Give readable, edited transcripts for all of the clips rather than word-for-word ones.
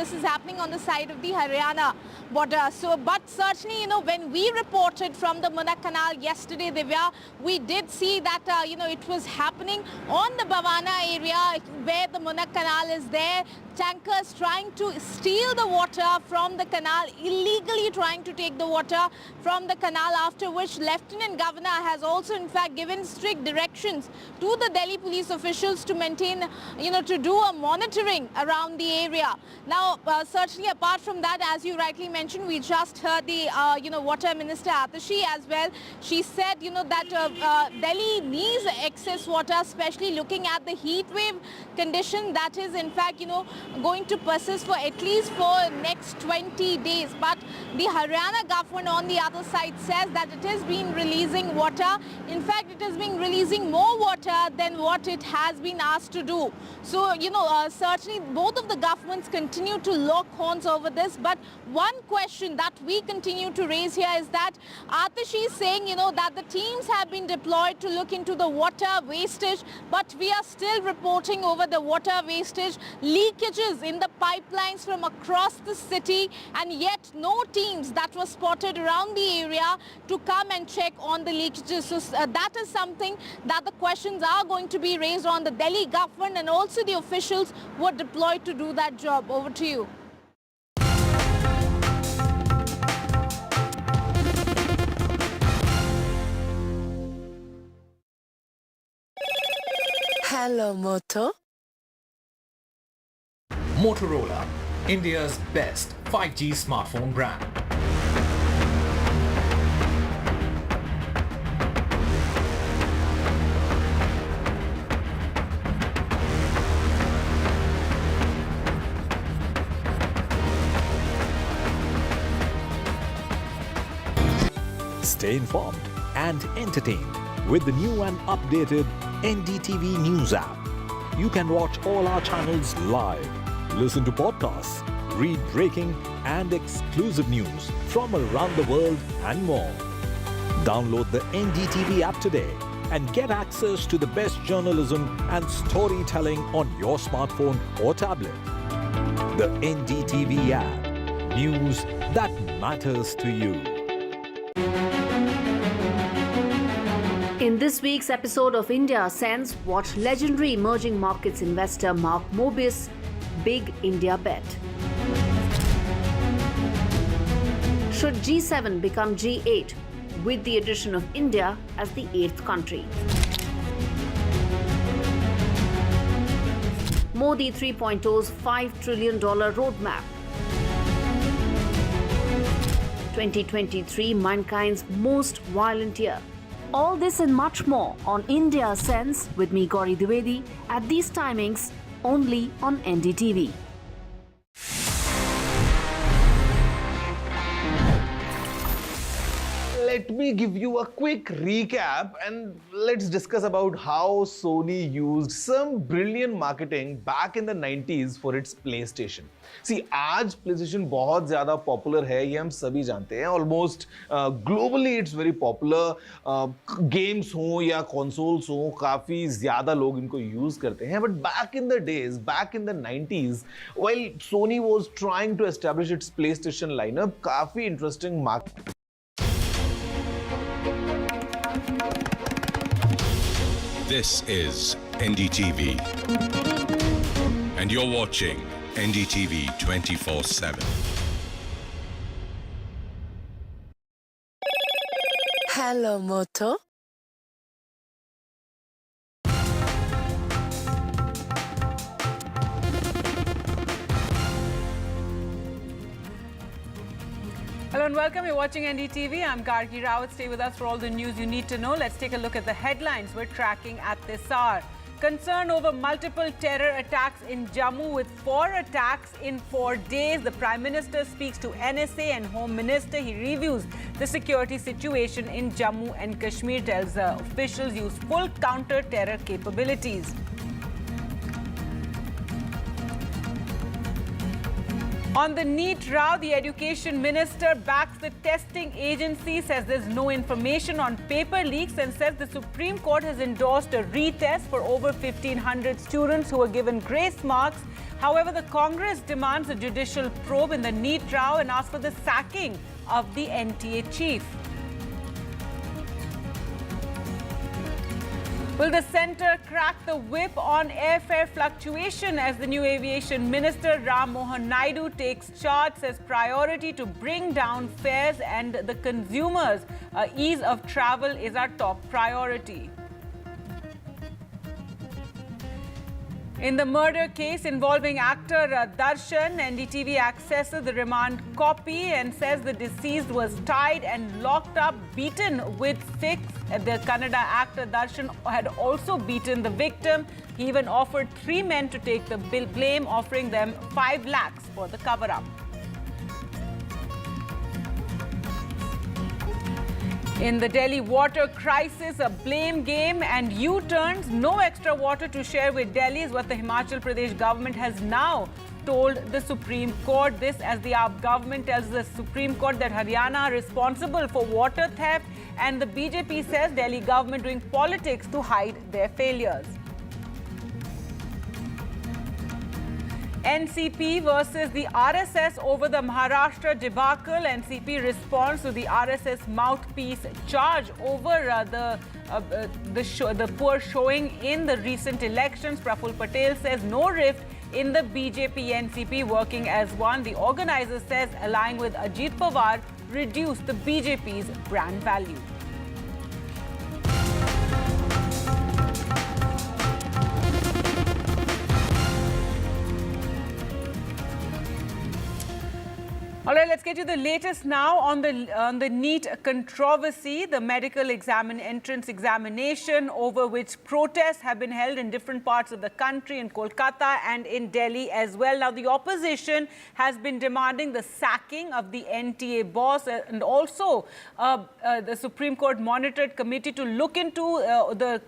this is happening on the side of the Haryana border. So, but certainly, when we reported from the Munnak Canal yesterday, Divya, we did see that, it was happening on the Bhavana area where the Munnak Canal is there. Tankers trying to steal the water from the canal, illegally trying to take the water from the canal, after which Lieutenant Governor has also in fact given strict directions to the Delhi police officials to maintain, to do a monitoring around the area. Now, certainly apart from that, as you rightly mentioned, we just heard the, Water Minister Atashi as well. She said, that Delhi needs excess water, especially looking at the heat wave condition that is in fact, going to persist for at least for next 20 days. But the Haryana government on the other side says that it has been releasing water. In fact, it has been releasing more water than what it has been asked to do. So, certainly both of the governments continue to lock horns over this. But one question that we continue to raise here is that Atashi is saying, that the teams have been deployed to look into the water wastage, but we are still reporting over the water wastage, leakages in the pipelines from across the city, and yet no teams that were spotted around the area to come and check on the leakages. So that is something that the questions are going to be raised on the Delhi government and also the officials who are deployed to do that job. Over to you. Hello, Moto. Motorola, India's best 5G smartphone brand. Stay informed and entertained with the new and updated NDTV News app. You can watch all our channels live, listen to podcasts, read breaking and exclusive news from around the world and more. Download the NDTV app today and get access to the best journalism and storytelling on your smartphone or tablet. The NDTV app. News that matters to you. In this week's episode of India Sense, watch legendary emerging markets investor Mark Mobius' big India bet. Should G7 become G8 with the addition of India as the 8th country? Modi 3.0's $5 trillion roadmap. 2023, mankind's most violent year. All this and much more on India Sense with me, Gauri Dwivedi, at these timings only on NDTV. Let me give you a quick recap and let's discuss about how Sony used some brilliant marketing back in the 90s for its PlayStation. See, आज PlayStation बहुत ज़्यादा popular है, ये हम सभी जानते हैं. Almost globally it's very popular. Games हो या consoles हो, काफ़ी ज़्यादा लोग इनको use करते हैं. But back in the days, back in the 90s, while Sony was trying to establish its PlayStation lineup, काफ़ी interesting market. This is NDTV, and you're watching NDTV 24/7. Hello, Moto. Hello and welcome. You're watching NDTV. I'm Gargi Rawat. Stay with us for all the news you need to know. Let's take a look at the headlines we're tracking at this hour. Concern over multiple terror attacks in Jammu with 4 attacks in 4 days. The Prime Minister speaks to NSA and Home Minister. He reviews the security situation in Jammu and Kashmir, tells officials use full counter-terror capabilities. On the NEET row, the education minister backs the testing agency, says there's no information on paper leaks, and says the Supreme Court has endorsed a retest for over 1,500 students who were given grace marks. However, the Congress demands a judicial probe in the NEET row and asks for the sacking of the NTA chief. Will the centre crack the whip on airfare fluctuation as the new aviation minister Ram Mohan Naidu takes charge, says priority to bring down fares and the consumers' ease of travel is our top priority. In the murder case involving actor Darshan, NDTV accesses the remand copy and says the deceased was tied and locked up, beaten with sticks. The Kannada actor Darshan had also beaten the victim. He even offered 3 men to take the blame, offering them 5 lakhs for the cover-up. In the Delhi water crisis, a blame game and U-turns. No extra water to share with Delhi is what the Himachal Pradesh government has now told the Supreme Court. This as the government tells the Supreme Court that Haryana are responsible for water theft, and the BJP says Delhi government doing politics to hide their failures. NCP versus the RSS over the Maharashtra debacle. NCP responds to the RSS mouthpiece charge over the poor showing in the recent elections. Praful Patel says no rift in the BJP-NCP working as one. The organizer says allying with Ajit Pawar reduced the BJP's brand value. All right, let's get you the latest now on the NEET controversy, the medical entrance examination over which protests have been held in different parts of the country, in Kolkata and in Delhi as well. Now, the opposition has been demanding the sacking of the NTA boss and also the Supreme Court monitored committee to look into the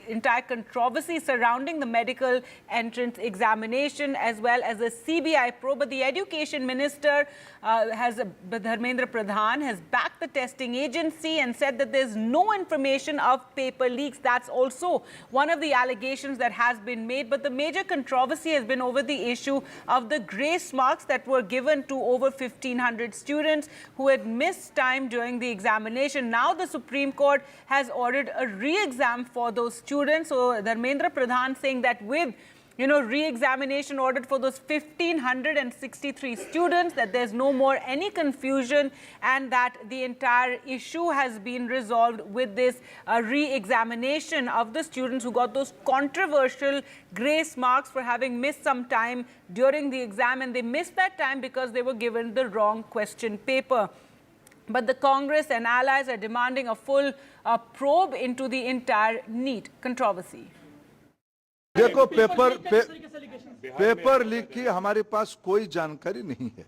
entire controversy surrounding the medical entrance examination as well as a CBI probe. But the education minister Dharmendra Pradhan has backed the testing agency and said that there's no information of paper leaks. That's also one of the allegations that has been made. But the major controversy has been over the issue of the grace marks that were given to over 1,500 students who had missed time during the examination. Now the Supreme Court has ordered a re-exam for those students. So Dharmendra Pradhan saying that with re-examination ordered for those 1,563 students, that there's no more any confusion and that the entire issue has been resolved with this re-examination of the students who got those controversial grace marks for having missed some time during the exam, and they missed that time because they were given the wrong question paper. But the Congress and allies are demanding a full probe into the entire NEET controversy. देखो paper leak की हमारे पास कोई जानकारी नहीं है।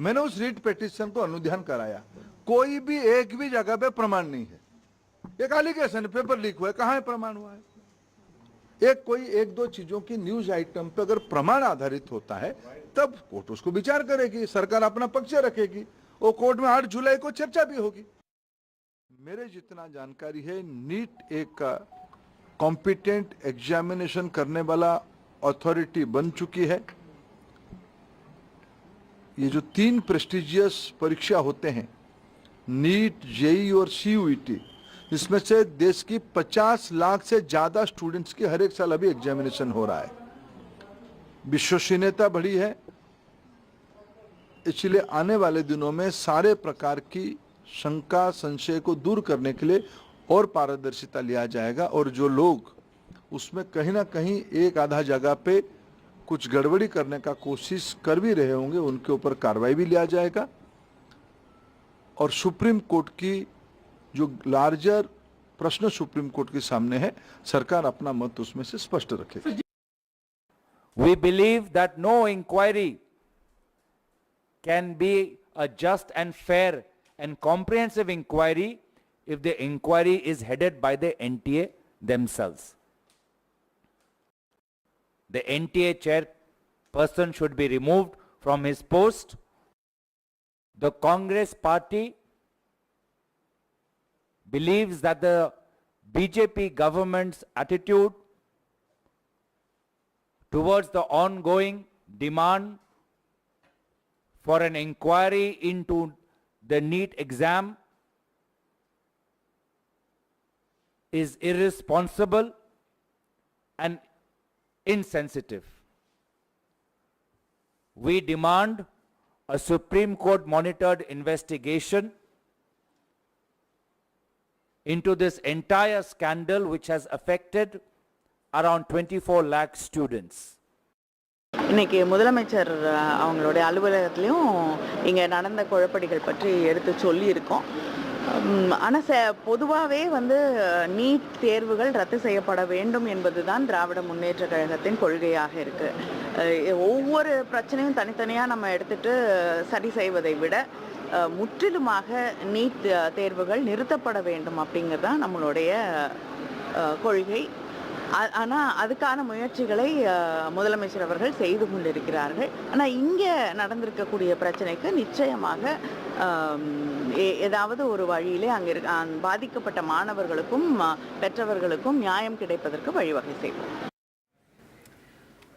मैंने उस REET petition को अनुध्यान कराया, कोई भी एक भी जगह पे प्रमाण नहीं है। एक एलिगेशन पेपर लीक हुआ है, कहाँ है प्रमाण हुआ है? एक दो चीजों की न्यूज आइटम पे अगर प्रमाण आधारित होता है तब कोर्ट उसको विचार करेगी, सरकार अपना पक्ष रखेगी, वो कोर्ट में 8 जुलाई को चर्चा भी होगी। मेरे जितना जानकारी है, नीट एक कॉम्पिटेंट एग्जामिनेशन करने वाला अथॉरिटी बन चुकी है। ये जो 3 प्रेस्टिजियस परीक्षा होते हैं, नीट, जेई और सीयूईटी, इसमें से देश की 50 लाख से ज्यादा स्टूडेंट्स की हर एक साल अभी एग्जामिनेशन हो रहा है। विश्वसनीयता बढ़ी है, इसलिए आने वाले दिनों में सारे प्रकार की शंका संशय को दूर करने के लिए और पारदर्शिता लिया जाएगा, और जो लोग उसमें कहीं ना कहीं एक आधा जगह पे कुछ गड़बड़ी करने का कोशिश कर भी रहे होंगे, उनके ऊपर कार्रवाई भी लिया जाएगा। और सुप्रीम कोर्ट की जो लार्जर प्रश्न सुप्रीम कोर्ट के सामने है, सरकार अपना मत उसमें से स्पष्ट रखेगी। We believe that no inquiry can be a just and fair and comprehensive inquiry if the inquiry is headed by the NTA themselves. The NTA chairperson should be removed from his post The Congress Party believes that the BJP government's attitude towards the ongoing demand for an inquiry into the NEET exam is irresponsible and insensitive. We demand a Supreme Court monitored investigation into this entire scandal which has affected around 24 lakh students. இன்னைக்கு முதலமைச்சர் அவங்களுடைய அலுவலகத்திலையும் இங்கே நடந்த குழப்படிகள் பற்றி எடுத்து சொல்லியிருக்கோம். ஆனால் பொதுவாகவே நீட் தேர்வுகள் ரத்து செய்யப்பட வேண்டும் என்பதுதான் திராவிட முன்னேற்ற கழகத்தின் கொள்கையாக இருக்கு. ஒவ்வொரு பிரச்சனையும் தனித்தனியாக நம்ம எடுத்துட்டு சரி செய்வதை விட முற்றிலுமாக நீட் தேர்வுகள் நிறுத்தப்பட வேண்டும் அப்படிங்கிறது தான் நம்மளுடைய கொள்கை. ஆனால் அதுக்கான முயற்சிகளை முதலமைச்சர் அவர்கள் செய்து கொண்டிருக்கிறார்கள். ஆனால் இங்கே நடந்திருக்கக்கூடிய பிரச்சனைக்கு நிச்சயமாக ஏதாவது ஒரு வழியிலே அங்கே பாதிக்கப்பட்ட மாணவர்களுக்கும் பெற்றவர்களுக்கும் நியாயம் கிடைப்பதற்கு வழிவகை செய்வோம்.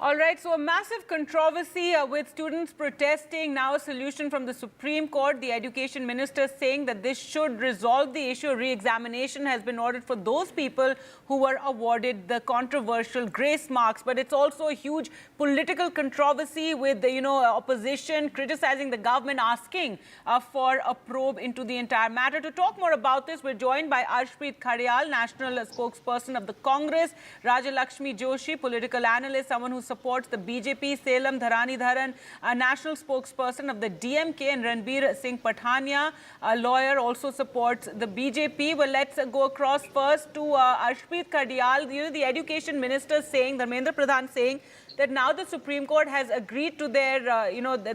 All right, so a massive controversy with students protesting, now a solution from the Supreme Court. The education minister saying that this should resolve the issue. Re-examination has been ordered for those people who were awarded the controversial grace marks. But it's also a huge political controversy with the opposition criticizing the government, asking for a probe into the entire matter. To talk more about this, we're joined by Arshpreet Khadial, national spokesperson of the Congress, Rajalakshmi Joshi, political analyst, someone who supports the BJP, Salem Dharanidharan, a national spokesperson of the DMK, and Ranbir Singh Pathania, a lawyer, also supports the BJP. Well, let's go across first to Arshpreet Khadial. The education minister saying, Dharmendra Pradhan saying, that now the Supreme Court has agreed to their,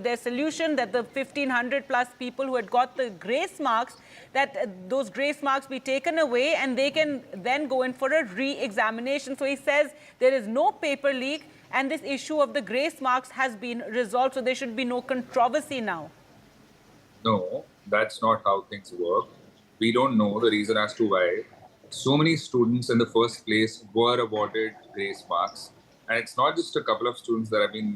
their solution that the 1,500 plus people who had got the grace marks, that those grace marks be taken away and they can then go in for a re-examination. So he says there is no paper leak and this issue of the grace marks has been resolved, so there should be no controversy now. No, that's not how things work. We don't know the reason as to why so many students in the first place were awarded grace marks. And it's not just a couple of students that have been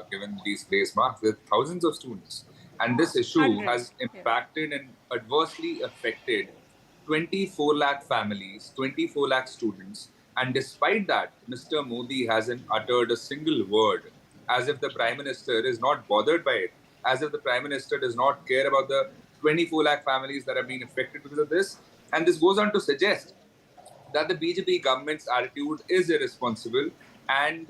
given these grace marks. There are thousands of students. And this issue has impacted and adversely affected 24 lakh families, 24 lakh students. And despite that, Mr. Modi hasn't uttered a single word, as if the Prime Minister is not bothered by it, as if the Prime Minister does not care about the 24 lakh families that have been affected because of this. And this goes on to suggest that the BJP government's attitude is irresponsible and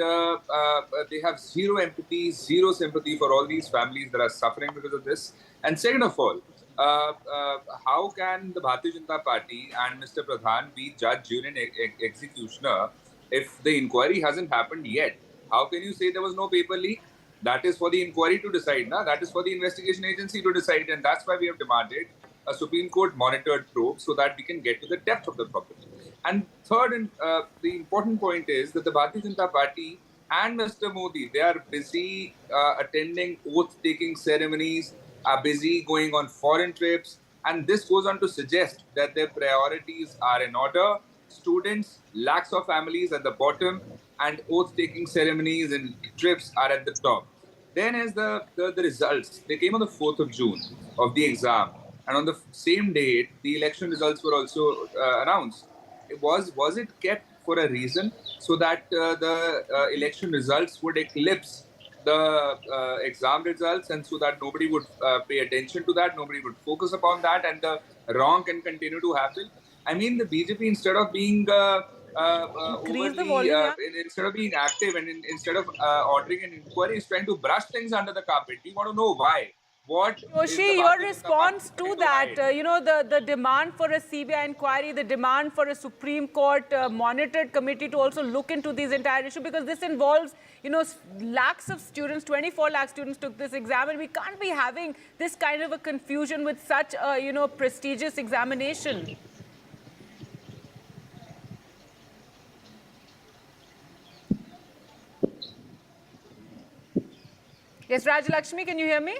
they have zero empathy, zero sympathy for all these families that are suffering because of this. And second of all, how can the Bharatiya Janata Party and Mr. Pradhan be judge, jury and executioner if the inquiry hasn't happened yet? How can you say there was no paper leak? That is for the inquiry to decide. Na? That is for the investigation agency to decide. And that's why we have demanded a Supreme Court monitored probe so that we can get to the depth of the problem. And third, and the important point is that the Bharatiya Janata Party and Mr. Modi, they are busy attending oath-taking ceremonies, are busy going on foreign trips, and this goes on to suggest that their priorities are in order. Students, lakhs of families at the bottom, and oath-taking ceremonies and trips are at the top. Then as the results, they came on the 4th of June of the exam, and on the same date, the election results were also announced. Was it kept for a reason so that the election results would eclipse the exam results, and so that nobody would pay attention to that, nobody would focus upon that, and the wrong can continue to happen? I mean, the BJP, instead of being instead of being active and instead of ordering an inquiry, is trying to brush things under the carpet. We want to know why. Joshi, your response to that, the demand for a CBI inquiry, the demand for a Supreme Court monitored committee to also look into these entire issue, because this involves, lakhs of students, 24 lakh students took this exam, and we can't be having this kind of a confusion with such a, prestigious examination. Yes, Rajalakshmi, can you hear me?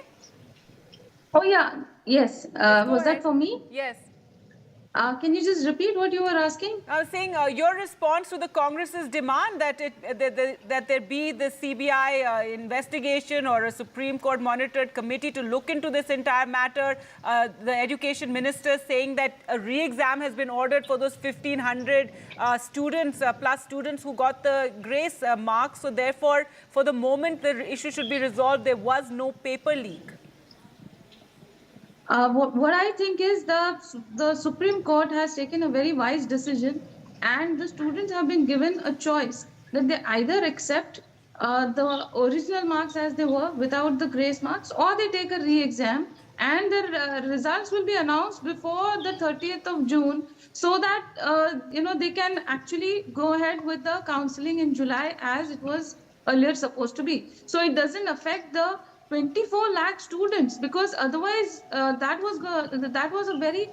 Oh, yeah. Yes. Yes, go Was that ahead. for me? Yes. Can you just repeat what you were asking? I was saying your response to the Congress's demand that that there be the CBI investigation or a Supreme Court monitored committee to look into this entire matter. The Education Minister saying that a re-exam has been ordered for those 1,500 students plus students who got the grace marks. So therefore, for the moment, the issue should be resolved. There was no paper leak. What I think is the Supreme Court has taken a very wise decision, and the students have been given a choice that they either accept the original marks as they were without the grace marks, or they take a re-exam, and their results will be announced before the 30th of June, so that they can actually go ahead with the counseling in July as it was earlier supposed to be. So it doesn't affect the 24 lakh students, because otherwise that was a very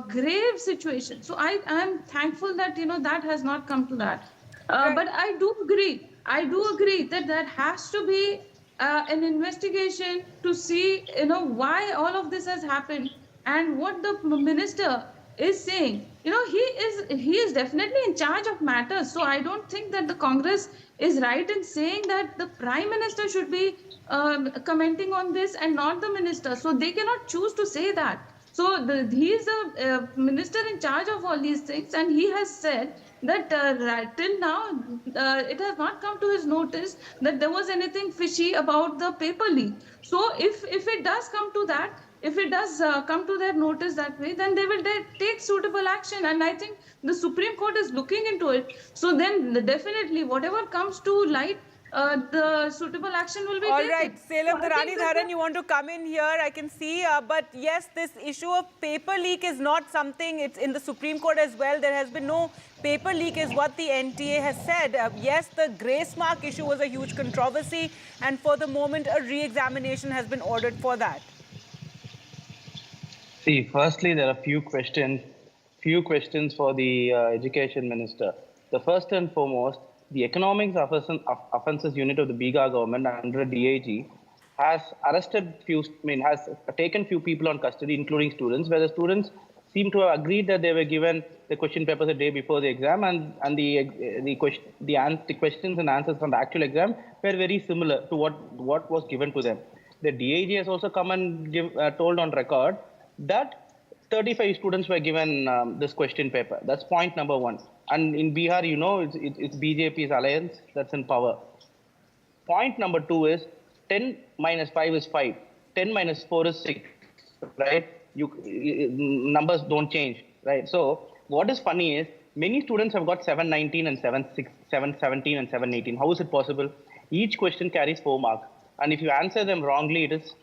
grave situation. So I am thankful that that has not come to that. But I do agree that there has to be an investigation to see why all of this has happened, and what the minister is saying. He is definitely in charge of matters. So I don't think that the Congress is right in saying that the Prime Minister should be commenting on this and not the minister. So they cannot choose to say that. So he is the minister in charge of all these things, and he has said that till now it has not come to his notice that there was anything fishy about the paper leak. So if it does come to that, if it does come to their notice that way, then they will take suitable action. And I think the Supreme Court is looking into it. So then definitely whatever comes to light, the suitable action will be taken. All right, Selam Dharani Dharan, you want to come in here, I can see. But yes, this issue of paper leak is not something, it's in the Supreme Court as well. There has been no paper leak is what the NTA has said. Yes, the grace mark issue was a huge controversy, and for the moment, a re-examination has been ordered for that. See, firstly, there are few questions for the Education Minister. The first and foremost, the Economics Offences Unit of the Bihar government under DIG has has taken few people on custody, including students, where the students seem to have agreed that they were given the question papers a day before the exam, and the questions and answers from the actual exam were very similar to what was given to them. The DIG has also come and told on record that 35 students were given this question paper. That's point number one. And in Bihar, it's BJP's alliance that's in power. Point number two is 10 minus 5 is 5. 10 minus 4 is 6, right? Numbers don't change, right? So what is funny is many students have got 719 and 717 and 718. How is it possible? Each question carries 4 marks. And if you answer them wrongly, it is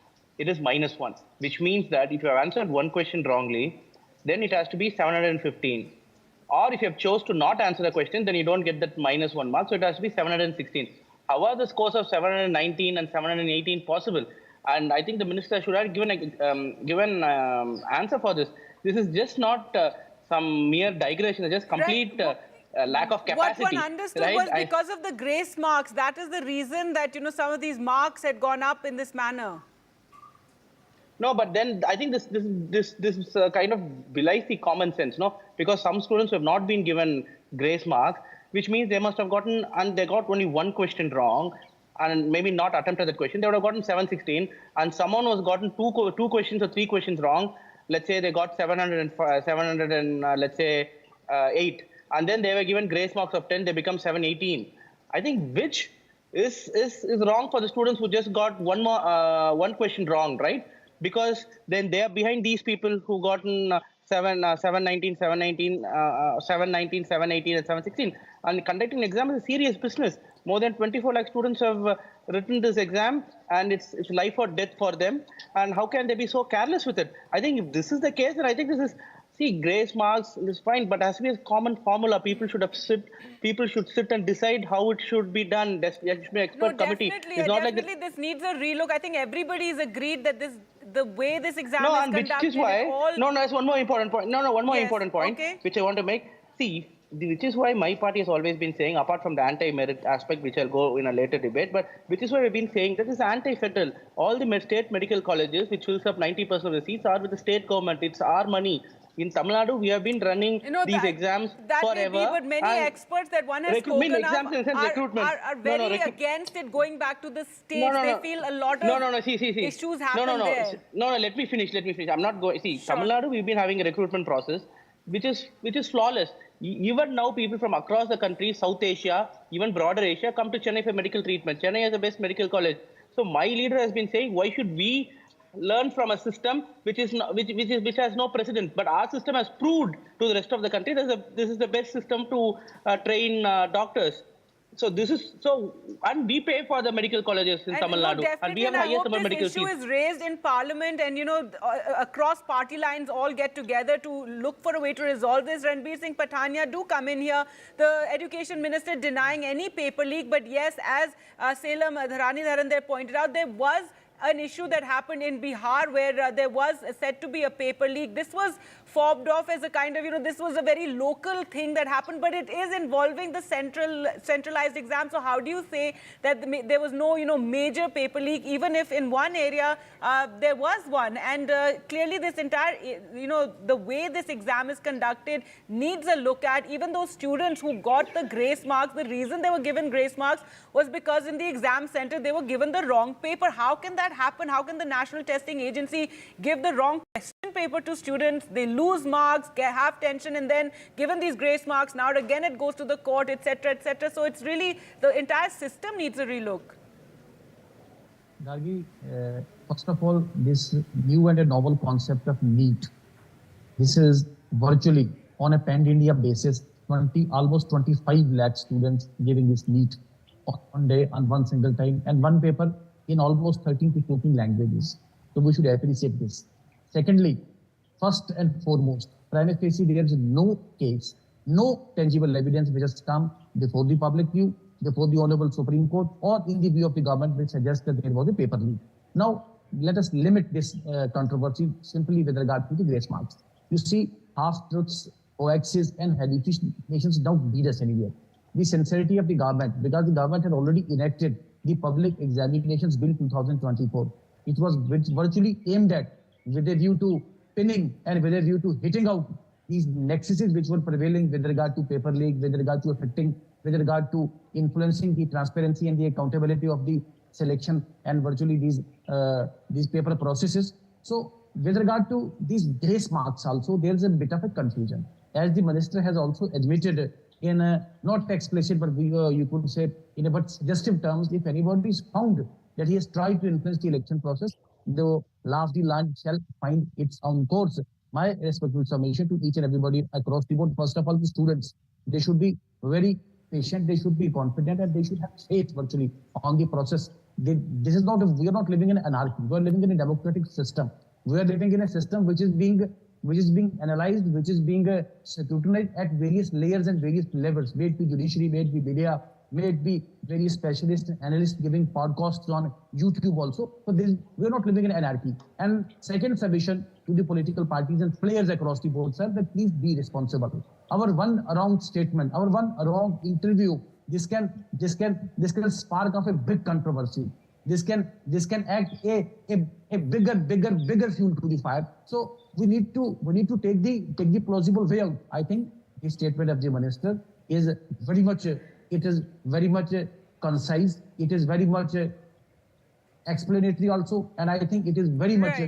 -1, which means that if you have answered one question wrongly, then it has to be 715. Or if you have chose to not answer the question, then you don't get that -1 mark, so it has to be 716. How are the scores of 719 and 718 possible? And I think the minister should have given answer for this. This is just not some mere digression, it's just complete lack of capacity. What one understood was because of the grace marks. That is the reason that some of these marks had gone up in this manner. No, but then I think this kind of belies the common sense, no? Because some students have not been given grace marks, which means they must have gotten, and they got only one question wrong, and maybe not attempted that question. They would have gotten 716, and someone was gotten two questions or 3 questions wrong. Let's say they got 700 and let's say 8, and then they were given grace marks of 10. They become 718. I think which is wrong for the students who just got one question wrong, right? Because then they are behind these people who gotten 719, 718, 718, and 716. And conducting an exam is a serious business. More than 24 lakh students have written this exam, and it's life or death for them. And how can they be so careless with it? I think if this is the case, then I think this is, grace marks is fine, but as to be a common formula, people should sit and decide how it should be done. There should be an expert committee. It's not definitely like this needs a relook. I think everybody is agreed that the way this exam is conducted. Which is why, there's one more important point. One more important point, which I want to make. See, which is why my party has always been saying, apart from the anti-merit aspect, which I'll go in a later debate, but which is why we've been saying that is anti-federal. All the state medical colleges, which fills up 90% of the seats, are with the state government. It's our money. In Tamil Nadu, we have been running these exams forever. May be, but many experts that one has spoken of are very against it going back to the states. They feel a lot of issues happen there. No, let me finish. I'm not going. See, sure. Tamil Nadu, we've been having a recruitment process which is flawless. Even now, people from across the country, South Asia, even broader Asia, come to Chennai for medical treatment. Chennai has the best medical college. So my leader has been saying, why should we learn from a system which has no precedent? But our system has proved to the rest of the country that this is the best system to train doctors. So and we pay for the medical colleges in Tamil Nadu, and we have the highest number of medical seats. This issue is raised in Parliament, and across party lines, all get together to look for a way to resolve this. Ranbir Singh Patania, do come in here. The Education Minister denying any paper leak, but yes, as Salem Dharani Dharan there pointed out, there was an issue that happened in Bihar where there was said to be a paper leak. This was fobbed off as a kind of, this was a very local thing that happened, but it is involving the centralized exam. So how do you say that there was no, major paper leak, even if in one area there was one? And clearly this entire, the way this exam is conducted needs a look at. Even those students who got the grace marks, the reason they were given grace marks was because in the exam center they were given the wrong paper. How can that happen? How can the National Testing Agency give the wrong question paper to students? They lose marks, have tension, and then given these grace marks, now again it goes to the court, etc., etc. So it's really, the entire system needs a relook. Gargi, first of all, this new and a novel concept of NEET. This is virtually on a pan-India basis, almost 25 lakh students giving this NEET on one day, on one single time, and one paper in almost 13 to 14 languages. So we should appreciate this. Secondly, first and foremost, prima facie, there is no case, no tangible evidence which has come before the public view, before the Honorable Supreme Court, or in the view of the government, which suggests that there was a paper leak. Now, let us limit this controversy simply with regard to the grace marks. You see, half-truths, hoaxes, and hallucinations don't lead us anywhere. The sincerity of the government, because the government had already enacted the Public Examinations Bill 2024. It was virtually aimed at with a view to pinning and with a view to hitting out these nexuses which were prevailing with regard to paper leak, with regard to affecting, with regard to influencing the transparency and the accountability of the selection and virtually these paper processes. So with regard to these grace marks also, there's a bit of a confusion. As the minister has also admitted in not explicit, but you could say in a but suggestive terms, if anybody is found that he has tried to influence the election process, the law of the land shall find its own course. My respectful submission to each and everybody across the board, first of all, the students, they should be very patient, they should be confident, and they should have faith virtually on the process. This is not, we are not living in anarchy, we are living in a democratic system. We are living in a system which is being analyzed, which is being scrutinized at various layers and various levels, may it be judiciary, may it be media, may it be various specialists and analysts giving podcasts on YouTube also. So we are not living in anarchy. And second submission to the political parties and players across the board, sir, that please be responsible. Our one wrong statement, our one wrong interview, this can spark off a big controversy. This can act a bigger fuel to the fire. So we need to take the plausible way out. I think the statement of the minister is very much concise. It is very much explanatory also, and I think it is very much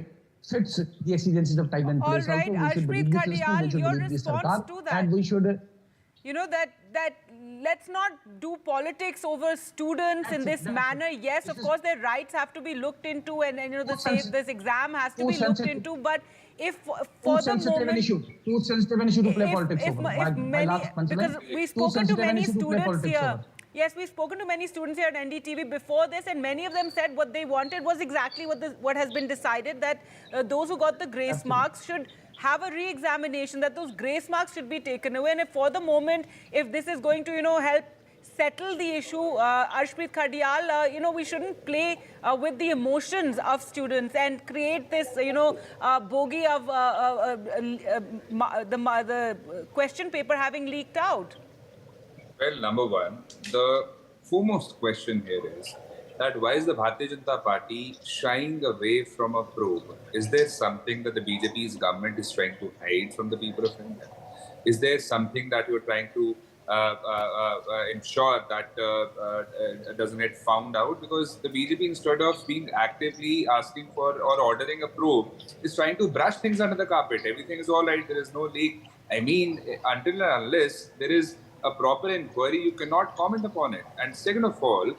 fits the exigencies of time and place. All right, Ashpreet Khadiyal, your response to that, and we should, that let's not do politics over students in this manner. Yes, of course, their rights have to be looked into, and this exam has to be looked into. But if for the moment, too sensitive an issue to play politics over. Because we've spoken to many students here. Yes, we've spoken to many students here at NDTV before this, and many of them said what they wanted was exactly what has been decided, that those who got the grace marks should have a re-examination, that those grace marks should be taken away. And if for the moment, if this is going to, help settle the issue. Arshpreet Khardiyal, we shouldn't play with the emotions of students and create this, bogey of the question paper having leaked out. Well, number one, the foremost question here is that why is the Bharatiya Janata Party shying away from a probe? Is there something that the BJP's government is trying to hide from the people of India? Is there something that you're trying to ensure that doesn't get found out? Because the BJP, instead of being actively asking for or ordering a probe, is trying to brush things under the carpet. Everything is all right. There is no leak. I mean, until and unless there is a proper inquiry, you cannot comment upon it. And second of all,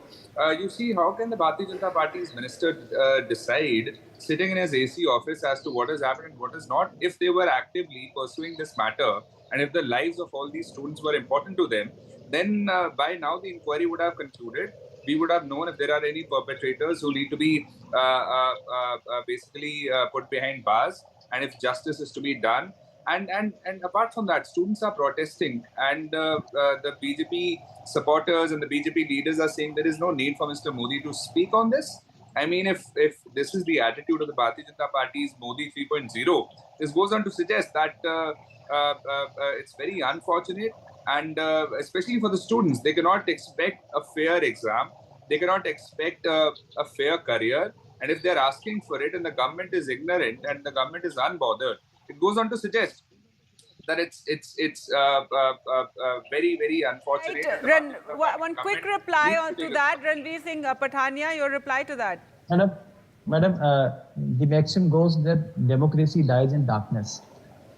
you see, how can the Bharatiya Janata Party's minister decide, sitting in his AC office, as to what has happened and what is not, if they were actively pursuing this matter, and if the lives of all these students were important to them? Then by now the inquiry would have concluded. We would have known if there are any perpetrators who need to be basically put behind bars, and if justice is to be done. And apart from that, students are protesting, and the BJP supporters and the BJP leaders are saying there is no need for Mr. Modi to speak on this. I mean, if this is the attitude of the Bharatiya Janata Party's Modi 3.0, this goes on to suggest that it's very unfortunate, and especially for the students, they cannot expect a fair exam, they cannot expect a fair career, and if they're asking for it and the government is ignorant and the government is unbothered, it goes on to suggest that it's very, very unfortunate. Right. One quick reply to that, Ranveer Singh Pathania, your reply to that. Madam, the maxim goes that democracy dies in darkness.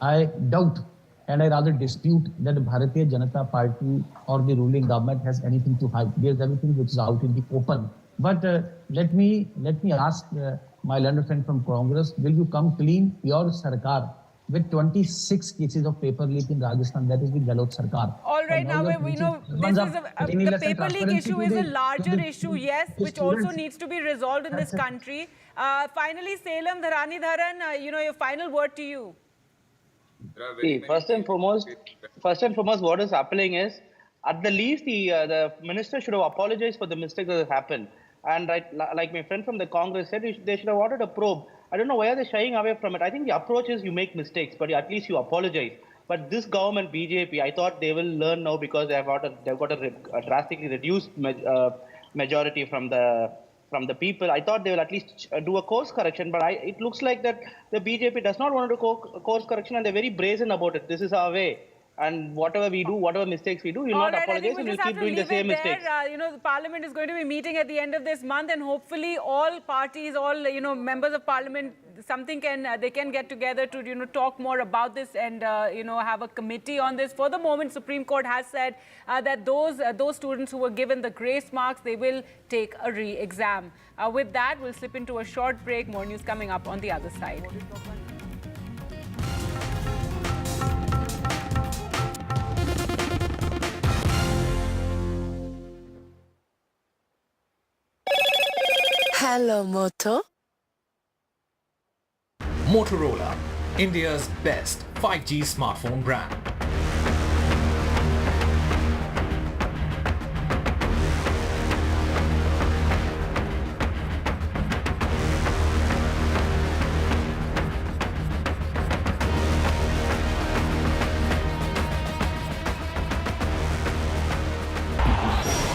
I doubt and I rather dispute that the Bharatiya Janata Party or the ruling government has anything to hide. There's everything which is out in the open. But let me ask my learned friend from Congress, will you come clean your Sarkar with 26 cases of paper leak in Rajasthan? That is the Galot Sarkar. All right, now we know this is the paper leak issue is a larger issue, yes, which also needs to be resolved in this country. Finally, Salem Dharanidharan, your final word to you. See, first and foremost, what is happening is, at the least, the minister should have apologized for the mistake that has happened. And like my friend from the Congress said, they should have ordered a probe. I don't know why they're shying away from it. I think the approach is you make mistakes, but at least you apologize. But this government, BJP, I thought they will learn now, because they've got a drastically reduced majority from the people. I thought they will at least do a course correction, but it looks like that the BJP does not want to do course correction, and they're very brazen about it. This is our way. And whatever we do, whatever mistakes we do, we'll not apologize, and we'll keep doing the same mistakes. The Parliament is going to be meeting at the end of this month, and hopefully all parties, all members of Parliament, they can get together to talk more about this and have a committee on this. For the moment, Supreme Court has said that those students who were given the grace marks, they will take a re-exam. With that, we'll slip into a short break. More news coming up on the other side. Hello, Moto. Motorola, India's best 5G smartphone brand.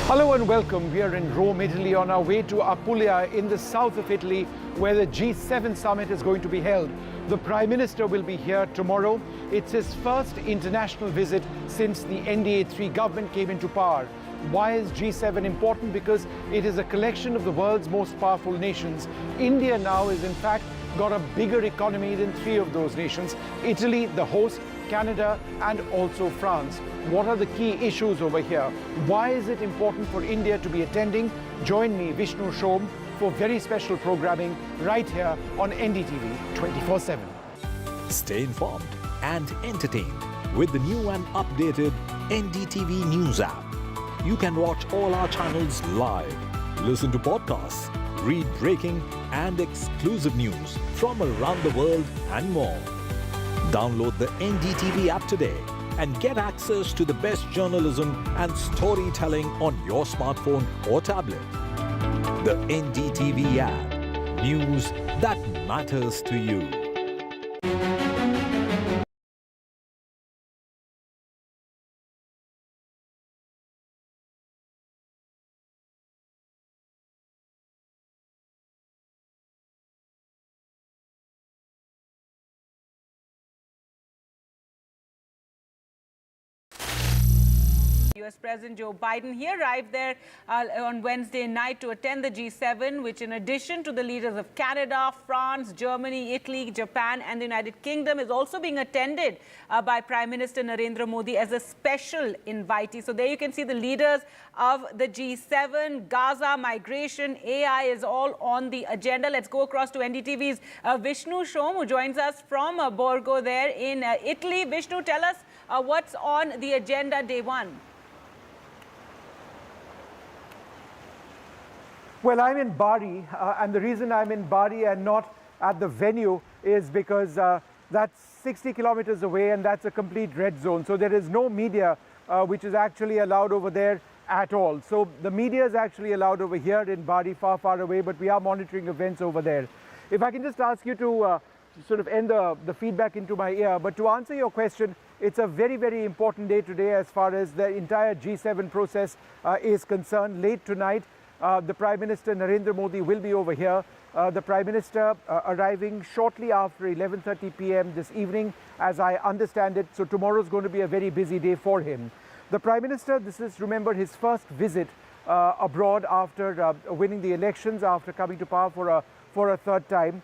Hello and welcome. We are in Rome, Italy, on our way to Apulia in the south of Italy, where the G7 summit is going to be held. The Prime Minister will be here tomorrow. It's his first international visit since the NDA-3 government came into power. Why is G7 important? Because it is a collection of the world's most powerful nations. India now is in fact got a bigger economy than 3 of those nations. Italy, the host, Canada, and also France. What are the key issues over here? Why is it important for India to be attending? Join me, Vishnu Shom, for very special programming right here on NDTV 24/7. Stay informed and entertained with the new and updated NDTV News app. You can watch all our channels live, listen to podcasts, read breaking and exclusive news from around the world and more. Download the NDTV app today and get access to the best journalism and storytelling on your smartphone or tablet. The NDTV app. News that matters to you. US President Joe Biden, he arrived there on Wednesday night to attend the G7, which in addition to the leaders of Canada, France, Germany, Italy, Japan and the United Kingdom is also being attended by Prime Minister Narendra Modi as a special invitee. So there you can see the leaders of the G7, Gaza, migration, AI is all on the agenda. Let's go across to NDTV's Vishnu Shom, who joins us from Borgo there in Italy. Vishnu, tell us what's on the agenda day one. Well, I'm in Bari, and the reason I'm in Bari and not at the venue is because that's 60 kilometers away and that's a complete red zone. So there is no media which is actually allowed over there at all. So the media is actually allowed over here in Bari, far, far away, but we are monitoring events over there. If I can just ask you to sort of end the feedback into my ear, but to answer your question, it's a very, very important day today as far as the entire G7 process is concerned. Late tonight, the Prime Minister Narendra Modi will be over here. The Prime Minister arriving shortly after 11:30 p.m. this evening, as I understand it. So tomorrow is going to be a very busy day for him. The Prime Minister, this is, remember, his first visit abroad after winning the elections, after coming to power for a third time.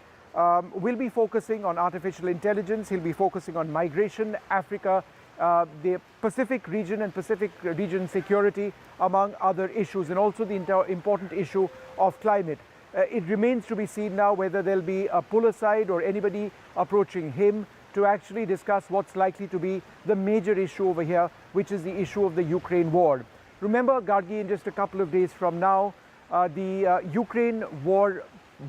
Will be focusing on artificial intelligence. He'll be focusing on migration, Africa, the Pacific region and Pacific region security, among other issues, and also the important issue of climate. It remains to be seen now whether there'll be a pull aside or anybody approaching him to actually discuss what's likely to be the major issue over here, which is the issue of the Ukraine war. Remember, Gargi, in just a couple of days from now, the Ukraine War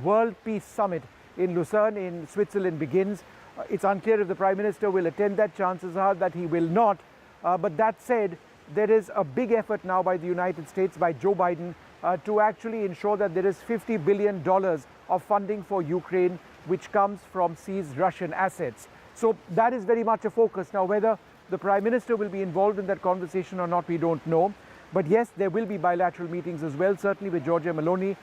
World Peace Summit in Lucerne in Switzerland begins. It's unclear if the Prime Minister will attend that. Chances are that he will not. But that said, there is a big effort now by the United States, by Joe Biden, to actually ensure that there is $50 billion of funding for Ukraine, which comes from seized Russian assets. So that is very much a focus. Now, whether the Prime Minister will be involved in that conversation or not, we don't know. But yes, there will be bilateral meetings as well, certainly with Giorgia Meloni,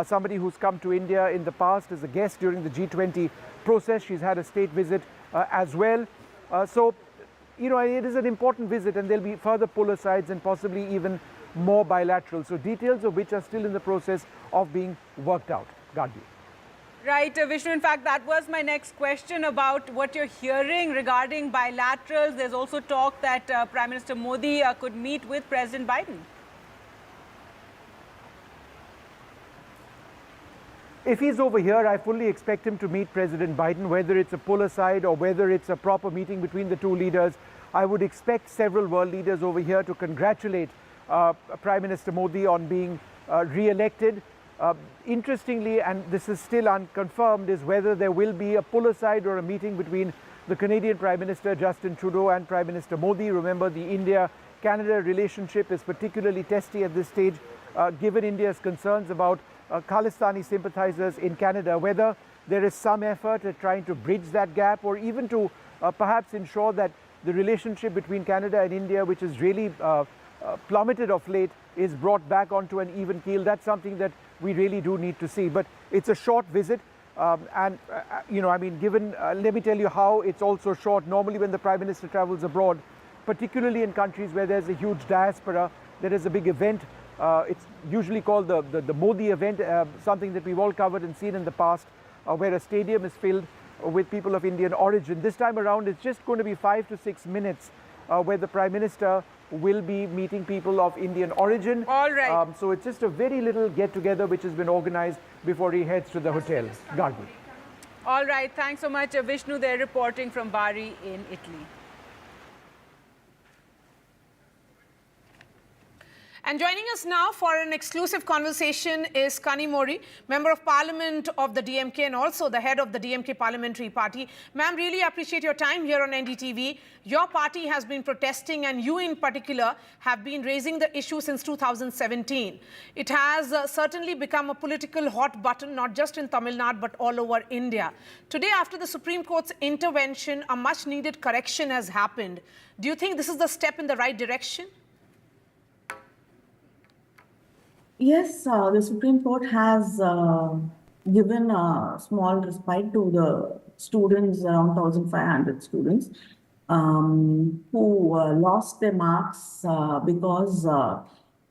somebody who's come to India in the past as a guest during the G20 process. She's had a state visit as well. So, you know, it is an important visit, and there'll be further pull-asides and possibly even more bilateral. So details of which are still in the process of being worked out. Gadgi. Right, Vishnu. In fact, that was my next question about what you're hearing regarding bilaterals. There's also talk that Prime Minister Modi could meet with President Biden. If he's over here, I fully expect him to meet President Biden, whether it's a pull-aside or whether it's a proper meeting between the two leaders. I would expect several world leaders over here to congratulate Prime Minister Modi on being re-elected. Interestingly, and this is still unconfirmed, is whether there will be a pull-aside or a meeting between the Canadian Prime Minister Justin Trudeau and Prime Minister Modi. Remember, the India-Canada relationship is particularly testy at this stage, given India's concerns about Khalistani sympathizers in Canada, whether there is some effort at trying to bridge that gap or even to perhaps ensure that the relationship between Canada and India, which has really plummeted of late, is brought back onto an even keel. That's something that we really do need to see. But it's a short visit. You know, I mean, given, let me tell you how it's also short. Normally when the Prime Minister travels abroad, particularly in countries where there's a huge diaspora, there is a big event. It's usually called the Modi event, something that we've all covered and seen in the past, where a stadium is filled with people of Indian origin. This time around, it's just going to be 5 to 6 minutes where the Prime Minister will be meeting people of Indian origin. All right. So it's just a very little get-together which has been organized before he heads to the hotel. Gargi. All right. Thanks so much, Vishnu. They're reporting from Bari in Italy. And And joining us now for an exclusive conversation is Kani Mori, Member of Parliament of the DMK and also the head of the DMK Parliamentary Party. Ma'am, really appreciate your time here on NDTV. Your party has been protesting, and you in particular have been raising the issue since 2017. It has certainly become a political hot button, not just in Tamil Nadu, but all over India. Today, after the Supreme Court's intervention, a much-needed correction has happened. Do you think this is the step in the right direction? Yes, the Supreme Court has given a small respite to the students, around 1,500 students, who lost their marks because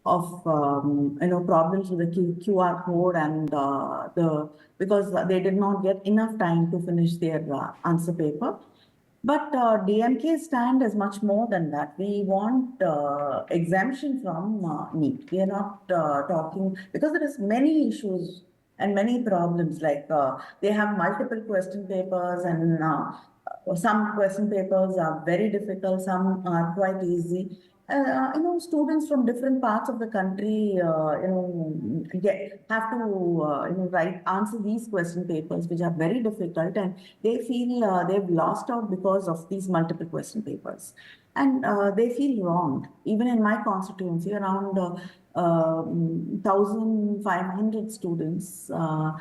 of problems with the QR code and because they did not get enough time to finish their answer paper. But DMK's stand is much more than that. We want exemption from NEET. We are not talking, because there is many issues and many problems, like they have multiple question papers, and some question papers are very difficult, some are quite easy. Students from different parts of the country, have to answer these question papers, which are very difficult, and they feel they've lost out because of these multiple question papers, and they feel wronged. Even in my constituency, around 1,500 students are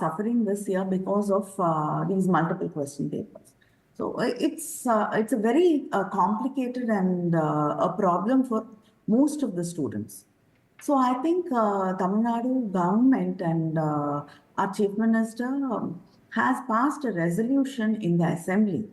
suffering this year because of these multiple question papers. So it's a very complicated and a problem for most of the students. So I think Tamil Nadu government and our Chief Minister has passed a resolution in the Assembly,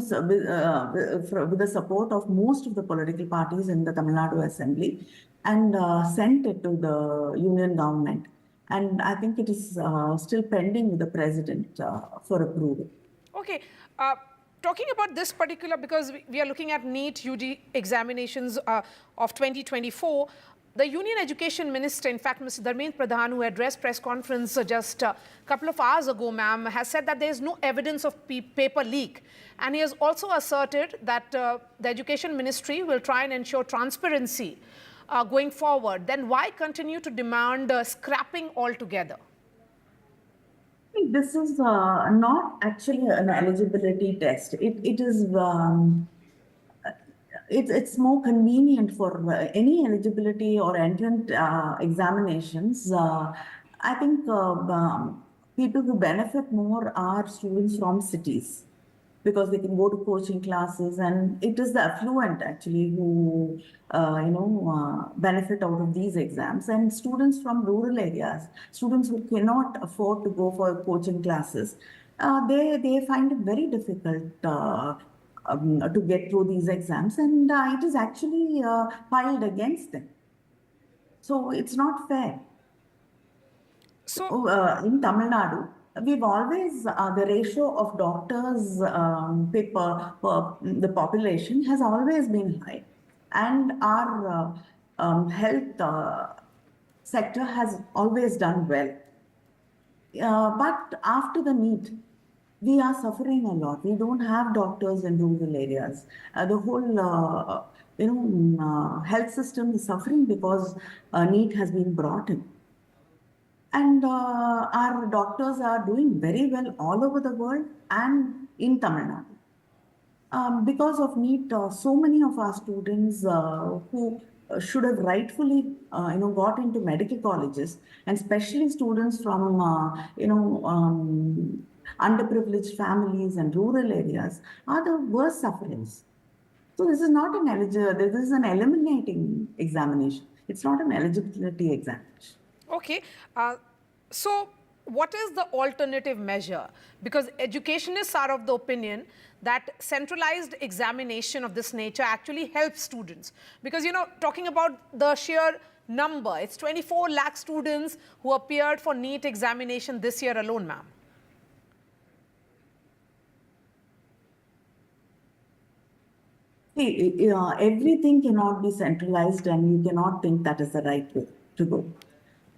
so with the support of most of the political parties in the Tamil Nadu Assembly, and sent it to the Union government. And I think it is still pending with the President for approval. Okay. Talking about this particular, because we are looking at NEET UG examinations of 2024, the Union Education Minister, in fact, Mr. Dharmendra Pradhan, who addressed press conference just a couple of hours ago, ma'am, has said that there is no evidence of paper leak. And he has also asserted that the Education Ministry will try and ensure transparency going forward. Then why continue to demand scrapping altogether? This is not actually an eligibility test. It is it's more convenient for any eligibility or entrant examinations. I think people who benefit more are students from cities, because they can go to coaching classes, and it is the affluent actually who benefit out of these exams, and students from rural areas, students who cannot afford to go for coaching classes, they find it very difficult to get through these exams, and it is actually filed against them. So it's not fair. So in Tamil Nadu, we've always, the ratio of doctors the population has always been high, and our health sector has always done well. But after the NEET, we are suffering a lot. We don't have doctors in rural areas. The whole health system is suffering because NEET has been brought in. And our doctors are doing very well all over the world and in Tamil Nadu. Because of NEET, so many of our students who should have rightfully got into medical colleges, and especially students from underprivileged families and rural areas, are the worst sufferers. So this is not an this is an eliminating examination. It's not an eligibility examination. Okay. So what is the alternative measure? Because educationists are of the opinion that centralized examination of this nature actually helps students. Because, talking about the sheer number, it's 24 lakh students who appeared for NEET examination this year alone, ma'am. Everything cannot be centralized, and you cannot think that is the right way to go.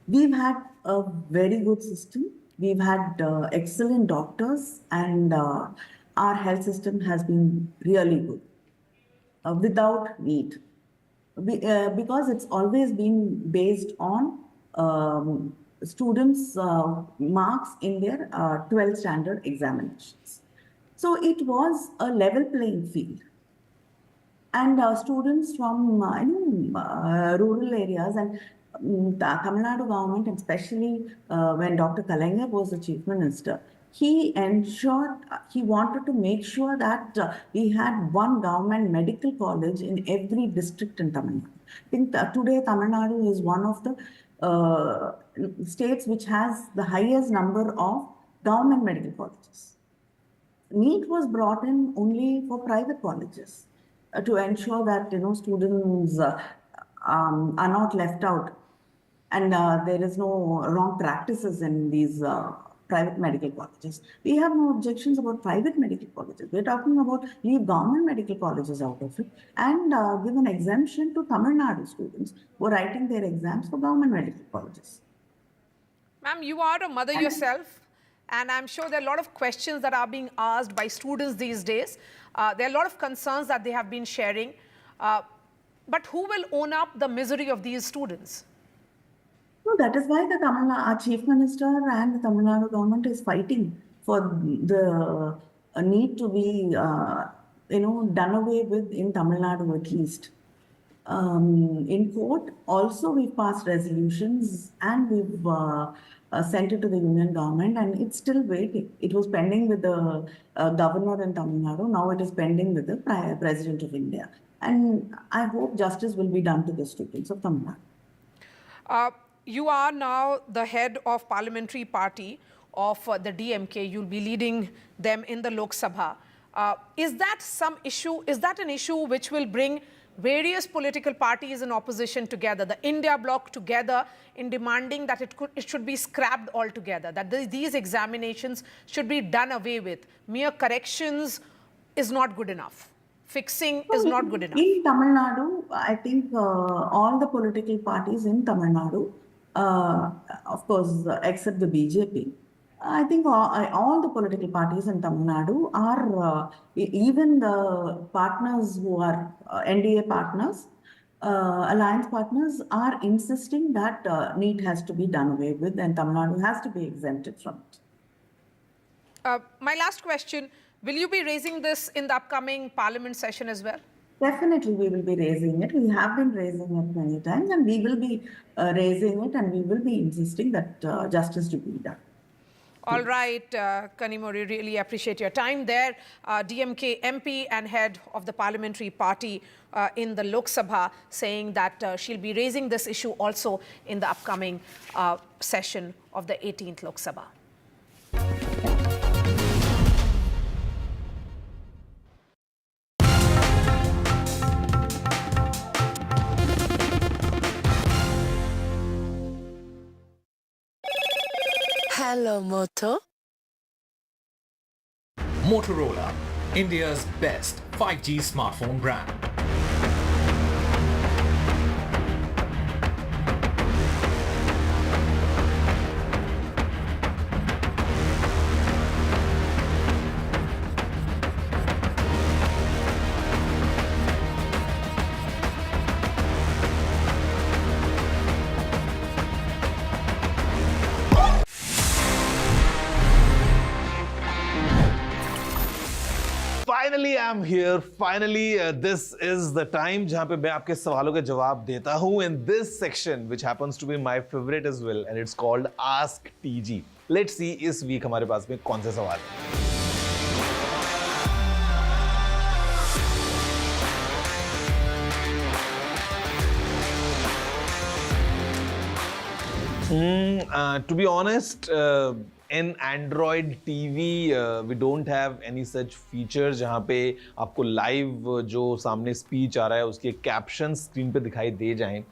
We've had a very good system. We've had excellent doctors, and our health system has been really good without NEET. because it's always been based on students' marks in their 12th standard examinations. So it was a level playing field. And students from rural areas and the Tamil Nadu government, and especially when Dr. Kalaignar was the chief minister, he ensured, he wanted to make sure that we had one government medical college in every district in Tamil Nadu. I think today Tamil Nadu is one of the states which has the highest number of government medical colleges. NEET was brought in only for private colleges to ensure that students are not left out, and there is no wrong practices in these private medical colleges. We have no objections about private medical colleges. We're talking about leave government medical colleges out of it and give an exemption to Tamil Nadu students who are writing their exams for government medical colleges. Ma'am, you are a mother yourself, and I'm sure there are a lot of questions that are being asked by students these days. There are a lot of concerns that they have been sharing. But who will own up the misery of these students? No, that is why our Chief Minister and the Tamil Nadu government is fighting for the need to be, done away with in Tamil Nadu at least. In court, also we've passed resolutions and we've sent it to the union government, and it's still waiting. It was pending with the governor in Tamil Nadu. Now it is pending with the President of India. And I hope justice will be done to the students of Tamil Nadu. You are now the head of parliamentary party of the DMK. You'll be leading them in the Lok Sabha. Is that some issue? Is that an issue which will bring various political parties in opposition together, the India bloc together, in demanding that it should be scrapped altogether, that these examinations should be done away with? Mere corrections is not good enough. Fixing is not good enough. In Tamil Nadu, I think all the political parties in Tamil Nadu, of course, except the BJP, I think all the political parties in Tamil Nadu are, even the partners who are NDA partners, alliance partners, are insisting that NEET has to be done away with and Tamil Nadu has to be exempted from it. My last question, will you be raising this in the upcoming parliament session as well? Definitely, we will be raising it. We have been raising it many times, and we will be raising it, and we will be insisting that justice to be done. All right, Kanimori, really appreciate your time there. DMK MP and head of the parliamentary party in the Lok Sabha, saying that she'll be raising this issue also in the upcoming session of the 18th Lok Sabha. Hello, Moto. Motorola, India's best 5G smartphone brand. Finally, I'm here. Finally, this is the time जहाँ पे मैं आपके सवालों के जवाब देता हूँ in this section, which happens to be my favorite as well, and it's called Ask TG. Let's see इस week हमारे पास में कौन से सवाल हैं. To be honest, in Android TV, we don't have any such features जहाँ पे आपको live जो सामने speech आ रहा है उसके captions screen पे दिखाई दे जाएं.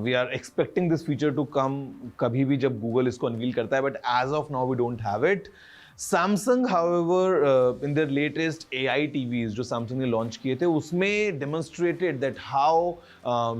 We are expecting this feature to come कभी भी जब Google इसको unveil करता है, but as of now we don't have it. Samsung, however, in their latest AI TVs जो Samsung ने launch किए थे, उसमें demonstrated that how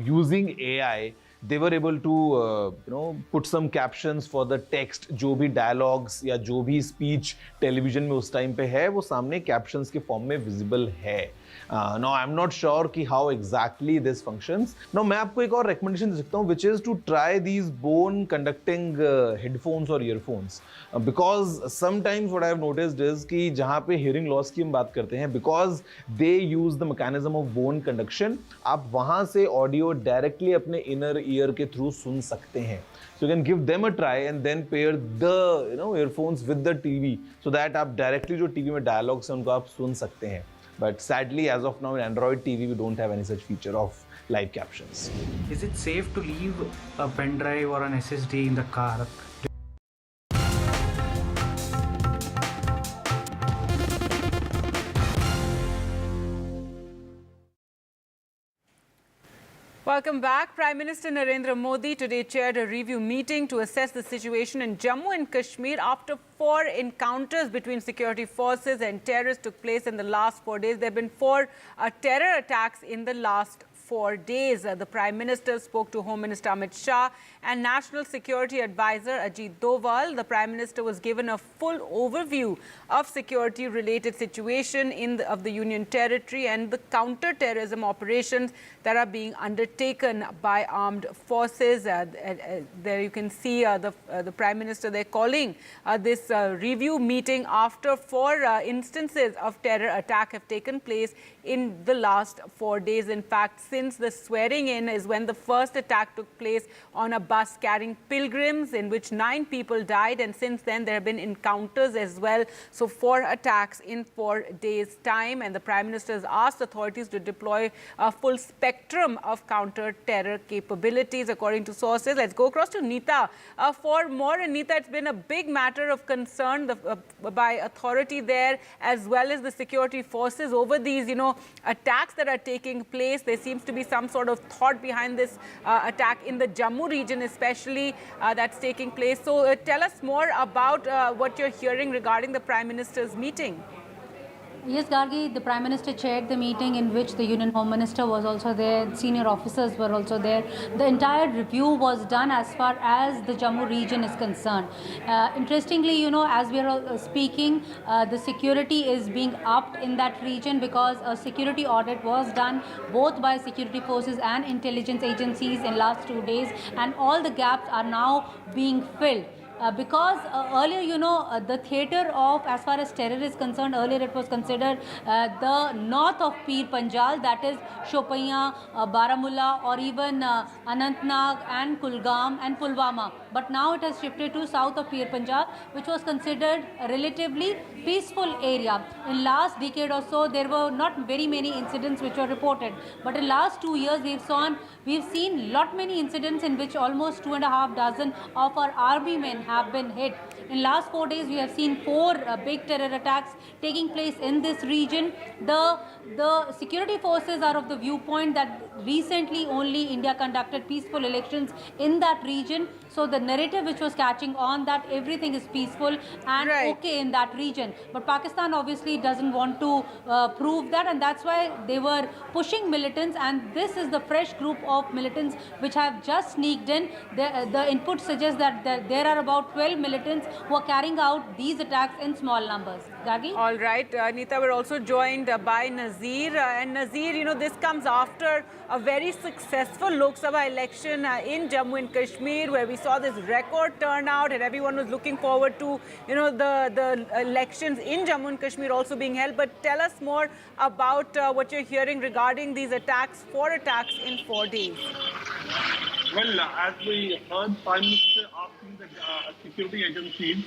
using AI they were able to put some captions for the text, जो भी dialogues या जो भी speech television में उस time पे है वो सामने captions के form में visible है. Now I'm not sure कि how exactly this functions. Now मैं आपको एक और recommendation दे सकता हूँ, which is to try these bone conducting headphones or earphones, because sometimes what I have noticed is कि जहाँ पे hearing loss की हम बात करते हैं, because they use the mechanism of bone conduction, आप वहाँ से audio directly अपने inner ear के through सुन सकते हैं. So you can give them a try and then pair the earphones with the TV so that आप directly जो TV में dialogues हैं उनको आप सुन सकते हैं. But sadly, as of now, in Android TV, we don't have any such feature of live captions. Is it safe to leave a pen drive or an SSD in the car? Welcome back. Prime Minister Narendra Modi today chaired a review meeting to assess the situation in Jammu and Kashmir after 4 encounters between security forces and terrorists took place in the last 4 days. There have been 4 terror attacks in the last 4 days. The Prime Minister spoke to Home Minister Amit Shah and National Security Advisor Ajit Doval. The Prime Minister was given a full overview of security-related situation of the Union Territory and the counter-terrorism operations that are being undertaken by armed forces. There you can see the Prime Minister there calling this review meeting after 4 instances of terror attack have taken place in the last 4 days. In fact, since the swearing in is when the first attack took place on a bus carrying pilgrims in which 9 people died, and since then there have been encounters as well. So 4 attacks in 4 days' time, and the Prime Minister has asked authorities to deploy a full spectrum of counter-terror capabilities according to sources. Let's go across to Neeta for more. And Neeta, it's been a big matter of concern by authority there as well as the security forces over these attacks that are taking place. There seems to be some sort of thought behind this attack in the Jammu region especially that's taking place. So tell us more about what you're hearing regarding the Prime Minister's meeting. Yes, Gargi, the Prime Minister chaired the meeting in which the Union Home Minister was also there, senior officers were also there. The entire review was done as far as the Jammu region is concerned. Interestingly, as we are speaking, the security is being upped in that region because a security audit was done both by security forces and intelligence agencies in last 2 days, and all the gaps are now being filled. Because earlier, the theatre of, as far as terror is concerned, earlier it was considered the north of Pir Panjal, that is Shopian, Baramulla, or even Anantnag and Kulgam and Pulwama. But now it has shifted to south of Pir Panjal, which was considered a relatively peaceful area. In last decade or so, there were not very many incidents which were reported. But in last 2 years, we've seen lot many incidents in which almost 2.5 dozen of our army men have been hit. In last 4 days, we have seen 4 big terror attacks taking place in this region. The security forces are of the viewpoint that recently only India conducted peaceful elections in that region. So the narrative which was catching on that everything is peaceful and okay in that region. But Pakistan obviously doesn't want to prove that, and that's why they were pushing militants, and this is the fresh group of militants which have just sneaked in. The input suggests that there are about 12 militants who are carrying out these attacks in small numbers. Gagi? All right, Neeta, we're also joined by Nazir. And Nazir, this comes after a very successful Lok Sabha election in Jammu and Kashmir, where we saw this record turnout and everyone was looking forward to, the elections in Jammu and Kashmir also being held. But tell us more about what you're hearing regarding these attacks, 4 attacks in 4 days. Well, as we heard, Prime Minister asking the security agencies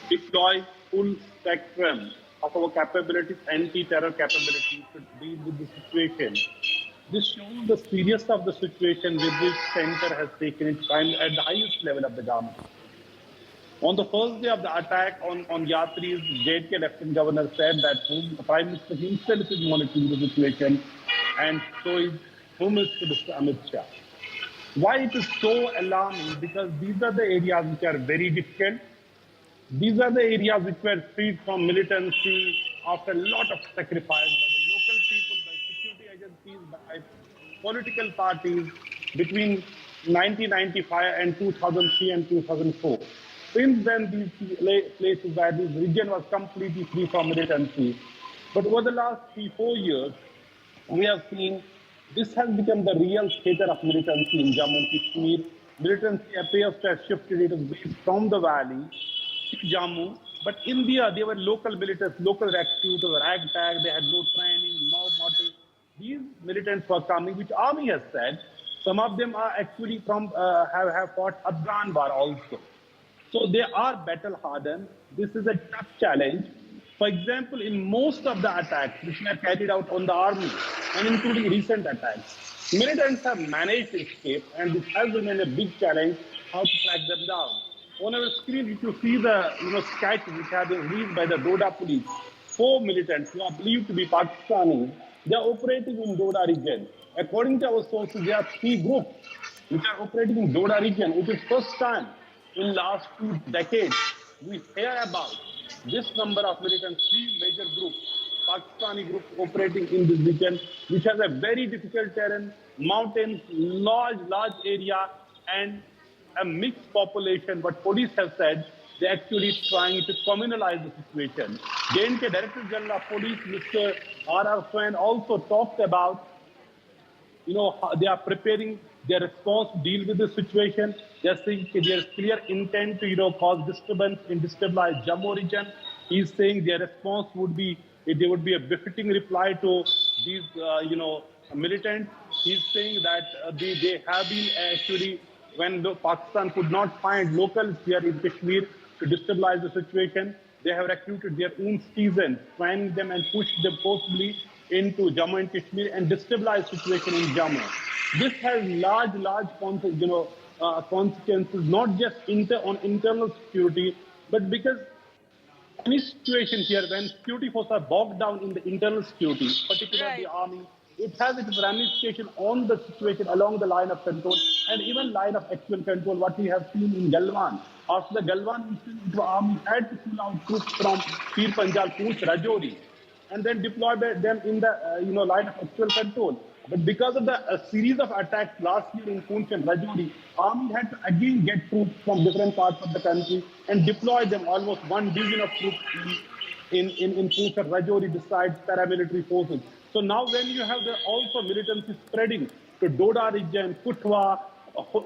deploy full spectrum of our capabilities, anti-terror capabilities to deal with the situation. This shows the seriousness of the situation with which center has taken its time at the highest level of the government. On the first day of the attack on Yatris, JK Lieutenant Governor said that the Prime Minister himself is monitoring the situation, and so is Home Minister Mr. Amit Shah. Why it is so alarming? Because these are the areas which are very difficult. These are the areas which were freed from militancy after a lot of sacrifice by the local people, by security agencies, by political parties, between 1995 and 2003 and 2004. Since then, these places where this region was completely free from militancy. But over the last 3-4 years, we have seen this has become the real theater of militancy in Jammu and Kashmir. Militancy appears to have shifted its base from the valley to Jammu. But India, they were local militants, local recruits, ragtag, they had no training, no model. These militants were coming, which army has said. Some of them are actually from, have fought Afghan war also. So they are battle hardened. This is a tough challenge. For example, in most of the attacks which were carried out on the army, and including recent attacks, militants have managed to escape, and this has been a big challenge how to track them down. On our screen, if you see the sketch which have been released by the Doda police, 4 militants who are believed to be Pakistani, they are operating in Doda region. According to our sources, there are 3 groups which are operating in Doda region. It is first time in last 2 decades we hear about this number of militants, 3 major groups, Pakistani groups operating in this region, which has a very difficult terrain, mountains, large area, and a mixed population. But police have said they're actually trying to communalize the situation. JNK Director General of Police, Mr. R.R. Swain, also talked about, how they are preparing their response to deal with the situation. They are saying there's clear intent to, cause disturbance and destabilize Jammu region. He's saying their response would be, there would be a befitting reply to these, militants. He's saying that they have been actually, when Pakistan could not find locals here in Kashmir to destabilize the situation, they have recruited their own citizens, trained them and pushed them forcibly into Jammu and Kashmir and destabilize situation in Jammu. This has large consequences, not just on internal security, but because any situation here, when security forces are bogged down in the internal security, particularly the army, it has its ramification on the situation along the line of control and even line of actual control, what we have seen in Galwan. After the Galwan incident, the army had to pull out troops from Pir Panjal, Poonch, Rajouri, and then deploy them in the line of actual control. But because of the series of attacks last year in Poonch and Rajouri, army had to again get troops from different parts of the country and deploy them, almost 1 division of troops in Poonch and Rajouri besides paramilitary forces. So now when you have also militancy spreading to Doda region, Kutwa,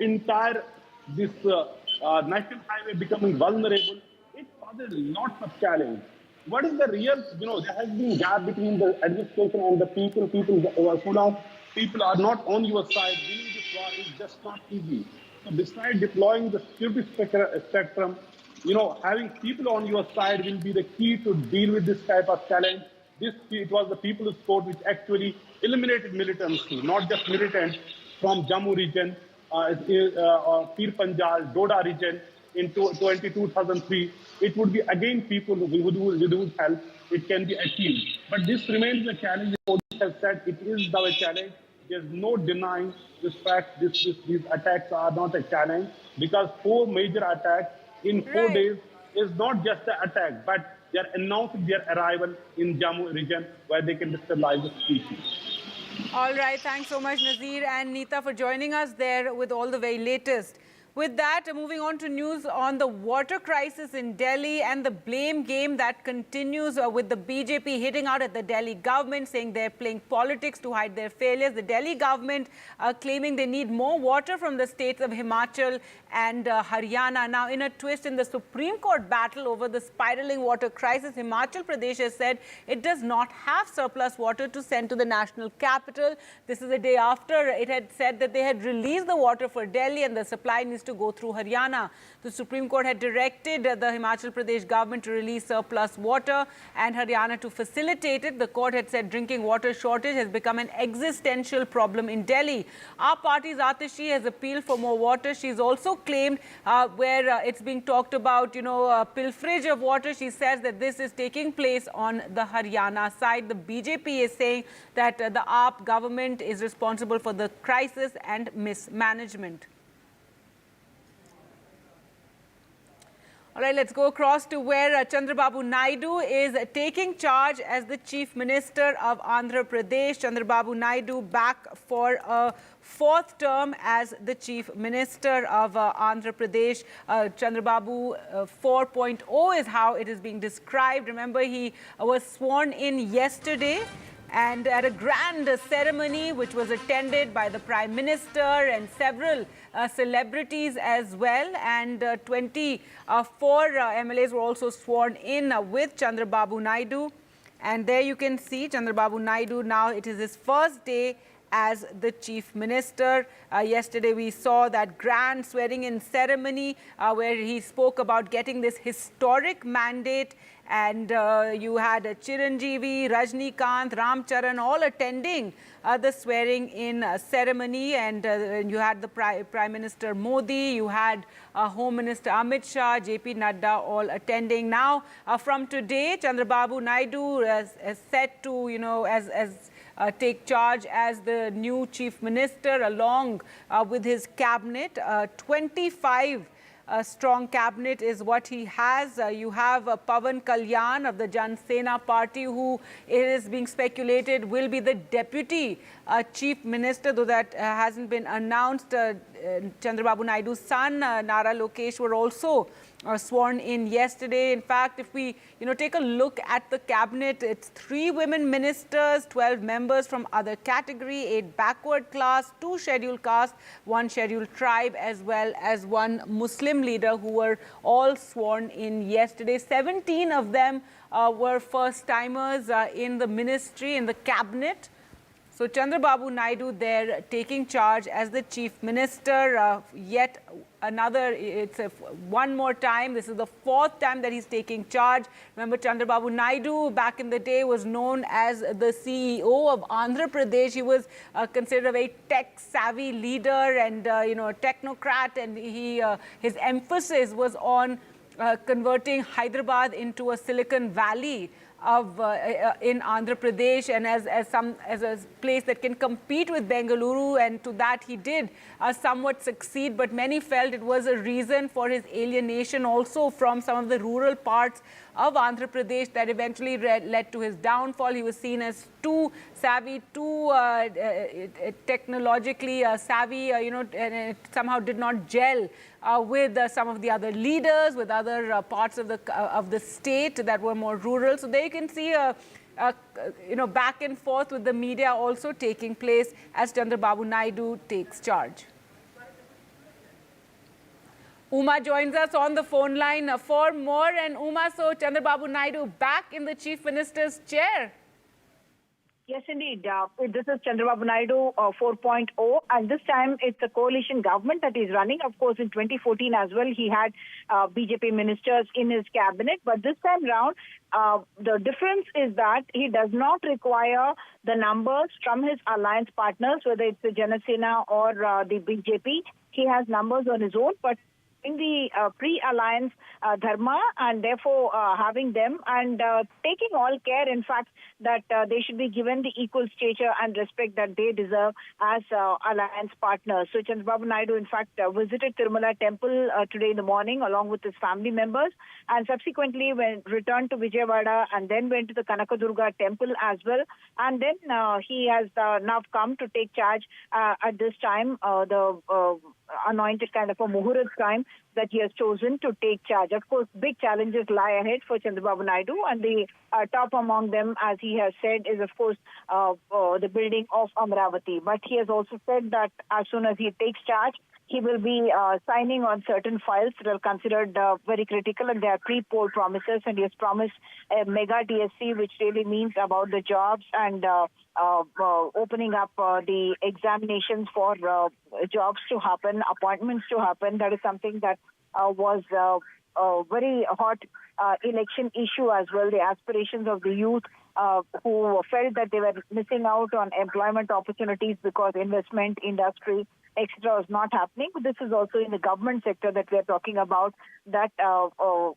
entire this national highway becoming vulnerable, it poses lots of challenge. What is the real, there has been gap between the administration and the people. People are not on your side. Winning this war is just not easy. So besides deploying the security spectrum, having people on your side will be the key to deal with this type of challenge. It was the People's Court which actually eliminated militancy, not just militants from Jammu region, Pir Panjal, Doda region in 2003. It would be again people with whose help it can be achieved. But this remains a challenge. The police have said it is now a challenge. There's no denying this fact. These attacks are not a challenge, because 4 major attacks in 4 days is not just an attack, but they are announcing their arrival in Jammu region where they can destabilize the situation. All right, thanks so much, Nazir and Neeta, for joining us there with all the very latest. With that, moving on to news on the water crisis in Delhi and the blame game that continues with the BJP hitting out at the Delhi government, saying they're playing politics to hide their failures. The Delhi government claiming they need more water from the states of Himachal and Haryana. Now, in a twist in the Supreme Court battle over the spiraling water crisis, Himachal Pradesh has said it does not have surplus water to send to the national capital. This is a day after it had said that they had released the water for Delhi and the supply needs to go through Haryana. The Supreme Court had directed the Himachal Pradesh government to release surplus water and Haryana to facilitate it. The court had said drinking water shortage has become an existential problem in Delhi. Our party's Atishi has appealed for more water. She's also claimed where it's being talked about, pilferage of water. She says that this is taking place on the Haryana side. The BJP is saying that the AAP government is responsible for the crisis and mismanagement. All right, let's go across to where Chandrababu Naidu is taking charge as the Chief Minister of Andhra Pradesh. Chandrababu Naidu back for a fourth term as the Chief Minister of Andhra Pradesh. Chandrababu 4.0 is how it is being described. Remember, he was sworn in yesterday, and at a grand ceremony which was attended by the Prime Minister and several celebrities as well, and 24 MLAs were also sworn in with Chandrababu Naidu. And there you can see Chandrababu Naidu. Now it is his first day as the Chief Minister. Yesterday we saw that grand swearing-in ceremony where he spoke about getting this historic mandate, and you had Chiranjeevi, Rajnikant, Ram Charan all attending the swearing-in ceremony, and you had the Prime Minister Modi, you had Home Minister Amit Shah, JP Nadda all attending. Now from today, Chandrababu Naidu is set to, take charge as the new Chief Minister along with his cabinet. 25 strong cabinet is what he has. You have Pawan Kalyan of the Jan Sena party, who it is being speculated will be the deputy Chief Minister, though that hasn't been announced. Chandrababu Naidu's son, Nara Lokesh, were also sworn in yesterday. In fact, if we take a look at the cabinet, it's 3 women ministers, 12 members from other category, 8 backward class, 2 scheduled caste, 1 scheduled tribe, as well as 1 Muslim leader, who were all sworn in yesterday. 17 of them were first timers in the ministry, in the cabinet. So Chandrababu Naidu there taking charge as the Chief Minister. Yet another, one more time. This is the 4th time that he's taking charge. Remember, Chandrababu Naidu back in the day was known as the CEO of Andhra Pradesh. He was considered a very tech-savvy leader and a technocrat, and his emphasis was on converting Hyderabad into a Silicon Valley in Andhra Pradesh, and as a place that can compete with Bengaluru, and to that he did somewhat succeed, but many felt it was a reason for his alienation also from some of the rural parts of Andhra Pradesh that eventually led to his downfall. He was seen as too savvy, too technologically savvy, and it somehow did not gel with some of the other leaders, with other parts of the state that were more rural. So there you can see back and forth with the media also taking place as Chandrababu Naidu takes charge. Uma joins us on the phone line for more. And Uma, so Chandrababu Naidu back in the Chief Minister's chair. Yes, indeed. This is Chandrababu Naidu 4.0, and this time it's a coalition government that he's running. Of course, in 2014 as well, he had BJP ministers in his cabinet. But this time round, the difference is that he does not require the numbers from his alliance partners, whether it's the Janasena or the BJP. He has numbers on his own, but in the pre-alliance dharma, and therefore having them and taking all care, in fact, that they should be given the equal stature and respect that they deserve as alliance partners. So Chandrababu Naidu, in fact, visited Tirumala temple today in the morning along with his family members, and subsequently returned to Vijayawada and then went to the Kanakadurga temple as well. And then he has now come to take charge at this time, the anointed kind of a Muhurat time that he has chosen to take charge. Of course, big challenges lie ahead for Chandrababu Naidu, and the top among them, as he has said, is of course the building of Amravati. But he has also said that as soon as he takes charge, he will be signing on certain files that are considered very critical, and they are pre-poll promises, and he has promised a mega DSC, which really means about the jobs and opening up the examinations for jobs to happen, appointments to happen. That is something that was a very hot election issue as well. The aspirations of the youth who felt that they were missing out on employment opportunities because investment, industry, etc. was not happening. This is also in the government sector that we are talking about, that DSC,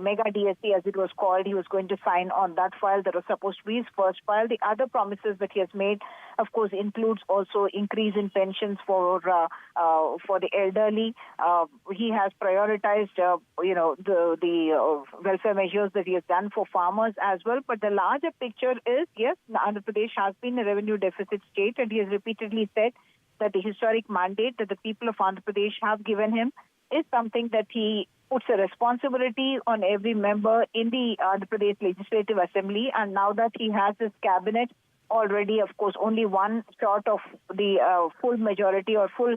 mega DSC as it was called, he was going to sign on that file. That was supposed to be his first file. The other promises that he has made, of course, includes also increase in pensions for the elderly. He has prioritized, the welfare measures that he has done for farmers as well. But the larger picture is, yes, Andhra Pradesh has been a revenue deficit state, and he has repeatedly said that the historic mandate that the people of Andhra Pradesh have given him is something that he puts a responsibility on every member in the Andhra Pradesh Legislative Assembly. And now that he has his cabinet already, of course, only one short of the full majority or full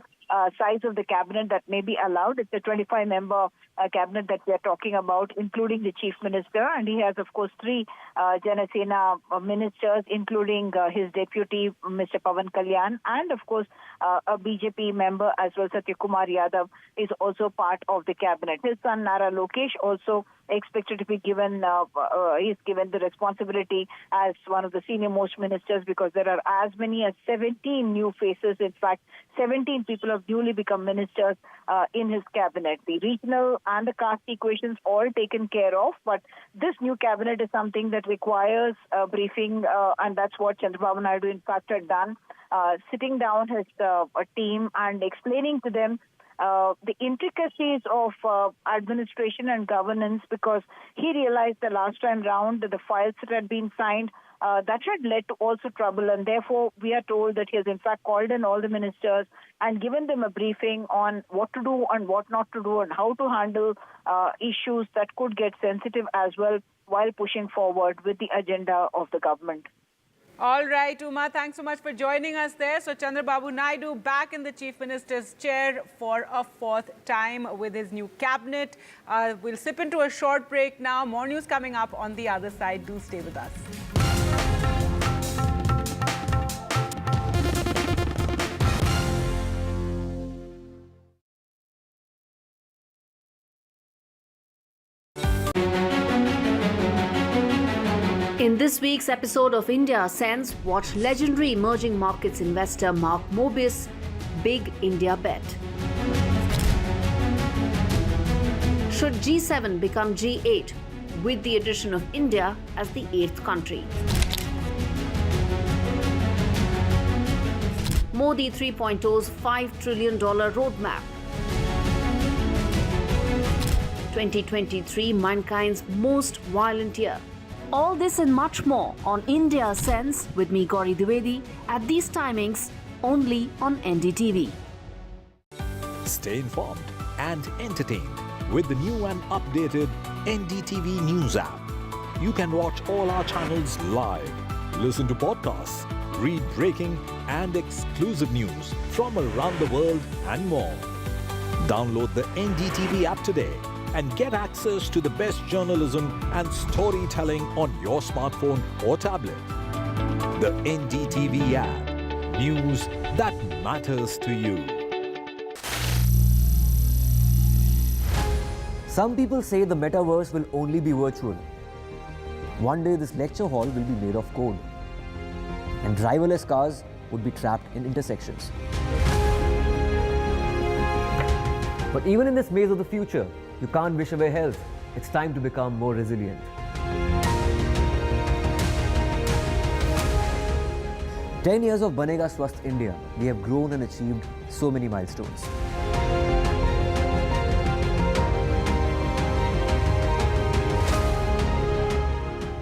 size of the cabinet that may be allowed. It's a 25-member cabinet that we are talking about, including the chief minister. And he has, of course, 3 Janasena ministers, including his deputy, Mr. Pawan Kalyan, and, of course, a BJP member as well, Satyakumar Yadav, is also part of the cabinet. His son, Nara Lokesh, also expected to be given, he's given the responsibility as one of the senior most ministers, because there are as many as 17 new faces. In fact, 17 people have newly become ministers in his cabinet. The regional and the caste equations all taken care of, but this new cabinet is something that requires a briefing, and that's what Chandrababu Naidu in fact had done, sitting down his team and explaining to them the intricacies of administration and governance, because he realized the last time round that the files that had been signed, that had led to also trouble. And therefore, we are told that he has in fact called in all the ministers and given them a briefing on what to do and what not to do and how to handle issues that could get sensitive as well while pushing forward with the agenda of the government. All right, Uma, thanks so much for joining us there. So Chandrababu Naidu back in the Chief Minister's chair for a 4th time with his new cabinet. We'll slip into a short break now. More news coming up on the other side. Do stay with us. In this week's episode of India Sense, watch legendary emerging markets investor Mark Mobius' big India bet. Should G7 become G8 with the addition of India as the 8th country? Modi 3.0's $5 trillion roadmap. 2023, mankind's most violent year. All this and much more on India Sense with me, Gauri Dwivedi, at these timings only on NDTV. Stay informed and entertained with the new and updated NDTV News app. You can watch all our channels live, listen to podcasts, read breaking and exclusive news from around the world and more. Download the NDTV app today and get access to the best journalism and storytelling on your smartphone or tablet. The NDTV app. News that matters to you. Some people say the metaverse will only be virtual. One day this lecture hall will be made of code, and driverless cars would be trapped in intersections. But even in this maze of the future, you can't wish away health. It's time to become more resilient. "10 years of Banega Swasth India, we have grown and achieved so many milestones.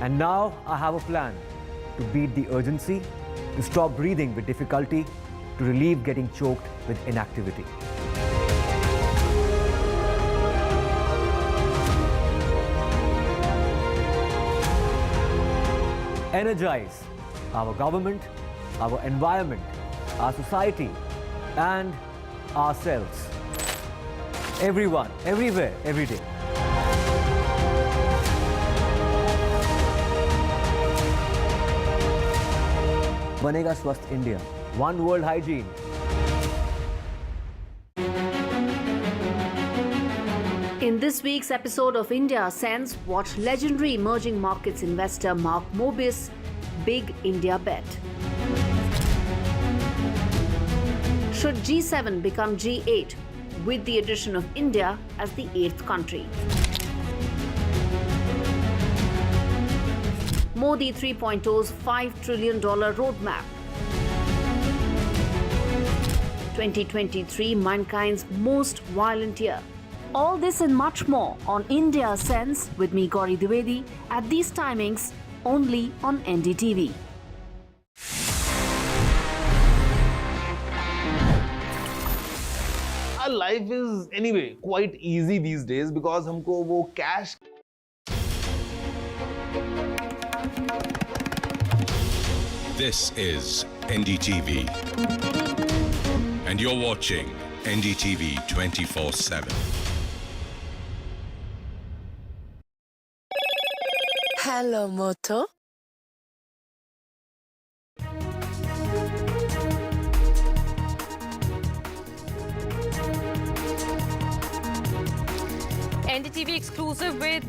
And now I have a plan to beat the urgency, to stop breathing with difficulty, to relieve getting choked with inactivity. Energize our government, our environment, our society, and ourselves. Everyone, everywhere, every day. Banega Swasth India. One world hygiene. In this week's episode of India Sense, watch legendary emerging markets investor Mark Mobius' big India bet. Should G7 become G8 with the addition of India as the 8th country? Modi 3.0's $5 trillion roadmap. 2023, mankind's most violent year. All this and much more on India Sense with me, Gauri Dwivedi, at these timings only on NDTV. Our life is anyway quite easy these days because हमको वो cash This is NDTV, and you're watching NDTV 24/7. Hello, Moto. NDTV exclusive with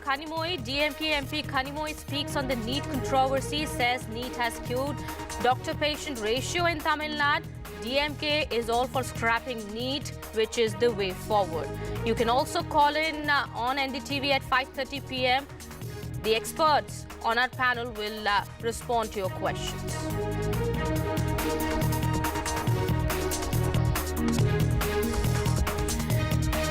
Kanimoi. DMK MP Kanimoi speaks on the NEET controversy, says NEET has skewed doctor-patient ratio in Tamil Nadu. DMK is all for scrapping NEET, which is the way forward. You can also call in on NDTV at 5:30 p.m. The experts on our panel will respond to your questions.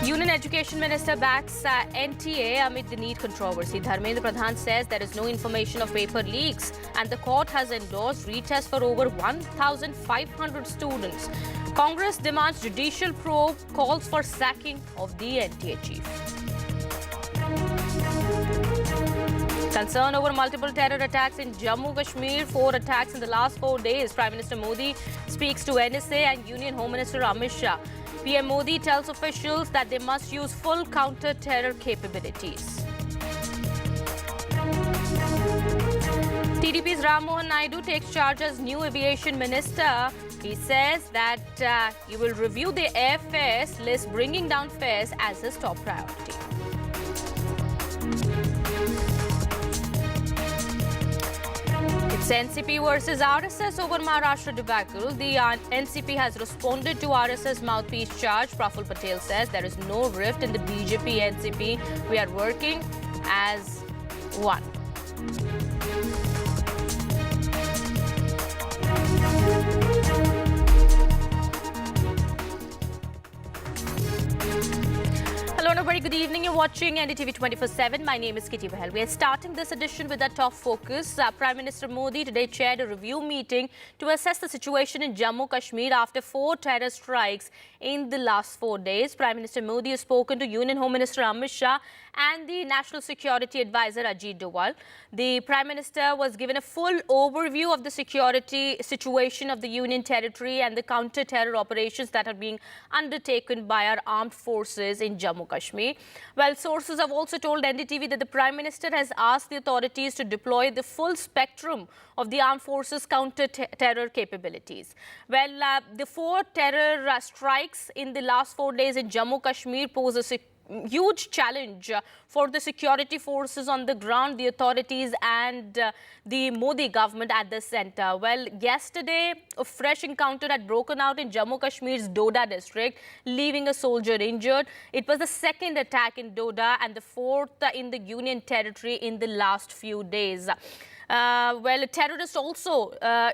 Union Education Minister backs NTA amid the NEET controversy. Dharmendra Pradhan says there is no information of paper leaks and the court has endorsed retest for over 1,500 students. Congress demands judicial probe, calls for sacking of the NTA chief. Concern over multiple terror attacks in Jammu Kashmir, 4 attacks in the last 4 days. Prime Minister Modi speaks to NSA and Union Home Minister Amit Shah. PM Modi tells officials that they must use full counter-terror capabilities. TDP's Ram Mohan Naidu takes charge as new aviation minister. He says that he will review the airfares list, bringing down fares as his top priority. It's NCP versus RSS over Maharashtra debacle. The NCP has responded to RSS mouthpiece charge. Praful Patel says there is no rift in the BJP NCP. We are working as one. Hello and a very good evening. You're watching NDTV 24/7. My name is Kitty Bahal. We are starting this edition with our top focus. Prime Minister Modi today chaired a review meeting to assess the situation in Jammu Kashmir after 4 terror strikes in the last 4 days. Prime Minister Modi has spoken to Union Home Minister Amit Shah and the National Security Advisor Ajit Doval. The Prime Minister was given a full overview of the security situation of the Union territory and the counter-terror operations that are being undertaken by our armed forces in Jammu Kashmir. Well, sources have also told NDTV that the Prime Minister has asked the authorities to deploy the full spectrum of the armed forces counter-terror capabilities. Well, the 4 terror strikes in the last 4 days in Jammu Kashmir pose a huge challenge for the security forces on the ground, the authorities and the Modi government at the center. Well, yesterday, a fresh encounter had broken out in Jammu Kashmir's Doda district, leaving a soldier injured. It was the 2nd attack in Doda and the 4th in the Union territory in the last few days. Well, terrorists also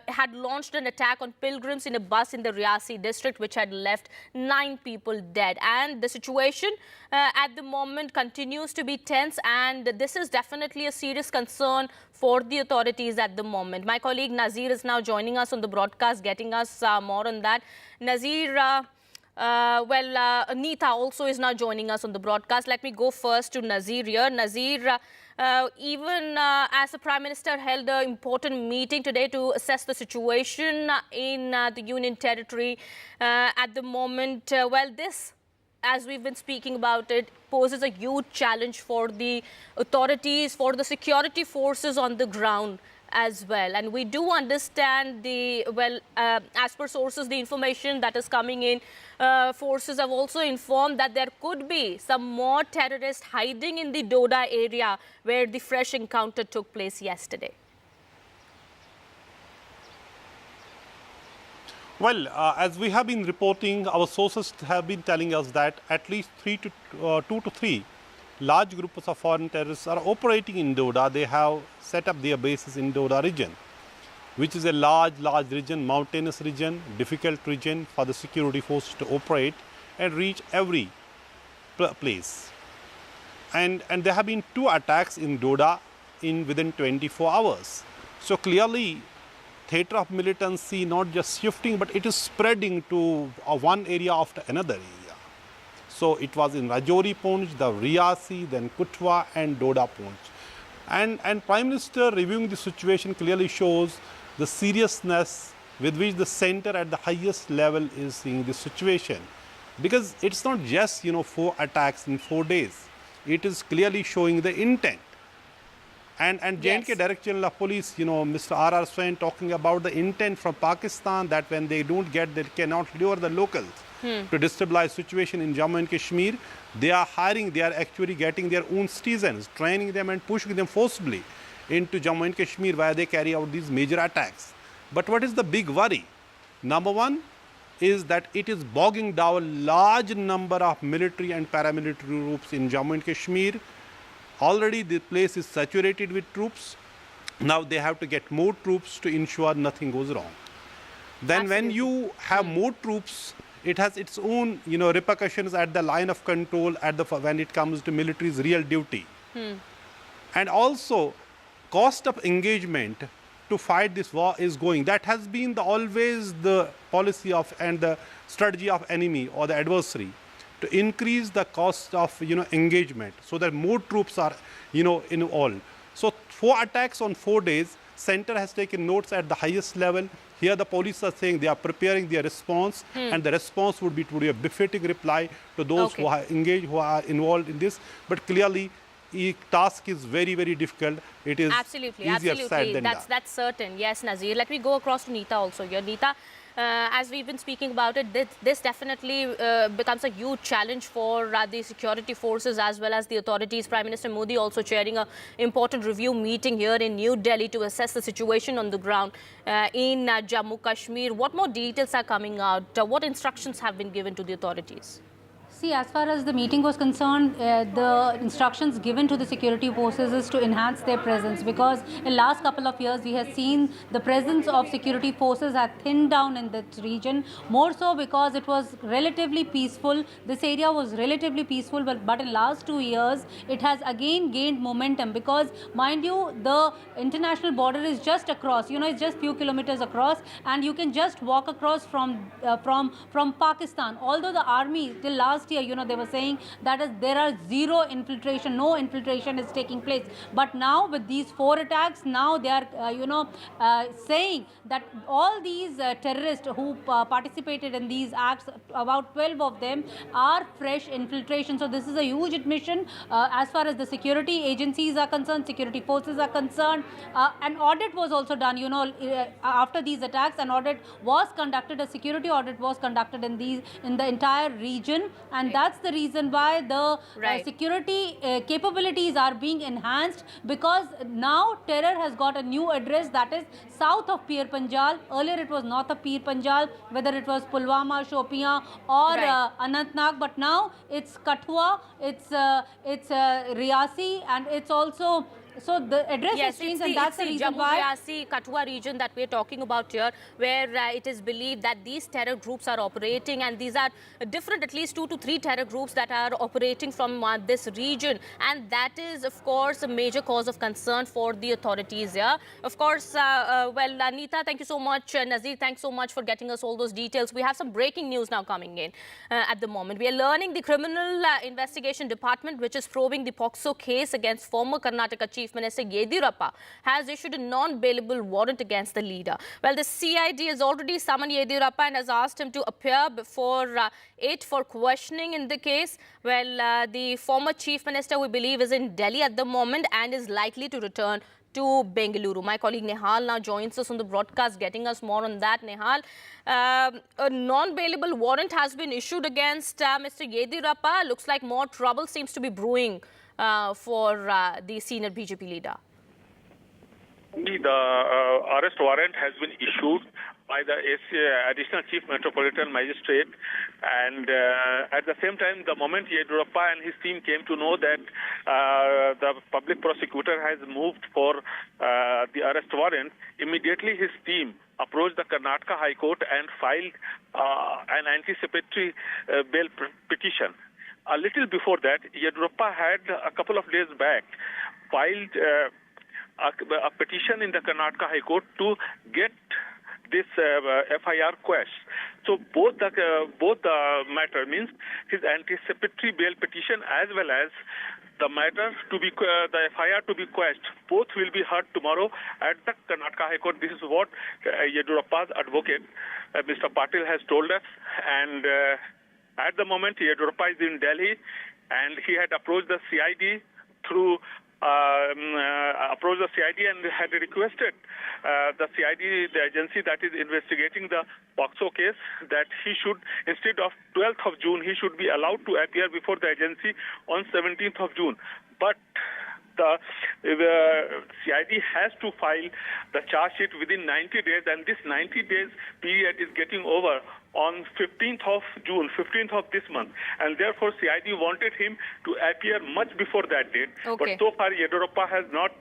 had launched an attack on pilgrims in a bus in the Riyasi district, which had left 9 people dead. And the situation at the moment continues to be tense, and this is definitely a serious concern for the authorities at the moment. My colleague Nazir is now joining us on the broadcast, getting us more on that. Nazir, Anita also is now joining us on the broadcast. Let me go first to Nazir here. Nazir, even as the Prime Minister held an important meeting today to assess the situation in the Union territory at the moment, well, this, as we've been speaking about it, poses a huge challenge for the authorities, for the security forces on the ground as well. And we do understand as per sources, the information that is coming in, forces have also informed that there could be some more terrorists hiding in the Doda area where the fresh encounter took place yesterday. Well, as we have been reporting, our sources have been telling us that at least 2 to 3 large groups of foreign terrorists are operating in Doda. They have set up their bases in Doda region, which is a large region, mountainous region, difficult region for the security forces to operate and reach every place. And there have been 2 attacks in Doda within 24 hours. So clearly, theatre of militancy not just shifting, but it is spreading to one area after another area. So it was in Rajouri Poonch, the Riyasi, then Kutwa and Doda Poonch. And Prime Minister reviewing the situation clearly shows the seriousness with which the centre at the highest level is seeing the situation. Because it's not just, 4 attacks in 4 days. It is clearly showing the intent. And J&K Director General of Police, Mr. R.R. Swain talking about the intent from Pakistan that when they cannot lure the locals to destabilize situation in Jammu and Kashmir, they are actually getting their own citizens, training them and pushing them forcibly into Jammu and Kashmir where they carry out these major attacks. But what is the big worry? Number one is that it is bogging down large number of military and paramilitary groups in Jammu and Kashmir. Already the place is saturated with troops. Now they have to get more troops to ensure nothing goes wrong. Then when you have more troops, it has its own repercussions at the line of control when it comes to military's real duty. And also cost of engagement to fight this war is going. That has been always the policy of and the strategy of enemy or the adversary, to increase the cost of engagement so that more troops are involved. So 4 attacks on 4 days. Center has taken notes at the highest level. Here the police are saying they are preparing their response, and the response would be to be a befitting reply to those who are engaged, who are involved in this. But clearly, the task is very, very difficult. It is easier said than done. That's certain. Yes, Nazir. Let me go across to Neeta also here. Neeta, as we've been speaking about it, this definitely becomes a huge challenge for the security forces as well as the authorities. Prime Minister Modi also chairing an important review meeting here in New Delhi to assess the situation on the ground in Jammu Kashmir. What more details are coming out? What instructions have been given to the authorities? See, as far as the meeting was concerned, the instructions given to the security forces is to enhance their presence, because in last couple of years we have seen the presence of security forces had thinned down in that region, more so because it was relatively peaceful. This area was relatively peaceful, but in last 2 years it has again gained momentum, because mind you, the international border is just across, it's just few kilometers across, and you can just walk across from Pakistan. Although the army till last year, they were saying that there are zero infiltration, no infiltration is taking place. But now with these 4 attacks, now they are, saying that all these terrorists who participated in these acts, about 12 of them are fresh infiltration. So this is a huge admission as far as the security agencies are concerned, security forces are concerned. An audit was also done, after these attacks. An audit was conducted, a security audit was conducted in the entire region. And that's the reason why the security capabilities are being enhanced, because now terror has got a new address, that is south of Pir Panjal. Earlier it was north of Pir Panjal, whether it was Pulwama, Shopian or Anantnag, but now it's Kathua, it's Riyasi, and it's also... So the address has changed, and that's the reason why... Jammu Kathua region that we're talking about here, where it is believed that these terror groups are operating, and these are different, at least 2 to 3 terror groups that are operating from this region. And that is, of course, a major cause of concern for the authorities here. Of course, Neeta, thank you so much. Nazir, thanks so much for getting us all those details. We have some breaking news now coming in at the moment. We are learning the Criminal Investigation Department, which is probing the POCSO case against former Karnataka Chief Minister Yediyurappa, has issued a non-bailable warrant against the leader. Well, the CID has already summoned Yediyurappa and has asked him to appear before it for questioning in the case. Well, the former Chief Minister, we believe, is in Delhi at the moment and is likely to return to Bengaluru. My colleague Nehal now joins us on the broadcast, getting us more on that. Nehal, a non-bailable warrant has been issued against Mr. Yediyurappa. Looks like more trouble seems to be brewing for the senior BJP leader. Indeed, the arrest warrant has been issued by the Additional Chief Metropolitan Magistrate, and at the same time, the moment Yediyurappa and his team came to know that the public prosecutor has moved for the arrest warrant, immediately his team approached the Karnataka High Court and filed an anticipatory bail petition. A little before that, Yediyurappa had a couple of days back filed a petition in the Karnataka High Court to get this FIR quashed. So both the matter, means his anticipatory bail petition as well as the matter to be the FIR to be quashed, both will be heard tomorrow at the Karnataka High Court. This is what Yediyurappa's advocate, Mr. Patil, has told us. And at the moment, Yediyurappa is in Delhi, and he had approached the CID through approached the CID and had requested the CID, the agency that is investigating the POCSO case, that he should, instead of 12th of June, he should be allowed to appear before the agency on 17th of June. But the CID has to file the charge sheet within 90 days, and this 90 days period is getting over on 15th of June, 15th of this month, and therefore CID wanted him to appear much before that date. Okay. But so far Yediyurappa has not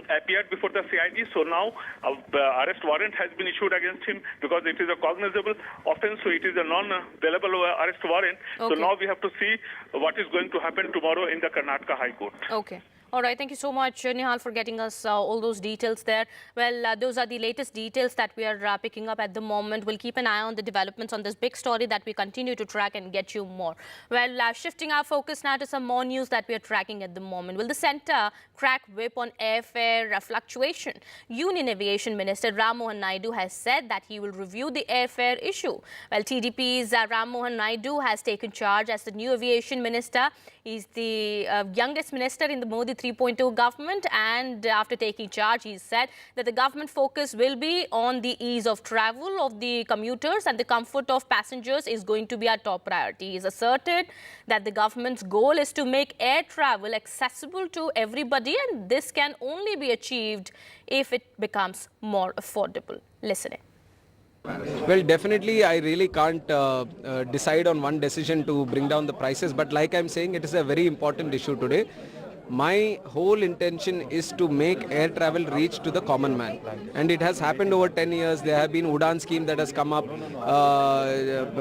appeared before the CID, so now the arrest warrant has been issued against him because it is a cognizable offense, so it is a non-bailable arrest warrant. Okay. So now we have to see what is going to happen tomorrow in the Karnataka High Court. Okay. All right, thank you so much, Nihal, for getting us all those details there. Well, those are the latest details that we are picking up at the moment. We'll keep an eye on the developments on this big story that we continue to track and get you more. Well, shifting our focus now to some more news that we are tracking at the moment. Will the centre crack whip on airfare fluctuation? Union Aviation Minister Ram Mohan Naidu has said that he will review the airfare issue. Well, TDP's Ram Mohan Naidu has taken charge as the new aviation minister. He's the youngest minister in the Modi 3.0 government, and after taking charge, he said that the government focus will be on the ease of travel of the commuters, and the comfort of passengers is going to be our top priority. He's asserted that the government's goal is to make air travel accessible to everybody, and this can only be achieved if it becomes more affordable. Listen in. Well, definitely, I really can't decide on one decision to bring down the prices. But like I'm saying, it is a very important issue today. My whole intention is to make air travel reach to the common man. And it has happened over 10 years. There have been Udan scheme that has come up.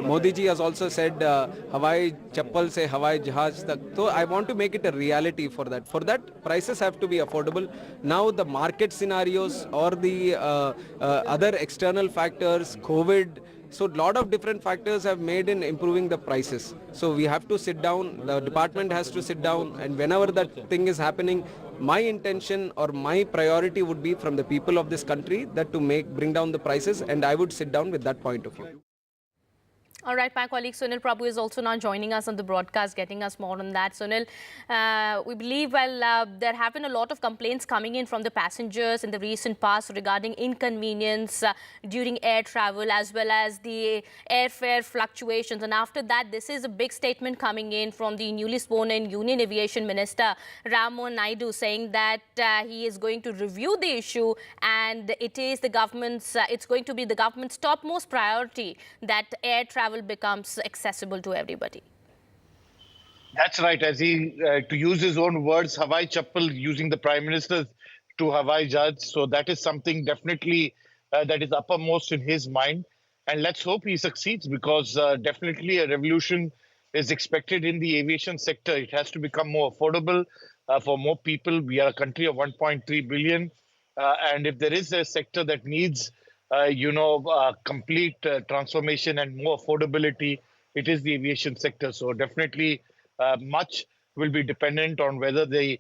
Modi ji has also said, Hawai chappal se Hawai jahaz tak. So I want to make it a reality for that. For that, prices have to be affordable. Now the market scenarios or the other external factors, COVID, so a lot of different factors have made in improving the prices. So we have to sit down, the department has to sit down, and whenever that thing is happening, my intention or my priority would be from the people of this country that to bring down the prices, and I would sit down with that point of view. All right, my colleague Sunil Prabhu is also now joining us on the broadcast, getting us more on that. Sunil, we believe, well, there have been a lot of complaints coming in from the passengers in the recent past regarding inconvenience during air travel as well as the airfare fluctuations. And after that, this is a big statement coming in from the newly sworn-in Union Aviation Minister Ram Mohan Naidu, saying that he is going to review the issue, and it is the government's, it's going to be the government's topmost priority that air travel becomes accessible to everybody. That's right. As he, to use his own words, Hawai chappal, using the Prime Minister to Hawai judge. So that is something definitely that is uppermost in his mind. And let's hope he succeeds, because definitely a revolution is expected in the aviation sector. It has to become more affordable for more people. We are a country of 1.3 billion. And if there is a sector that needs complete transformation and more affordability, it is the aviation sector. So definitely much will be dependent on whether the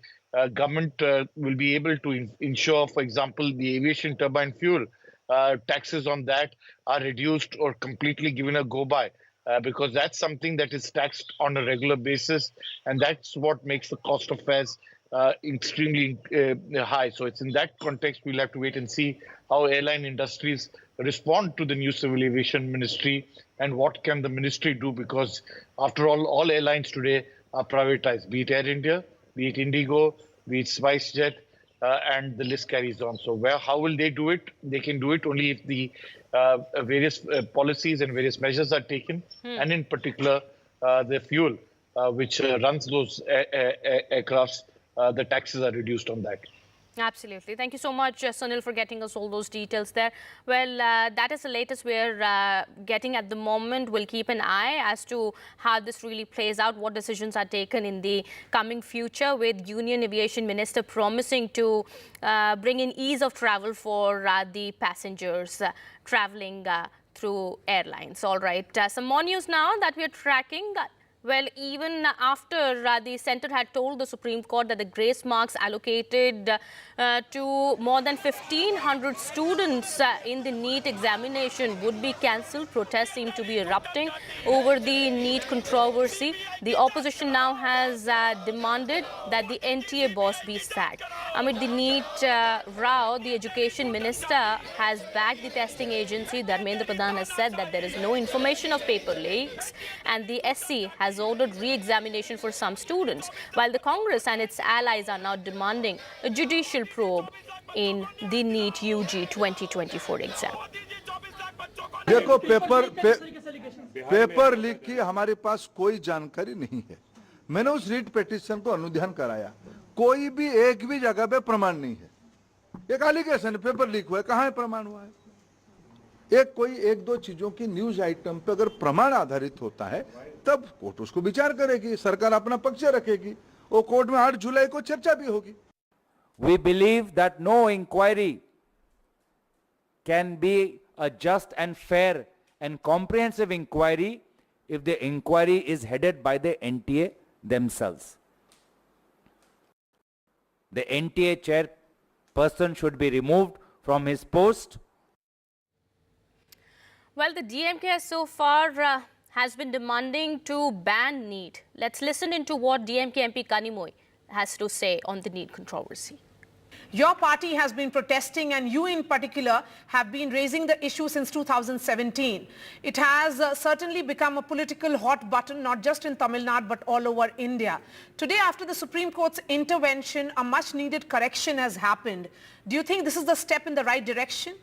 government will be able to ensure, for example, the aviation turbine fuel taxes on that are reduced or completely given a go-by, because that's something that is taxed on a regular basis, and that's what makes the cost of fares extremely high. So it's in that context we'll have to wait and see how airline industries respond to the new Civil Aviation Ministry and what can the ministry do, because after all airlines today are privatized, be it Air India, be it Indigo, be it SpiceJet, and the list carries on. So how will they do it? They can do it only if the various policies and various measures are taken, and in particular the fuel which runs those aircrafts, the taxes are reduced on that. Absolutely. Thank you so much, Sunil, for getting us all those details there. Well, that is the latest we're getting at the moment. We'll keep an eye as to how this really plays out, what decisions are taken in the coming future, with Union Aviation Minister promising to bring in ease of travel for the passengers traveling through airlines. All right. Some more news now that we're tracking. Well, even after the centre had told the Supreme Court that the grace marks allocated to more than 1,500 students in the NEET examination would be cancelled, protests seem to be erupting over the NEET controversy. The opposition now has demanded that the NTA boss be sacked. Amid the NEET row, the Education Minister has backed the testing agency. Dharmendra Pradhan has said that there is no information of paper leaks, and the SC has ordered re-examination for some students, while the Congress and its allies are now demanding a judicial probe in the NEET UG 2024 exam. देखो paper leak की हमारे पास कोई जानकारी नहीं है। मैंने उस REET petition को अनुध्यान कराया, कोई भी एक भी जगह पे प्रमाण नहीं है। एक एलिगेशन पेपर लीक हुआ है, कहाँ है प्रमाण हुआ है? कोई एक दो चीजों की न्यूज आइटम पे अगर प्रमाण आधारित होता है तब कोर्ट उसको विचार करेगी, सरकार अपना पक्ष रखेगी, वो कोर्ट में 8 जुलाई को चर्चा भी होगी। We believe that no inquiry can be a just and fair and comprehensive inquiry if the inquiry is headed by the NTA themselves. The NTA chairperson should be removed from his post. Well, the DMK so far has been demanding to ban NEET. Let's listen into what DMK MP Kanimoy has to say on the NEET controversy. Your party has been protesting, and you in particular have been raising the issue since 2017. It has certainly become a political hot button, not just in Tamil Nadu but all over India. Today, after the Supreme Court's intervention, a much needed correction has happened. Do you think this is the step in the right direction?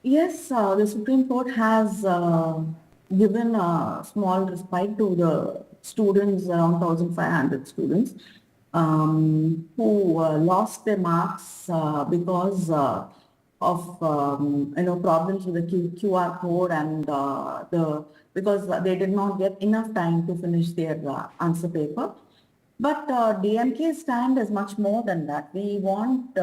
Yes, the Supreme Court has given a small respite to the students, around 1,500 students, who lost their marks because of problems with the QR code and because they did not get enough time to finish their answer paper. But DMK's stand is much more than that. We want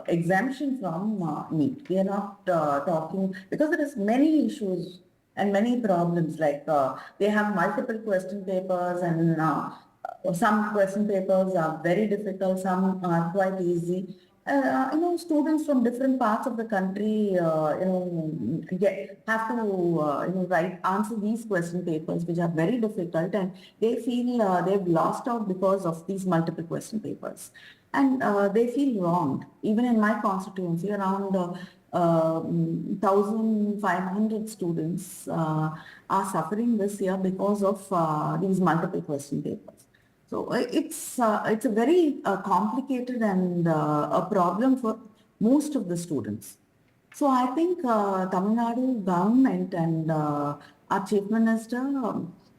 exemption from NEET. We are not talking, because there is many issues and many problems, like they have multiple question papers, and some question papers are very difficult, some are quite easy. Students from different parts of the country, have to answer these question papers, which are very difficult, and they feel they've lost out because of these multiple question papers, and they feel wronged. Even in my constituency, around 1,500 students are suffering this year because of these multiple question papers. So it's a very complicated and a problem for most of the students. So I think Tamil Nadu government and our Chief Minister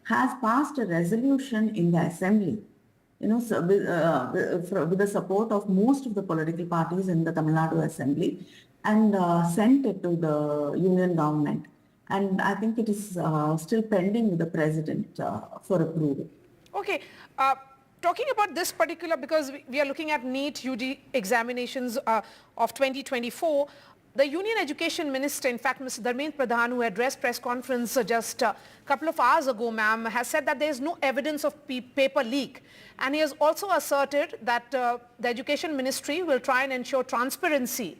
has passed a resolution in the Assembly, with the support of most of the political parties in the Tamil Nadu Assembly, and sent it to the Union government. And I think it is still pending with the President for approval. Okay. Talking about this particular, because we are looking at NEET UG examinations of 2024, the Union Education Minister, in fact, Mr. Dharmendra Pradhan, who addressed press conference just a couple of hours ago, ma'am, has said that there is no evidence of paper leak. And he has also asserted that the Education Ministry will try and ensure transparency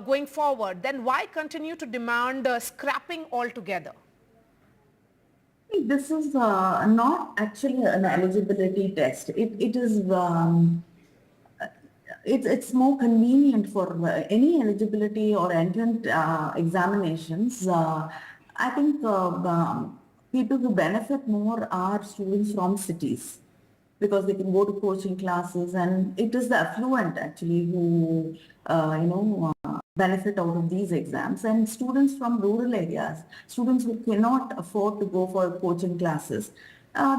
going forward. Then why continue to demand scrapping altogether? This is not actually an eligibility test. It is it's more convenient for any eligibility or entrant examinations. I think people who benefit more are students from cities. because they can go to coaching classes, and it is the affluent actually who benefit out of these exams, and students from rural areas, students who cannot afford to go for coaching classes,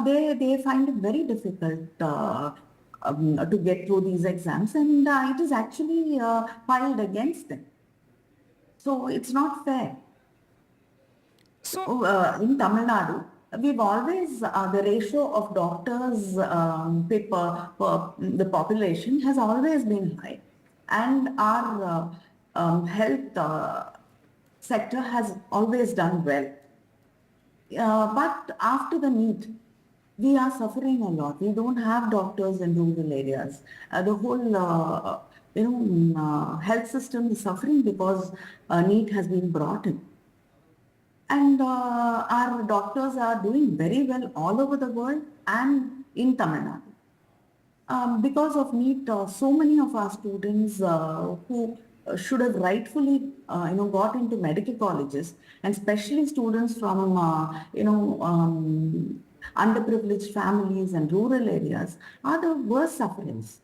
they find it very difficult to get through these exams, and it is actually filed against them. So it's not fair. So in Tamil Nadu, we've always, the ratio of doctors the population has always been high, and our health sector has always done well. But after the NEET, we are suffering a lot. We don't have doctors in rural areas. The whole health system is suffering because NEET has been brought in. And our doctors are doing very well all over the world and in Tamil Nadu. Because of NEET, so many of our students who should have rightfully got into medical colleges, and especially students from underprivileged families and rural areas, are the worst sufferings.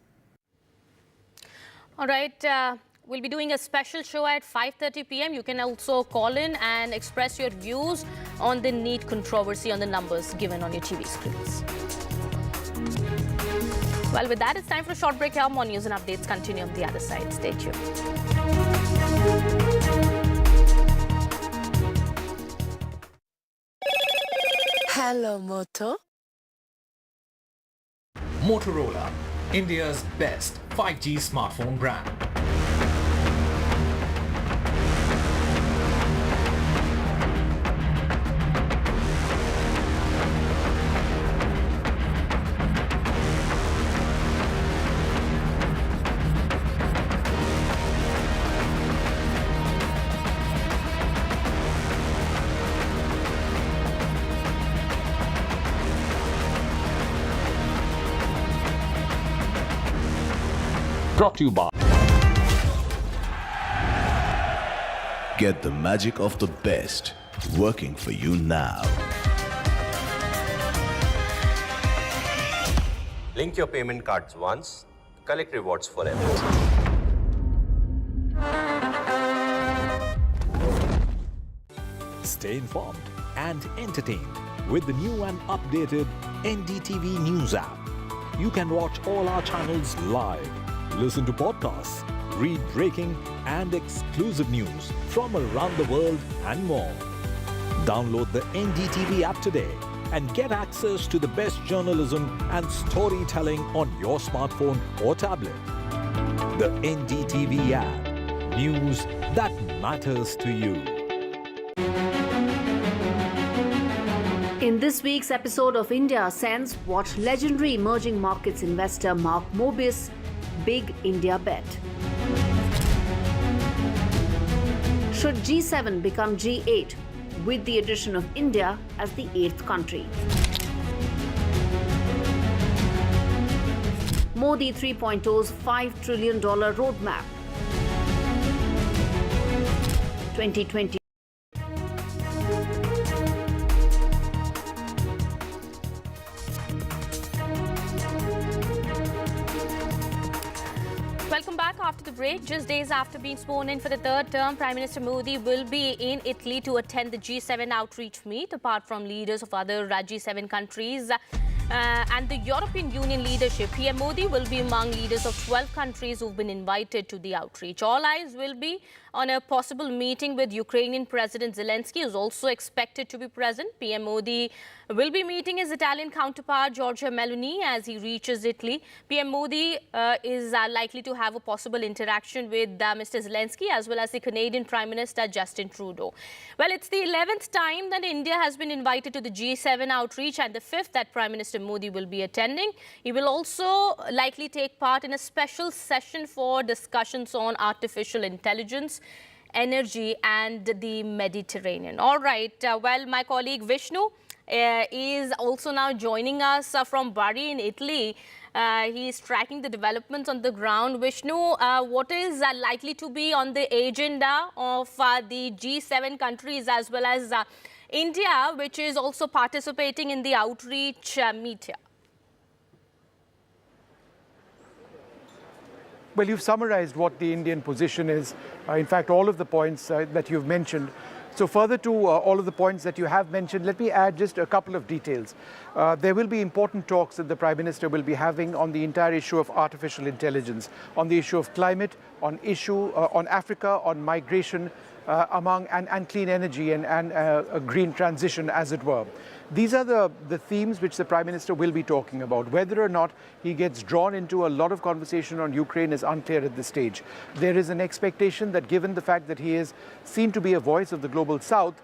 All right. We'll be doing a special show at 5:30 p.m. You can also call in and express your views on the NEET controversy on the numbers given on your TV screens. Well, with that, it's time for a short break here. More news and updates continue on the other side. Stay tuned. Hello, Moto. Motorola, India's best 5G smartphone brand. Brought to you by. Get the magic of the best working for you now. Link your payment cards once, collect rewards forever. Stay informed and entertained with the new and updated NDTV News app. You can watch all our channels live, listen to podcasts, read breaking and exclusive news from around the world and more. Download the NDTV app today and get access to the best journalism and storytelling on your smartphone or tablet. The NDTV app. News that matters to you. In this week's episode of India Sense, watch legendary emerging markets investor Mark Mobius' big India bet. Should G7 become G8 with the addition of India as the 8th country? Modi 3.0's $5 trillion roadmap. 2020. Welcome back after the break. Just days after being sworn in for the third term, Prime Minister Modi will be in Italy to attend the G7 outreach meet. Apart from leaders of other G7 countries and the European Union leadership, PM Modi will be among leaders of 12 countries who've been invited to the outreach. All eyes will be on a possible meeting with Ukrainian President Zelensky, who's also expected to be present. PM Modi will be meeting his Italian counterpart Giorgia Meloni as he reaches Italy. PM Modi is likely to have a possible interaction with Mr. Zelensky as well as the Canadian Prime Minister Justin Trudeau. Well, it's the 11th time that India has been invited to the G7 outreach and the 5th that Prime Minister Modi will be attending. He will also likely take part in a special session for discussions on artificial intelligence, energy and the Mediterranean. All right. Well, my colleague Vishnu is also now joining us from Bari in Italy. He is tracking the developments on the ground. Vishnu, what is likely to be on the agenda of the G7 countries as well as India, which is also participating in the outreach meet here? Well, you've summarized what the Indian position is. In fact, all of the points that you've mentioned. So further to all of the points that you have mentioned, let me add just a couple of details. There will be important talks that the Prime Minister will be having on the entire issue of artificial intelligence, on the issue of climate, on Africa, on migration, and clean energy and a green transition, as it were. These are the themes which the Prime Minister will be talking about. Whether or not he gets drawn into a lot of conversation on Ukraine is unclear at this stage. There is an expectation that given the fact that he is seen to be a voice of the global south,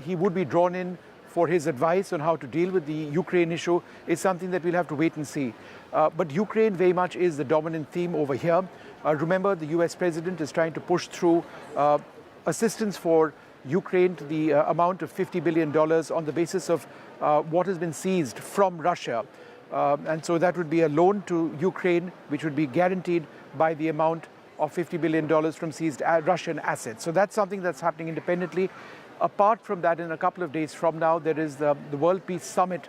he would be drawn in for his advice on how to deal with the Ukraine issue is something that we'll have to wait and see. But Ukraine very much is the dominant theme over here. Remember, the US President is trying to push through assistance for Ukraine to the amount of $50 billion on the basis of what has been seized from Russia. And so that would be a loan to Ukraine, which would be guaranteed by the amount of $50 billion from seized Russian assets. So that's something that's happening independently. Apart from that, in a couple of days from now, there is the World Peace Summit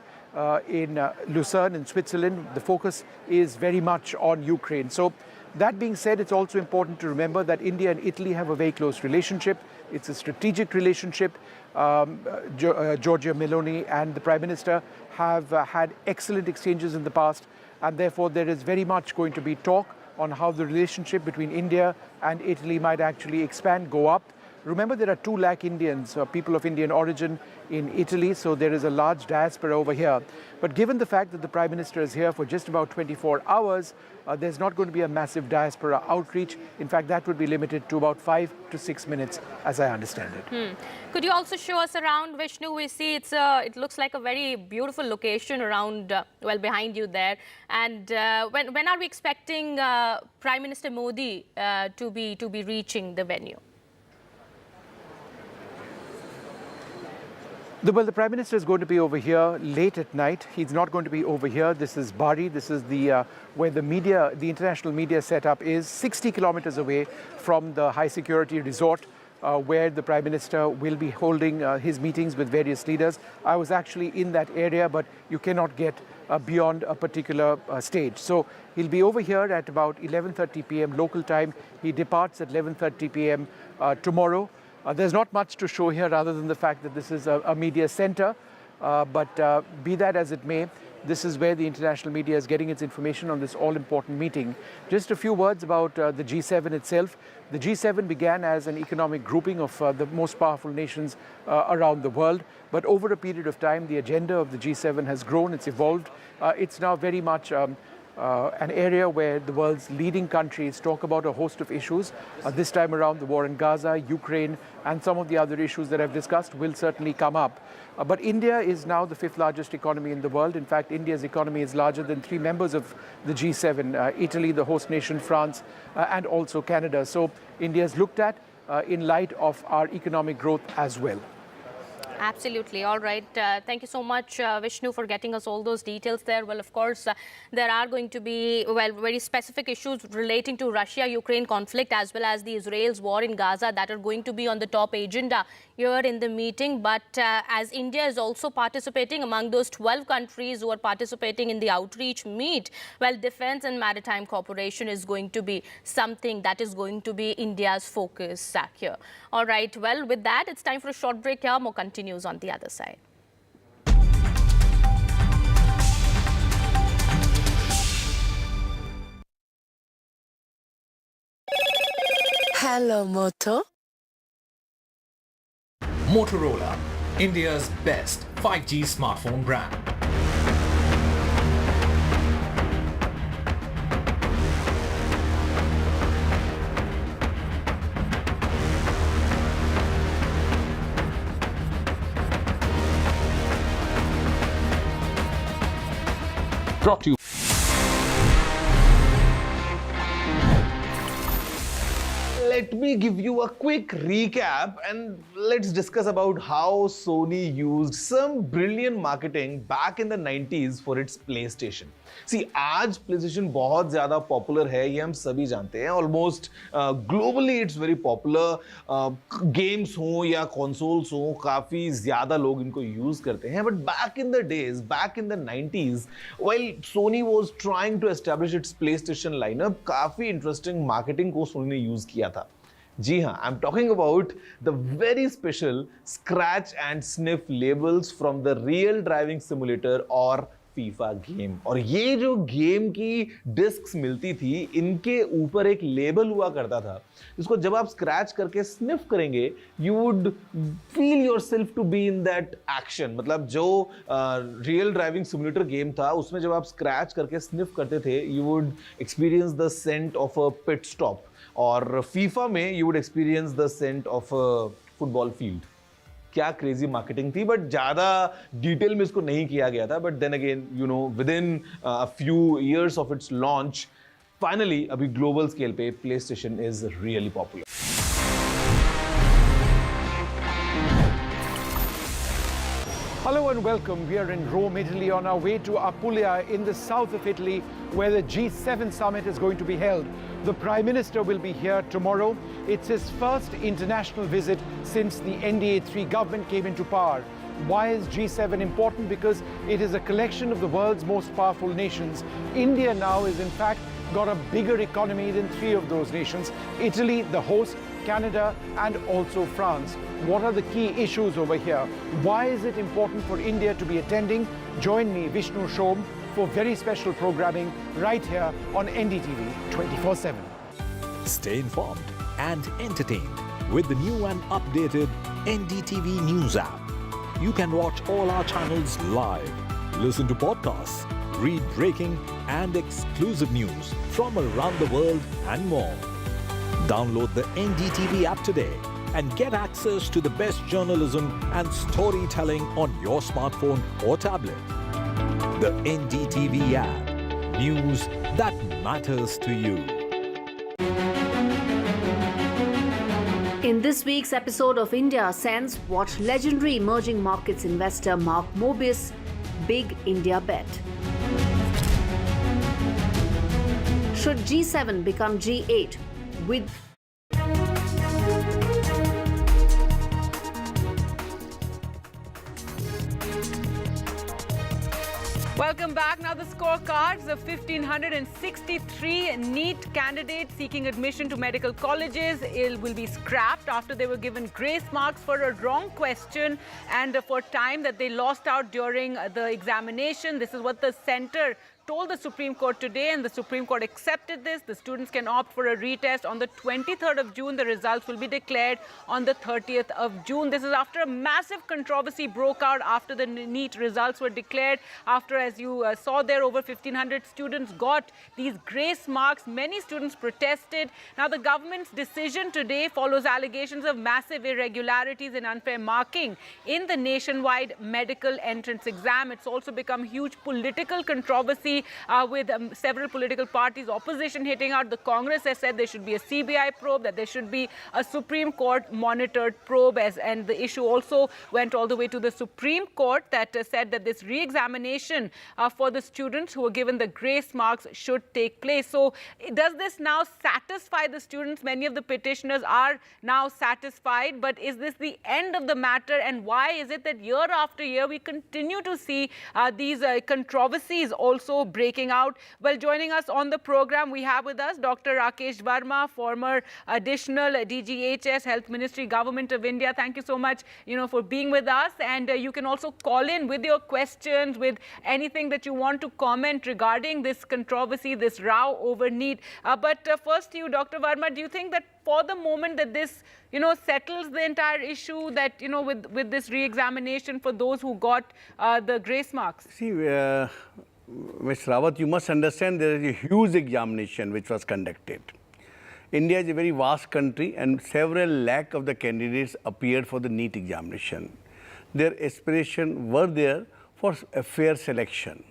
in Lucerne in Switzerland. The focus is very much on Ukraine. So that being said, it's also important to remember that India and Italy have a very close relationship. It's a strategic relationship. Giorgia Meloni and the Prime Minister have had excellent exchanges in the past, and therefore there is very much going to be talk on how the relationship between India and Italy might actually expand, go up. Remember, there are 2 lakh Indians, people of Indian origin in Italy, so there is a large diaspora over here. But given the fact that the Prime Minister is here for just about 24 hours, there's not going to be a massive diaspora outreach. In fact, that would be limited to about 5 to 6 minutes, as I understand it. Could you also show us around, Vishnu? We see it looks like a very beautiful location around, well, behind you there. And when are we expecting Prime Minister Modi to be reaching the venue? Well, the Prime Minister is going to be over here late at night. He's not going to be over here. This is Bari. This is where the international media setup is, 60 kilometers away from the high security resort where the Prime Minister will be holding his meetings with various leaders. I was actually in that area, but you cannot get beyond a particular stage. So he'll be over here at about 11:30 p.m. local time. He departs at 11:30 p.m. Tomorrow. There's not much to show here other than the fact that this is a media center, but be that as it may, this is where the international media is getting its information on this all-important meeting. Just a few words about the G7 itself. The G7 began as an economic grouping of the most powerful nations around the world, but over a period of time, the agenda of the G7 has grown, it's evolved. It's now very much an area where the world's leading countries talk about a host of issues. This time around, the war in Gaza, Ukraine, and some of the other issues that I've discussed will certainly come up. But India is now the 5th largest economy in the world. In fact, India's economy is larger than 3 members of the G7, Italy, the host nation, France, and also Canada. So India is looked at in light of our economic growth as well. Absolutely. All right. Thank you so much, Vishnu, for getting us all those details there. Well, of course, there are going to be, well, very specific issues relating to Russia-Ukraine conflict as well as the Israel's war in Gaza that are going to be on the top agenda here in the meeting. But as India is also participating among those 12 countries who are participating in the outreach meet, well, defense and maritime cooperation is going to be something that is going to be India's focus here. All right. Well, with that, it's time for a short break here. More continues on the other side. Hello, Moto. Motorola, India's best 5G smartphone brand. Brought to you. let me give you a quick recap and let's discuss about how Sony used some brilliant marketing back in the 90s for its PlayStation. See, आज PlayStation बहुत ज़्यादा popular है, ये हम सभी जानते हैं. Almost globally it's very popular. Games हों या consoles हों, काफ़ी ज़्यादा लोग इनको use करते हैं. But back in the days, back in the 90s, while Sony was trying to establish its PlayStation lineup, काफ़ी interesting marketing को Sony ने use किया था. जी हाँ, I'm talking about the very special scratch and sniff labels from the real driving simulator और FIFA game. और ये जो गेम की डिस्क्स मिलती थी, इनके ऊपर एक लेबल हुआ करता था जिसको जब आप स्क्रैच करके स्निफ करेंगे, you would feel yourself to be in that action. मतलब जो रियल ड्राइविंग सिमुलेटर गेम था, उसमें जब आप स्क्रैच करके स्निफ करते थे, you would experience the scent of a pit stop. और फीफा में you would experience the scent of a football field. क्या क्रेजी मार्केटिंग थी, बट ज़्यादा डिटेल में इसको नहीं किया गया था. But then again you know, within a few years of its launch, finally अभी ग्लोबल स्केल पे PlayStation is really popular. Hello and welcome. We are in Rome, Italy, on our way to Apulia in the south of Italy, where the G7 summit is going to be held. The Prime Minister will be here tomorrow. It's his first international visit since the NDA-3 government came into power. Why is G7 important? Because it is a collection of the world's most powerful nations. India now is in fact got a bigger economy than 3 of those nations. Italy, the host, Canada and also France. What are the key issues over here? Why is it important for India to be attending? Join me, Vishnu Shom, for very special programming right here on NDTV 24/7. Stay informed and entertained with the new and updated NDTV News app. You can watch all our channels live, listen to podcasts, read breaking and exclusive news from around the world and more. Download the NDTV app today and get access to the best journalism and storytelling on your smartphone or tablet. The NDTV app. News that matters to you. In this week's episode of India Sense, watch legendary emerging markets investor Mark Mobius' big India bet. Should G7 become G8 with Welcome back. Now the scorecards of 1,563 NEET candidates seeking admission to medical colleges will be scrapped after they were given grace marks for a wrong question and for time that they lost out during the examination. This is what the center told the Supreme Court today, and the Supreme Court accepted this. The students can opt for a retest on the 23rd of June. The results will be declared on the 30th of June. This is after a massive controversy broke out after the NEET results were declared. After, as you saw there, over 1,500 students got these grace marks. Many students protested. Now, the government's decision today follows allegations of massive irregularities and unfair marking in the nationwide medical entrance exam. It's also become huge political controversy with several political parties, opposition hitting out. The Congress has said there should be a CBI probe, that there should be a Supreme Court monitored probe, and the issue also went all the way to the Supreme Court that said that this re-examination for the students who were given the grace marks should take place. So does this now satisfy the students? Many of the petitioners are now satisfied, but is this the end of the matter? And why is it that year after year we continue to see these controversies also breaking out? Well, joining us on the program, we have with us Dr. Rakesh Verma, former additional DGHS, Health Ministry, Government of India. Thank you so much, for being with us. And you can also call in with your questions, with anything that you want to comment regarding this controversy, this row over NEET. But first to you, Dr. Verma, do you think that for the moment that this, settles the entire issue, that, with this re-examination for those who got the grace marks? See, Ms. Rawat, you must understand there is a huge examination which was conducted. India is a very vast country and several lakh of the candidates appeared for the NEET examination. Their aspirations were there for a fair selection.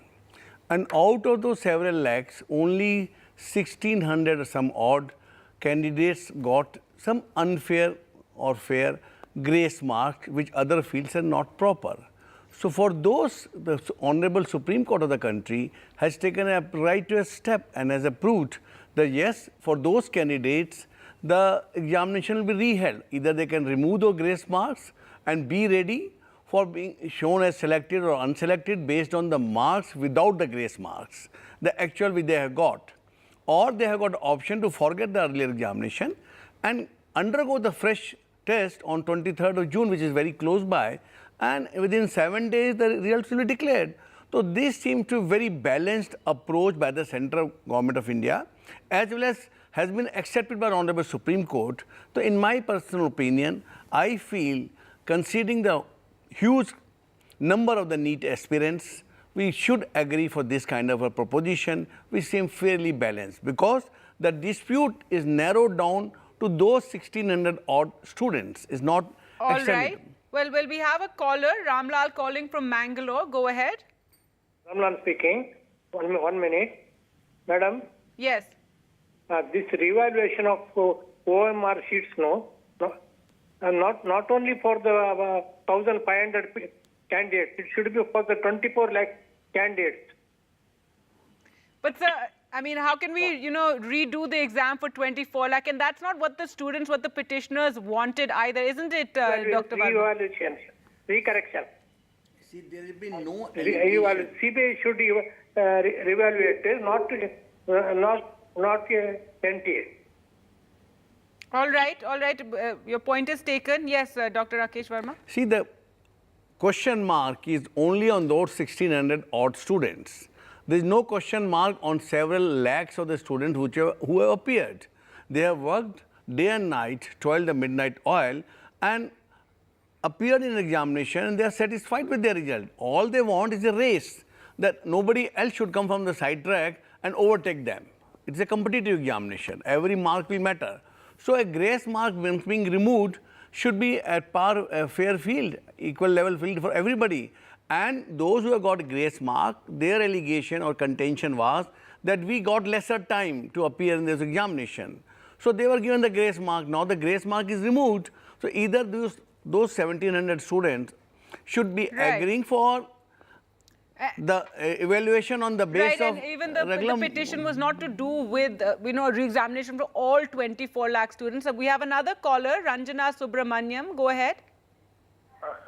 And out of those several lakhs, only 1,600 or some odd candidates got some unfair or fair grace marks which other fields are not proper. So for those, the Honorable Supreme Court of the country has taken a righteous step and has approved that yes, for those candidates, the examination will be reheld. Either they can remove the grace marks and be ready for being shown as selected or unselected based on the marks without the grace marks, the actual which they have got. Or they have got the option to forget the earlier examination and undergo the fresh test on 23rd of June, which is very close by, and within 7 days the results will be declared. So this seems to be a very balanced approach by the central government of India, as well as has been accepted by the Honorable Supreme Court. So in my personal opinion, I feel considering the huge number of the NEET aspirants, we should agree for this kind of a proposition, which seems fairly balanced, because the dispute is narrowed down to those 1,600 odd students, is not All extended. right. Well, we have a caller, Ramlal calling from Mangalore. Go ahead. Ramlal speaking. One minute. Madam? Yes. This revaluation of OMR sheets, not only for the 1,500 candidates, it should be for the 24 lakh candidates. But sir, I mean, how can we, redo the exam for 24 lakh? And that's not what the students, what the petitioners wanted either, isn't it, Dr. Varma? Reevaluation, recorrection. See, there has been no CBI should reevaluate it, not NTA. All right. Your point is taken. Yes, Dr. Rakesh Verma. See, the question mark is only on those 1,600 odd students. There is no question mark on several lakhs of the students who have appeared. They have worked day and night, toiled the midnight oil, and appeared in examination, and they are satisfied with their result. All they want is a race, that nobody else should come from the side track and overtake them. It's a competitive examination. Every mark will matter. So a grace mark, when being removed, should be at par, a fair field, equal level field for everybody. And those who have got a grace mark, their allegation or contention was that we got lesser time to appear in this examination. So they were given the grace mark. Now the grace mark is removed. So either those 1,700 students should be agreeing for the evaluation on the basis of and even the petition was not to do with, re-examination for all 24 lakh students. So we have another caller, Ranjana Subramaniam. Go ahead.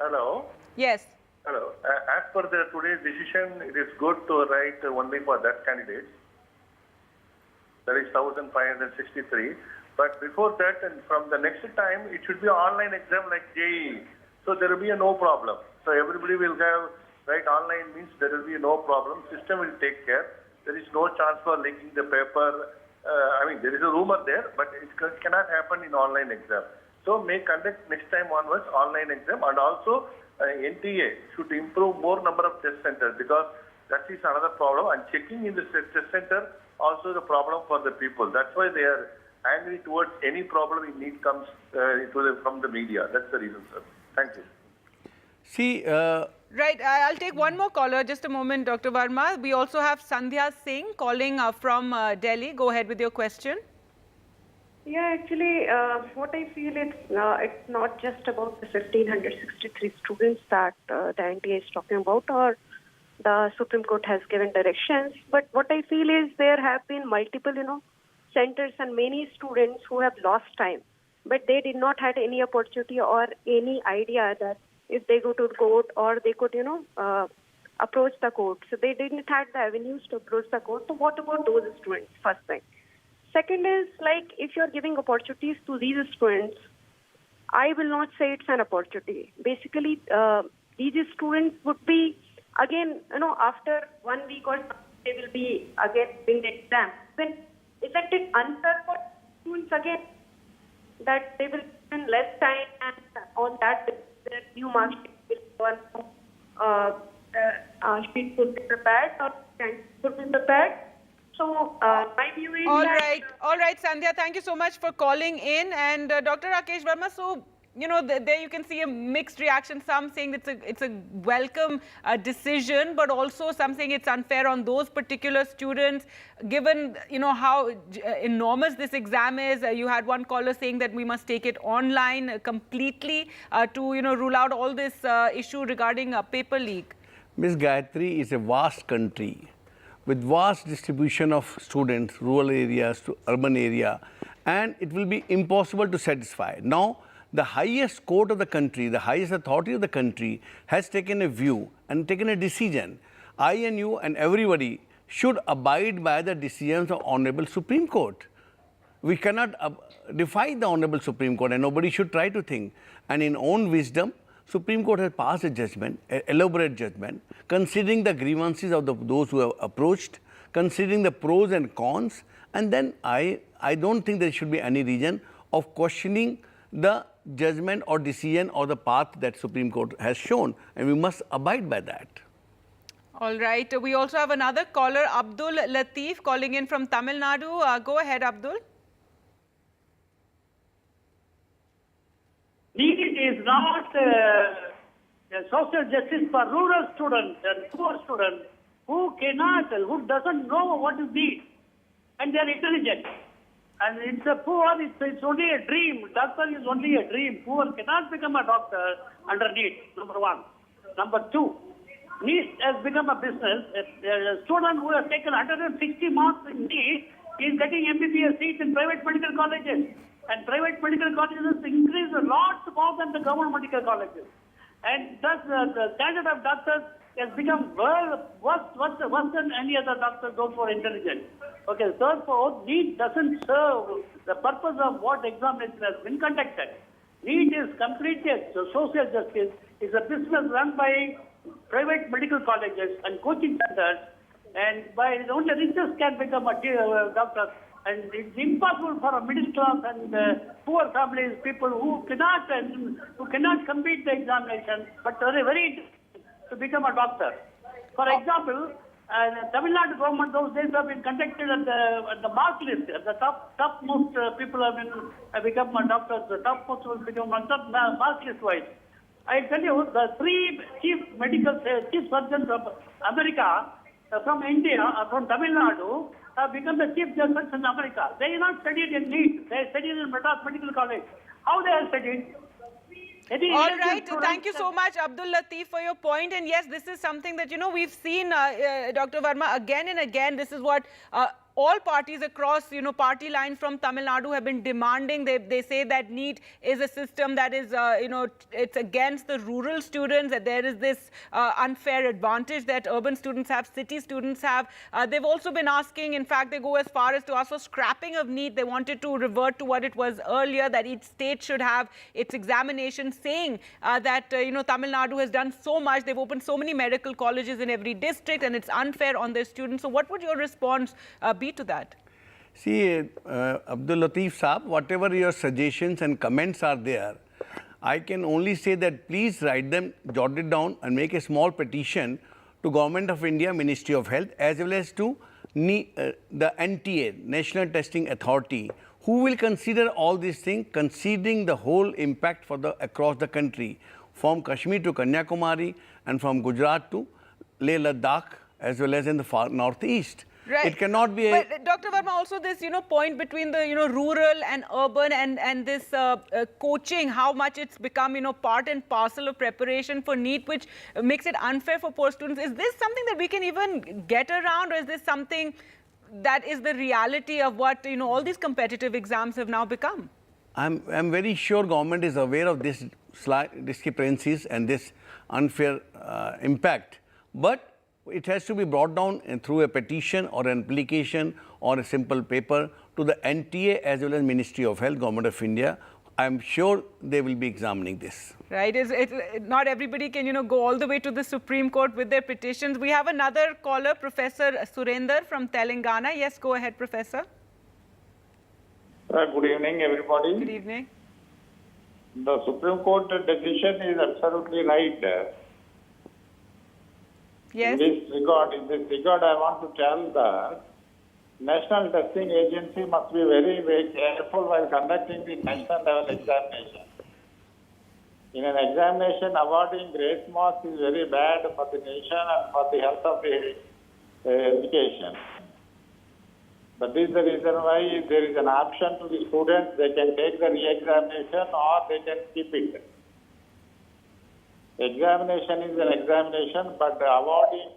Hello. Yes. Hello. As per today's decision, it is good to write only for that candidate. That is 1,563. But before that, and from the next time, it should be an online exam like JEE. So there will be no problem. So everybody will have online means there will be no problem. System will take care. There is no chance for leaking the paper. There is a rumor there, but it cannot happen in online exam. So may conduct next time onwards online exam, and also NTA should improve more number of test centers, because that is another problem. And checking in the test center also the problem for the people. That's why they are angry towards any problem in need comes from the media. That's the reason, sir. Thank you. See, right, I'll take one more caller. Just a moment, Dr. Verma. We also have Sandhya Singh calling from Delhi. Go ahead with your question. Yeah, actually, what I feel is it's not just about the 1,563 students that the NTA is talking about, or the Supreme Court has given directions. But what I feel is there have been multiple, centers and many students who have lost time, but they did not have any opportunity or any idea that if they go to court or they could, approach the court. So they didn't have the avenues to approach the court. So what about those students, first thing? Second is, if you're giving opportunities to these students, I will not say it's an opportunity. Basically, these students would be, again, after 1 week or something, they will be again doing the exam. Then isn't it unfair for students again that they will spend less time, and on that their new mark sheet will sheet could be prepared or could be prepared? So my view is all right, Sandhya, thank you so much for calling in. And Dr. Rakesh Verma, so you know, there you can see a mixed reaction. Some saying it's a welcome decision, but also some saying it's unfair on those particular students, given, you know, how enormous this exam is. You had one caller saying that we must take it online completely to, you know, rule out all this issue regarding paper leak. Ms. Gayatri is a vast country with vast distribution of students, rural areas to urban area, and it will be impossible to satisfy. Now, the highest court of the country, the highest authority of the country has taken a view and taken a decision. I and you and everybody should abide by the decisions of Honorable Supreme Court. We cannot defy the Honorable Supreme Court, and nobody should try to think. And in own wisdom, Supreme Court has passed a judgment, an elaborate judgment, considering the grievances of those who have approached, considering the pros and cons, and then I don't think there should be any reason of questioning the judgment or decision or the path that Supreme Court has shown, and we must abide by that. All right. We also have another caller, Abdul Latif, calling in from Tamil Nadu. Go ahead, Abdul. Need is not a social justice for rural students and poor students who doesn't know what is need, and they are intelligent. And it's a poor, it's only a dream. Doctor is only a dream. Poor cannot become a doctor under need, number one. Number two, NEET has become a business. A student who has taken 160 marks in NEET is getting MBBS seats in private medical colleges. And private medical colleges increase a lot more than the government medical colleges. And thus the standard of doctors has become worse than any other doctor, those who are intelligent. Okay, therefore, NEET doesn't serve the purpose of what examination has been conducted. NEET is completely a social justice. It's a business run by private medical colleges and coaching centers, and by only richest can become a doctor. And it's impossible for a middle class and poor families, people who cannot complete the examination, but very, very interested to become a doctor. For example, Tamil Nadu government those days have been conducted at the mark list. The topmost people have become doctors. The topmost will become mark list wise. I tell you, the three chief surgeons of America from India, from Tamil Nadu, have become the chief justice in America. They are not studied in NEET. They studied in Madras Medical College. How they are studied? All right. Thank you so much, Abdul Latif, for your point. And yes, this is something that, you know, we've seen, Dr. Verma, again and again. This is what all parties across, you know, party lines from Tamil Nadu have been demanding. They say that NEET is a system that is, you know, it's against the rural students, that there is this unfair advantage that urban students have, city students have. They've also been asking, in fact, they go as far as to ask for scrapping of NEET. They wanted to revert to what it was earlier, that each state should have its examination, saying that, you know, Tamil Nadu has done so much. They've opened so many medical colleges in every district, and it's unfair on their students. So what would your response be to that? See, Abdul Latif Saab, whatever your suggestions and comments are there, I can only say that please write them, jot it down, and make a small petition to Government of India, Ministry of Health, as well as to the NTA, National Testing Authority, who will consider all these things, considering the whole impact for across the country, from Kashmir to Kanyakumari and from Gujarat to Leh Ladakh, as well as in the far northeast. Right. It cannot be But Dr. Verma, also this, you know, point between the, you know, rural and urban and this coaching, how much it's become, you know, part and parcel of preparation for NEET, which makes it unfair for poor students. Is this something that we can even get around, or is this something that is the reality of what, you know, all these competitive exams have now become? I'm very sure government is aware of this slight discrepancies and this unfair impact, but it has to be brought down through a petition or an application or a simple paper to the NTA as well as Ministry of Health, Government of India. I'm sure they will be examining this. Right. Not everybody can, you know, go all the way to the Supreme Court with their petitions. We have another caller, Professor Surender from Telangana. Yes, go ahead, Professor. Good evening, everybody. Good evening. The Supreme Court decision is absolutely right. Yes. In this regard, I want to tell the National Testing Agency must be very, very careful while conducting the national level examination. In an examination, awarding grace marks is very bad for the nation and for the health of the education. But this is the reason why there is an option to the students. They can take the re-examination or they can skip it. Examination is an examination, but the awarding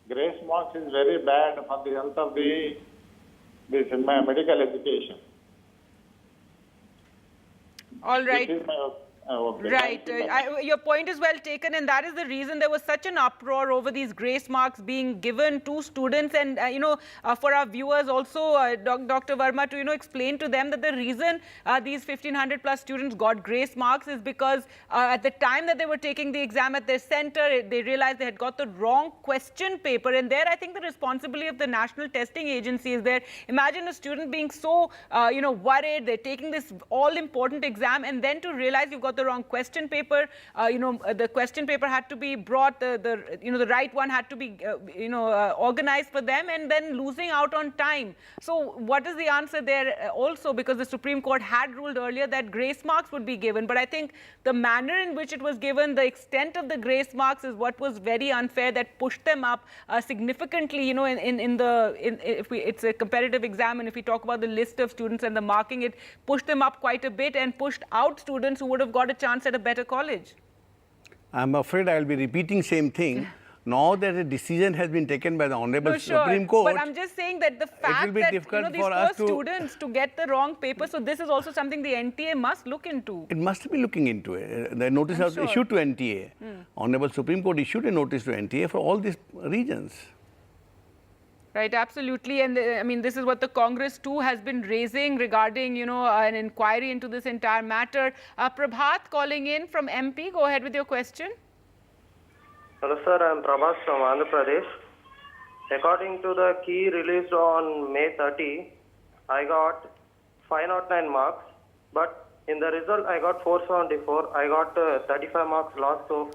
grace marks is very bad for the health of this medical education. All right. This is my okay. Right. Your point is well taken, and that is the reason there was such an uproar over these grace marks being given to students. And, for our viewers also, Dr. Verma, to, explain to them that the reason these 1,500 plus students got grace marks is because at the time that they were taking the exam at their center, they realized they had got the wrong question paper. And there, I think the responsibility of the National Testing Agency is there. Imagine a student being so, worried, they're taking this all-important exam, and then to realize you've got the wrong question paper. The question paper had to be brought, the right one had to be, organized for them, and then losing out on time. So what is the answer there also? Because the Supreme Court had ruled earlier that grace marks would be given, but I think the manner in which it was given, the extent of the grace marks is what was very unfair, that pushed them up significantly, it's a competitive exam, and if we talk about the list of students and the marking, it pushed them up quite a bit and pushed out students who would have got a chance at a better college. I'm afraid I'll be repeating same thing. Now that a decision has been taken by the Honorable Supreme Court. But I'm just saying that the fact that these poor students to get the wrong paper, so this is also something the NTA must look into. It must be looking into it. The notice was issued to NTA. Honorable Supreme Court issued a notice to NTA for all these regions. Right, absolutely. And this is what the Congress too has been raising regarding, an inquiry into this entire matter. Prabhat calling in from MP. Go ahead with your question. Hello, sir. I'm Prabhat from Andhra Pradesh. According to the key released on May 30, I got 509 marks, but in the result I got 474. I got 35 marks lost. So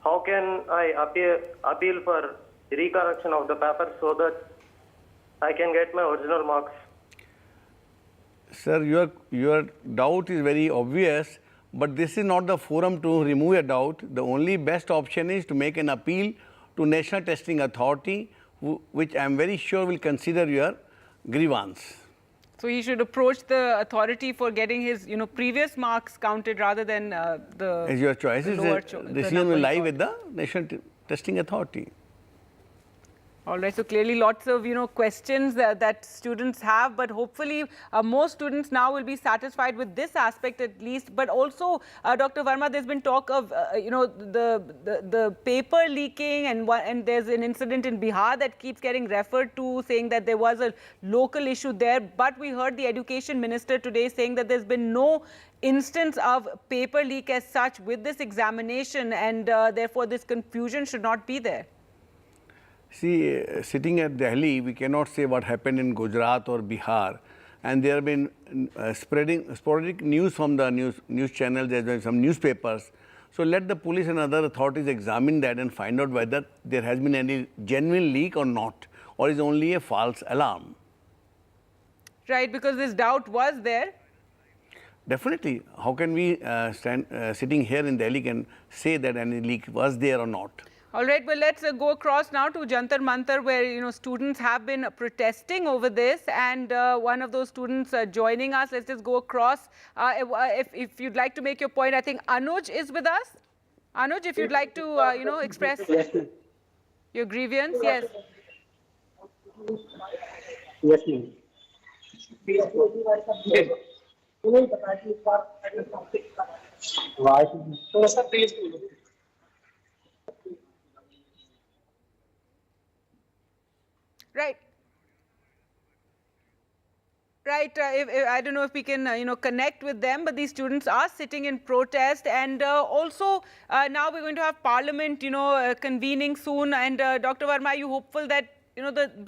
how can I appeal for recorrection of the paper so that I can get my original marks? Sir, your doubt is very obvious, but this is not the forum to remove a doubt. The only best option is to make an appeal to National Testing Authority, which I am very sure will consider your grievance. So he should approach the authority for getting his, previous marks counted rather than the As your choice. The decision will lie with the National Testing Authority. All right, so clearly lots of, questions that students have, but hopefully most students now will be satisfied with this aspect at least. But also, Dr. Verma, there's been talk of, the paper leaking, and there's an incident in Bihar that keeps getting referred to, saying that there was a local issue there. But we heard the education minister today saying that there's been no instance of paper leak as such with this examination, and therefore this confusion should not be there. See, sitting at Delhi, we cannot say what happened in Gujarat or Bihar. And there have been sporadic news from the news channels, there's been some newspapers. So let the police and other authorities examine that and find out whether there has been any genuine leak or not, or is only a false alarm. Right, because this doubt was there. Definitely. How can we sitting here in Delhi can say that any leak was there or not? All right, well, let's go across now to Jantar Mantar, where, students have been protesting over this, and one of those students joining us. Let's just go across. If you'd like to make your point, I think Anuj is with us. Anuj, if you'd like to, express your grievance. Yes. Yes, ma'am. Right. Right. I don't know if we can, connect with them, but these students are sitting in protest. And also, now we're going to have Parliament, convening soon. And Dr. Verma, are you hopeful that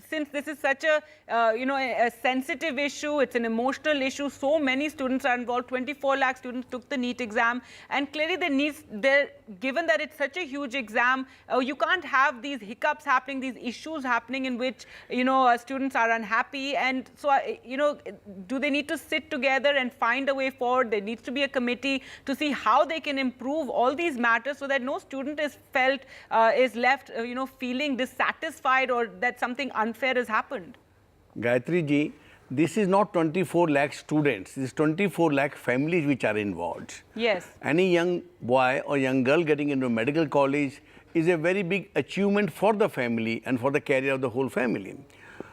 since this is such a, a sensitive issue, it's an emotional issue, so many students are involved, 24 lakh students took the NEET exam, and clearly given that it's such a huge exam, you can't have these hiccups happening, these issues happening in which, students are unhappy. And so, do they need to sit together and find a way forward? There needs to be a committee to see how they can improve all these matters so that no student is left, feeling dissatisfied or that something unfair has happened. Gayatri ji, this is not 24 lakh students, this is 24 lakh families which are involved. Yes. Any young boy or young girl getting into a medical college is a very big achievement for the family and for the career of the whole family.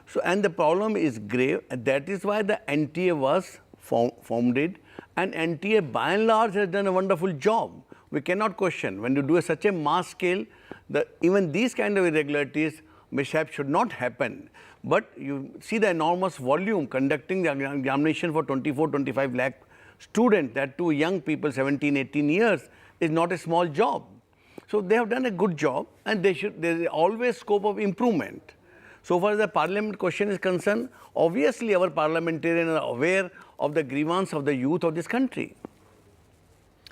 So, and the problem is grave, and that is why the NTA was founded, and NTA by and large has done a wonderful job. We cannot question, when you do such a mass scale, even these kind of irregularities, mishaps should not happen. But you see the enormous volume conducting the examination for 24-25 lakh students, that too young people, 17, 18 years, is not a small job. So they have done a good job, and there is always scope of improvement. So far as the parliament question is concerned, obviously our parliamentarians are aware of the grievance of the youth of this country.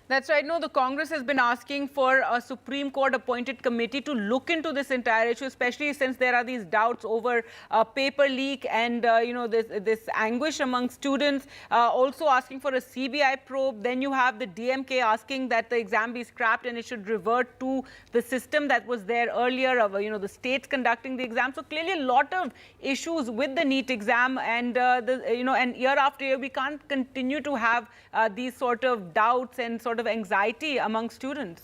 That's right. No, the Congress has been asking for a Supreme Court appointed committee to look into this entire issue, especially since there are these doubts over paper leak and, this anguish among students. Also asking for a CBI probe. Then you have the DMK asking that the exam be scrapped and it should revert to the system that was there earlier of, the states conducting the exam. So clearly a lot of issues with the NEET exam, and, and year after year we can't continue to have these sort of doubts and sort of anxiety among students.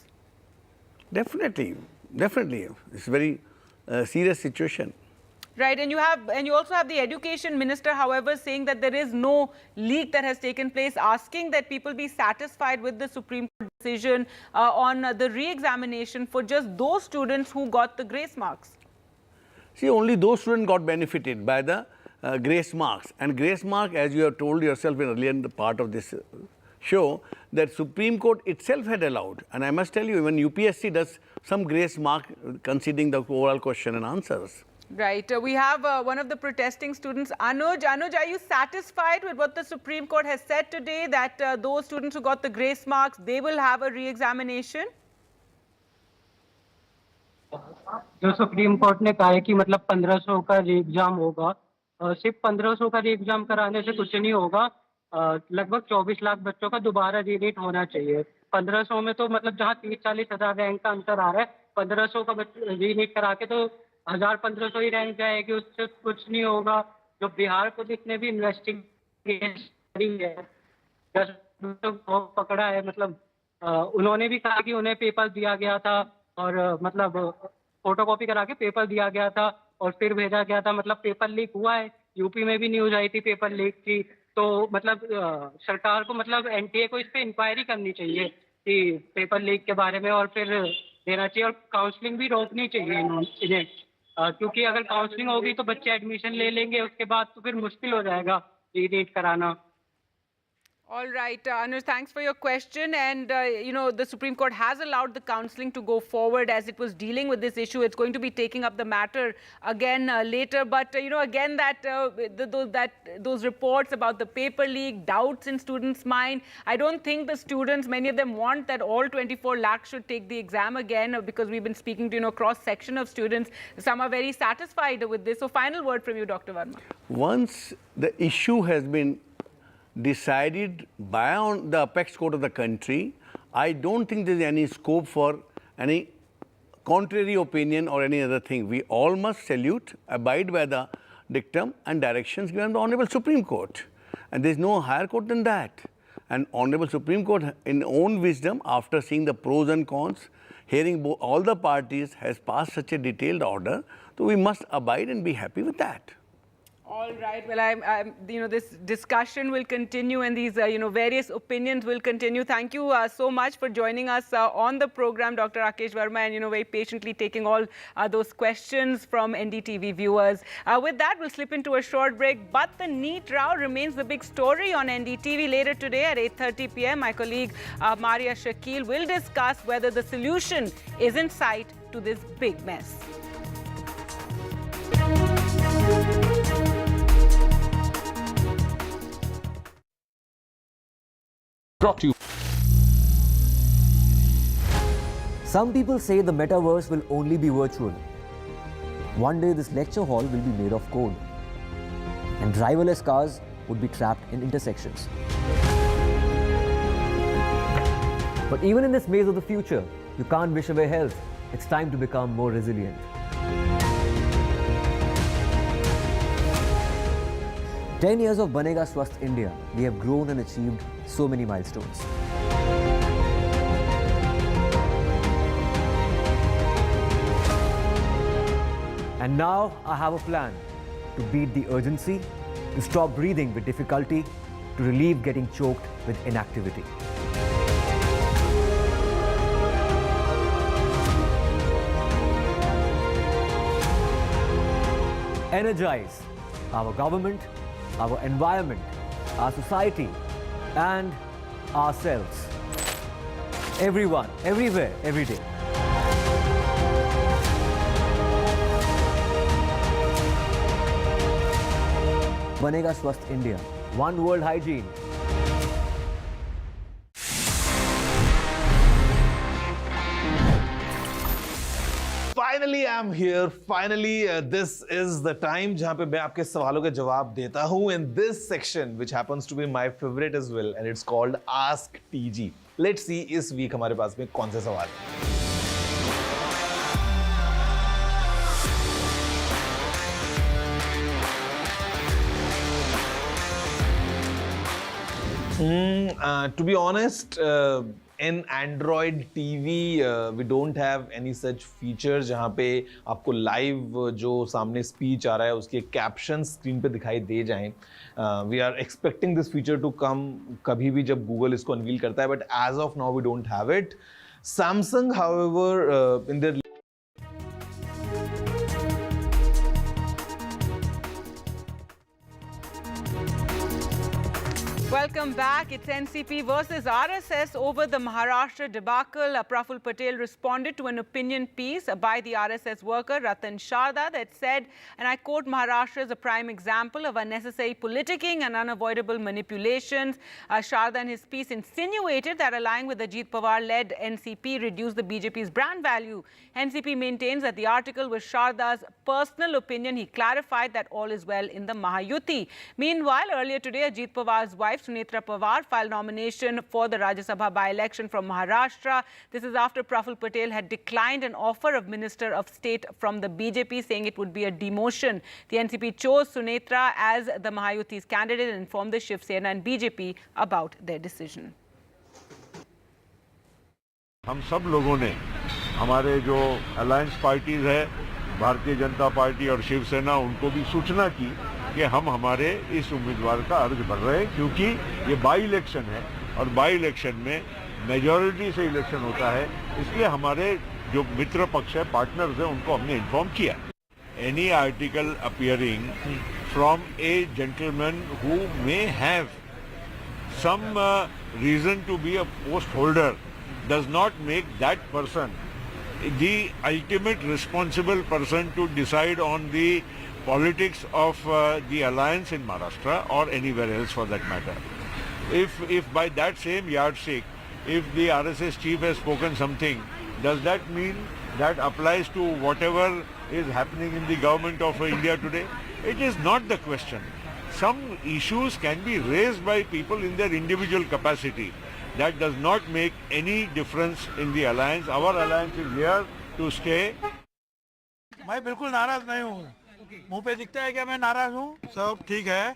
Definitely. It's a very serious situation. Right, and you also have the education minister, however, saying that there is no leak that has taken place, asking that people be satisfied with the Supreme Court decision on the re-examination for just those students who got the grace marks. See, only those students got benefited by the grace marks. And grace mark, as you have told yourself earlier in the part of this show, that Supreme Court itself had allowed. And I must tell you, even UPSC does some grace mark considering the overall question and answers. Right. We have one of the protesting students, Anuj. Anuj, are you satisfied with what the Supreme Court has said today, that those students who got the grace marks, they will have a re-examination? जो supreme court ने कहा है कि मतलब 1500 का री exam होगा, सिर्फ 1500 का री एग्जाम कराने से कुछ नहीं होगा, लगभग 24 लाख बच्चों का दोबारा रीनीट होना चाहिए। 1500 में तो मतलब जहां 30-40 हजार रैंक का अंतर आ रहा है, 1500 का रीनीट करा के तो 1500 ही रैंक जाएगी, उससे कुछ नहीं होगा। जो बिहार पुलिस ने भी इन्वेस्टिगेशन करी है, पकड़ा है, मतलब उन्होंने भी कहा कि उन्हें पेपर दिया गया था और मतलब फोटोकॉपी करा के पेपर दिया गया था और फिर भेजा गया था, मतलब पेपर लीक हुआ है। यूपी में भी न्यूज आई थी पेपर लीक की, तो मतलब सरकार को मतलब एनटीए को इस पे इंक्वायरी करनी चाहिए कि पेपर लीक के बारे में, और फिर देना चाहिए, और काउंसलिंग भी रोकनी चाहिए इन्हें, क्योंकि अगर काउंसलिंग होगी तो बच्चे एडमिशन ले लेंगे, उसके बाद तो फिर मुश्किल हो जाएगा रीनीट कराना। All right, Anuj, thanks for your question. And, the Supreme Court has allowed the counselling to go forward as it was dealing with this issue. It's going to be taking up the matter again later. But, again, those reports about the paper leak, doubts in students' mind, I don't think the students, many of them want that all 24 lakhs should take the exam again, because we've been speaking to, cross-section of students. Some are very satisfied with this. So, final word from you, Dr. Verma. Once the issue has been decided by the apex court of the country, I don't think there is any scope for any contrary opinion or any other thing. We all must salute, abide by the dictum and directions given by the Honorable Supreme Court. And there is no higher court than that. And Honorable Supreme Court, in own wisdom, after seeing the pros and cons, hearing all the parties, has passed such a detailed order. So we must abide and be happy with that. All right. Well, this discussion will continue, and these, various opinions will continue. Thank you so much for joining us on the program, Dr. Rakesh Verma, and, very patiently taking all those questions from NDTV viewers. With that, we'll slip into a short break. But the NEET row remains the big story on NDTV. Later today at 8:30 p.m., my colleague Maria Shakil will discuss whether the solution is in sight to this big mess. Brought to you. Some people say the metaverse will only be virtual. One day this lecture hall will be made of code, and driverless cars would be trapped in intersections. But even in this maze of the future, you can't wish away health. It's time to become more resilient. 10 years of Banega Swasth India, we have grown and achieved so many milestones. And now I have a plan to beat the urgency, to stop breathing with difficulty, to relieve getting choked with inactivity. Energize our government, our environment, our society, and ourselves. Everyone, everywhere, every day. Banega Swasth India. One world hygiene. Finally, I'm here. Finally, this is the time जहाँ पे मैं आपके सवालों के जवाब देता हूँ in this section, which happens to be my favorite as well, and it's called Ask TG. Let's see इस week हमारे पास में कौन से सवाल हैं. To be honest, in Android TV, we don't have any such features जहाँ पे आपको live जो सामने speech आ रहा है उसके captions screen पे दिखाई दे जाएं. We are expecting this feature to come कभी भी जब Google इसको unveil करता है, but as of now we don't have it. Samsung, however, in their Welcome back. It's NCP versus RSS over the Maharashtra debacle. Praful Patel responded to an opinion piece by the RSS worker Ratan Sharda that said, and I quote, Maharashtra is a prime example of unnecessary politicking and unavoidable manipulations. Sharda in his piece insinuated that allying with Ajit Pawar-led NCP reduced the BJP's brand value. NCP maintains that the article was Sharda's personal opinion. He clarified that all is well in the Mahayuti. Meanwhile, earlier today, Ajit Pawar's wife, Sunetra Pawar, filed nomination for the Rajya Sabha by-election from Maharashtra. This is after Praful Patel had declined an offer of Minister of State from the BJP, saying it would be a demotion. The NCP chose Sunetra as the Mahayuti's candidate and informed the Shiv Sena and BJP about their decision. हम सब लोगों ने हमारे जो alliance parties है, Bharatiya Janata party और शिवसेना, उनको भी सूचना की कि हम हमारे इस उम्मीदवार का अर्ज भर रहे हैं, क्योंकि ये बाई इलेक्शन है और बाई इलेक्शन में मेजॉरिटी से इलेक्शन होता है, इसलिए हमारे जो मित्र पक्ष है, पार्टनर्स हैं, उनको हमने इन्फॉर्म किया. Any article appearing from a gentleman who may have some reason to be a post holder does not make that person the ultimate responsible person to decide on the politics of the alliance in Maharashtra or anywhere else for that matter. If by that same yardstick, if the RSS chief has spoken something, does that mean that applies to whatever is happening in the government of India today? It is not the question. Some issues can be raised by people in their individual capacity. That does not make any difference in the alliance. Our alliance is here to stay. मैं बिल्कुल नाराज नहीं हूँ. मुंह पे दिखता है क्या मैं नाराज हूँ? सब ठीक है.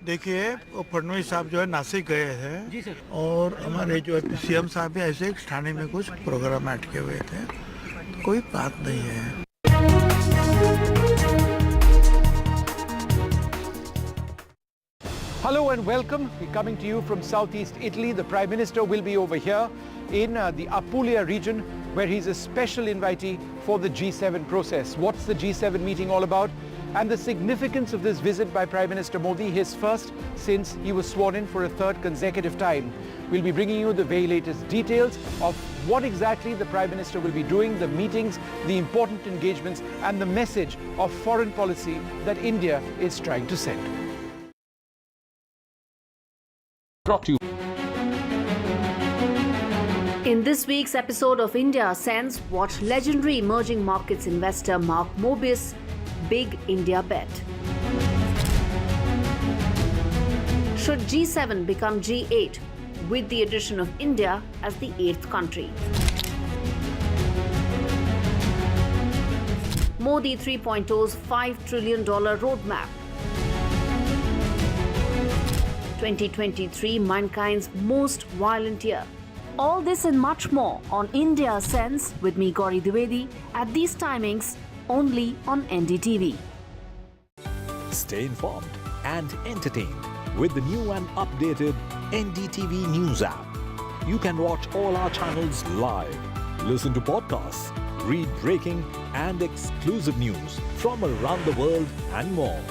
देखिए, फडणवीस साहब जो है नासिक गए थे और हमारे जो सीएम साहब भी ऐसे ठाणे में कुछ प्रोग्राम अटके हुए थे. कोई बात नहीं है. Hello and welcome. We're coming to you from southeast Italy. The Prime Minister will be over here in the Apulia region, where he's a special invitee for the G7 process. What's the G7 meeting all about? And the significance of this visit by Prime Minister Modi, his first since he was sworn in for a third consecutive time. We'll be bringing you the very latest details of what exactly the Prime Minister will be doing, the meetings, the important engagements, and the message of foreign policy that India is trying to send. Brought to you. In this week's episode of India Sense, watch legendary emerging markets investor Mark Mobius' big India bet. Should G7 become G8 with the addition of India as the 8th country? Modi 3.0's $5 trillion roadmap. 2023, mankind's most violent year. All this and much more on India Sense with me, Gauri Dwivedi, at these timings only on NDTV. Stay informed and entertained with the new and updated NDTV News app. You can watch all our channels live, listen to podcasts, read breaking and exclusive news from around the world and more.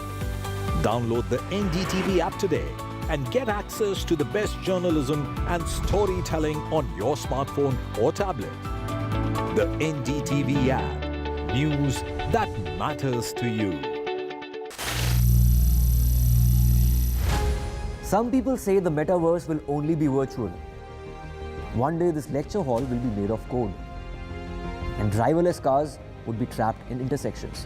Download the NDTV app today and get access to the best journalism and storytelling on your smartphone or tablet. The NDTV app. News that matters to you. Some people say the metaverse will only be virtual. One day this lecture hall will be made of code, and driverless cars would be trapped in intersections.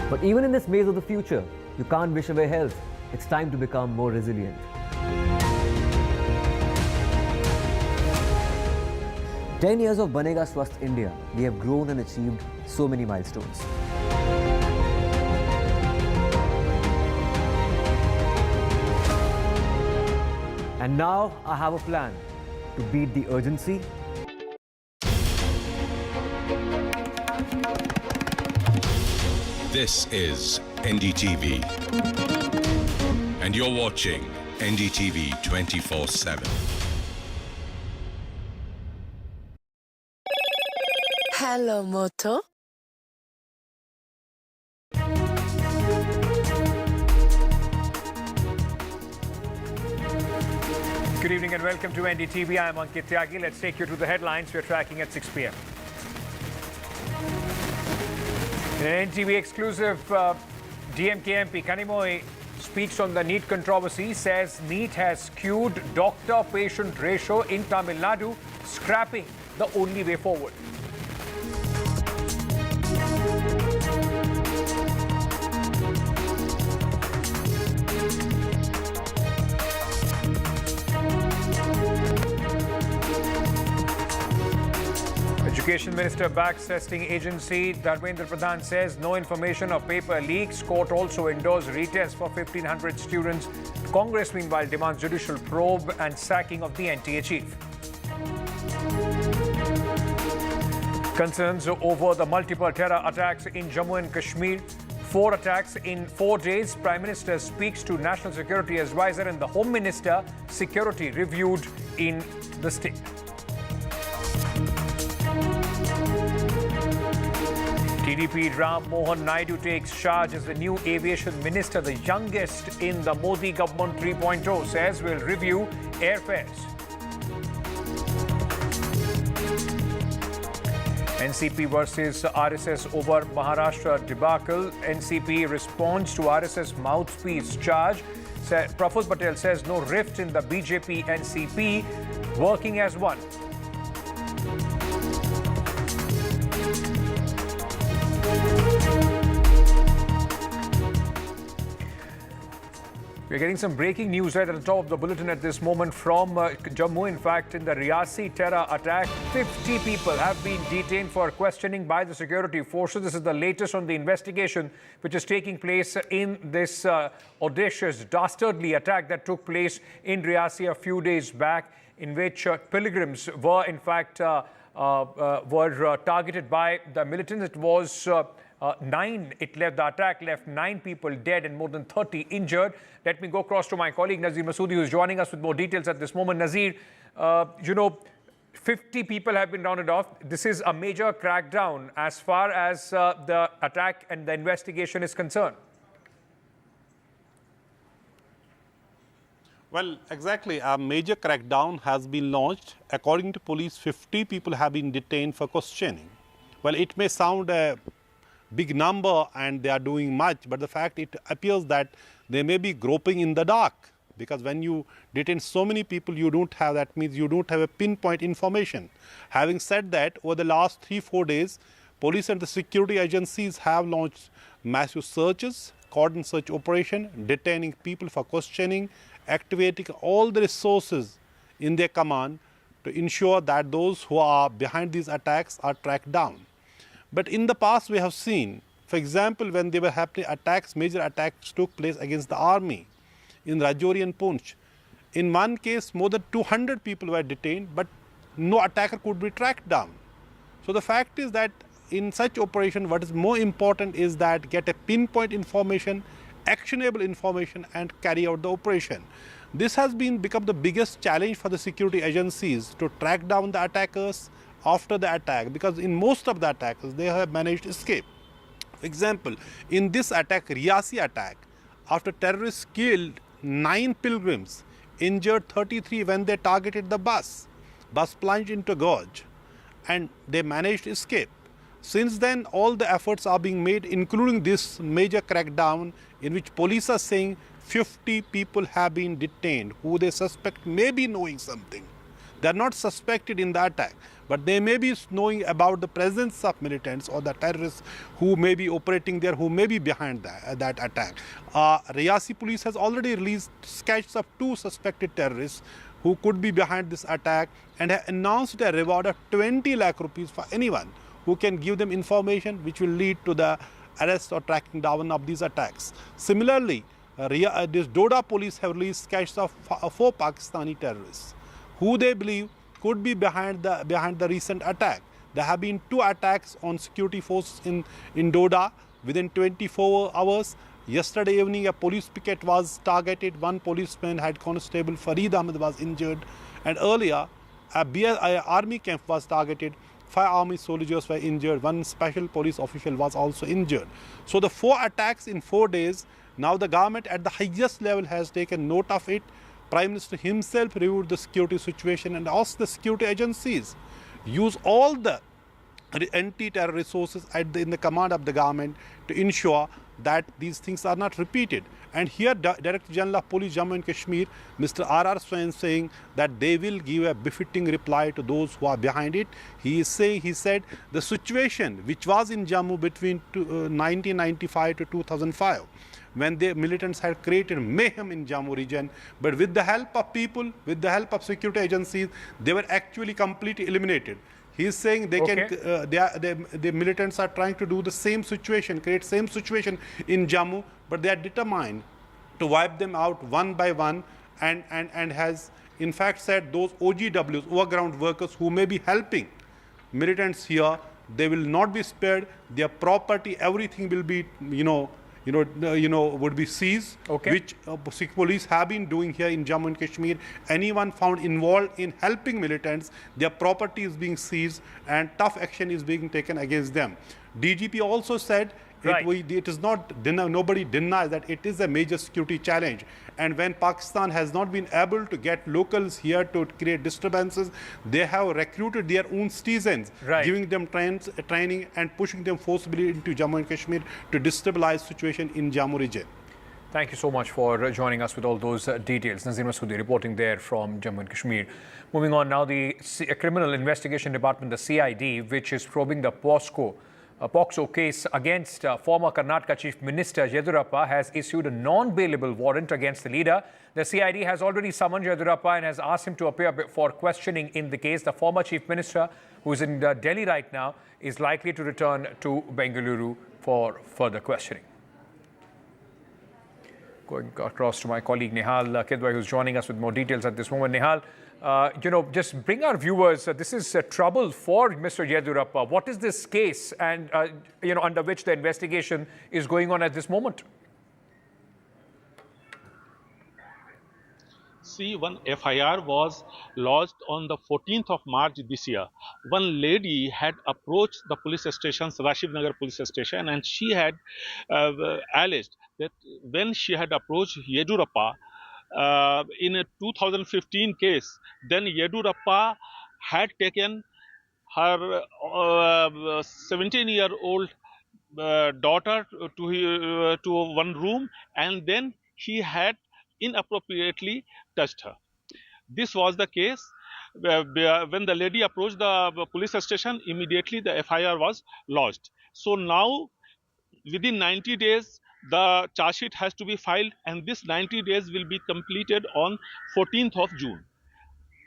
But even in this maze of the future, you can't wish away health. It's time to become more resilient. "10 years of Banega Swasth India, we have grown and achieved so many milestones. And now I have a plan to beat the urgency. This is NDTV, and you're watching NDTV 24/7. Hello, Moto. Good evening and welcome to NDTV. I'm Ankit Tyagi. Let's take you to the headlines we're tracking at 6 p.m. In an NTV exclusive, DMK MP Kanimoy speaks on the NEET controversy, says NEET has skewed doctor-patient ratio in Tamil Nadu, scrapping the only way forward. Education Minister backs testing agency. Dharmendra Pradhan says no information of paper leaks. Court also endorsed retest for 1,500 students. Congress meanwhile demands judicial probe and sacking of the NTA chief. Concerns over the multiple terror attacks in Jammu and Kashmir. 4 attacks in 4 days. Prime Minister speaks to National Security Advisor and the Home Minister. Security reviewed in the state. TDP Ram Mohan Naidu takes charge as the new aviation minister, the youngest in the Modi government 3.0, says will review airfares. NCP versus RSS over Maharashtra debacle. NCP responds to RSS mouthpiece charge. Praful Patel says no rift in the BJP NCP, working as one. We're getting some breaking news right at the top of the bulletin at this moment from Jammu. In fact, in the Riyasi terror attack, 50 people have been detained for questioning by the security forces. This is the latest on the investigation which is taking place in this audacious, dastardly attack that took place in Riyasi a few days back, in which pilgrims were, in fact, targeted by the militants. It was the attack left 9 people dead and more than 30 injured. Let me go across to my colleague Nazir Masoodi, who is joining us with more details at this moment. Nazir, 50 people have been rounded off. This is a major crackdown as far as the attack and the investigation is concerned. Well, exactly. A major crackdown has been launched. According to police, 50 people have been detained for questioning. Well, it may sound a big number and they are doing much, but the fact it appears that they may be groping in the dark because when you detain so many people, you don't have, that means you don't have a pinpoint information. Having said that, over the last 3-4 days, police and the security agencies have launched massive searches, cordon search operation, detaining people for questioning, activating all the resources in their command to ensure that those who are behind these attacks are tracked down. But in the past, we have seen, for example, when there were happening attacks, major attacks took place against the army in Rajouri and Poonch. In one case, more than 200 people were detained, but no attacker could be tracked down. So the fact is that in such operation, what is more important is that get a pinpoint information, actionable information, and carry out the operation. This has become the biggest challenge for the security agencies to track down the attackers after the attack, because in most of the attackers, they have managed to escape. For example, in this attack, Riyasi attack, after terrorists killed 9 pilgrims, injured 33 when they targeted the bus plunged into gorge, and they managed to escape. Since then, all the efforts are being made, including this major crackdown in which police are saying 50 people have been detained who they suspect may be knowing something. They are not suspected in the attack, but they may be knowing about the presence of militants or the terrorists who may be operating there, who may be behind that attack. Riyasi police has already released sketches of 2 suspected terrorists who could be behind this attack, and have announced a reward of 20 lakh rupees for anyone who can give them information which will lead to the arrest or tracking down of these attacks. Similarly, this Doda police have released sketches of 4 Pakistani terrorists who they believe could be behind the recent attack. There have been 2 attacks on security forces in Doda within 24 hours. Yesterday evening, a police picket was targeted. 1 policeman, Head Constable Farid Ahmed, was injured. And earlier, a army camp was targeted. 5 army soldiers were injured. 1 special police official was also injured. So the 4 attacks in 4 days. Now the government at the highest level has taken note of it. Prime Minister himself reviewed the security situation and asked the security agencies use all the anti-terror resources in the command of the government to ensure that these things are not repeated. And here, Director General of Police Jammu and Kashmir, Mr. R.R. Swain, saying that they will give a befitting reply to those who are behind it. He said the situation which was in Jammu between 1995 to 2005, when the militants had created mayhem in Jammu region, but with the help of people, with the help of security agencies, they were actually completely eliminated. He is saying they the militants are trying to do the same situation, create same situation in Jammu, but they are determined to wipe them out one by one, and has in fact said those OGWs, overground workers, who may be helping militants here, they will not be spared. Their property, everything will be, would be seized, which Sikh police have been doing here in Jammu and Kashmir. Anyone found involved in helping militants, their property is being seized and tough action is being taken against them. DGP also said it is not, nobody denies that it is a major security challenge. And when Pakistan has not been able to get locals here to create disturbances, they have recruited their own citizens, giving them training and pushing them forcibly into Jammu and Kashmir to destabilize situation in Jammu region. Thank you so much for joining us with all those details. Nazir Masoodi reporting there from Jammu and Kashmir. Moving on now, the Criminal Investigation Department, the CID, which is probing the POXO case against former Karnataka Chief Minister Yedurappa, has issued a non-bailable warrant against the leader. The CID has already summoned Yedurappa and has asked him to appear for questioning in the case. The former Chief Minister, who is in Delhi right now, is likely to return to Bengaluru for further questioning. Going across to my colleague Nihal Kidwai, who's joining us with more details at this moment. Nihal, just bring our viewers, this is trouble for Mr. Yedurappa. What is this case and, under which the investigation is going on at this moment? See, one FIR was lodged on the 14th of March this year. One lady had approached the police station, Rashid Nagar police station, and she had alleged that when she had approached Yedurappa in a 2015 case, then Yedurappa had taken her 17-year-old daughter to one room, and then he had inappropriately touched her. This was the case when the lady approached the police station. Immediately the FIR was lodged. So now, within 90 days, the charge sheet has to be filed, and this 90 days will be completed on 14th of June.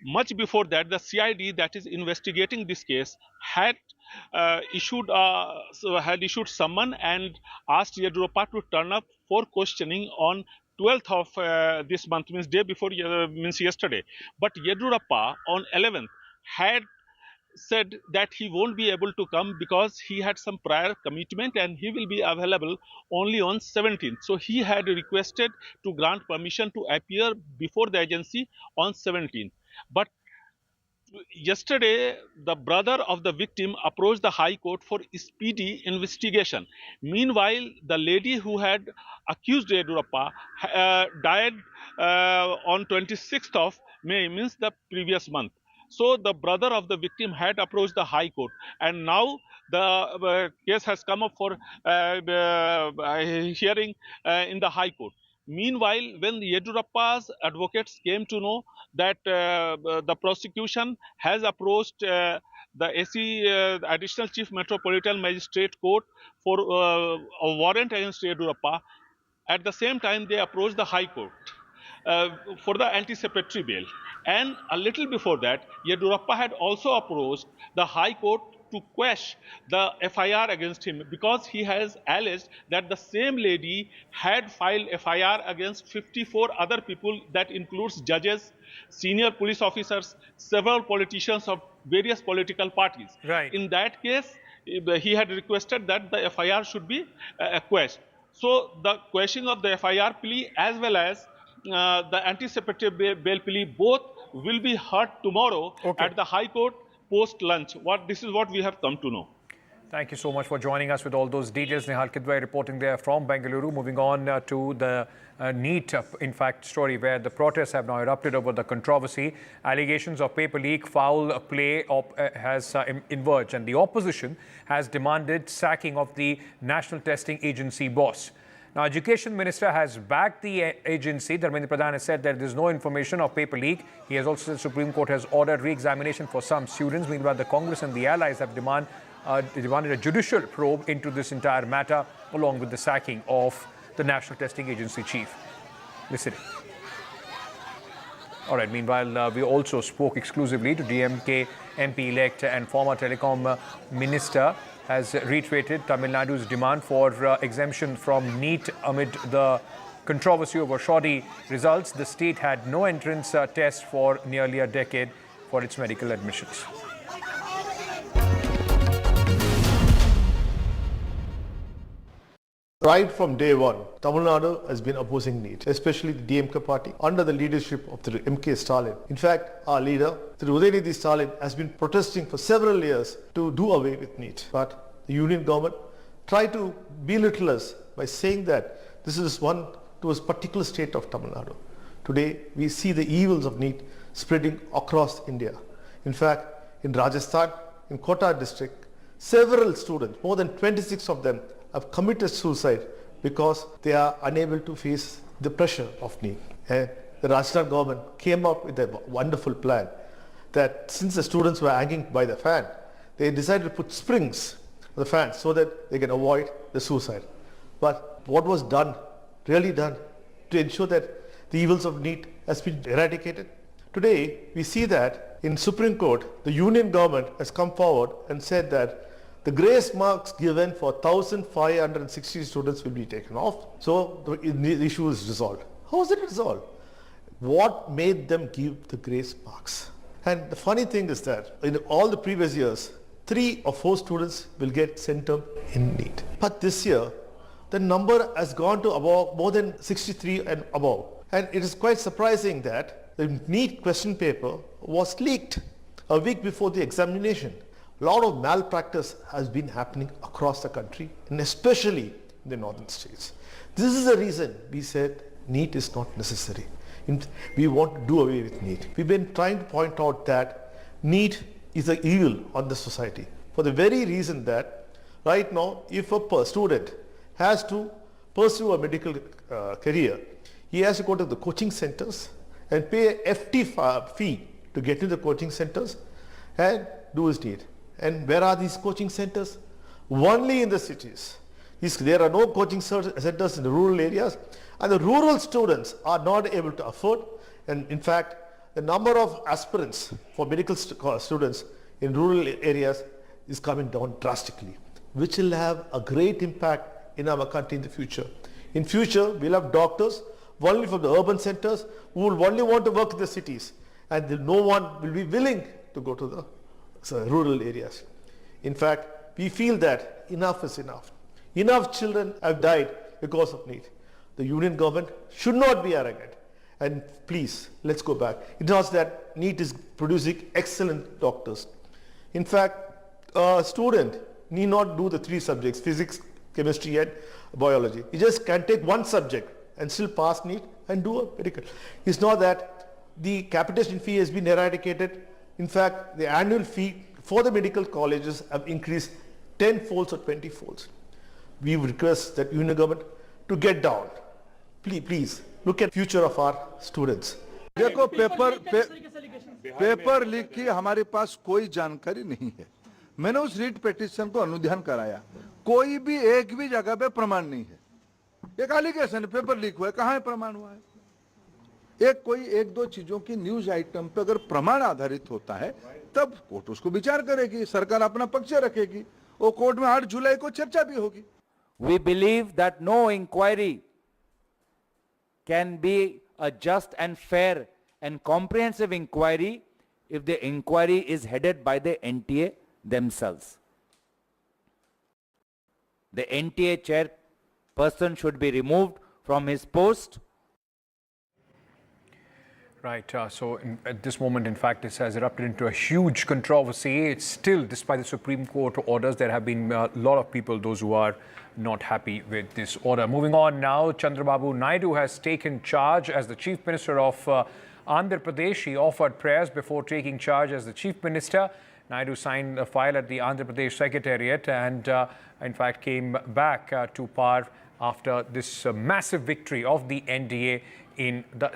Much before that, the CID that is investigating this case had issued summon and asked Yedurappa to turn up for questioning on 12th of this month, means day before, means yesterday. But Yedurappa on 11th had said that he won't be able to come because he had some prior commitment and he will be available only on 17th. So he had requested to grant permission to appear before the agency on 17th. But yesterday, the brother of the victim approached the High Court for speedy investigation. Meanwhile, the lady who had accused Yedurappa died on 26th of May, means the previous month. So the brother of the victim had approached the High Court, and now the case has come up for hearing in the High Court. Meanwhile, when Yedurappa's advocates came to know that the prosecution has approached the AC, Additional Chief Metropolitan Magistrate Court for a warrant against Yedurappa, at the same time they approached the High Court for the anticipatory bail. And a little before that, Yedurappa had also approached the High Court to quash the FIR against him, because he has alleged that the same lady had filed FIR against 54 other people, that includes judges, senior police officers, several politicians of various political parties. Right. In that case, he had requested that the FIR should be quashed. So the quashing of the FIR plea as well as the anticipatory bail plea, both will be heard tomorrow at the High Court post-lunch. This is what we have come to know. Thank you so much for joining us with all those details. Nehal Kidwai reporting there from Bengaluru. Moving on to the NEET, in fact, story where the protests have now erupted over the controversy. Allegations of paper leak, foul play has emerged, and the opposition has demanded sacking of the National Testing Agency boss. Now, Education Minister has backed the agency. Dharmendra Pradhan has said that there is no information of paper leak. He has also said the Supreme Court has ordered re-examination for some students. Meanwhile, the Congress and the allies have demanded a judicial probe into this entire matter, along with the sacking of the National Testing Agency chief. Listen. All right, meanwhile, we also spoke exclusively to DMK MP-elect and former telecom minister, has reiterated Tamil Nadu's demand for exemption from NEET amid the controversy over shoddy results. The state had no entrance test for nearly a decade for its medical admissions. Right from day one, Tamil Nadu has been opposing NEET, especially the DMK party under the leadership of the MK Stalin. In fact, our leader, Udayanidhi Stalin, has been protesting for several years to do away with NEET. But the union government tried to belittle us by saying that this is one to a particular state of Tamil Nadu. Today, we see the evils of NEET spreading across India. In fact, in Rajasthan, in Kota district, several students, more than 26 of them, have committed suicide because they are unable to face the pressure of NEET. And the Rajasthan government came up with a wonderful plan that since the students were hanging by the fan, they decided to put springs on the fan so that they can avoid the suicide. But what was done, really done, to ensure that the evils of NEET has been eradicated? Today, we see that in Supreme Court, the union government has come forward and said that the grace marks given for 1,560 students will be taken off. So the issue is resolved. How is it resolved? What made them give the grace marks? And the funny thing is that in all the previous years, 3 or 4 students will get centum in NEET. But this year, the number has gone to about more than 63 and above. And it is quite surprising that the NEET question paper was leaked a week before the examination. A lot of malpractice has been happening across the country, and especially in the northern states. This is the reason we said NEET is not necessary. We want to do away with NEET. We've been trying to point out that NEET is an evil on the society for the very reason that right now, if a student has to pursue a medical career, he has to go to the coaching centers and pay a FT fee to get into the coaching centers and do his need. And where are these coaching centers? Only in the cities. There are no coaching centers in the rural areas, and the rural students are not able to afford. And in fact, the number of aspirants for medical students in rural areas is coming down drastically, which will have a great impact in our country in the future. In future, we'll have doctors only from the urban centers who will only want to work in the cities, and no one will be willing to go to the rural areas. In fact, we feel that enough is enough. Enough children have died because of NEET. The union government should not be arrogant. And please, let's go back. It is that NEET is producing excellent doctors. In fact, a student need not do the 3 subjects, physics, chemistry and biology. He just can take one subject and still pass NEET and do a medical. It's not that the capitation fee has been eradicated. In fact, the annual fee for the medical colleges have increased 10-folds or 20-folds. We request that union government to get down. Please look at future of our students. देखो paper leak की हमारे पास कोई जानकारी नहीं है। मैंने उस REET petition को अनुध्यान कराया, कोई भी एक भी जगह पे प्रमाण नहीं है। एक एलिगेशन पेपर लीक हुआ है, कहाँ है प्रमाण हुआ है? एक दो चीजों की न्यूज आइटम पे अगर प्रमाण आधारित होता है तब कोर्ट उसको विचार करेगी, सरकार अपना पक्ष रखेगी, वो कोर्ट में 8 जुलाई को चर्चा भी होगी। We believe that no inquiry can be a just and fair and comprehensive inquiry if the inquiry is headed by the NTA themselves. The NTA chairperson should be removed from his post. Right. At this moment, in fact, this has erupted into a huge controversy. It's still, despite the Supreme Court orders, there have been a lot of people, those who are not happy with this order. Moving on now, Chandrababu Naidu has taken charge as the Chief Minister of Andhra Pradesh. He offered prayers before taking charge as the Chief Minister. Naidu signed a file at the Andhra Pradesh Secretariat and, in fact, came back to power after this massive victory of the NDA in the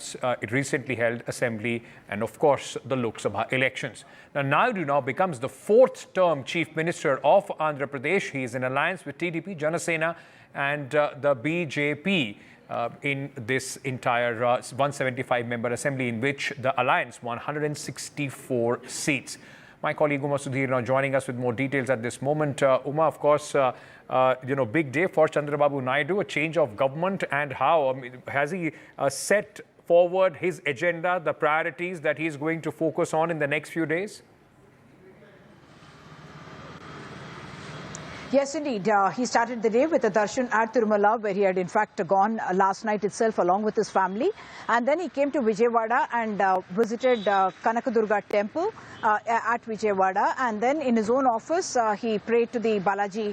recently held assembly and, of course, the Lok Sabha elections. Now, Naidu now becomes the 4th-term Chief Minister of Andhra Pradesh. He is in alliance with TDP, Janasena and the BJP in this entire 175-member assembly, in which the alliance won 164 seats. My colleague Uma Sudhir now joining us with more details at this moment. Uma, of course, big day for Chandrababu Naidu, a change of government, and how has he set forward his agenda, the priorities that he is going to focus on in the next few days? Yes, indeed. He started the day with a darshan at Tirumala, where he had in fact gone last night itself along with his family. And then he came to Vijayawada and visited Kanakadurga temple at Vijayawada. And then in his own office, he prayed to the Balaji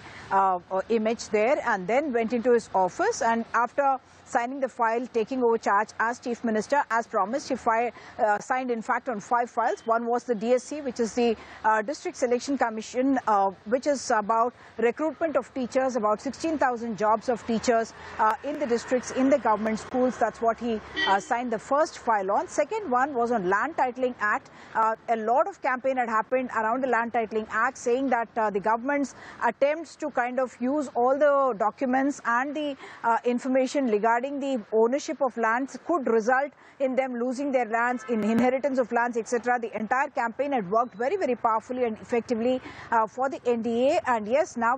image there and then went into his office. And after signing the file, taking over charge as Chief Minister, as promised, he signed in fact on 5 files. One was the DSC, which is the District Selection Commission, which is about recruitment of teachers, about 16,000 jobs of teachers in the districts, in the government schools. That's what he signed the first file on. Second one was on Land Titling Act. A lot of campaign had happened around the Land Titling Act, saying that the government's attempts to kind of use all the documents and the information regarding the ownership of lands could result in them losing their lands, in inheritance of lands, etc. The entire campaign had worked very, very powerfully and effectively for the NDA. And yes, now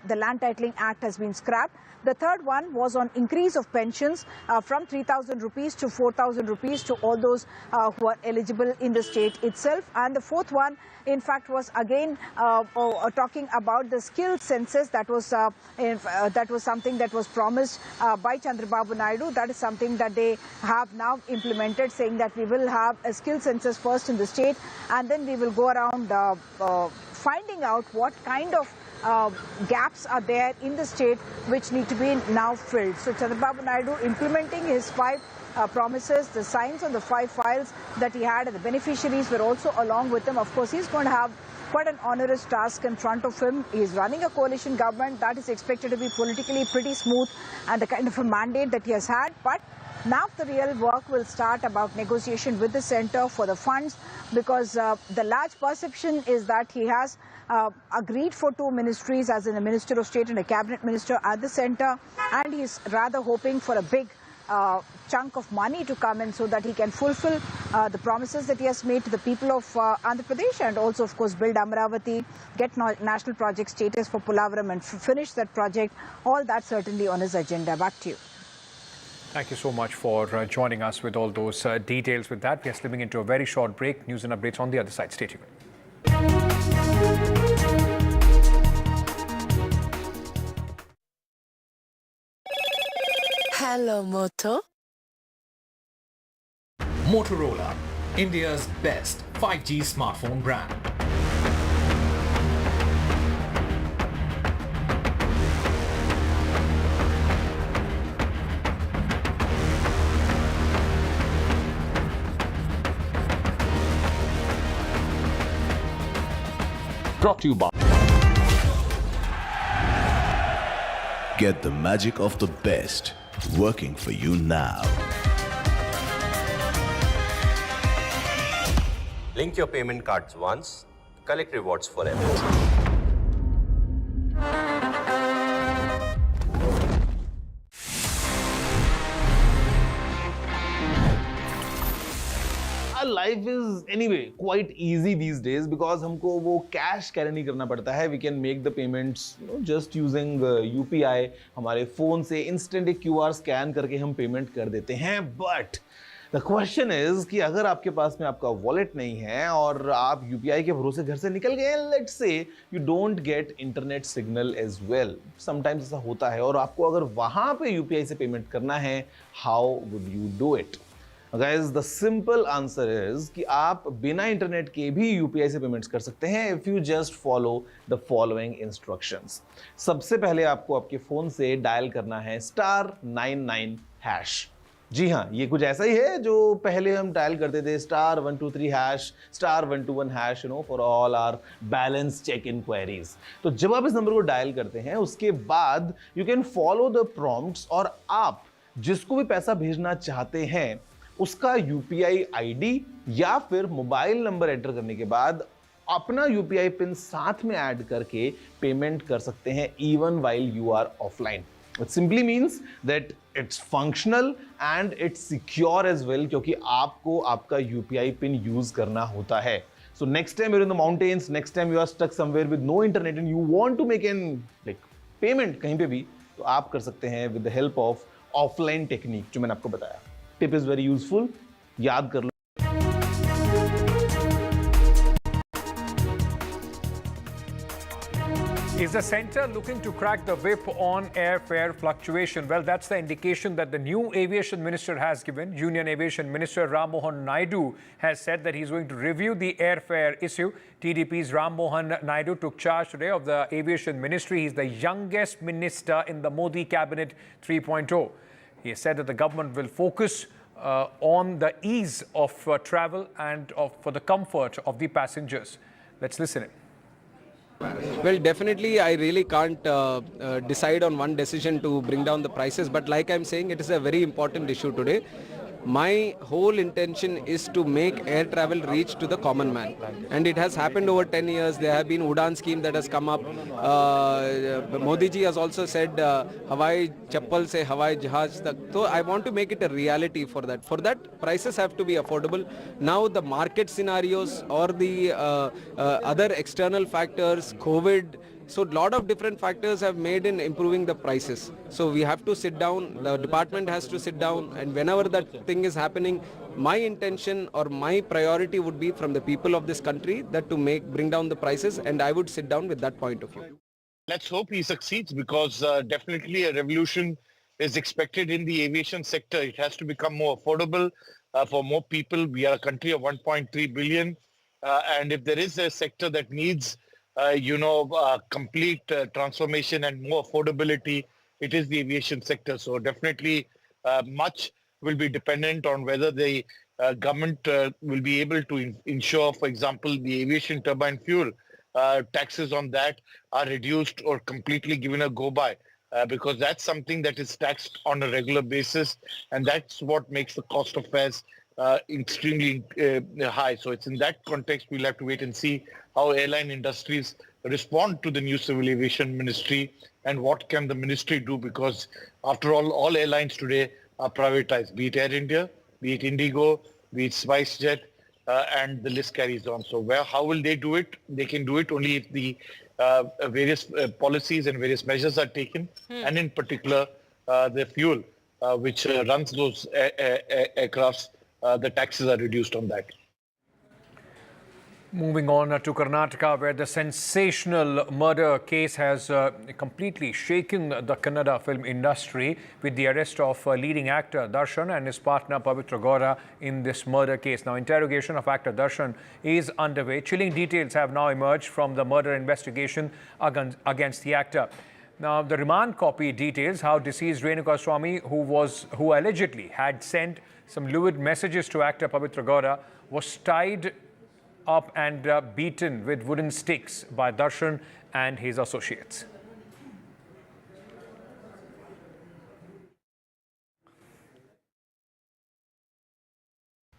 the Land Titling Act has been scrapped. The third one was on increase of pensions from 3,000 rupees to 4,000 rupees to all those who are eligible in the state itself. And the fourth one, in fact, was again talking about the skill census. That was something that was promised by Chandrababu Naidu. That is something that they have now implemented, saying that we will have a skill census first in the state, and then we will go around finding out what kind of gaps are there in the state which need to be now filled. So Chandrababu Naidu implementing his 5 promises, the signs on the 5 files that he had, and the beneficiaries were also along with him. Of course, he's going to have quite an onerous task in front of him. He is running a coalition government that is expected to be politically pretty smooth, and the kind of a mandate that he has had. But Now the real work will start about negotiation with the centre for the funds, because the large perception is that he has agreed for 2 ministries, as in a Minister of State and a Cabinet Minister at the centre, and he is rather hoping for a big chunk of money to come in so that he can fulfill the promises that he has made to the people of Andhra Pradesh, and also of course build Amaravati, get national project status for Polavaram and finish that project. All that certainly on his agenda. Back to you. Thank you so much for joining us with all those details. With that, we are slipping into a very short break. News and updates on the other side. Stay tuned. Hello, Moto. Motorola, India's best 5G smartphone brand. Brought to you by. Get the magic of the best working for you now. Link your payment cards once, collect rewards forever. Our life is anyway quite easy these days because हमको वो cash carry नहीं करना पड़ता है. We can make the payments just using UPI. हमारे phone से instant एक QR scan करके हम payment कर देते हैं. But the question is कि अगर आपके पास में आपका wallet नहीं है और आप UPI के भरोसे घर से निकल गए, let's say you don't get internet signal as well. Sometimes ऐसा होता है और आपको अगर वहाँ पे UPI से payment करना है, how would you do it? Guys, the simple answer is कि आप बिना इंटरनेट के भी UPI से पेमेंट्स कर सकते हैं if you just follow the following instructions. सबसे पहले आपको आपके फोन से डायल करना है *99#. जी हाँ, ये कुछ ऐसा ही है जो पहले हम डायल करते थे *123#, *121#, for all our balance check inquiries. तो जब आप इस नंबर को डायल करते हैं उसके बाद you can follow the prompts और आप जिसको भी पैसा भेजना चाहते हैं उसका UPI ID या फिर मोबाइल नंबर एंटर करने के बाद अपना UPI पिन साथ में ऐड करके पेमेंट कर सकते हैं even while you are offline. It simply means that it's functional and it's secure as well क्योंकि आपको आपका UPI पिन यूज करना होता है. So next time you're in the mountains, next time you are stuck somewhere with no internet and you want to make an payment कहीं पे भी, तो आप कर सकते हैं with the help of offline technique जो मैंने आपको बताया. Tip is very useful. याद कर लो. Is the centre looking to crack the whip on airfare fluctuation? Well, that's the indication that the new aviation minister has given. Union Aviation Minister Ram Mohan Naidu has said that he's going to review the airfare issue. TDP's Ram Mohan Naidu took charge today of the aviation ministry. He's the youngest minister in the Modi cabinet 3.0. He has said that the government will focus on the ease of travel and for the comfort of the passengers. Let's listen in. Well, definitely, I really can't decide on one decision to bring down the prices. But like I'm saying, it is a very important issue today. My whole intention is to make air travel reach to the common man. And it has happened over 10 years. There have been Udan scheme that has come up. Modi ji has also said, Hawai Chappal se Hawai Jahaj tak. So I want to make it a reality for that. For that, prices have to be affordable. Now the market scenarios or the other external factors, COVID, so a lot of different factors have made in improving the prices. So we have to sit down, the department has to sit down, and whenever that thing is happening, my intention or my priority would be from the people of this country that to bring down the prices, and I would sit down with that point of view. Let's hope he succeeds because definitely a revolution is expected in the aviation sector. It has to become more affordable for more people. We are a country of 1.3 billion and if there is a sector that needs complete transformation and more affordability, it is the aviation sector. So definitely much will be dependent on whether the government will be able to ensure, for example, the aviation turbine fuel taxes on that are reduced or completely given a go by because that's something that is taxed on a regular basis, and that's what makes the cost of fares extremely high. So it's in that context we'll have to wait and see how airline industries respond to the new Civil Aviation Ministry and what can the ministry do, because after all airlines today are privatized, be it Air India, be it Indigo, be it SpiceJet, and the list carries on. So how will they do it? They can do it only if the various policies and various measures are taken, and in particular the fuel which runs those aircrafts, the taxes are reduced on that. Moving on to Karnataka, where the sensational murder case has completely shaken the Kannada film industry with the arrest of leading actor Darshan and his partner Pavitra Gaura in this murder case. Now, interrogation of actor Darshan is underway. Chilling details have now emerged from the murder investigation against the actor. Now, the remand copy details how deceased Renuka Swamy, who allegedly had sent some lewd messages to actor Pavitra Gaura, was tied up and beaten with wooden sticks by Darshan and his associates.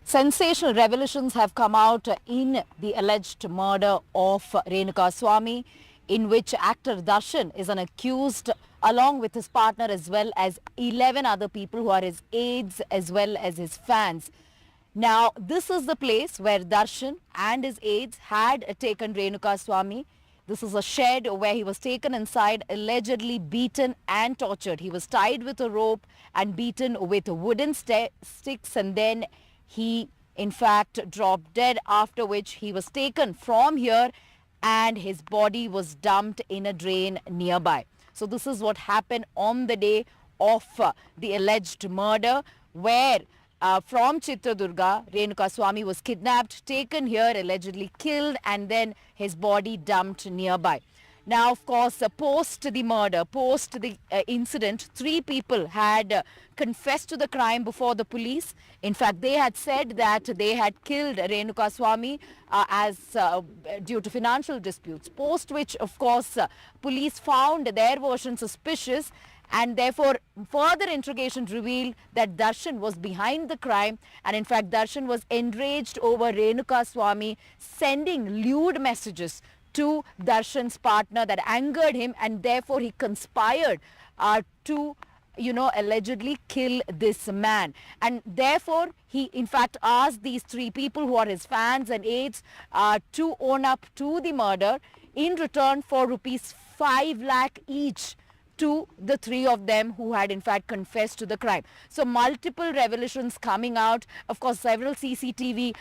Sensational revelations have come out in the alleged murder of Renuka Swamy, in which actor Darshan is an accused along with his partner as well as 11 other people who are his aides as well as his fans. Now, this is the place where Darshan and his aides had taken Renuka Swamy. This is a shed where he was taken inside, allegedly beaten and tortured. He was tied with a rope and beaten with wooden sticks, and then he, in fact, dropped dead, after which he was taken from here and his body was dumped in a drain nearby. So this is what happened on the day of the alleged murder, where from Chitradurga, Renuka Swamy was kidnapped, taken here, allegedly killed, and then his body dumped nearby. Now, of course, post the murder, post the incident, 3 people had confessed to the crime before the police. In fact, they had said that they had killed Renuka Swamy due to financial disputes, post which, of course, police found their version suspicious, and therefore further interrogation revealed that Darshan was behind the crime, and in fact Darshan was enraged over Renuka Swamy sending lewd messages to Darshan's partner that angered him, and therefore he conspired to allegedly kill this man. And therefore he in fact asked these 3 people who are his fans and aides to own up to the murder in return for rupees 5 lakh each to the 3 of them who had in fact confessed to the crime. So multiple revelations coming out. Of course, several CCTV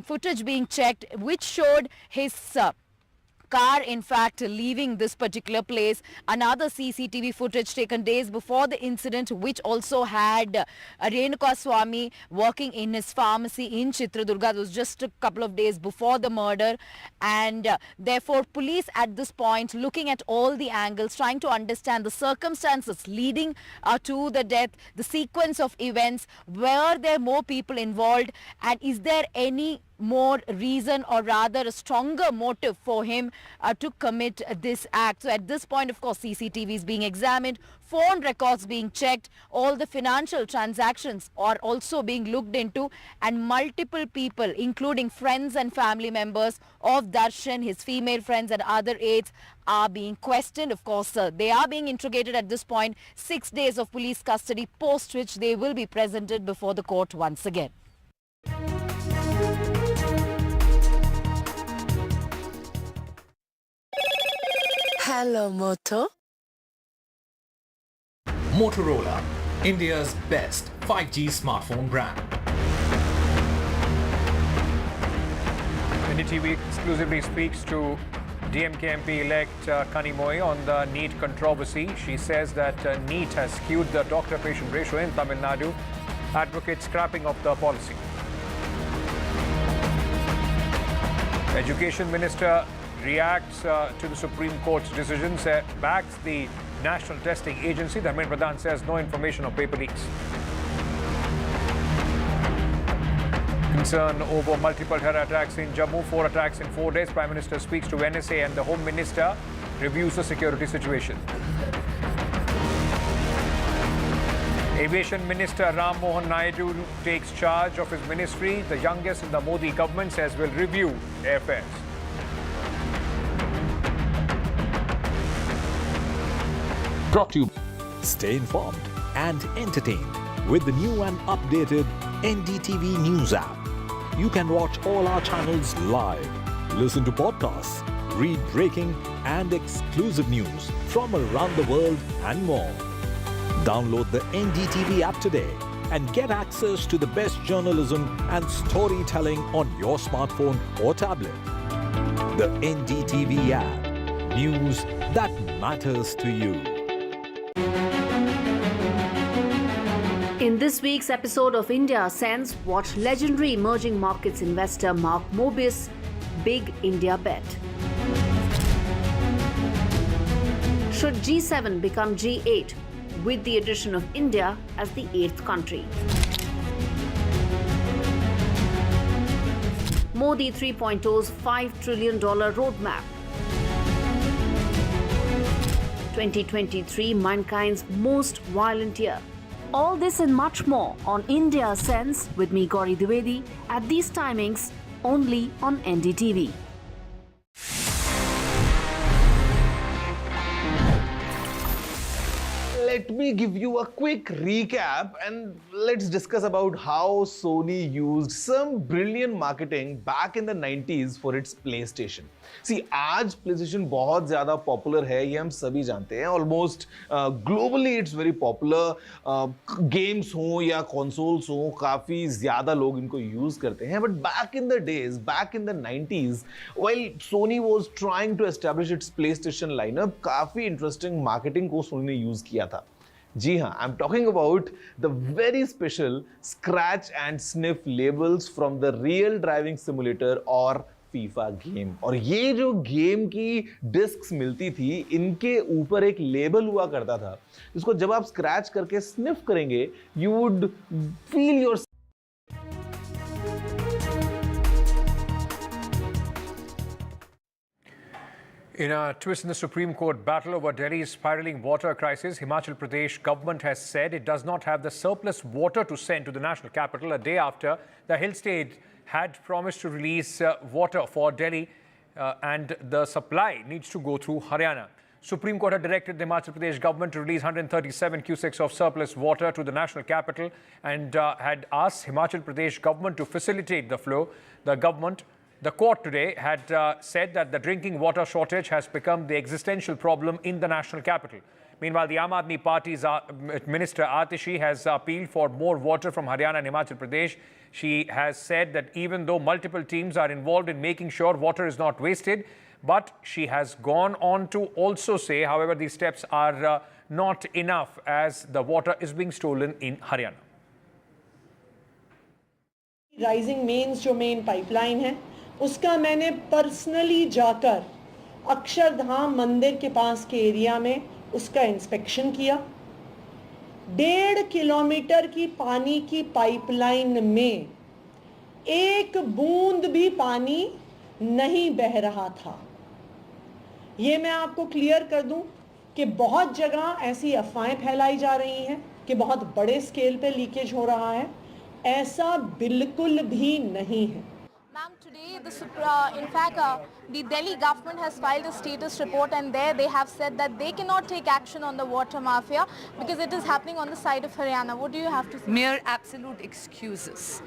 footage being checked, which showed his car in fact leaving this particular place. Another CCTV footage taken days before the incident, which also had Renuka Swamy working in his pharmacy in Chitradurga. It was just a couple of days before the murder, and therefore police at this point looking at all the angles, trying to understand the circumstances leading to the death, the sequence of events. Were there more people involved, and is there any more reason, or rather a stronger motive for him to commit this act? So at this point, of course, CCTV is being examined, phone records being checked, all the financial transactions are also being looked into, and multiple people, including friends and family members of Darshan, his female friends and other aides, are being questioned. Of course, they are being interrogated at this point. 6 days of police custody, post which they will be presented before the court once again. Hello, Moto. Motorola, India's best 5G smartphone brand. NDTV exclusively speaks to DMK MP-elect Kanimoy on the NEET controversy. She says that NEET has skewed the doctor-patient ratio in Tamil Nadu. Advocates scrapping of the policy. Education Minister reacts to the Supreme Court's decision, backs the National Testing Agency. Dharmendra Pradhan says no information of paper leaks. Concern over multiple terror attacks in Jammu, 4 attacks in 4 days. Prime Minister speaks to NSA and the Home Minister reviews the security situation. Aviation Minister Ram Mohan Naidu takes charge of his ministry. The youngest in the Modi government says will review airfares. Brought to you. Stay informed and entertained with the new and updated NDTV News app. You can watch all our channels live, listen to podcasts, read breaking and exclusive news from around the world and more. Download the NDTV app today and get access to the best journalism and storytelling on your smartphone or tablet. The NDTV app. News that matters to you. In this week's episode of India Sense, watch legendary emerging markets investor Mark Mobius' big India bet. Should G7 become G8 with the addition of India as the 8th country? Modi 3.0's $5 trillion roadmap. 2023, mankind's most violent year. All this and much more on India Sense with me, Gauri Dwivedi, at these timings only on NDTV. Let me give you a quick recap and let's discuss about how Sony used some brilliant marketing back in the 90s for its PlayStation. See, आज PlayStation बहुत ज़्यादा popular है, ये हम सभी जानते हैं. Almost globally it's very popular. Games हों या consoles हों, काफ़ी ज़्यादा लोग इनको use करते हैं. But back in the days, back in the 90s, while Sony was trying to establish its PlayStation lineup, काफ़ी interesting marketing को Sony ने use किया था. जी हाँ, I'm talking about the very special scratch and sniff labels from the real driving simulator और FIFA game. और ये जो गेम की डिस्क्स मिलती थी, इनके ऊपर एक लेबल हुआ करता था, जिसको जब आप स्क्रैच करके स्निफ करेंगे, you would feel your In a twist in the Supreme Court battle over Delhi's spiraling water crisis, Himachal Pradesh government has said it does not have the surplus water to send to the national capital a day after the hill state had promised to release water for Delhi and the supply needs to go through Haryana. Supreme Court had directed the Himachal Pradesh government to release 137 cusecs of surplus water to the national capital and had asked Himachal Pradesh government to facilitate the flow. The court today had said that the drinking water shortage has become the existential problem in the national capital. Meanwhile, the Aam Aadmi Party's Minister Atishi has appealed for more water from Haryana and Himachal Pradesh. She has said that even though multiple teams are involved in making sure water is not wasted, but she has gone on to also say, however, these steps are not enough as the water is being stolen in Haryana. Rising Mains जो main pipeline है, उसका मैंने personally जाकर अक्षरधाम मंदिर के पास के area में उसका इंस्पेक्शन किया. 1.5 किलोमीटर की पानी की पाइपलाइन में एक बूंद भी पानी नहीं बह रहा था. ये मैं आपको क्लियर कर दूं कि बहुत जगह ऐसी अफवाहें फैलाई जा रही हैं कि बहुत बड़े स्केल पे लीकेज हो रहा है. ऐसा बिल्कुल भी नहीं है. Ma'am, today the Delhi government has filed a status report and there they have said that they cannot take action on the water mafia because it is happening on the side of Haryana. What do you have to say? Mere absolute excuses.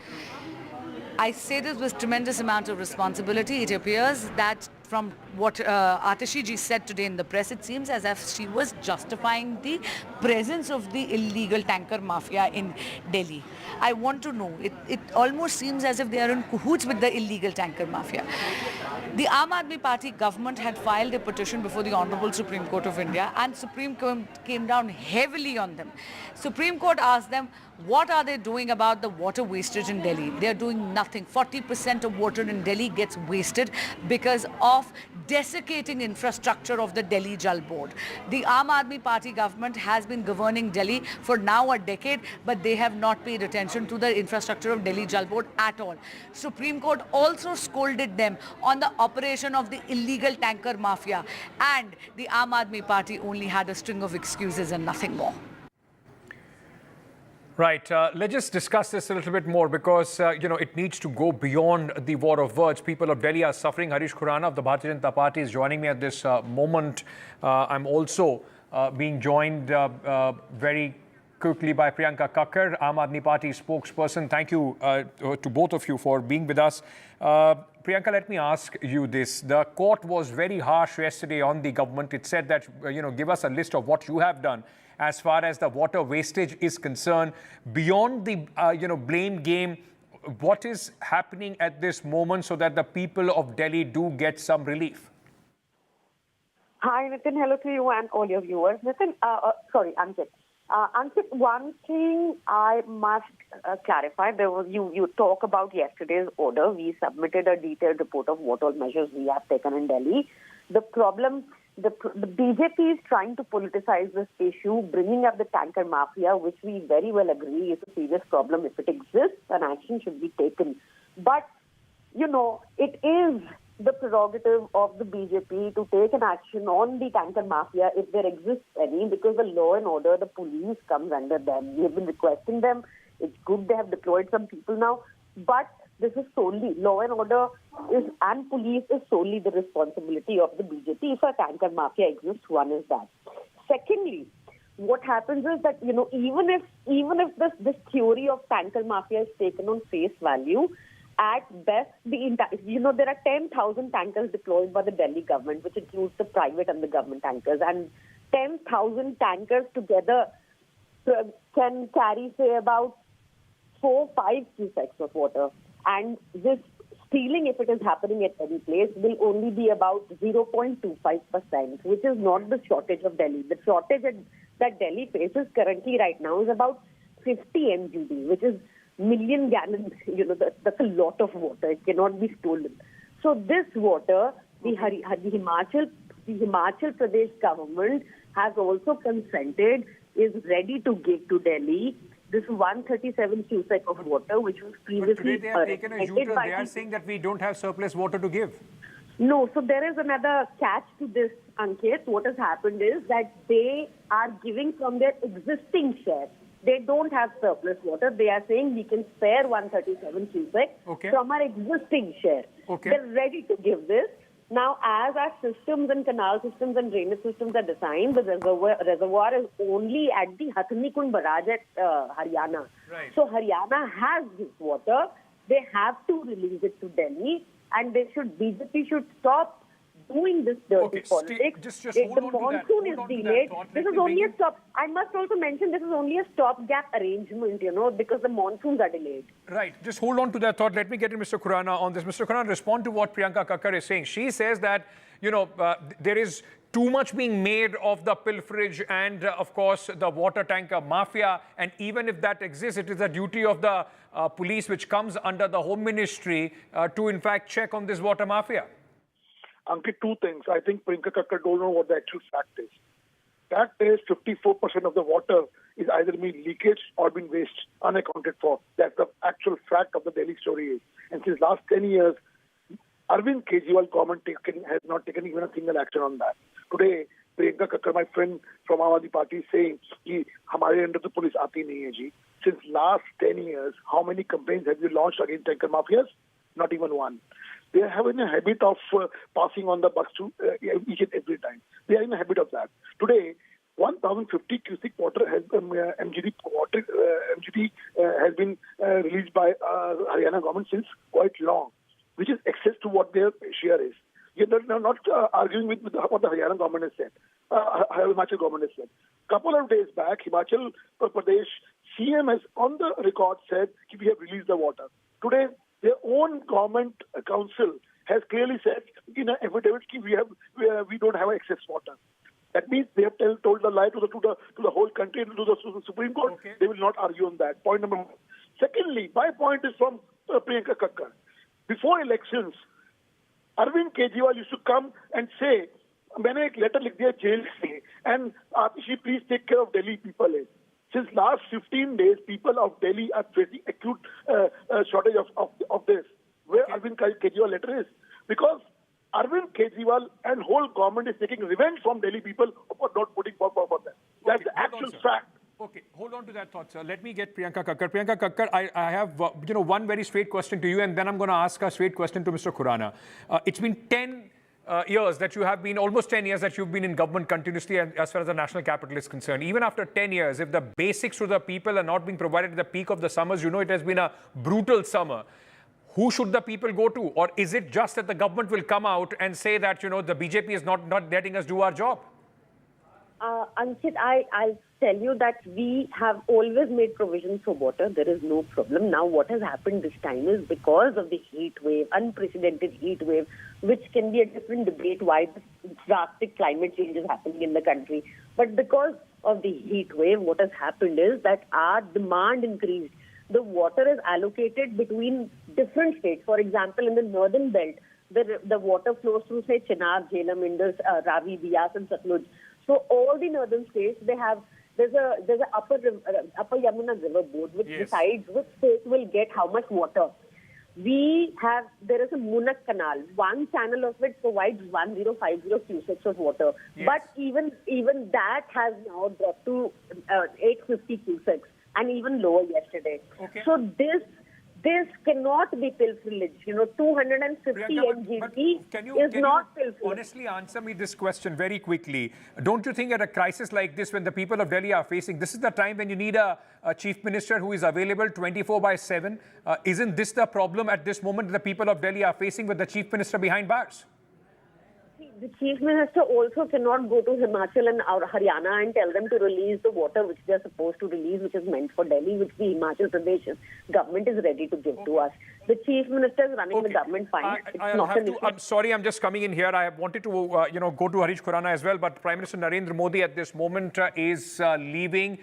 I say this with tremendous amount of responsibility. It appears that from what Atishi ji said today in the press, it seems as if she was justifying the presence of the illegal tanker mafia in Delhi. I want to know, it almost seems as if they are in cahoots with the illegal tanker mafia. The Aam Aadmi Party government had filed a petition before the Honorable Supreme Court of India and Supreme Court came down heavily on them. Supreme Court asked them, what are they doing about the water wastage in Delhi? They are doing nothing. 40% of water in Delhi gets wasted because of desiccating infrastructure of the Delhi Jal Board. The Aam Aadmi Party government has been governing Delhi for now a decade, but they have not paid attention to the infrastructure of Delhi Jal Board at all. Supreme Court also scolded them on the operation of the illegal tanker mafia, and the Aam Aadmi Party only had a string of excuses and nothing more. Right. Let's just discuss this a little bit more because, it needs to go beyond the war of words. People of Delhi are suffering. Harish Khurana of the Bharatiya Janata Party is joining me at this moment. I'm also being joined very quickly by Priyanka Kakkar, Aam Aadmi Party spokesperson. Thank you to both of you for being with us. Priyanka, let me ask you this. The court was very harsh yesterday on the government. It said that, give us a list of what you have done as far as the water wastage is concerned. Beyond the, blame game, what is happening at this moment so that the people of Delhi do get some relief? Hi, Nitin. Hello to you and all your viewers. Nitin, Ankit. Ankit, one thing I must clarify. You talk about yesterday's order. We submitted a detailed report of what all measures we have taken in Delhi. The problem, the BJP is trying to politicize this issue, bringing up the tanker mafia, which we very well agree is a serious problem. If it exists, an action should be taken. But, it is the prerogative of the BJP to take an action on the tanker mafia if there exists any, because the law and order, the police comes under them. We have been requesting them. It's good they have deployed some people now, but this is solely law and order and police is solely the responsibility of the BJP. If a tanker mafia exists, one is that. Secondly, what happens is that even if this theory of tanker mafia is taken on face value, at best, there are 10,000 tankers deployed by the Delhi government, which includes the private and the government tankers, and 10,000 tankers together can carry, say, about 4-5 cusecs of water. And this stealing, if it is happening at any place, will only be about 0.25%, which is not the shortage of Delhi. The shortage that Delhi faces currently right now is about 50 MGD, which is million gallons. That's a lot of water. It cannot be stolen. So this water, the Himachal Pradesh government has also consented, is ready to give to Delhi this 137 cusecs of water, which was previously... But today they have taken a U-turn. They are saying that we don't have surplus water to give. No, so there is another catch to this, Ankit. What has happened is that they are giving from their existing share. They don't have surplus water. They are saying we can spare 137 cusecs from our existing share. They're ready to give this. Now, as our systems and canal systems and drainage systems are designed, the reservoir is only at the Hathnikund barrage at Haryana. Right. So Haryana has this water. They have to release it to Delhi, and BJP should stop doing this dirty politics. Just the monsoon is delayed. This is only a stop. I must also mention this is only a stopgap arrangement, because the monsoons are delayed. Right. Just hold on to that thought. Let me get in Mr. Khurana on this. Mr. Khurana, respond to what Priyanka Kakkar is saying. She says that, there is too much being made of the pilferage and, of course, the water tanker mafia. And even if that exists, it is a duty of the police, which comes under the Home Ministry, to, in fact, check on this water mafia. Ankit, two things. I think Priyanka Kakkar don't know what the actual fact is. Fact is 54% of the water is either being leakage or being waste, unaccounted for. That's the actual fact of the Delhi story is. And since last 10 years, Arvind Kejriwal government has not taken even a single action on that. Today, Priyanka Kakkar, my friend from Aam Aadmi Party, is saying कि हमारे under the police आती नहीं है जी. Since last 10 years, how many campaigns have you launched against tanker mafias? Not even one. They are having a habit of passing on the buck to each and every time. They are in a habit of that. Today, 1,050 cubic water has MGD has been released by Haryana government since quite long, which is excess to what their share is. They're not arguing with what the Haryana government has said. Himachal government has said. Couple of days back, Himachal Pradesh CM has on the record said we have released the water. Today, their own government council has clearly said in an affidavit we don't have excess water. That means they have told the lie to the whole country and to the Supreme Court. Okay. They will not argue on that. Point number one. Secondly, my point is from Priyanka Kakkar. Before elections, Arvind Kejriwal used to come and say, मैंने एक letter लिख दिया jail से, and Atishi, please take care of Delhi people. Since last 15 days, people of Delhi are facing acute shortage of this. Where Arvind Kejriwal letter is? Because Arvind Kejriwal and whole government is taking revenge from Delhi people for not putting for them. That's the actual fact. Okay, hold on to that thought, sir. Let me get Priyanka Kakkar. Priyanka Kakkar, I have one very straight question to you, and then I'm going to ask a straight question to Mr. Khurana. It's been 10 years that you have been, almost 10 years that you've been in government continuously as far as the national capital is concerned. Even after 10 years, if the basics to the people are not being provided at the peak of the summers, it has been a brutal summer. Who should the people go to? Or is it just that the government will come out and say that, the BJP is not letting us do our job? Ankit, I'll tell you that we have always made provisions for water. There is no problem. Now, what has happened this time is because of the heat wave, unprecedented heat wave, which can be a different debate why this drastic climate change is happening in the country. But because of the heat wave, what has happened is that our demand increased. The water is allocated between different states. For example, in the northern belt, the water flows through, say, Chenab, Jhelum, Indus, Ravi, Bias, and Satluj. So all the northern states, there's a upper Yamuna river board which decides which state will get how much water. There is a Munak canal. One channel of it provides 1050 cusecs of water. Yes. But even that has now dropped to 850 cusecs and even lower yesterday. Okay. So this cannot be pilferage. 250 MGD is not pilferage. Honestly, answer me this question very quickly. Don't you think at a crisis like this, when the people of Delhi are facing, this is the time when you need a chief minister who is available 24/7? Isn't this the problem at this moment the people of Delhi are facing with the chief minister behind bars? The chief minister also cannot go to Himachal and Haryana and tell them to release the water which they are supposed to release, which is meant for Delhi, which the Himachal Pradesh government is ready to give to us. The chief minister is running the government fine. I'm sorry, I'm just coming in here. I wanted to, go to Harish Khurana as well, but Prime Minister Narendra Modi at this moment is leaving.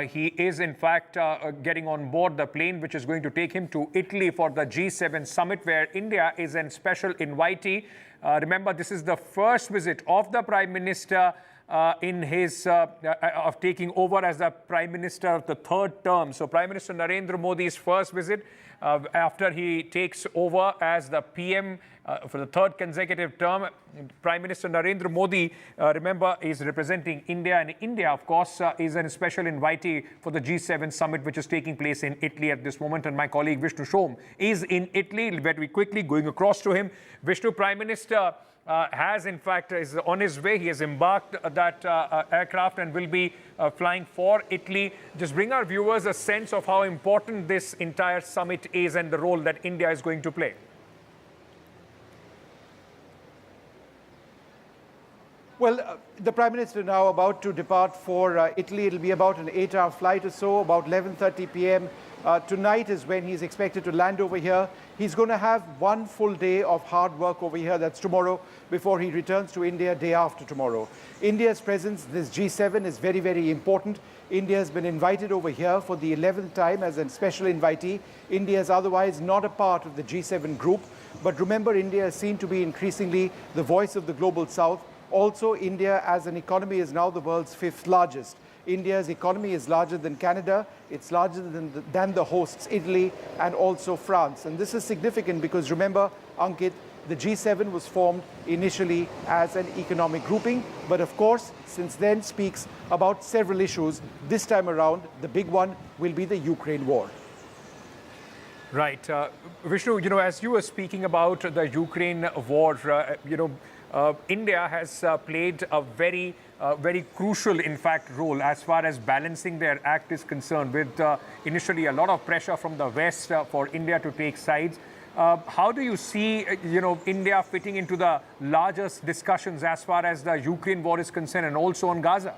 He is, in fact, getting on board the plane which is going to take him to Italy for the G7 summit, where India is a special invitee. Remember, this is the first visit of the Prime Minister in his of taking over as the Prime Minister of the third term. So Prime Minister Narendra Modi's first visit after he takes over as the PM for the third consecutive term. Prime Minister Narendra Modi, remember, is representing India, and India, of course, is a special invitee for the G7 summit, which is taking place in Italy at this moment. And my colleague Vishnu Shom is in Italy. Very quickly going across to him. Vishnu, Prime Minister has, in fact, is on his way. He has embarked that aircraft and will be flying for Italy. Just bring our viewers a sense of how important this entire summit is and the role that India is going to play. Well, the Prime Minister now about to depart for Italy. It'll be about an 8-hour flight or so. About 11:30 p.m. Tonight is when he's expected to land over here. He's going to have one full day of hard work over here. That's tomorrow, before he returns to India day after tomorrow. India's presence, this G7, is very, very important. India has been invited over here for the 11th time as a special invitee. India is otherwise not a part of the G7 group. But remember, India is seen to be increasingly the voice of the global south. Also, India as an economy is now the world's 5th largest. India's economy is larger than Canada. It's larger than the hosts, Italy and also France. And this is significant because remember, Ankit, the G7 was formed initially as an economic grouping. But of course, since then speaks about several issues. This time around, the big one will be the Ukraine war. Right. Vishnu, as you were speaking about the Ukraine war, India has played a very crucial, in fact, role as far as balancing their act is concerned, with initially a lot of pressure from the West for India to take sides. How do you see, India fitting into the largest discussions as far as the Ukraine war is concerned, and also on Gaza?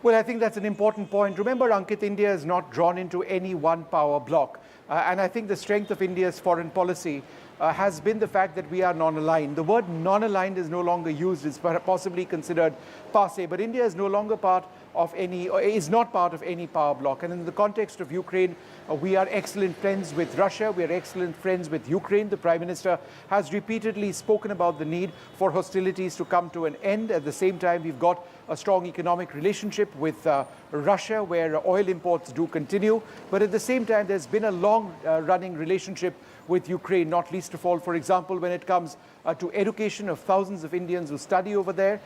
Well, I think that's an important point. Remember, Ankit, India is not drawn into any one power bloc. And I think the strength of India's foreign policy has been the fact that we are non-aligned. The word non-aligned is no longer used. It's possibly considered passé. But India is no longer part of any, or is not part of any power bloc. And in the context of Ukraine, we are excellent friends with Russia. We are excellent friends with Ukraine. The Prime Minister has repeatedly spoken about the need for hostilities to come to an end. At the same time, we've got a strong economic relationship with Russia, where oil imports do continue. But at the same time, there's been a lot long-running relationship with Ukraine, not least of all, for example, when it comes to education of thousands of Indians who study over there.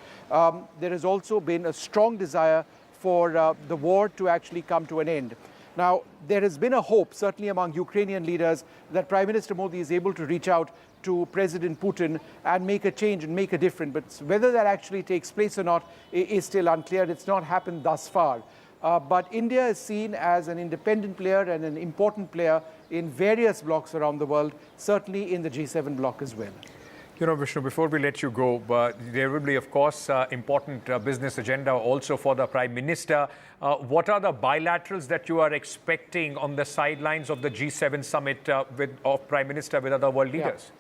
There has also been a strong desire for the war to actually come to an end. Now, there has been a hope, certainly among Ukrainian leaders, that Prime Minister Modi is able to reach out to President Putin and make a change and make a difference. But whether that actually takes place or not is still unclear. It's not happened thus far. But India is seen as an independent player and an important player in various blocs around the world, certainly in the G7 bloc as well. You know, Vishnu, before we let you go, there will be, of course, important business agenda also for the Prime Minister. What are the bilaterals that you are expecting on the sidelines of the G7 summit of Prime Minister with other world leaders?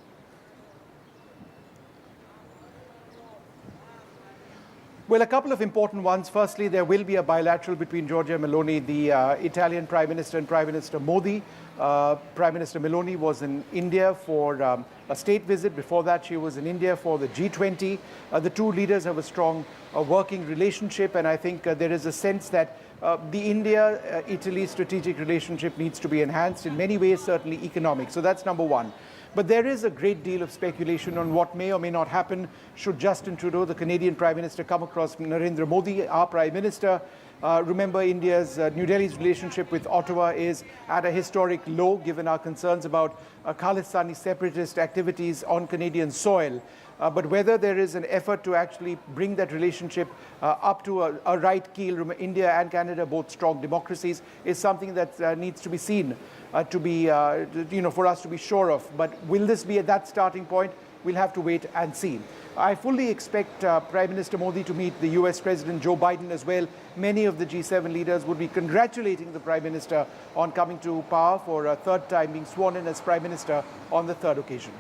Well, a couple of important ones. Firstly, there will be a bilateral between Giorgia Meloni, the Italian Prime Minister, and Prime Minister Modi. Prime Minister Meloni was in India for a state visit. Before that, she was in India for the G20. The two leaders have a strong working relationship, and I think there is a sense that the India-Italy strategic relationship needs to be enhanced in many ways, certainly economic. So that's number one. But there is a great deal of speculation on what may or may not happen should Justin Trudeau, the Canadian Prime Minister, come across Narendra Modi, our Prime Minister. Remember, India's New Delhi's relationship with Ottawa is at a historic low, given our concerns about Khalistani separatist activities on Canadian soil. But whether there is an effort to actually bring that relationship up to a right keel, India and Canada, both strong democracies, is something that needs to be seen, for us to be sure of. But will this be at that starting point? We'll have to wait and see. I fully expect Prime Minister Modi to meet the US President Joe Biden as well. Many of the G7 leaders would be congratulating the Prime Minister on coming to power for a third time, being sworn in as Prime Minister on the third occasion.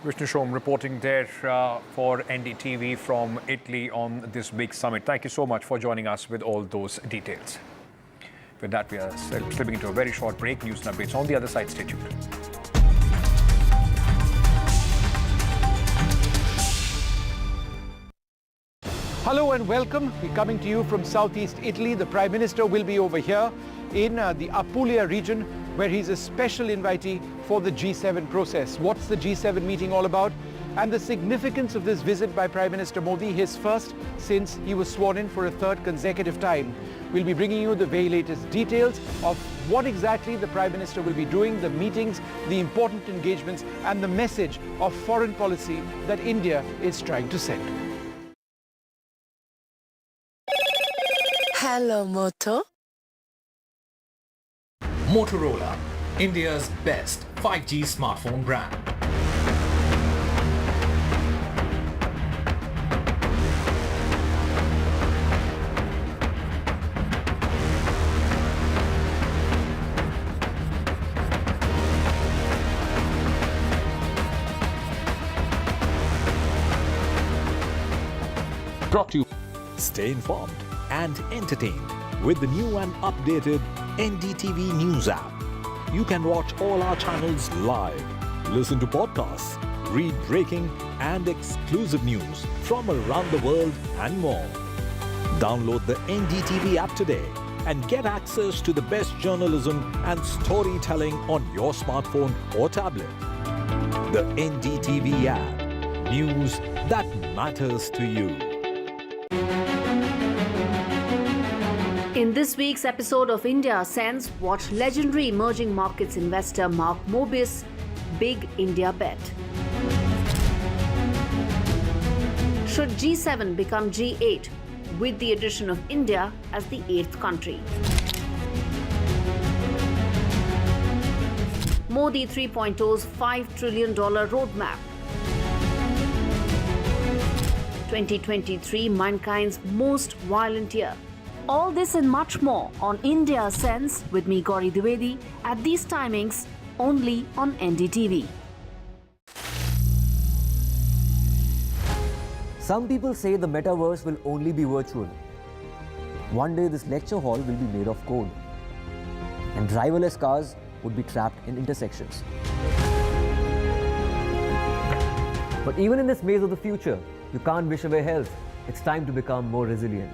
Vishnu Shom reporting there for NDTV from Italy on this big summit. Thank you so much for joining us with all those details. With that, we are slipping into a very short break. News and updates on the other side. Stay tuned. Hello and welcome. We're coming to you from southeast Italy. The Prime Minister will be over here in the Apulia region, where he's a special invitee for the G7 process. What's the G7 meeting all about? And the significance of this visit by Prime Minister Modi, his first since he was sworn in for a third consecutive time. We'll be bringing you the very latest details of what exactly the Prime Minister will be doing, the meetings, the important engagements, and the message of foreign policy that India is trying to send. Hello, Moto. Motorola, India's best 5G smartphone brand. Brought to you. Stay informed and entertained with the new and updated NDTV News app. You can watch all our channels live, listen to podcasts, read breaking and exclusive news from around the world and more. Download the NDTV app today and get access to the best journalism and storytelling on your smartphone or tablet. The NDTV app. News that matters to you. In this week's episode of India Sense, watch legendary emerging markets investor Mark Mobius' big India bet. Should G7 become G8 with the addition of India as the 8th country? Modi 3.0's $5 trillion roadmap. 2023, mankind's most violent year. All this and much more on India Sense with me, Gauri Dwivedi, at these timings only on NDTV. Some people say the metaverse will only be virtual. One day this lecture hall will be made of code, and driverless cars would be trapped in intersections. But even in this maze of the future, you can't wish away health. It's time to become more resilient.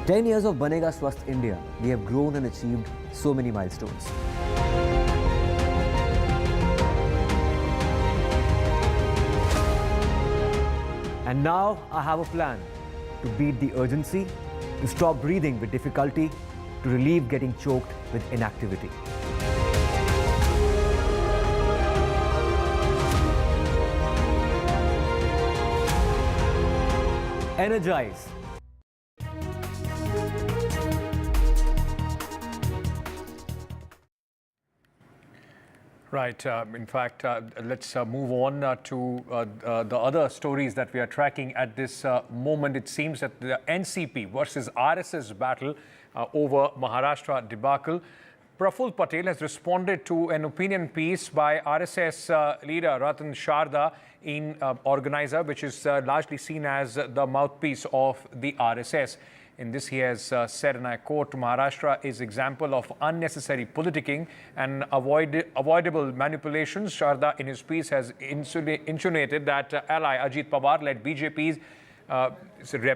10 years of Banega Swasth India, we have grown and achieved so many milestones. And now I have a plan to beat the urgency, to stop breathing with difficulty, to relieve getting choked with inactivity. Energize. Right. In fact, let's move on to the other stories that we are tracking at this moment. It seems that the NCP versus RSS battle over Maharashtra debacle. Praful Patel has responded to an opinion piece by RSS leader Ratan Sharda in Organizer, which is largely seen as the mouthpiece of the RSS. In this, he has said, and I quote, Maharashtra is example of unnecessary politicking and avoidable manipulations. Sharda, in his piece, has insinuated that ally Ajit Pawar-led BJP's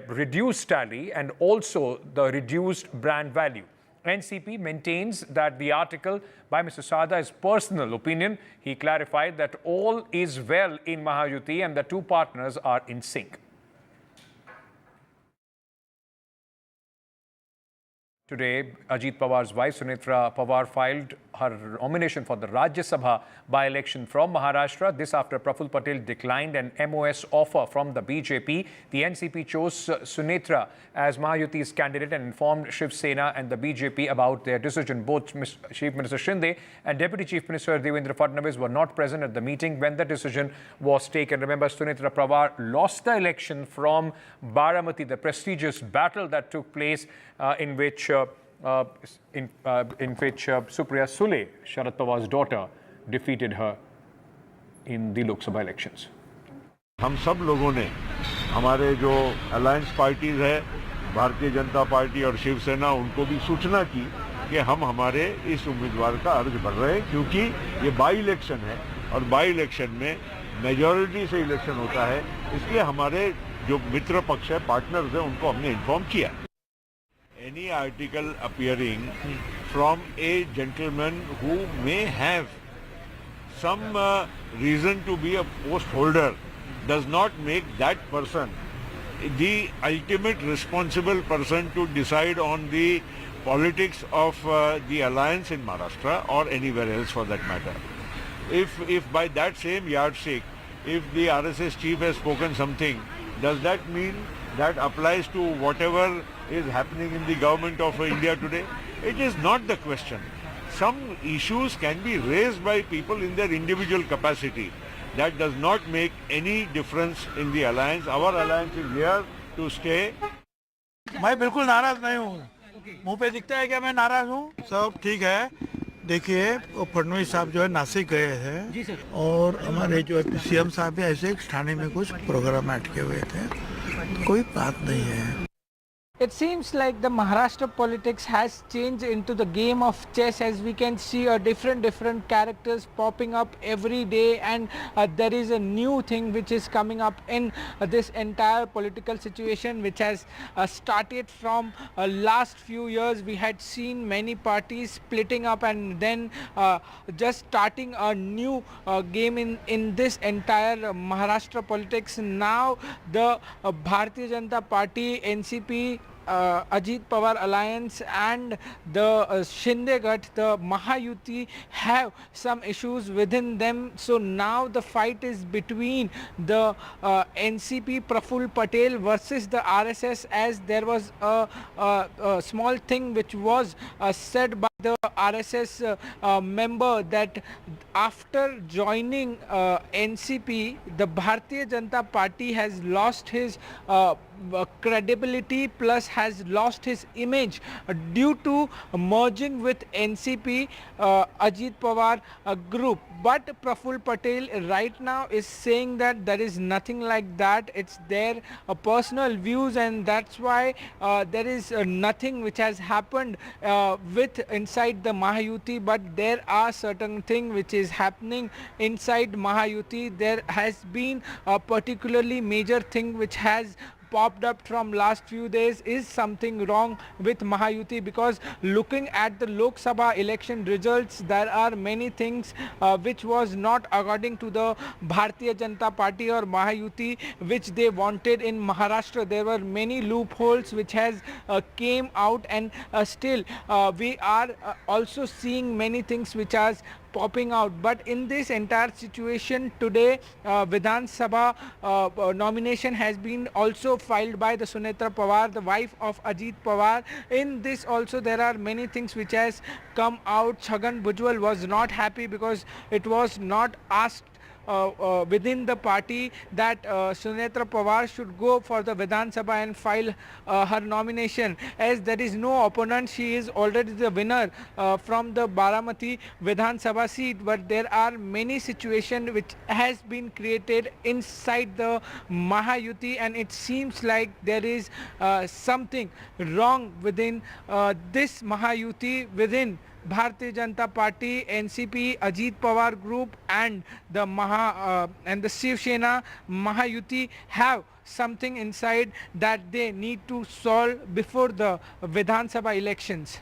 reduced tally and also the reduced brand value. NCP maintains that the article by Mr. Sharda is personal opinion. He clarified that all is well in Mahayuti and the two partners are in sync. Today, Ajit Pawar's wife Sunitra Pawar filed her nomination for the Rajya Sabha by-election from Maharashtra. This after Praful Patel declined an MOS offer from the BJP. The NCP chose Sunitra as Mahayuti's candidate and informed Shiv Sena and the BJP about their decision. Both Chief Minister Shinde and Deputy Chief Minister Devendra Fadnavis were not present at the meeting when the decision was taken. Remember, Sunitra Pawar lost the election from Baramati, the prestigious battle that took place in which Supriya Sule, Sharad Pawar's daughter, defeated her in the Lok Sabha elections. हम सब लोगों ने हमारे जो alliance parties है, Bharatiya Janata party और शिवसेना, उनको भी सूचना की कि हम हमारे इस उम्मीदवार का अर्ज भर रहे हैं, क्योंकि ये बाई इलेक्शन है और बाई इलेक्शन में मेजॉरिटी से इलेक्शन होता है, इसलिए हमारे जो मित्र पक्ष है, पार्टनर्स हैं, उनको हमने इन्फॉर्म किया. Any article appearing from a gentleman who may have some reason to be a post holder does not make that person the ultimate responsible person to decide on the politics of the alliance in Maharashtra or anywhere else for that matter. If by that same yardstick, if the RSS chief has spoken something, does that mean that applies to whatever is happening in the government of India today? It is not the question. Some issues can be raised by people in their individual capacity. That does not make any difference in the alliance. Our alliance is here to stay. मैं बिल्कुल नाराज नहीं हूँ. मुंह पे दिखता है कि मैं नाराज हूँ. सब ठीक है. देखिए, वो फडणवीस साहब जो है नासिक गए थे और हमारे जो सीएम साहब भी ऐसे एक थाने में कुछ प्रोग्राम अटके हुए थे. कोई बात नहीं है. It seems like the Maharashtra politics has changed into the game of chess, as we can see different characters popping up every day, and there is a new thing which is coming up in this entire political situation, which has started from last few years. We had seen many parties splitting up and then just starting a new game in this entire Maharashtra politics. Now the Bharatiya Janata Party, NCP, Ajit Pawar alliance and the Shinde Gath, the Mahayuti, have some issues within them. So now the fight is between the NCP Praful Patel versus the RSS, as there was a small thing which was said by the RSS member that after joining NCP, the Bharatiya Janata Party has lost his credibility plus has lost his image due to merging with NCP Ajit Pawar group. But Praful Patel right now is saying that there is nothing like that. It's their personal views, and that's why there is nothing which has happened with inside the Mahayuti, but there are certain things which is happening inside Mahayuti. There has been a particularly major thing which has popped up from last few days is something wrong with Mahayuti, because looking at the Lok Sabha election results, there are many things which was not according to the Bharatiya Janata Party or Mahayuti which they wanted in Maharashtra. There were many loopholes which has came out, and still we are also seeing many things which are popping out. But in this entire situation today, Vidhan Sabha nomination has been also filed by the Sunetra Pawar, the wife of Ajit Pawar. In this also there are many things which has come out. Chhagan Bhujbal was not happy because it was not asked within the party that Sunetra Pawar should go for the Vidhan Sabha and file her nomination. As there is no opponent, she is already the winner from the Baramati Vidhan Sabha seat. But there are many situations which has been created inside the Mahayuti, and it seems like there is something wrong within this Mahayuti, within Bharatiya Janata Party, NCP, Ajit Pawar group, and the Shiv Sena Mahayuti have something inside that they need to solve before the Vidhan Sabha elections.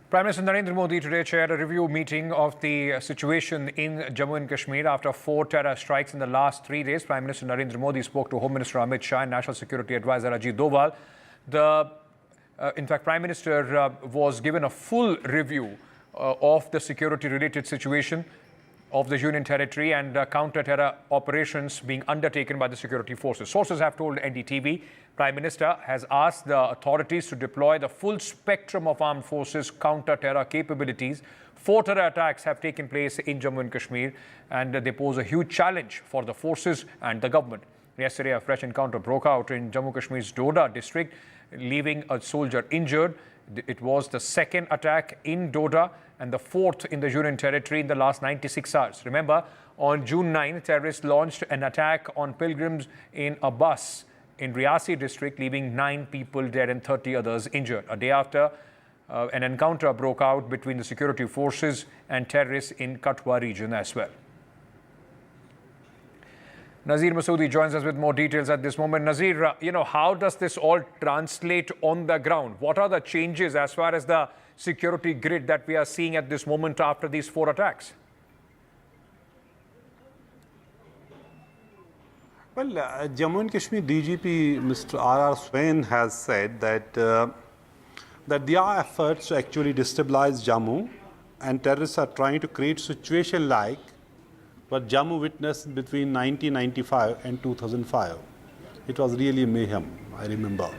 Prime Minister Narendra Modi today chaired a review meeting of the situation in Jammu and Kashmir after 4 terror strikes in the last 3 days. Prime Minister Narendra Modi spoke to Home Minister Amit Shah and National Security Advisor Ajit Doval. In fact, Prime Minister was given a full review of the security-related situation of the Union Territory and counter-terror operations being undertaken by the security forces. Sources have told NDTV Prime Minister has asked the authorities to deploy the full spectrum of armed forces counter-terror capabilities. 4 terror attacks have taken place in Jammu and Kashmir, and they pose a huge challenge for the forces and the government. Yesterday, a fresh encounter broke out in Jammu Kashmir's Doda district, leaving a soldier injured. It was the 2nd attack in Doda and the 4th in the Union Territory in the last 96 hours. Remember, on June 9, terrorists launched an attack on pilgrims in a bus in Riasi district, leaving 9 people dead and 30 others injured. A day after, an encounter broke out between the security forces and terrorists in Katwa region as well. Nazir Masoodi joins us with more details at this moment. Nazir, how does this all translate on the ground? What are the changes as far as the security grid that we are seeing at this moment after these 4 attacks? Well, Jammu and Kashmir DGP Mr. R.R. Swain has said that there are efforts to actually destabilize Jammu, and terrorists are trying to create situation like what Jammu witnessed between 1995 and 2005. It was really mayhem, I remember.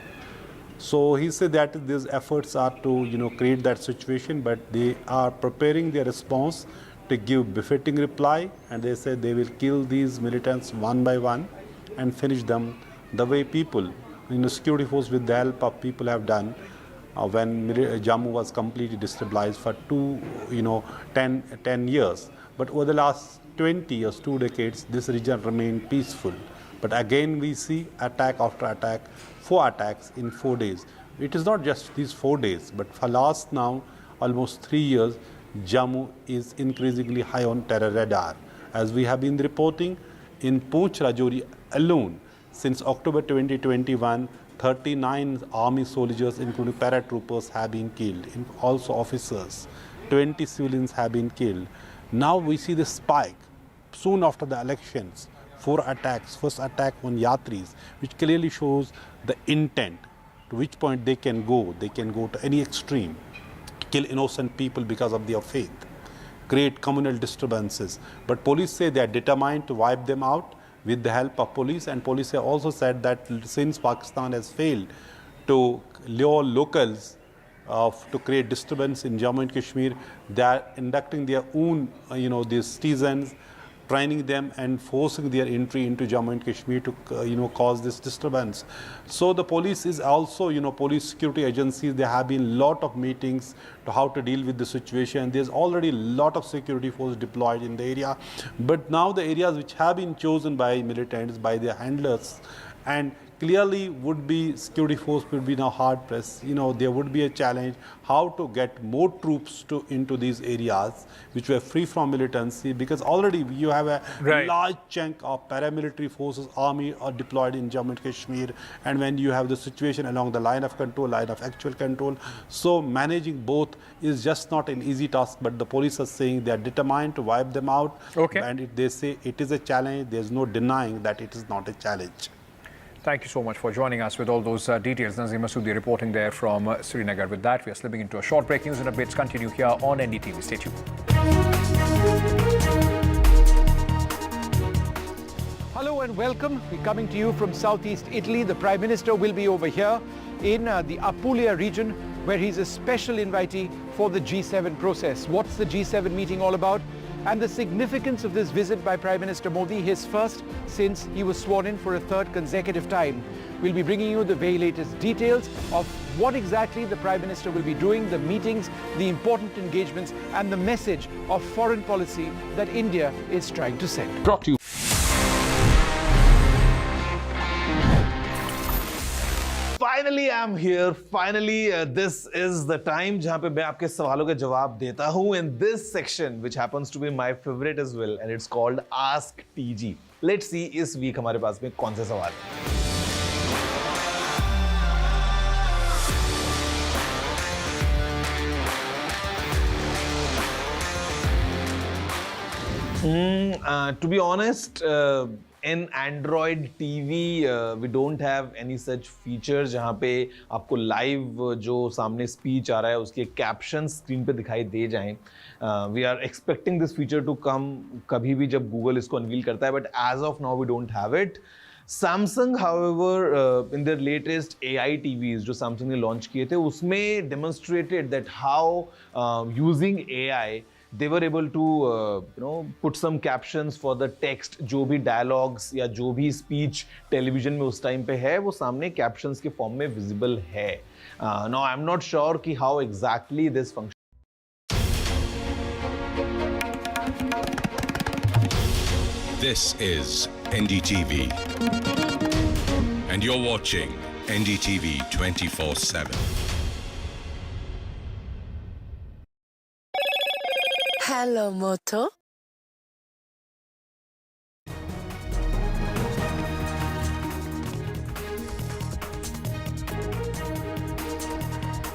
So he said that these efforts are to create that situation, but they are preparing their response to give befitting reply, and they said they will kill these militants one by one and finish them the way people in the security force with the help of people have done when Jammu was completely destabilized for 10 years. But over the last 20 years, 2 decades, this region remained peaceful. But again, we see attack after attack, 4 attacks in 4 days. It is not just these 4 days, but for last now almost 3 years, Jammu is increasingly high on terror radar. As we have been reporting, in Poonch Rajouri alone, since October 2021, 39 army soldiers, including paratroopers, have been killed, also officers. 20 civilians have been killed. Now we see the spike soon after the elections, 4 attacks, first attack on Yatris, which clearly shows the intent, to which point they can go. They can go to any extreme, kill innocent people because of their faith, create communal disturbances. But police say they are determined to wipe them out with the help of police, and police have also said that since Pakistan has failed to lure locals to create disturbance in Jammu and Kashmir, they are inducting their own, these citizens, training them and forcing their entry into Jammu and Kashmir to, cause this disturbance. So the police is also, police security agencies, there have been a lot of meetings to how to deal with the situation. There's already a lot of security force deployed in the area. But now the areas which have been chosen by militants, by their handlers, and clearly would be security force would be now hard pressed. There would be a challenge how to get more troops into these areas which were free from militancy, because already you have a large chunk of paramilitary forces, army are deployed in Jammu and Kashmir, and when you have the situation along the line of control, line of actual control, so managing both is just not an easy task. But the police are saying they are determined to wipe them out. And if they say it is a challenge, there's no denying that it is not a challenge. Thank you so much for joining us with all those details. Nazim Masoodi reporting there from Srinagar. With that, we are slipping into a short break. News and updates continue here on NDTV. Stay tuned. Hello and welcome. We're coming to you from southeast Italy. The Prime Minister will be over here in the Apulia region, where he's a special invitee for the G7 process. What's the G7 meeting all about? And the significance of this visit by Prime Minister Modi, his first since he was sworn in for a third consecutive time. We'll be bringing you the very latest details of what exactly the Prime Minister will be doing, the meetings, the important engagements, and the message of foreign policy that India is trying to send. Brought to you. Finally, I'm here. Finally, this is the time जहाँ पे मैं आपके सवालों के जवाब देता हूँ in this section, which happens to be my favorite as well, and it's called Ask TG. Let's see इस week हमारे पास में कौन से सवाल हैं। To be honest, in Android TV, we don't have any such features जहाँ पे आपको live जो सामने speech आ रहा है उसके captions screen पे दिखाई दे जाएं. We are expecting this feature to come कभी भी जब Google इसको unveil करता है, but as of now we don't have it. Samsung, however, in their latest AI TVs जो Samsung ने launch किए थे, उसमें demonstrated that how using AI they were able to put some captions for the text. जो भी dialogues या जो भी speech television में उस time पे है वो सामने captions के form में visible है. Now I'm not sure कि how exactly this function. This is NDTV and you're watching NDTV 24/7. Hello, Moto.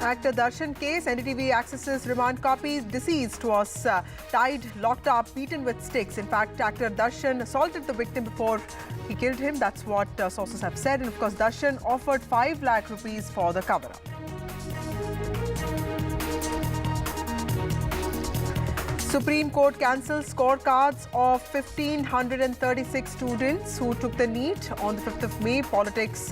Actor Darshan case, NDTV accesses remand copies. Deceased was tied, locked up, beaten with sticks. In fact, actor Darshan assaulted the victim before he killed him. That's what sources have said. And of course, Darshan offered 5 lakh rupees for the cover-up. Supreme Court cancels scorecards of 1,536 students who took the NEET on the 5th of May. Politics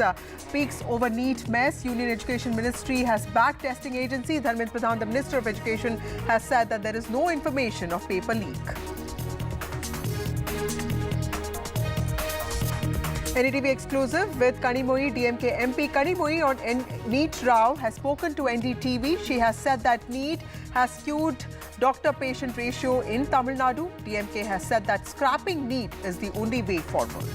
peaks over NEET mess. Union Education Ministry has backed testing agency. Dharmendra Pradhan, the Minister of Education, has said that there is no information of paper leak. NDTV exclusive with Kanimoi, DMK MP. Kanimoi on NEET Rao has spoken to NDTV. She has said that NEET has skewed doctor-patient ratio in Tamil Nadu. DMK has said that scrapping NEET is the only way forward.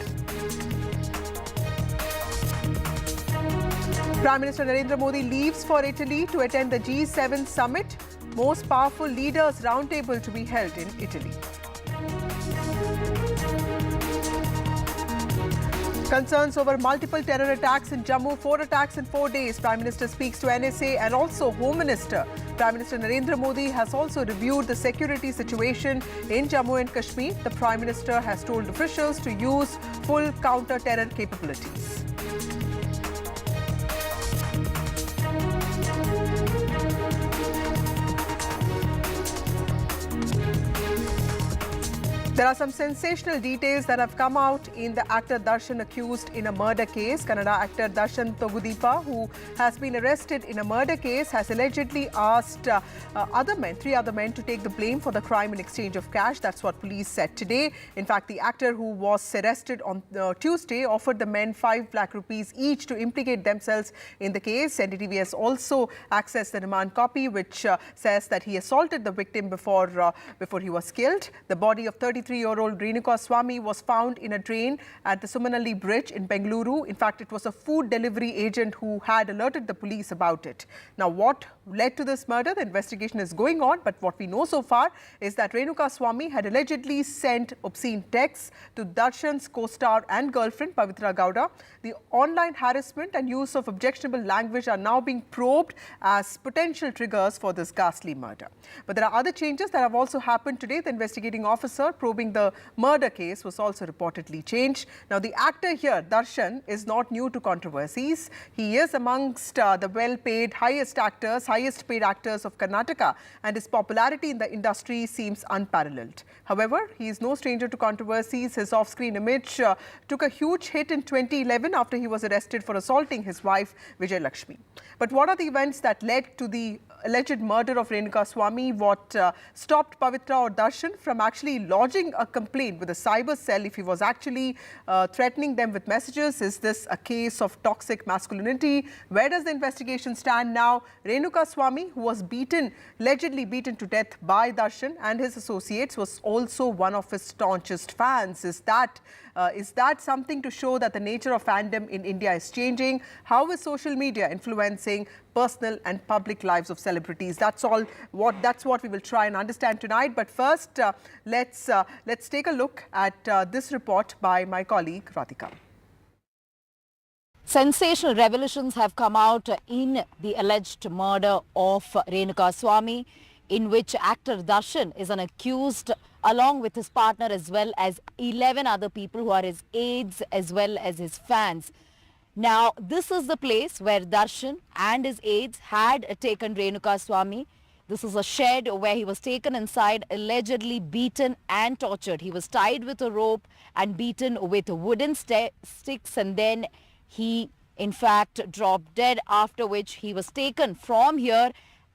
Prime Minister Narendra Modi leaves for Italy to attend the G7 summit. Most powerful leaders roundtable to be held in Italy. Concerns over multiple terror attacks in Jammu, 4 attacks in 4 days. Prime Minister speaks to NSA and also Home Minister. Prime Minister Narendra Modi has also reviewed the security situation in Jammu and Kashmir. The Prime Minister has told officials to use full counter-terror capabilities. There are some sensational details that have come out in the actor Darshan accused in a murder case. Kannada actor Darshan Togudipa, who has been arrested in a murder case, has allegedly asked 3 other men to take the blame for the crime in exchange of cash. That's what police said today. In fact, the actor who was arrested on Tuesday offered the men 5 lakh rupees each to implicate themselves in the case. NDTV has also accessed the remand copy, which says that he assaulted the victim before he was killed. The body of 33 33-year-old Renuka Swamy was found in a drain at the Sumanalli Bridge in Bengaluru. In fact, it was a food delivery agent who had alerted the police about it. Now, what led to this murder? The investigation is going on, but what we know so far is that Renuka Swamy had allegedly sent obscene texts to Darshan's co-star and girlfriend Pavitra Gowda. The online harassment and use of objectionable language are now being probed as potential triggers for this ghastly murder. But there are other changes that have also happened today. The investigating officer probing the murder case was also reportedly changed. Now, the actor here, Darshan, is not new to controversies. He is amongst the well-paid, highest paid actors of Karnataka, and his popularity in the industry seems unparalleled. However, he is no stranger to controversies. His off-screen image took a huge hit in 2011 after he was arrested for assaulting his wife, Vijay Lakshmi. But what are the events that led to the alleged murder of Renuka Swamy? What stopped Pavitra or Darshan from actually lodging a complaint with a cyber cell if he was actually threatening them with messages? Is this a case of toxic masculinity? Where does the investigation stand now? Renuka Swamy, who was allegedly beaten to death by Darshan and his associates, was also one of his staunchest fans. Is that something to show that the nature of fandom in India is changing? How is social media influencing personal and public lives of celebrities? That's what we will try and understand tonight. But first, let's take a look at this report by my colleague Radhika. Sensational revelations have come out in the alleged murder of Renuka Swamy, in which actor Darshan is an accused, along with his partner as well as 11 other people who are his aides as well as his fans. Now, this is the place where Darshan and his aides had taken Renuka Swamy. This is a shed where he was taken inside, allegedly beaten and tortured. He was tied with a rope and beaten with wooden sticks, and then he, in fact, dropped dead, after which he was taken from here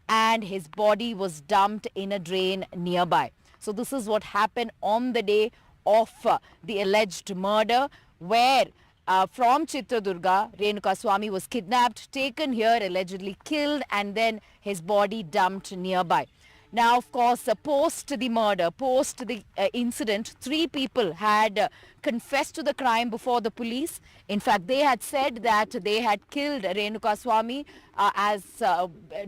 and his body was dumped in a drain nearby. So this is what happened on the day of the alleged murder, where from Chitradurga, Renuka Swamy was kidnapped, taken here, allegedly killed, and then his body dumped nearby. Now, of course, post the murder, post the incident, 3 people had confessed to the crime before the police. In fact, they had said that they had killed Renuka Swamy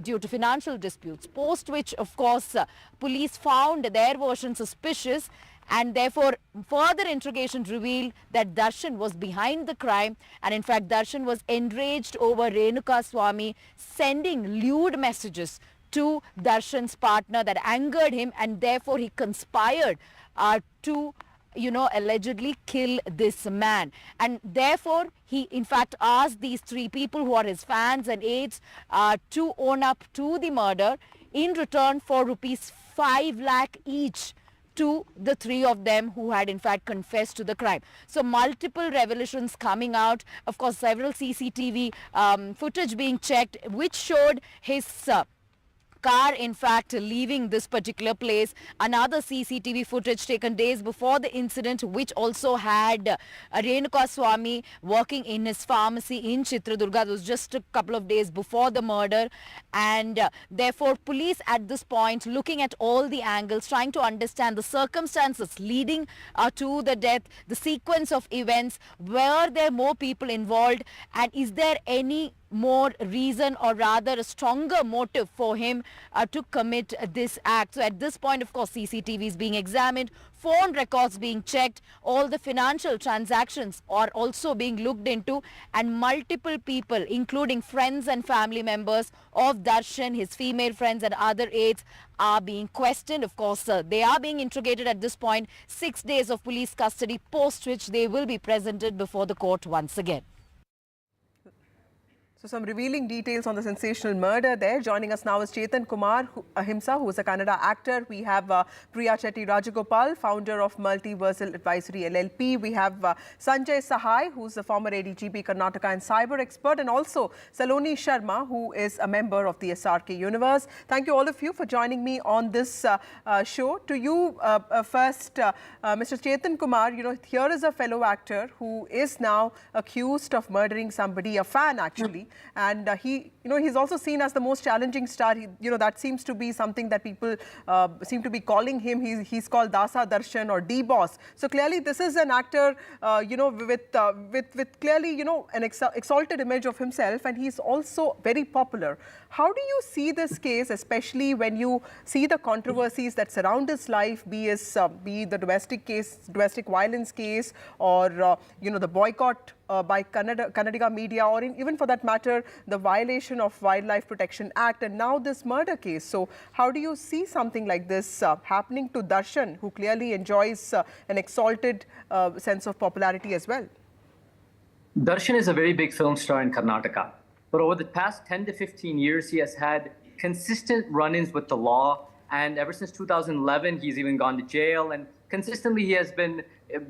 due to financial disputes, post which, of course, police found their version suspicious, and therefore further interrogation revealed that Darshan was behind the crime, and in fact Darshan was enraged over Renuka Swamy sending lewd messages to Darshan's partner that angered him, and therefore he conspired to allegedly kill this man. And therefore he in fact asked these 3 people who are his fans and aides to own up to the murder in return for rupees 5 lakh each to the 3 of them who had in fact confessed to the crime. So multiple revelations coming out. Of course, several CCTV footage being checked, which showed his car in fact leaving this particular place. Another CCTV footage taken days before the incident, which also had Renuka Swamy working in his pharmacy in Chitradurga. It was just a couple of days before the murder, and therefore police at this point looking at all the angles, trying to understand the circumstances leading to the death, the sequence of events. Were there more people involved, and is there any more reason, or rather a stronger motive for him to commit this act? So at this point, of course, CCTV is being examined, phone records being checked, all the financial transactions are also being looked into, and multiple people, including friends and family members of Darshan, his female friends and other aides, are being questioned. Of course, they are being interrogated at this point. 6 days of police custody, post which they will be presented before the court once again. So some revealing details on the sensational murder there. Joining us now is Chetan Kumar Ahimsa, who is a Kannada actor. We have Priya Chetty Rajagopal, founder of Multiversal Advisory LLP. We have Sanjay Sahai, who is a former ADGP Karnataka and cyber expert, and also Saloni Sharma, who is a member of the SRK universe. Thank you all of you for joining me on this show. To you first, Mr. Chetan Kumar, here is a fellow actor who is now accused of murdering somebody, a fan actually, and he's also seen as the most challenging star. That seems to be something that people seem to be calling him. He's called Dasa Darshan or D-Boss. So clearly this is an actor, with clearly, an exalted image of himself, and he's also very popular. How do you see this case, especially when you see the controversies that surround his life, be the domestic violence case, or the boycott by Kannadiga media, or even for that matter, the violation of Wildlife Protection Act, and now this murder case. So how do you see something like this happening to Darshan, who clearly enjoys an exalted sense of popularity as well? Darshan is a very big film star in Karnataka, but over the past 10 to 15 years, he has had consistent run-ins with the law, and ever since 2011, he's even gone to jail, and consistently he has been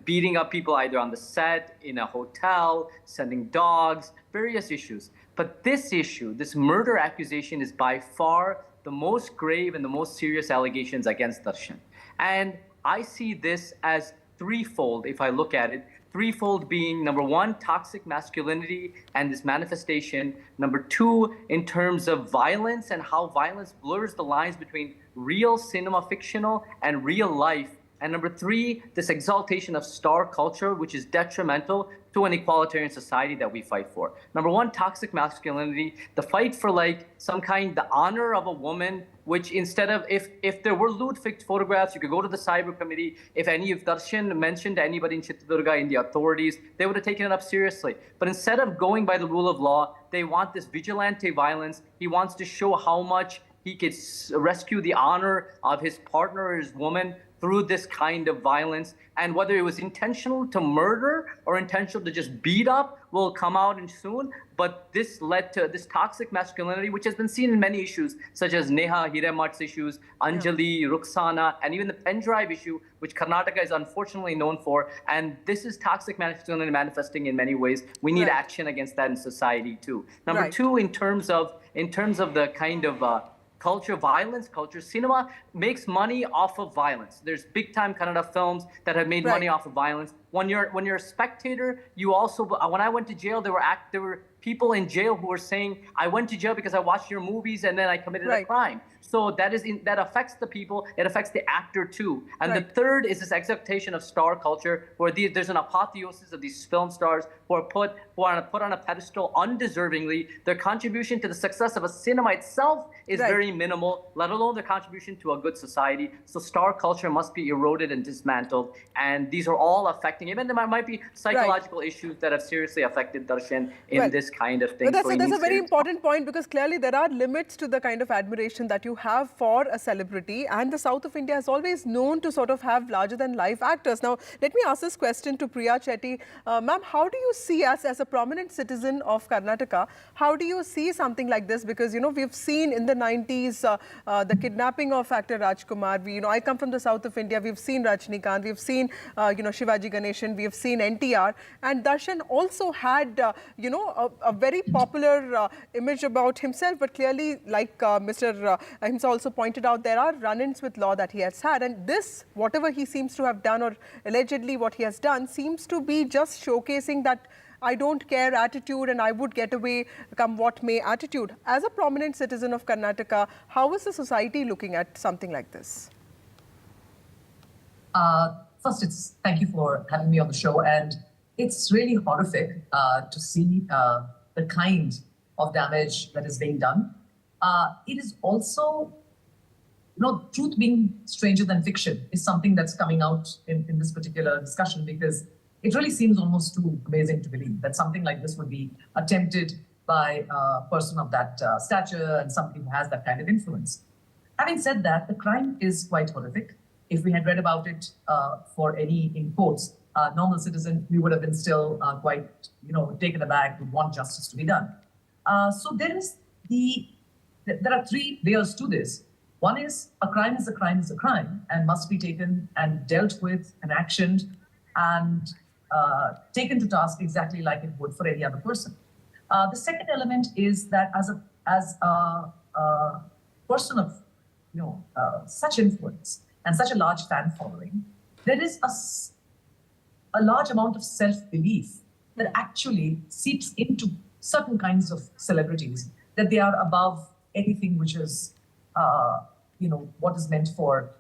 beating up people either on the set, in a hotel, sending dogs, various issues. But this issue, this murder accusation, is by far the most grave and the most serious allegations against Darshan. And I see this as threefold if I look at it. Threefold being, number one, toxic masculinity and this manifestation. Number two, in terms of violence and how violence blurs the lines between real cinema fictional and real life. And number three, this exaltation of star culture, which is detrimental to an equalitarian society that we fight for. Number one, toxic masculinity, the fight for the honor of a woman, which instead of, if there were lewd photographs, you could go to the cyber committee. If Darshan mentioned anybody in Chitradurga, in the authorities, they would have taken it up seriously. But instead of going by the rule of law, they want this vigilante violence. He wants to show how much he could rescue the honor of his partner or his woman through this kind of violence. And whether it was intentional to murder or intentional to just beat up will come out soon. But this led to this toxic masculinity, which has been seen in many issues, such as Neha Hiremat's issues, Anjali, Rukhsana, and even the pen drive issue, which Karnataka is unfortunately known for. And this is toxic masculinity manifesting in many ways. We need action against that in society too. Number two, in terms of the kind of culture, violence, culture, cinema makes money off of violence. There's big time Kannada films that have made money off of violence. When you're a spectator, you also, when I went to jail, there were people in jail who were saying, I went to jail because I watched your movies and then I committed a crime. So that affects the people, it affects the actor too. And the third is this exaltation of star culture, where there's an apotheosis of these film stars who are put on a pedestal undeservingly. Their contribution to the success of a cinema itself is very minimal, let alone their contribution to a good society. So star culture must be eroded and dismantled. And these are all affecting, even there might be psychological issues that have seriously affected Darshan in this kind of thing. But that's a very important point, because clearly there are limits to the kind of admiration that you have for a celebrity, and the South of India has always known to sort of have larger than life actors. Now, let me ask this question to Priya Chetty. Ma'am, how do you see us as a prominent citizen of Karnataka? How do you see something like this? Because, we've seen in the 90s the kidnapping of actor Rajkumar. I come from the South of India. We've seen Rajnikant. We've seen, Shivaji Ganeshan. We've seen NTR. And Darshan also had, a very popular image about himself. But clearly, like Mr. Himsa also pointed out, there are run-ins with law that he has had. And this, whatever he seems to have done, or allegedly what he has done, seems to be just showcasing that I don't care attitude and I would get away come what may attitude. As a prominent citizen of Karnataka, how is the society looking at something like this? First, thank you for having me on the show. And it's really horrific to see the kind of damage that is being done. It is also, truth being stranger than fiction is something that's coming out in this particular discussion, because it really seems almost too amazing to believe that something like this would be attempted by a person of that stature and somebody who has that kind of influence. Having said that, the crime is quite horrific. If we had read about it for any, in quotes, normal citizen, we would have been still quite, taken aback, would want justice to be done. So there are three layers to this. One is a crime is a crime is a crime and must be taken and dealt with and actioned and taken to task exactly like it would for any other person. The second element is that as a person of such influence and such a large fan following, there is a large amount of self-belief that actually seeps into certain kinds of celebrities, that they are above anything which is, what is meant for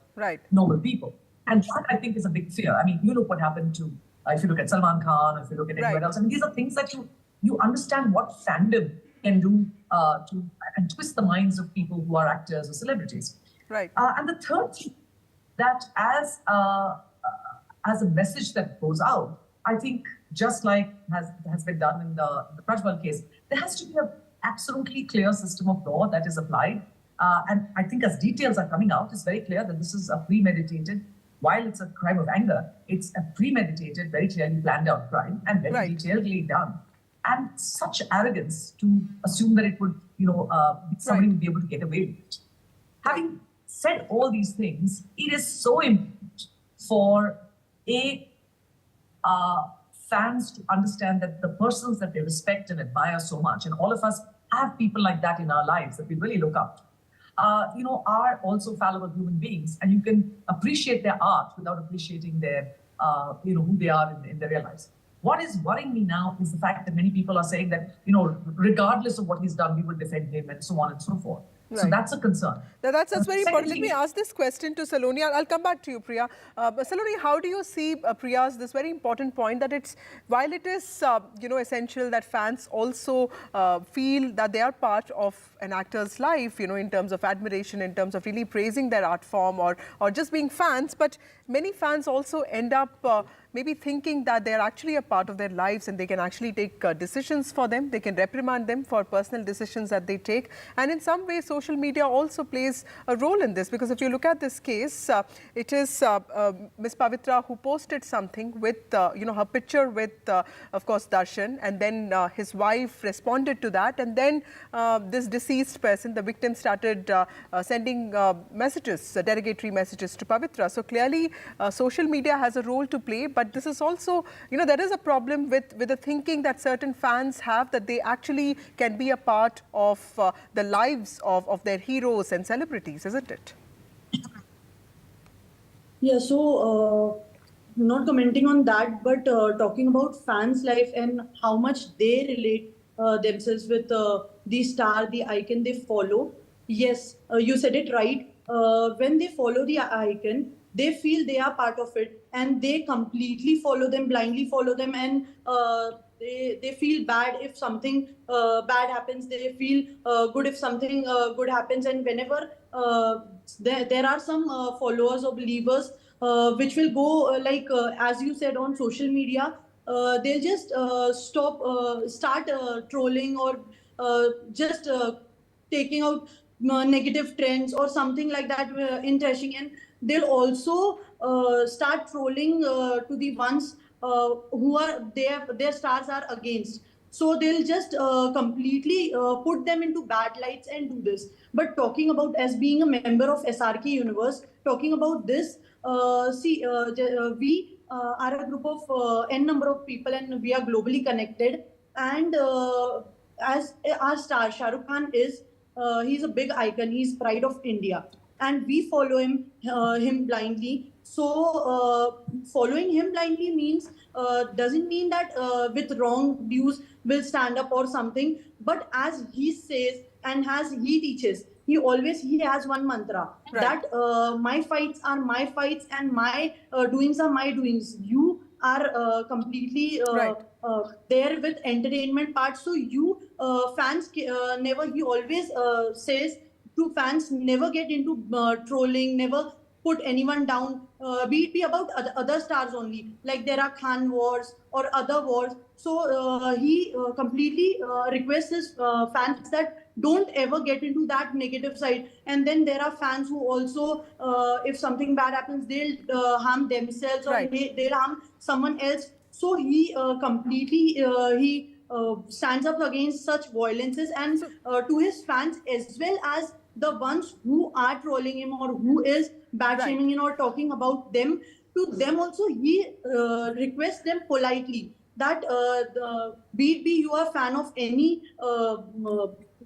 normal people. And that, I think, is a big fear. I mean, you look what happened to, if you look at Salman Khan, if you look at anyone else, I mean, these are things that you understand what fandom can do and twist the minds of people who are actors or celebrities. Right. And the third thing, that as a message that goes out, I think just like has been done in the Prajwal case, there has to be an absolutely clear system of law that is applied. And I think as details are coming out, it's very clear that this is a premeditated, while it's a crime of anger, it's a premeditated, very clearly planned out crime and very detailedly done. And such arrogance to assume that it would, somebody would be able to get away with it. Having said all these things, it is so important for fans to understand that the persons that they respect and admire so much, and all of us have people like that in our lives that we really look up to, are also fallible human beings, and you can appreciate their art without appreciating their, who they are in their real lives. What is worrying me now is the fact that many people are saying that, regardless of what he's done, we will defend him and so on and so forth. So that's a concern. Now that's very important. Let me ask this question to Saloni. I'll come back to you, Priya. Saloni, how do you see Priya's this very important point that while it is essential that fans also feel that they are part of an actor's life, in terms of admiration, in terms of really praising their art form or just being fans, but many fans also end up maybe thinking that they're actually a part of their lives and they can actually take decisions for them. They can reprimand them for personal decisions that they take. And in some ways, social media also plays a role in this, because if you look at this case, it is Ms. Pavitra who posted something with, her picture with, of course, Darshan, and then his wife responded to that. And then this deceased person, the victim, started sending messages, derogatory messages to Pavitra. So clearly, social media has a role to play. But this is also, there is a problem with the thinking that certain fans have that they actually can be a part of the lives of their heroes and celebrities, isn't it? Yeah, so not commenting on that, but talking about fans' life and how much they relate themselves with the star, the icon they follow. Yes, you said it right. When they follow the icon, they feel they are part of it and they completely follow them, blindly follow them, and they feel bad if something bad happens. They feel good if something good happens. And whenever there are some followers or believers which will go as you said, on social media, they'll just start trolling or just taking out negative trends or something like that in trashing, and they'll also start trolling to the ones who are their stars are against. So they'll just completely put them into bad lights and do this. But talking about as being a member of SRK universe, talking about this, we are a group of n number of people and we are globally connected. And as our star Shah Rukh Khan is, he's a big icon. He's pride of India, and we follow him blindly. So following him blindly means doesn't mean that with wrong views will stand up or something. But as he says and as he teaches, he has one mantra that my fights are my fights and my doings are my doings. You are completely there with entertainment part. So you fans never. He always says to fans, never get into trolling, never put anyone down. Be it about other stars only, like there are Khan wars or other wars. So he completely requests his fans that don't ever get into that negative side. And then there are fans who also, if something bad happens, they'll harm themselves or they'll harm someone else. So he completely stands up against such violences, and to his fans as well as the ones who are trolling him or who is bad shaming him or talking about them, to them also he requests them politely that be you are a fan of any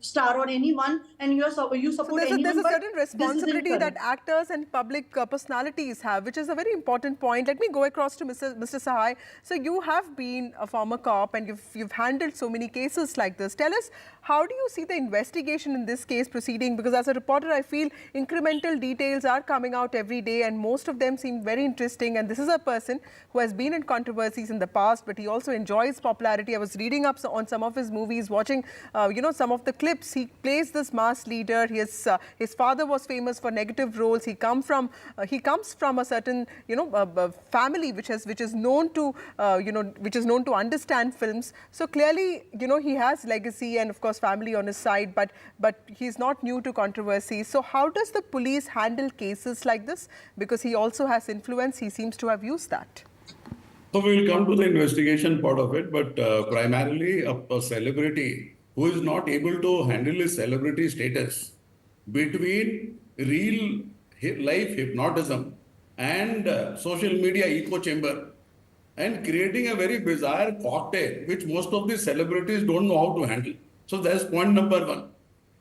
star or anyone, and you support anyone. There's a but certain responsibility that actors and public personalities have, which is a very important point. Let me go across to Mr. Sahai. So you have been a former cop and you've handled so many cases like this. Tell us, how do you see the investigation in this case proceeding? Because as a reporter, I feel incremental details are coming out every day and most of them seem very interesting. And this is a person who has been in controversies in the past, but he also enjoys popularity. I was reading up on some of his movies, watching, some of the clips. He plays this mass leader. His father was famous for negative roles. He comes from a certain, family which is known to, understand films. So clearly, he has legacy and of course family on his side, but he's not new to controversy. So how does the police handle cases like this? Because he also has influence. He seems to have used that. So we will come to the investigation part of it, but primarily a celebrity who is not able to handle his celebrity status between real life hypnotism and social media echo chamber and creating a very bizarre cocktail which most of the celebrities don't know how to handle. So that's point number one.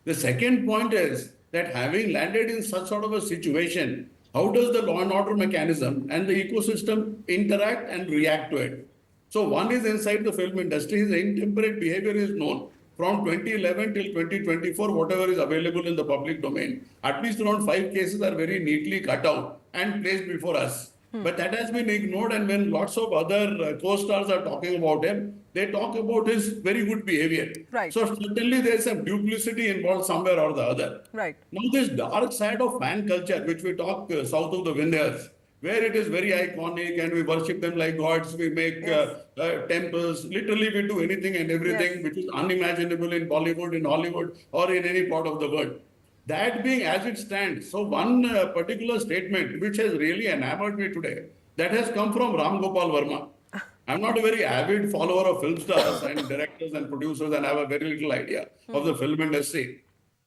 The second point is that having landed in such sort of a situation, how does the law and order mechanism and the ecosystem interact and react to it? So one is inside the film industry, his intemperate behavior is known. From 2011 till 2024, whatever is available in the public domain, at least around 5 cases are very neatly cut out and placed before us. But that has been ignored, and when lots of other co-stars are talking about him, they talk about his very good behavior. Right. So certainly there is some duplicity involved somewhere or the other. Right. Now this dark side of fan culture, which we talk south of the Vindhyas, where it is very iconic and we worship them like gods, we make temples, literally we do anything and everything which is unimaginable in Bollywood, in Hollywood, or in any part of the world. That being as it stands, so one particular statement which has really enamored me today, that has come from Ram Gopal Verma. I'm not a very avid follower of film stars and directors and producers and have a very little idea of the film industry.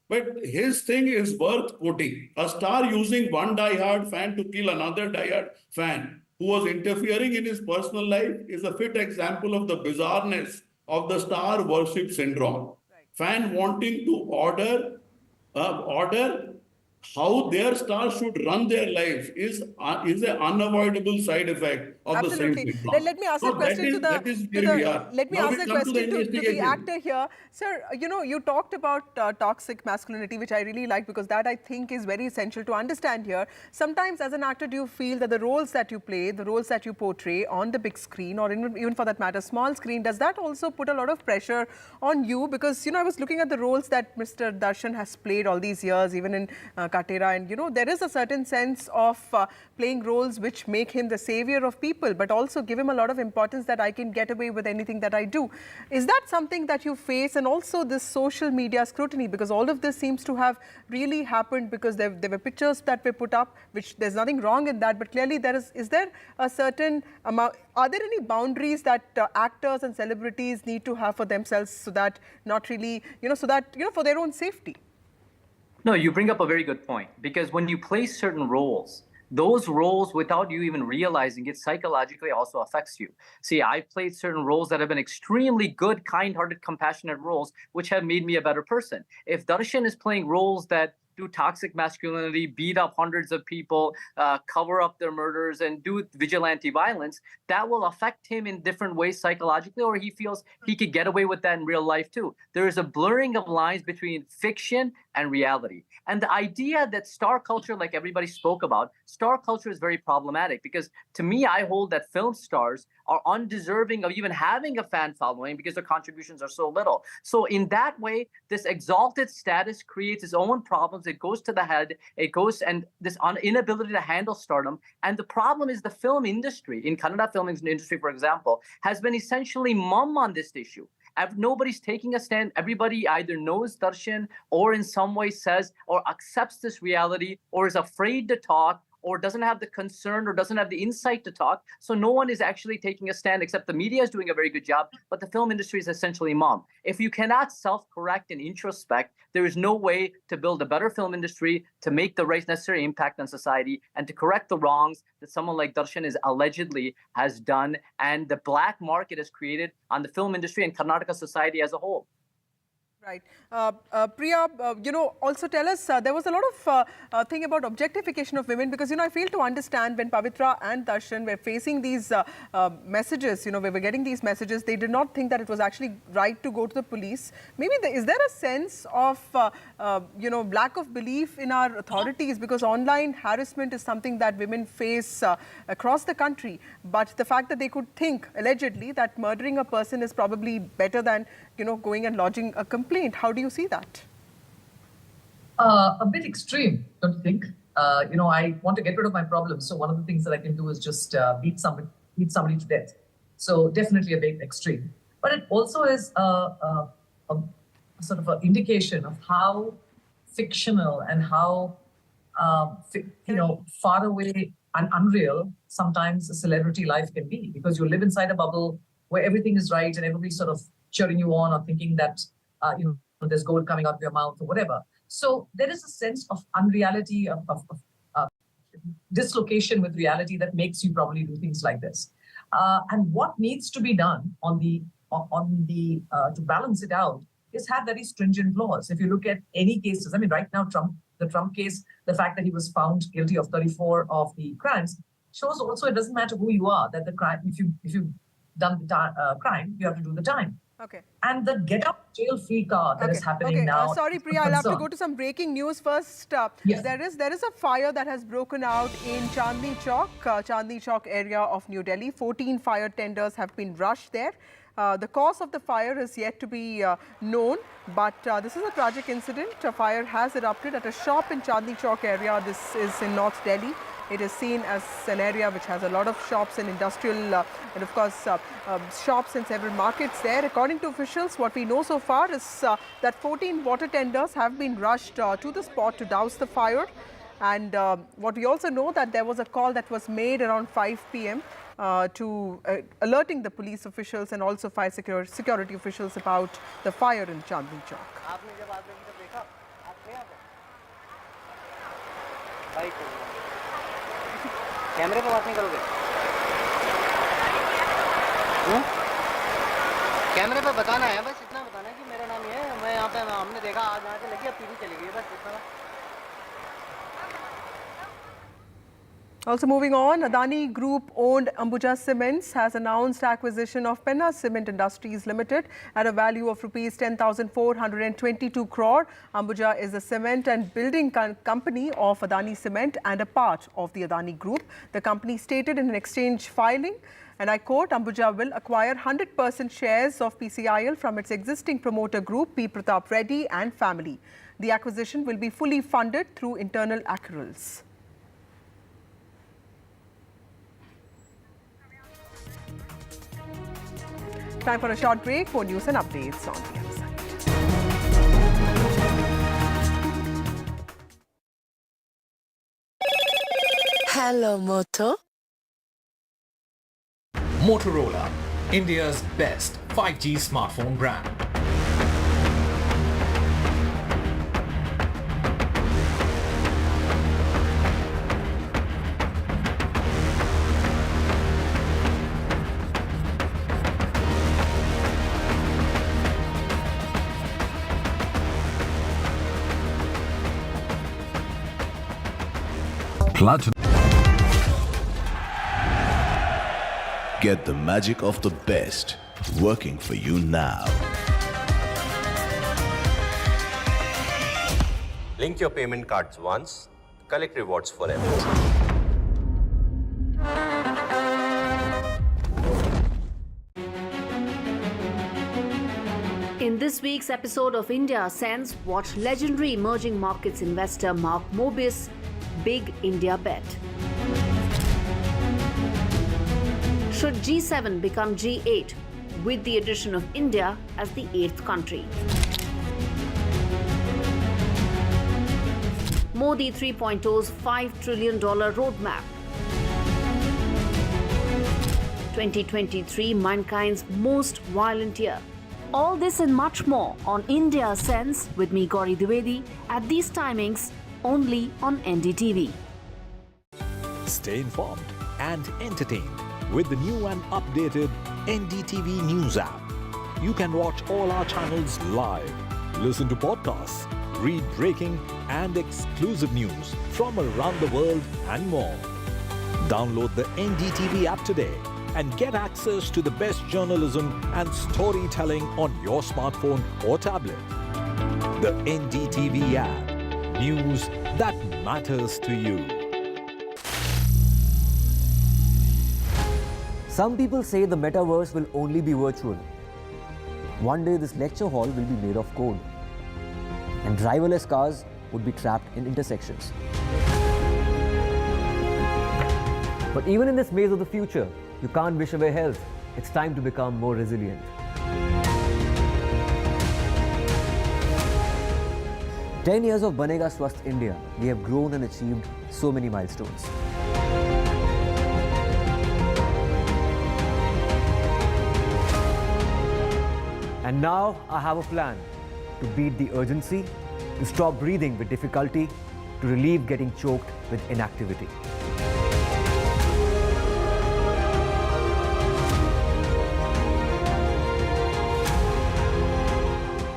But his thing is worth quoting. A star using one diehard fan to kill another diehard fan who was interfering in his personal life is a fit example of the bizarreness of the star worship syndrome. Fan wanting to order how their stars should run their lives is an unavoidable side effect of the same syndrome. Let me ask a question to the actor here. Sir, you talked about toxic masculinity, which I really like because that I think is very essential to understand here. Sometimes as an actor, do you feel that the roles that you play, the roles that you portray on the big screen or even for that matter, small screen, does that also put a lot of pressure on you? Because, I was looking at the roles that Mr. Darshan has played all these years, even in Katera, and there is a certain sense of playing roles which make him the savior of people, but also give him a lot of importance that I can get away with anything that I do. Is that something that you face? And also this social media scrutiny, because all of this seems to have really happened because there were pictures that were put up, which there's nothing wrong in that, but clearly is there a certain amount, are there any boundaries that actors and celebrities need to have for themselves so that not really, for their own safety? No, you bring up a very good point, because when you play certain roles, those roles, without you even realizing it, psychologically also affects you. See, I've played certain roles that have been extremely good, kind-hearted, compassionate roles, which have made me a better person. If Darshan is playing roles that do toxic masculinity, beat up hundreds of people, cover up their murders, and do vigilante violence, that will affect him in different ways psychologically, or he feels he could get away with that in real life too. There is a blurring of lines between fiction and reality. And the idea that star culture, like everybody spoke about, star culture is very problematic because to me, I hold that film stars are undeserving of even having a fan following because their contributions are so little. So in that way, this exalted status creates its own problems. It goes to the head, and this inability to handle stardom. And the problem is the film industry, in Kannada film industry, for example, has been essentially mum on this issue. Nobody's taking a stand. Everybody either knows Darshan or in some way says or accepts this reality or is afraid to talk or doesn't have the concern or doesn't have the insight to talk. So no one is actually taking a stand, except the media is doing a very good job, but the film industry is essentially mum. If you cannot self-correct and introspect, there is no way to build a better film industry, to make the right necessary impact on society, and to correct the wrongs that someone like Darshan is allegedly has done, and the black market has created on the film industry and Karnataka society as a whole. Right. Priya, also tell us, there was a lot of thing about objectification of women because, I fail to understand when Pavitra and Darshan were facing these messages, we were getting these messages, they did not think that it was actually right to go to the police. Maybe is there a sense of, lack of belief in our authorities because online harassment is something that women face across the country. But the fact that they could think, allegedly, that murdering a person is probably better than, going and lodging a complaint. How do you see that? A bit extreme, don't you think? I want to get rid of my problems. So one of the things that I can do is just beat somebody to death. So definitely a bit extreme. But it also is a sort of an indication of how fictional and how, far away and unreal sometimes a celebrity life can be. Because you live inside a bubble where everything is right and everybody's sort of cheering you on or thinking that, there's gold coming out of your mouth or whatever. So there is a sense of unreality, of dislocation with reality that makes you probably do things like this. And what needs to be done to balance it out is have very stringent laws. If you look at any cases, right now, the Trump case, the fact that he was found guilty of 34 of the crimes shows also it doesn't matter who you are, that the crime, if you've done the crime, you have to do the time. Okay. And the get out jail free card that is happening now. Sorry, Priya, I'll have to go to some breaking news first. Yes. There is a fire that has broken out in Chandni Chowk area of New Delhi. 14 fire tenders have been rushed there. The cause of the fire is yet to be known, but this is a tragic incident. A fire has erupted at a shop in Chandni Chowk area. This is in North Delhi. It is seen as an area which has a lot of shops and industrial and of course shops and several markets there. According to officials, what we know so far is that 14 water tenders have been rushed to the spot to douse the fire. And what we also know that there was a call that was made around 5 p.m. To alerting the police officials and also fire security officials about the fire in Chandni Chowk. कैमरे पे बात नहीं करोगे? कैमरे पे बताना है, बस इतना बताना है कि मेरा नाम ये है, मैं यहाँ पे हमने देखा आज यहाँ से लगी अब पीछे चली गई, बस इतना. Also moving on, Adani Group owned Ambuja Cements has announced acquisition of Penna Cement Industries Limited at a value of rupees 10,422 crore. Ambuja is a cement and building company of Adani Cement and a part of the Adani Group. The company stated in an exchange filing, and I quote, Ambuja will acquire 100% shares of PCIL from its existing promoter group, P. Pratap Reddy and family. The acquisition will be fully funded through internal accruals. Time for a short break. For news and updates on the other side. Hello, Moto. Motorola, India's best 5G smartphone brand. Platinum. Get the magic of the best working for you now. Link your payment cards once, collect rewards forever. In this week's episode of India Sense, watch legendary emerging markets investor Mark Mobius' big India bet. Should G7 become G8 with the addition of India as the 8th country? Modi 3.0's $5 trillion roadmap. 2023, mankind's most violent year. All this and much more on India Sense with me, Gauri Dwivedi, at these timings only on NDTV. Stay informed and entertained with the new and updated NDTV News app. You can watch all our channels live. listen to podcasts, read breaking and exclusive news from around the world and more. Download the NDTV app today and get access to the best journalism and storytelling on your smartphone or tablet. The NDTV app. News that matters to you. Some people say the metaverse will only be virtual. One day this lecture hall will be made of code, and driverless cars would be trapped in intersections. But even in this maze of the future, you can't wish away health. It's time to become more resilient. "10 years of Banega Swasth India, we have grown and achieved so many milestones. And now I have a plan to beat the urgency, to stop breathing with difficulty, to relieve getting choked with inactivity.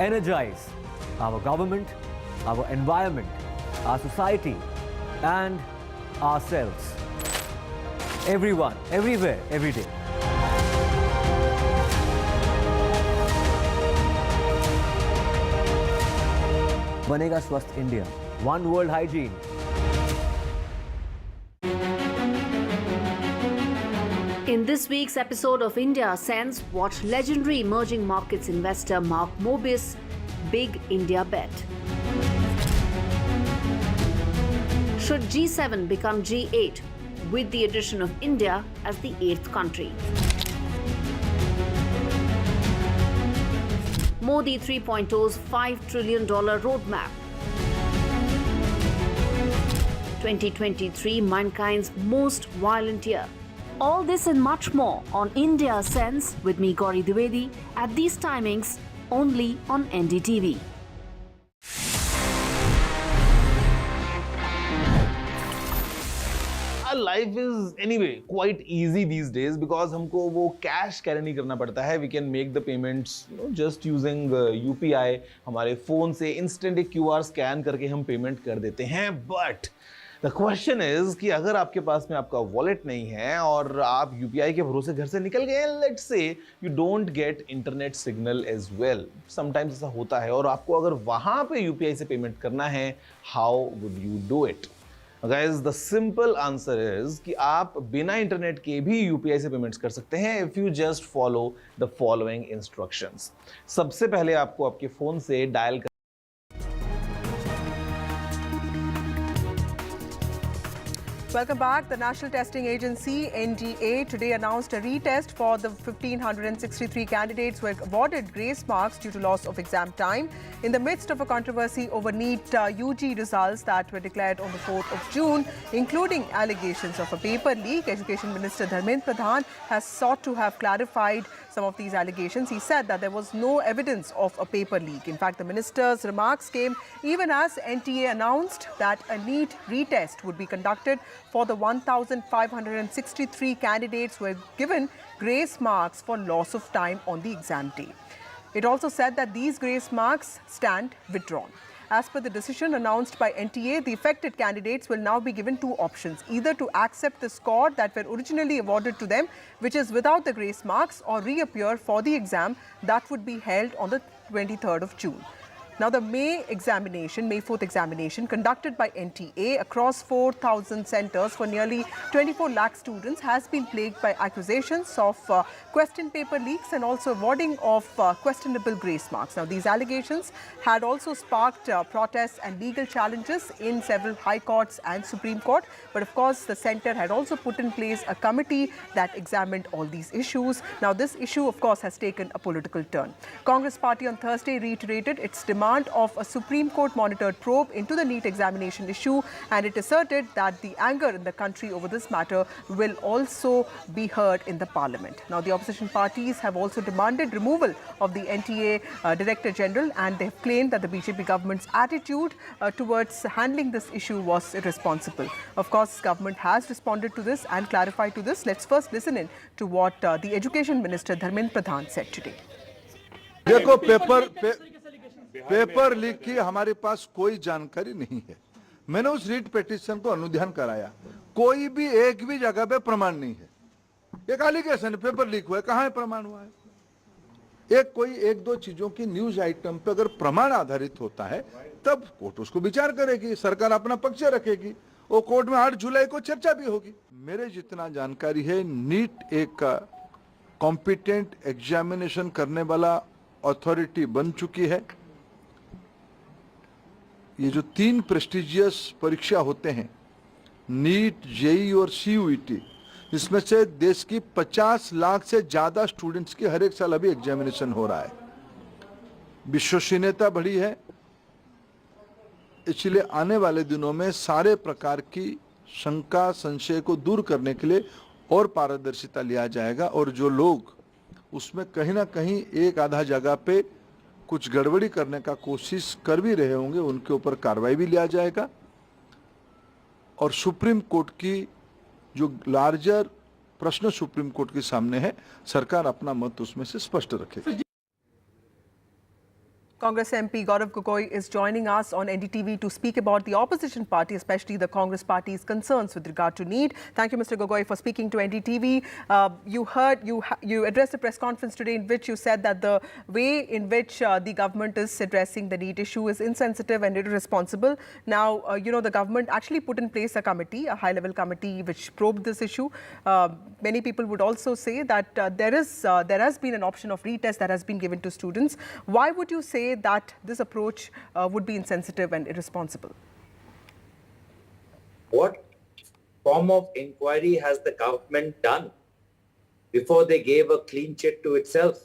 Energize our government, our environment, our society, and ourselves. Everyone, everywhere, every day. Banega Swasth India. One world hygiene. In this week's episode of India Sense, watch legendary emerging markets investor Mark Mobius' big India bet. Should G7 become G8 with the addition of India as the 8th country? Modi 3.0's $5 trillion roadmap. 2023, mankind's most violent year. All this and much more on India Sense with me, Gauri Dwivedi, at these timings only on NDTV. Our life is anyway quite easy these days because हमको वो cash carry नहीं करना पड़ता है. We can make the payments just using UPI. हमारे phone से instant एक QR scan करके हम payment कर देते हैं. But the question is कि अगर आपके पास में आपका wallet नहीं है और आप UPI के भरोसे घर से निकल गए, let's say you don't get internet signal as well. Sometimes ऐसा होता है और आपको अगर वहाँ पे UPI से payment करना है, how would you do it? Guys, the simple answer is कि आप बिना इंटरनेट के भी UPI से पेमेंट्स कर सकते हैं if you just follow the following instructions. सबसे पहले आपको आपके फोन से dial Welcome back. The National Testing Agency, NDA, today announced a retest for the 1,563 candidates who were awarded grace marks due to loss of exam time in the midst of a controversy over NEET UG results that were declared on the 4th of June, including allegations of a paper leak. Education Minister Dhamna Pradhan has sought to have clarified some of these allegations. He said that there was no evidence of a paper leak. In fact, the minister's remarks came even as NTA announced that a NEET retest would be conducted for the 1,563 candidates who were given grace marks for loss of time on the exam day. It also said that these grace marks stand withdrawn. As per the decision announced by NTA, the affected candidates will now be given two options, either to accept the score that were originally awarded to them, which is without the grace marks, or reappear for the exam that would be held on the 23rd of June. Now, the May 4th examination conducted by NTA across 4,000 centres for nearly 24 lakh students has been plagued by accusations of question paper leaks and also awarding of questionable grace marks. Now, these allegations had also sparked protests and legal challenges in several high courts and Supreme Court. But of course, the centre had also put in place a committee that examined all these issues. Now, this issue, of course, has taken a political turn. Congress Party on Thursday reiterated its demand of a Supreme Court monitored probe into the NEET examination issue, and it asserted that the anger in the country over this matter will also be heard in the parliament. Now, the opposition parties have also demanded removal of the NTA Director General, and they have claimed that the BJP government's attitude towards handling this issue was irresponsible. Of course, government has responded to this and clarified to this. Let's first listen in to what the Education Minister Dhamna Pradhan said today. देखो paper leak की हमारे पास कोई जानकारी नहीं है। मैंने उस REET petition को अनुध्यान कराया, कोई भी एक भी जगह पे प्रमाण नहीं है। एक एलिगेशन पेपर लीक हुआ है, कहाँ है प्रमाण हुआ है? कोई एक दो चीजों की न्यूज आइटम पे अगर प्रमाण आधारित होता है तब कोर्ट उसको विचार करेगी, सरकार अपना पक्ष रखेगी, वो कोर्ट में 8 जुलाई को चर्चा भी होगी। मेरे जितना जानकारी है, नीट एक कॉम्पिटेंट एग्जामिनेशन करने वाला अथॉरिटी बन चुकी है। ये जो 3 प्रेस्टिजियस परीक्षा होते हैं, नीट, जेई और सीयूईटी, इसमें से देश की 50 लाख से ज्यादा स्टूडेंट्स की हर एक साल अभी एग्जामिनेशन हो रहा है। विश्वसनीयता बढ़ी है, इसलिए आने वाले दिनों में सारे प्रकार की शंका संशय को दूर करने के लिए और पारदर्शिता लिया जाएगा, और जो लोग उसमें कहीं ना कहीं एक आधा जगह पे कुछ गड़बड़ी करने का कोशिश कर भी रहे होंगे, उनके ऊपर कार्रवाई भी लिया जाएगा। और सुप्रीम कोर्ट की जो लार्जर प्रश्न सुप्रीम कोर्ट के सामने है, सरकार अपना मत उसमें से स्पष्ट रखेगी। Congress MP Gaurav Gogoi is joining us on NDTV to speak about the opposition party, especially the Congress party's concerns with regard to NEET. Thank you, Mr. Gogoi, for speaking to NDTV. You addressed a press conference today in which you said that the way in which the government is addressing the NEET issue is insensitive and irresponsible. Now, the government actually put in place a committee, a high-level committee, which probed this issue. Many people would also say that there has been an option of retest that has been given to students. Why would you say that this approach would be insensitive and irresponsible? What form of inquiry has the government done before they gave a clean check to itself?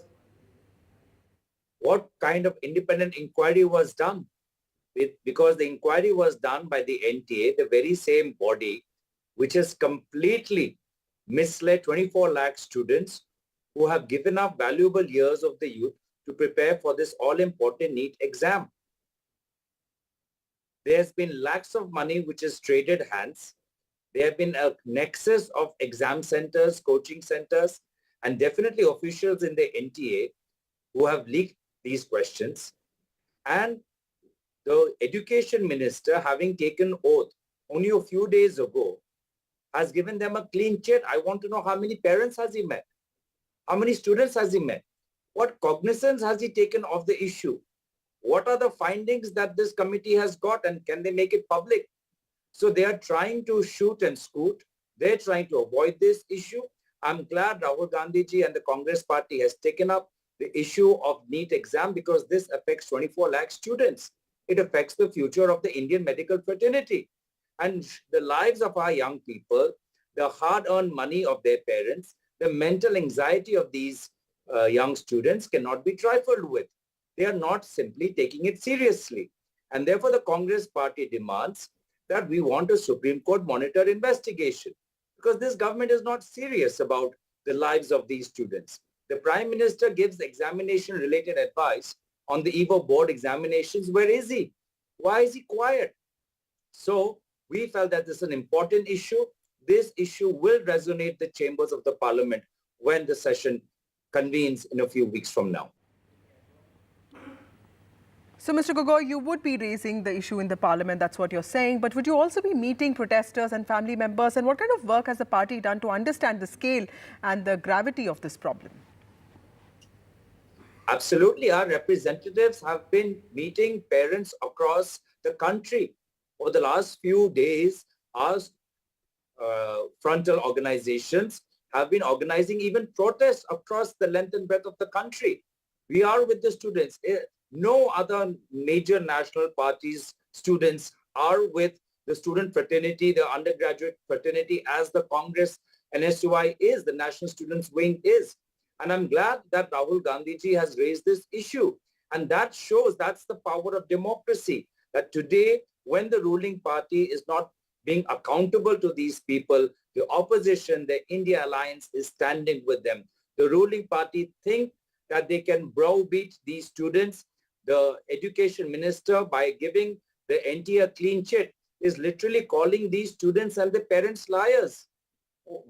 What kind of independent inquiry was done? Because the inquiry was done by the NTA, the very same body which has completely misled 24 lakh students who have given up valuable years of the youth to prepare for this all-important NEET exam. There has been lakhs of money which has traded hands. There have been a nexus of exam centers, coaching centers, and definitely officials in the NTA who have leaked these questions. And the education minister, having taken oath only a few days ago, has given them a clean check. I want to know how many parents has he met? How many students has he met? What cognizance has he taken of the issue? What are the findings that this committee has got, and can they make it public? So they are trying to shoot and scoot. They're trying to avoid this issue. I'm glad Rahul Gandhi ji and the Congress party has taken up the issue of NEET exam, because this affects 24 lakh students. It affects the future of the Indian medical fraternity and the lives of our young people, the hard-earned money of their parents, the mental anxiety of these young students cannot be trifled with. They are not simply taking it seriously. And therefore, the Congress party demands that we want a Supreme Court monitor investigation, because this government is not serious about the lives of these students. The Prime Minister gives examination-related advice on the eve of board examinations. Where is he? Why is he quiet? So we felt that this is an important issue. This issue will resonate the chambers of the parliament when the session convenes in a few weeks from now. So, Mr. Gogoi, you would be raising the issue in the parliament, that's what you're saying, but would you also be meeting protesters and family members? And what kind of work has the party done to understand the scale and the gravity of this problem? Absolutely. Our representatives have been meeting parents across the country. Over the last few days, our frontal organizations have been organizing even protests across the length and breadth of the country. We are with the students. No other major national parties' students are with the student fraternity, the undergraduate fraternity, as the Congress NSUI is, the National Students Wing is. And I'm glad that Rahul Gandhi ji has raised this issue. And that shows that's the power of democracy, that today, when the ruling party is not being accountable to these people, the opposition, the India Alliance, is standing with them. The ruling party think that they can browbeat these students. The education minister, by giving the NTA a clean chit, is literally calling these students and the parents liars.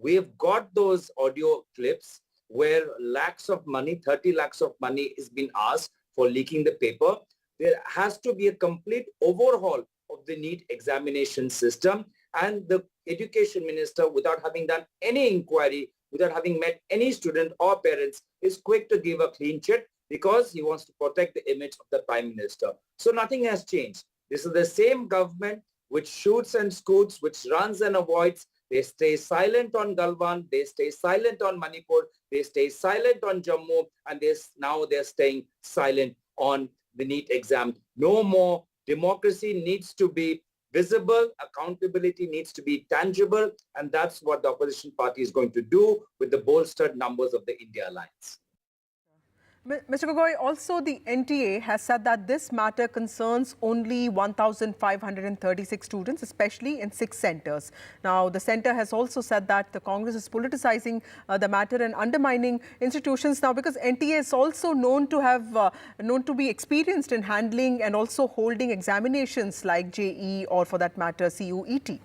We've got those audio clips where lakhs of money, 30 lakhs of money is being asked for leaking the paper. there has to be a complete overhaul of the NEET examination system, and the education minister, without having done any inquiry, without having met any student or parents, is quick to give a clean chit because he wants to protect the image of the prime minister. So nothing has changed. This is the same government which shoots and scoots, which runs and avoids. They stay silent on Galwan, they stay silent on Manipur, they stay silent on Jammu, and now they're staying silent on the NEET exam. No more. Democracy needs to be visible, accountability needs to be tangible, and that's what the opposition party is going to do with the bolstered numbers of the India Alliance. Mr. Gogoi, also the NTA has said that this matter concerns only 1,536 students, especially in 6 centres. Now, the centre has also said that the Congress is politicizing the matter and undermining institutions now, because NTA is also known to be experienced in handling and also holding examinations like JE or, for that matter, CUET.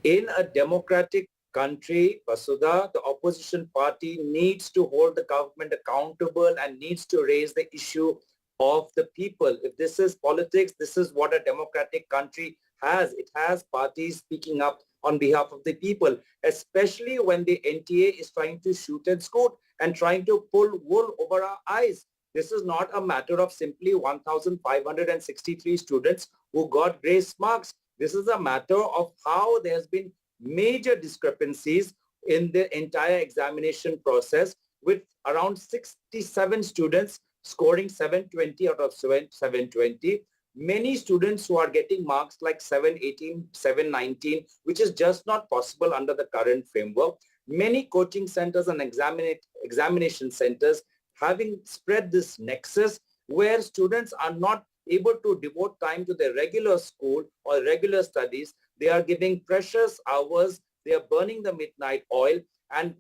In a democratic country, Vasudha, the opposition party needs to hold the government accountable and needs to raise the issue of the people. If this is politics, this is what a democratic country has. It has parties speaking up on behalf of the people, especially when the NTA is trying to shoot and scoot and trying to pull wool over our eyes. This is not a matter of simply 1,563 students who got grace marks. This is a matter of how there has been major discrepancies in the entire examination process, with around 67 students scoring 720 out of 720. Many students who are getting marks like 718, 719, which is just not possible under the current framework. Many coaching centers and examination centers having spread this nexus where students are not able to devote time to their regular school or regular studies. They are giving precious hours, they are burning the midnight oil and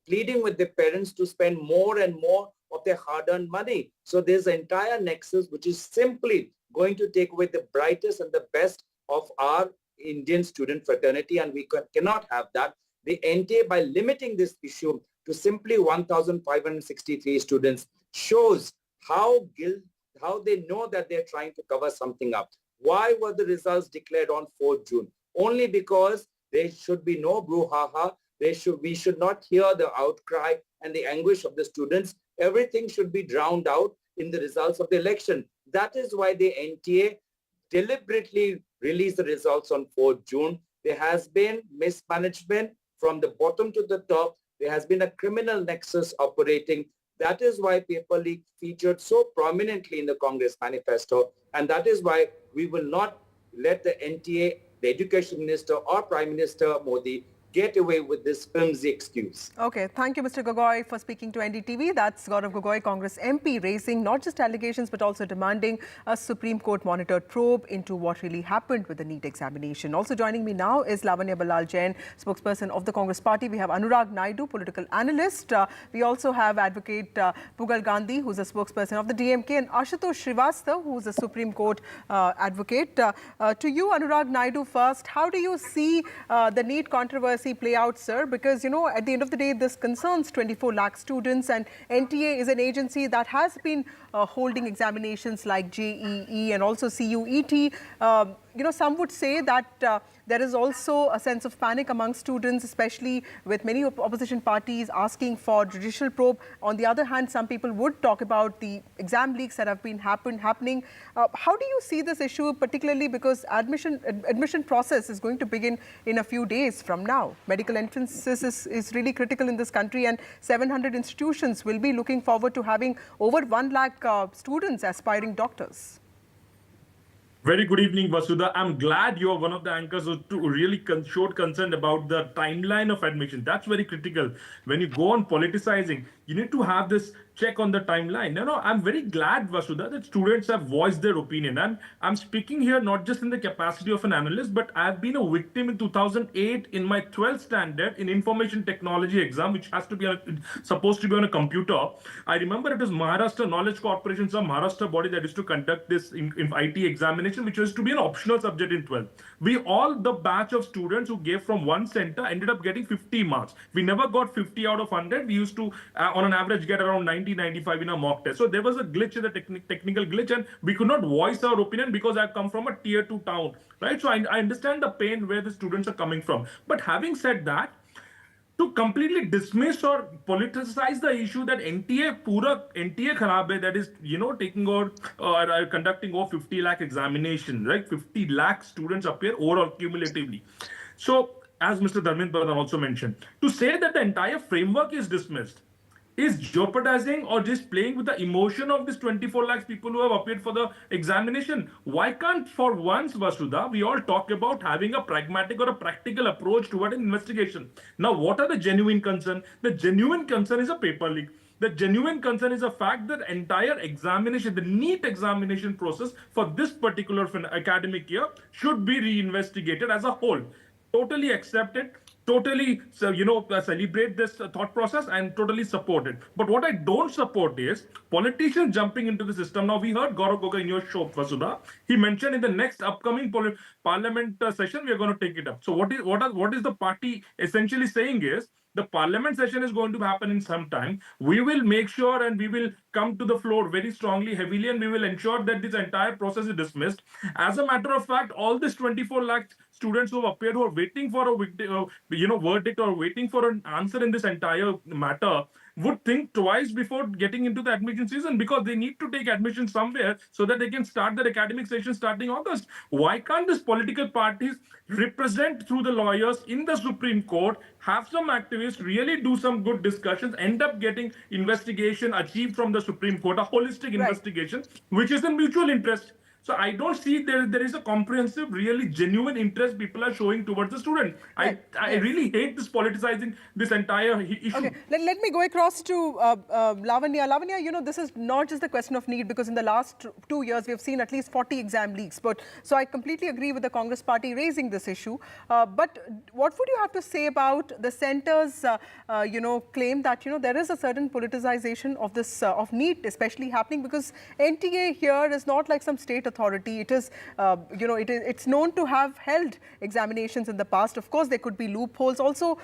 pleading with their parents to spend more and more of their hard-earned money. So there's an entire nexus which is simply going to take away the brightest and the best of our Indian student fraternity, and we cannot have that. The NTA, by limiting this issue to simply 1,563 students, shows how they know that they're trying to cover something up. Why were the results declared on 4th June? Only because there should be no brouhaha. We should not hear the outcry and the anguish of the students. Everything should be drowned out in the results of the election. That is why the NTA deliberately released the results on 4th June. There has been mismanagement from the bottom to the top. There has been a criminal nexus operating. That is why paper leak featured so prominently in the Congress manifesto. And that is why we will not let the NTA, the Education Minister or Prime Minister Modi get away with this flimsy excuse. Okay, thank you, Mr. Gogoi, for speaking to NDTV. That's Gaurav Gogoi, Congress MP, raising not just allegations but also demanding a Supreme Court monitored probe into what really happened with the NEET examination. Also joining me now is Lavanya Balal Jain, spokesperson of the Congress Party. We have Anurag Naidu, political analyst. We also have Advocate Pugal Gandhi, who's a spokesperson of the DMK, and Ashutosh Srivastava, who's a Supreme Court advocate. To you, Anurag Naidu, first, how do you see the NEET controversy play out, sir? Because, you know, at the end of the day, this concerns 24 lakh students, and NTA is an agency that has been holding examinations like JEE and also CUET. You know, some would say that there is also a sense of panic among students, especially with many opposition parties asking for judicial probe. On the other hand, some people would talk about the exam leaks that have been happening. How do you see this issue, particularly because admission process is going to begin in a few days from now? Medical entrances is really critical in this country, and 700 institutions will be looking forward to having over 1 lakh students aspiring doctors. Very good evening, Vasudha. I'm glad you are one of the anchors who really showed concern about the timeline of admission. That's very critical. When you go on politicizing, you need to have this check on the timeline. No, I'm very glad, Vasudha, that students have voiced their opinion. And I'm speaking here not just in the capacity of an analyst, but I've been a victim in 2008 in my 12th standard in information technology exam, which has to be supposed to be on a computer. I remember it was Maharashtra Knowledge Corporation, some Maharashtra body that used to conduct this in IT examination, which was to be an optional subject in 12th. The batch of students who gave from one center ended up getting 50 marks. We never got 50 out of 100. We used to, on an average, get around 90 1995 in a mock test. So there was a glitch in the technical glitch, and we could not voice our opinion because I come from a tier 2 town, right? So I understand the pain where the students are coming from. But having said that, to completely dismiss or politicize the issue that NTA kharab hai, that is, taking or conducting over 50 lakh examination, right? 50 lakh students appear overall cumulatively. So, as Mr. Dharmendra Pradhan also mentioned, to say that the entire framework is dismissed is jeopardizing or just playing with the emotion of these 24 lakhs people who have appeared for the examination. Why can't, for once, Vasudha, we all talk about having a pragmatic or a practical approach toward an investigation? Now, what are the genuine concern? The genuine concern is a paper leak. The genuine concern is the fact that entire examination, the NEET examination process for this particular academic year should be reinvestigated as a whole. Totally accept it. Totally, celebrate this thought process and totally support it. But what I don't support is politicians jumping into the system. Now, we heard Gaurav Gogoi in your show, Vasudha. He mentioned in the next upcoming parliament session, we are going to take it up. So what is the party essentially saying is, the parliament session is going to happen in some time. We will make sure and we will come to the floor very strongly, heavily, and we will ensure that this entire process is dismissed. As a matter of fact, all these 24 lakh students who have appeared, who are waiting for a verdict or waiting for an answer in this entire matter, would think twice before getting into the admission season, because they need to take admission somewhere so that they can start their academic session starting August. Why can't these political parties represent through the lawyers in the Supreme Court, have some activists really do some good discussions, end up getting investigation achieved from the Supreme Court, a holistic investigation, which is in mutual interest? So I don't see there is a comprehensive, really genuine interest people are showing towards the student. I really hate this politicizing this entire issue. Okay, let me go across to Lavanya. Lavanya, this is not just the question of need, because in the last 2 years, we have seen at least 40 exam leaks. So I completely agree with the Congress party raising this issue. But what would you have to say about the centre's, claim that, there is a certain politicization of this, of NEET especially happening, because NTA here is not like some state authority. It is, it's known to have held examinations in the past. Of course, there could be loopholes. Also,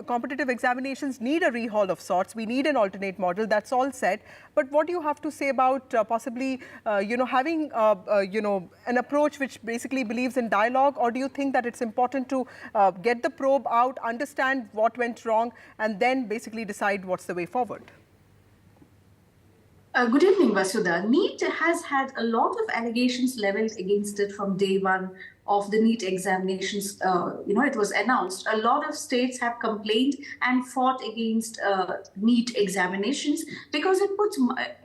competitive examinations need a rehaul of sorts. We need an alternate model. That's all said. But what do you have to say about possibly, having, an approach which basically believes in dialogue? Or do you think that it's important to get the probe out, understand what went wrong, and then basically decide what's the way forward? Good evening, Vasudha. NEET has had a lot of allegations leveled against it from day one of the NEET examinations. It was announced. A lot of states have complained and fought against NEET examinations because it puts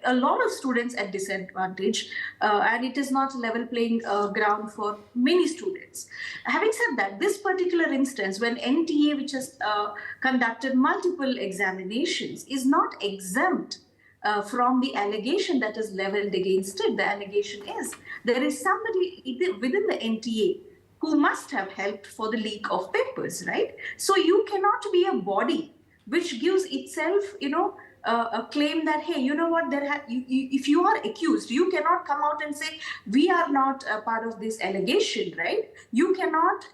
a lot of students at disadvantage, and it is not a level playing ground for many students. Having said that, this particular instance, when NTA, which has conducted multiple examinations, is not exempt from the allegation that is leveled against it. The allegation is there is somebody within the NTA who must have helped for the leak of papers, right? So you cannot be a body which gives itself, a claim that, hey, you know what, if you are accused, you cannot come out and say, we are not a part of this allegation, right? You cannot,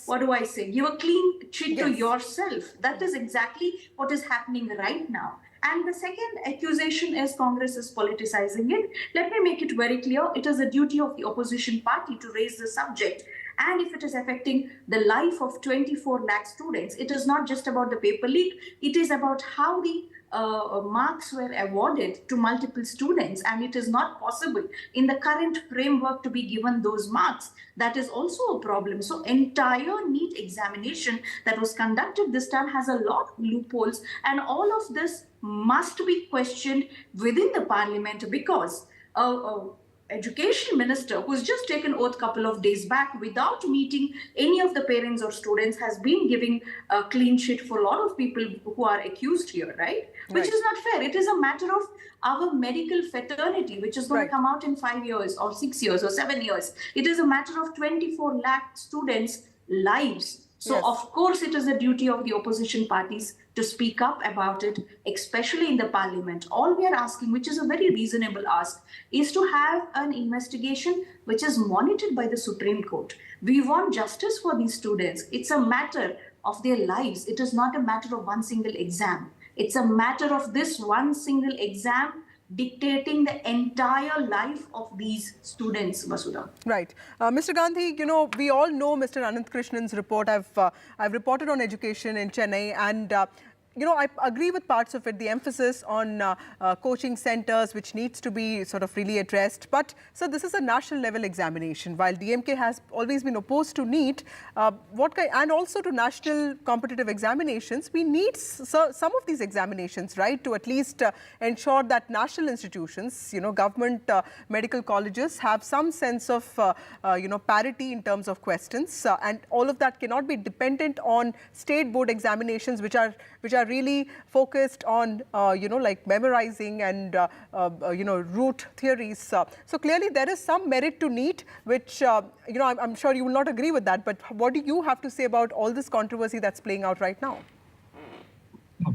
what do I say, give a clean sheet to yourself. That is exactly what is happening right now. And the second accusation is Congress is politicizing it. Let me make it very clear. It is a duty of the opposition party to raise the subject. And if it is affecting the life of 24 lakh students, it is not just about the paper leak. It is about how the marks were awarded to multiple students, and it is not possible in the current framework to be given those marks. That is also a problem. So entire NEET examination that was conducted this time has a lot of loopholes, and all of this must be questioned within the parliament, because education minister, who's just taken oath a couple of days back without meeting any of the parents or students, has been giving a clean sheet for a lot of people who are accused here, right? Which is not fair. It is a matter of our medical fraternity, which is going to come out in 5 years or 6 years or 7 years. It is a matter of 24 lakh students' lives. So, of course, it is the duty of the opposition parties to speak up about it, especially in the parliament. All we are asking, which is a very reasonable ask, is to have an investigation which is monitored by the Supreme Court. We want justice for these students. It's a matter of their lives. It is not a matter of one single exam. It's a matter of this one single exam dictating the entire life of these students, Vasudha. Right. Mr. Gandhi, we all know Mr. Ananth Krishnan's report. I've reported on education in Chennai, and I agree with parts of it, the emphasis on coaching centers, which needs to be sort of really addressed. But, so this is a national level examination. While DMK has always been opposed to NEET, and also to national competitive examinations, we need some of these examinations, right, to at least ensure that national institutions, government medical colleges have some sense of, parity in terms of questions. And all of that cannot be dependent on state board examinations, which are really focused on, like memorizing and, root theories. So clearly there is some merit to NEET, which, I'm sure you will not agree with that. But what do you have to say about all this controversy that's playing out right now?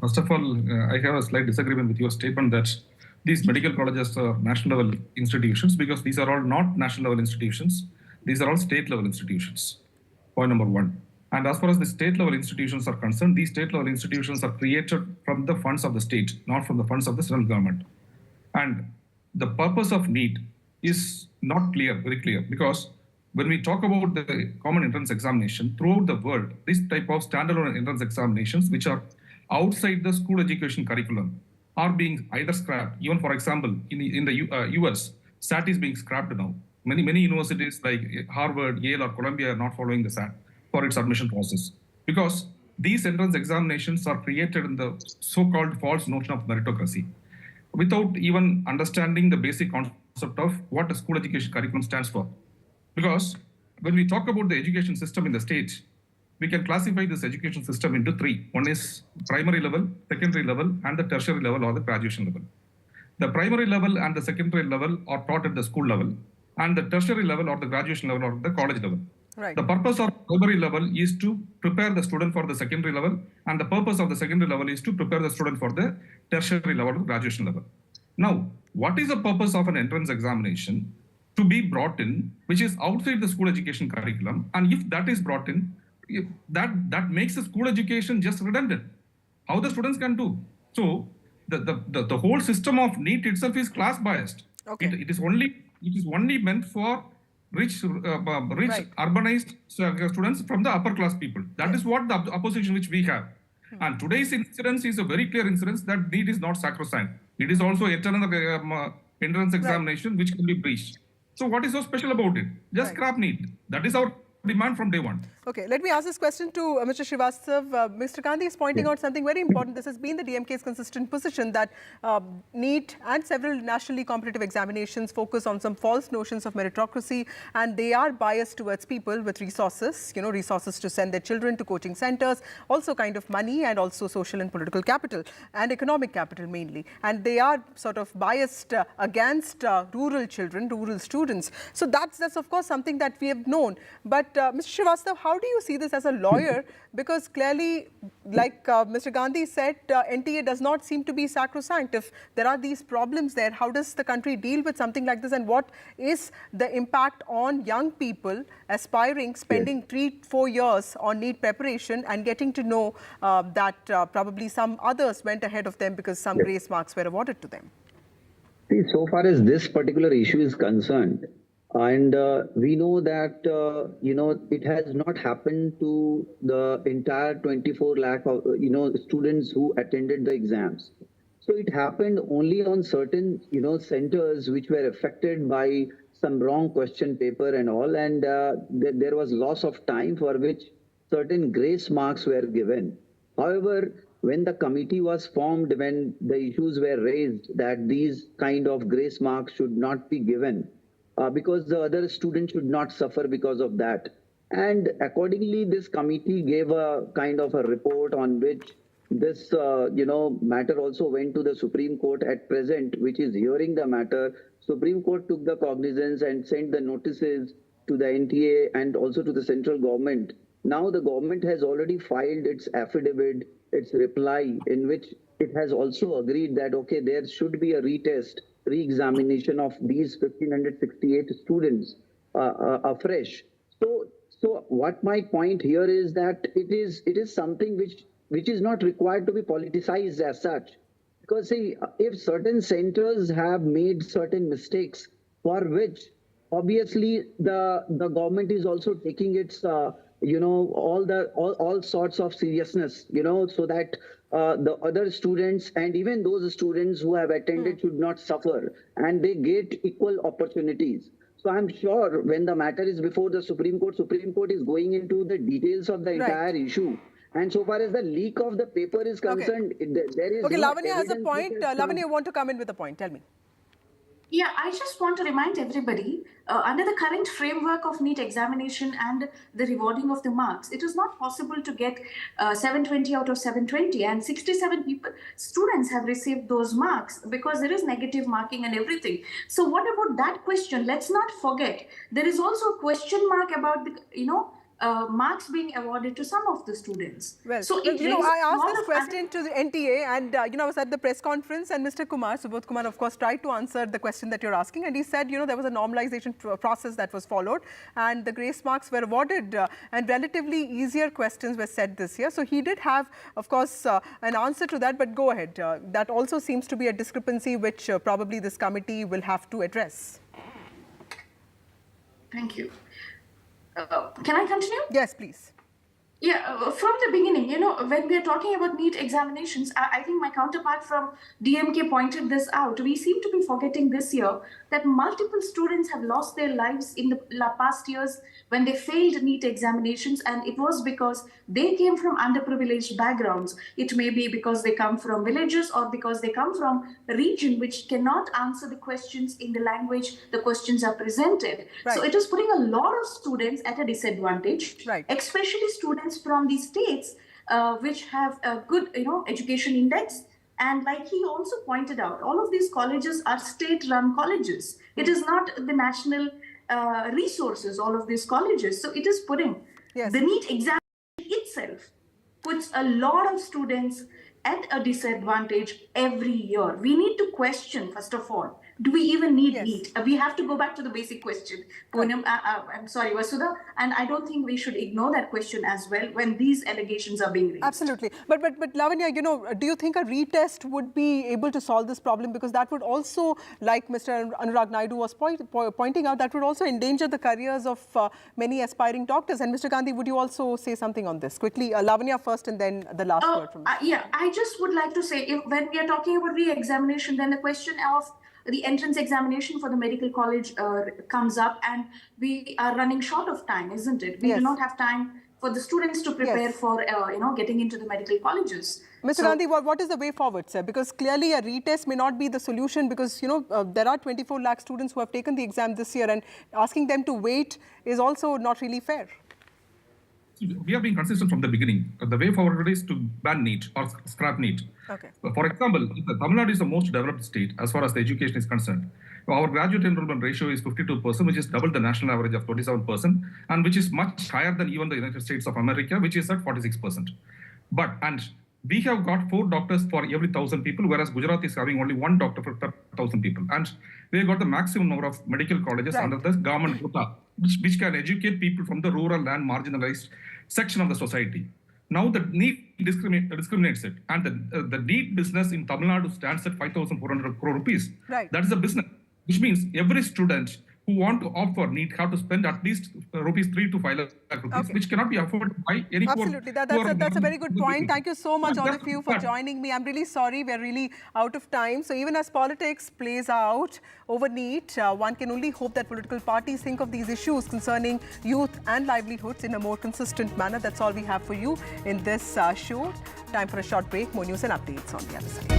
First of all, I have a slight disagreement with your statement that these medical colleges are national level institutions, because these are all not national level institutions. These are all state level institutions. Point number one. And as far as the state level institutions are concerned, these state level institutions are created from the funds of the state, not from the funds of the central government. And the purpose of NEET is not clear, very clear, because when we talk about the common entrance examination throughout the world, this type of standalone entrance examinations, which are outside the school education curriculum, are being either scrapped. Even, for example, in the US, SAT is being scrapped now. Many universities like Harvard, Yale, or Columbia are not following the SAT for its admission process, because these entrance examinations are created in the so-called false notion of meritocracy, without even understanding the basic concept of what a school education curriculum stands for. Because when we talk about the education system in the state, we can classify this education system into three. One is primary level, secondary level, and the tertiary level or the graduation level. The primary level and the secondary level are taught at the school level, and the tertiary level or the graduation level or the college level. Right. The purpose of primary level is to prepare the student for the secondary level, and the purpose of the secondary level is to prepare the student for the tertiary level or graduation level. Now, what is the purpose of an entrance examination to be brought in, which is outside the school education curriculum? And if that is brought in, that makes the school education just redundant. How the students can do? So the whole system of NEET itself is class biased. Okay. It is only meant for rich urbanized students from the upper class people. That is what the opposition which we have. And today's incidence is a very clear incidence that NEET is not sacrosanct. It is also yet another entrance examination which can be breached. So what is so special about it? Just scrap NEET. That is our demand from day one. Okay, let me ask this question to Mr. Srivastav. Mr. Gandhi is pointing out something very important. This has been the DMK's consistent position that NEET and several nationally competitive examinations focus on some false notions of meritocracy, and they are biased towards people with resources, resources to send their children to coaching centers, also kind of money, and also social and political capital and economic capital mainly. And they are sort of biased against rural children, rural students. So that's of course something that we have known. But Mr. Srivastav, how do you see this as a lawyer? Because clearly, like Mr. Gandhi said, NTA does not seem to be sacrosanct. If there are these problems there, how does the country deal with something like this? And what is the impact on young people aspiring, spending 3-4 years on NEET preparation and getting to know that probably some others went ahead of them because some grace marks were awarded to them? See, so far as this particular issue is concerned, and we know that, it has not happened to the entire 24 lakh of, students who attended the exams. So it happened only on certain, centers which were affected by some wrong question paper and all. And there was loss of time for which certain grace marks were given. However, when the committee was formed, when the issues were raised that these kind of grace marks should not be given, because the other students should not suffer because of that. And accordingly, this committee gave a kind of a report on which this, matter also went to the Supreme Court at present, which is hearing the matter. Supreme Court took the cognizance and sent the notices to the NTA and also to the central government. Now the government has already filed its affidavit, its reply, in which it has also agreed that, okay, there should be a retest, re-examination of these 1,568 students afresh. So what my point here is that it is something which which is not required to be politicized as such. Because see, if certain centers have made certain mistakes for which obviously the government is also taking its all sorts of seriousness, so that the other students and even those students who have attended should not suffer and they get equal opportunities. So I'm sure when the matter is before the Supreme Court is going into the details of the entire issue. And so far as the leak of the paper is concerned, there is no Lavanya has a evidence point. which has come. Lavanya, you want to come in with a point? Tell me. Yeah, I just want to remind everybody, under the current framework of NEET examination and the rewarding of the marks, it is not possible to get 720 out of 720, and 67 students have received those marks because there is negative marking and everything. So what about that question? Let's not forget, there is also a question mark about the, marks being awarded to some of the students. Well, so I asked this question to the NTA, and I was at the press conference, and Mr. Subodh Kumar, of course, tried to answer the question that you're asking, and he said, there was a normalization process that was followed, and the grace marks were awarded, and relatively easier questions were set this year. So he did have, of course, an answer to that, but go ahead. That also seems to be a discrepancy which probably this committee will have to address. Thank you. Can I continue? Yes, please. Yeah, from the beginning, when we are talking about NEET examinations, I think my counterpart from DMK pointed this out. We seem to be forgetting this year that multiple students have lost their lives in the past years when they failed NEET examinations, and it was because they came from underprivileged backgrounds. It may be because they come from villages or because they come from a region which cannot answer the questions in the language the questions are presented. Right. So it is putting a lot of students at a disadvantage, right, especially students from these states which have a good education index. And like he also pointed out, all of these colleges are state-run colleges. It is not the national resources, all of these colleges. So it is putting the NEET exam itself puts a lot of students at a disadvantage every year. We need to question, first of all, do we even need NEET? We have to go back to the basic question. Poonam, I'm sorry, Vasudha, and I don't think we should ignore that question as well when these allegations are being raised. Absolutely. But Lavanya, do you think a retest would be able to solve this problem? Because that would also, like Mr. Anurag Naidu was pointing out, that would also endanger the careers of many aspiring doctors. And Mr. Gandhi, would you also say something on this? Quickly, Lavanya first and then the last word from you. Yeah, I just would like to say, when we are talking about re-examination, then the question of the entrance examination for the medical college comes up, and we are running short of time, isn't it? We do not have time for the students to prepare for, getting into the medical colleges. Mr. Gandhi, what is the way forward, sir? Because clearly a retest may not be the solution, because, there are 24 lakh students who have taken the exam this year, and asking them to wait is also not really fair. We have been consistent from the beginning. The way forward is to ban NEET or scrap NEET. Okay. For example, Tamil Nadu is the most developed state as far as the education is concerned. Our graduate enrollment ratio is 52%, which is double the national average of 27%, and which is much higher than even the United States of America, which is at 46%. And we have got 4 doctors for every 1,000 people, whereas Gujarat is having only 1 doctor for 1,000 people. And we have got the maximum number of medical colleges under the government quota, which can educate people from the rural and marginalized section of the society. Now the NEET discriminates it, and the NEET business in Tamil Nadu stands at 5,400 crore rupees. Right. That is a business, which means every student who want to opt for NEET have to spend at least rupees 3 to 5 lakh rupees, which cannot be afforded by any Absolutely. That's a very good point. Thank you so much, all of you, for joining me. I'm really sorry, we're really out of time. So even as politics plays out over NEET, one can only hope that political parties think of these issues concerning youth and livelihoods in a more consistent manner. That's all we have for you in this show. Time for a short break. More news and updates on the other side.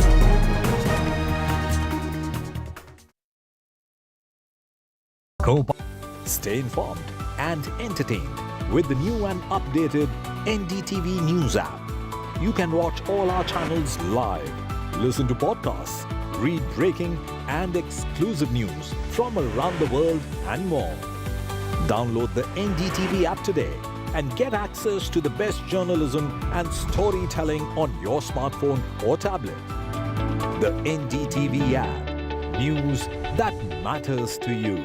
Stay informed and entertained with the new and updated NDTV News app. You can watch all our channels live, listen to podcasts, read breaking and exclusive news from around the world and more. Download the NDTV app today and get access to the best journalism and storytelling on your smartphone or tablet. The NDTV app. News that matters to you.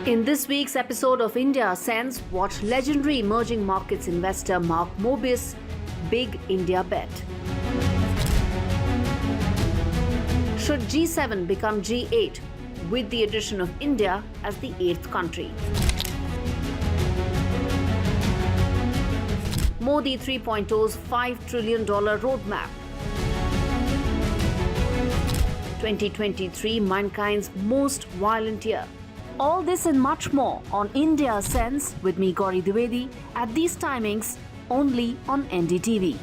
In this week's episode of India Sense, watch legendary emerging markets investor Mark Mobius' big India bet. Should G7 become G8 with the addition of India as the 8th country? Modi 3.0's $5 trillion roadmap. 2023, mankind's most violent year. All this and much more on India Sense with me, Gauri Dwivedi, at these timings only on NDTV.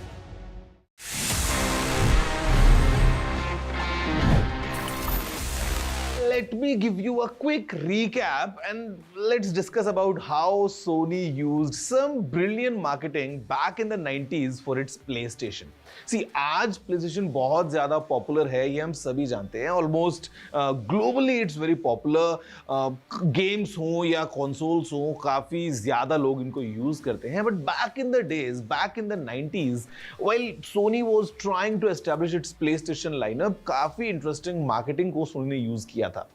Let me give you a quick recap and let's discuss about how Sony used some brilliant marketing back in the 90s for its PlayStation. See, आज PlayStation बहुत ज़्यादा popular है, ये हम सभी जानते हैं. Almost globally it's very popular. Games हों या consoles हों, काफ़ी ज़्यादा लोग इनको use करते हैं. But back in the days, back in the 90s, while Sony was trying to establish its PlayStation lineup, काफ़ी interesting marketing को Sony ने use किया था.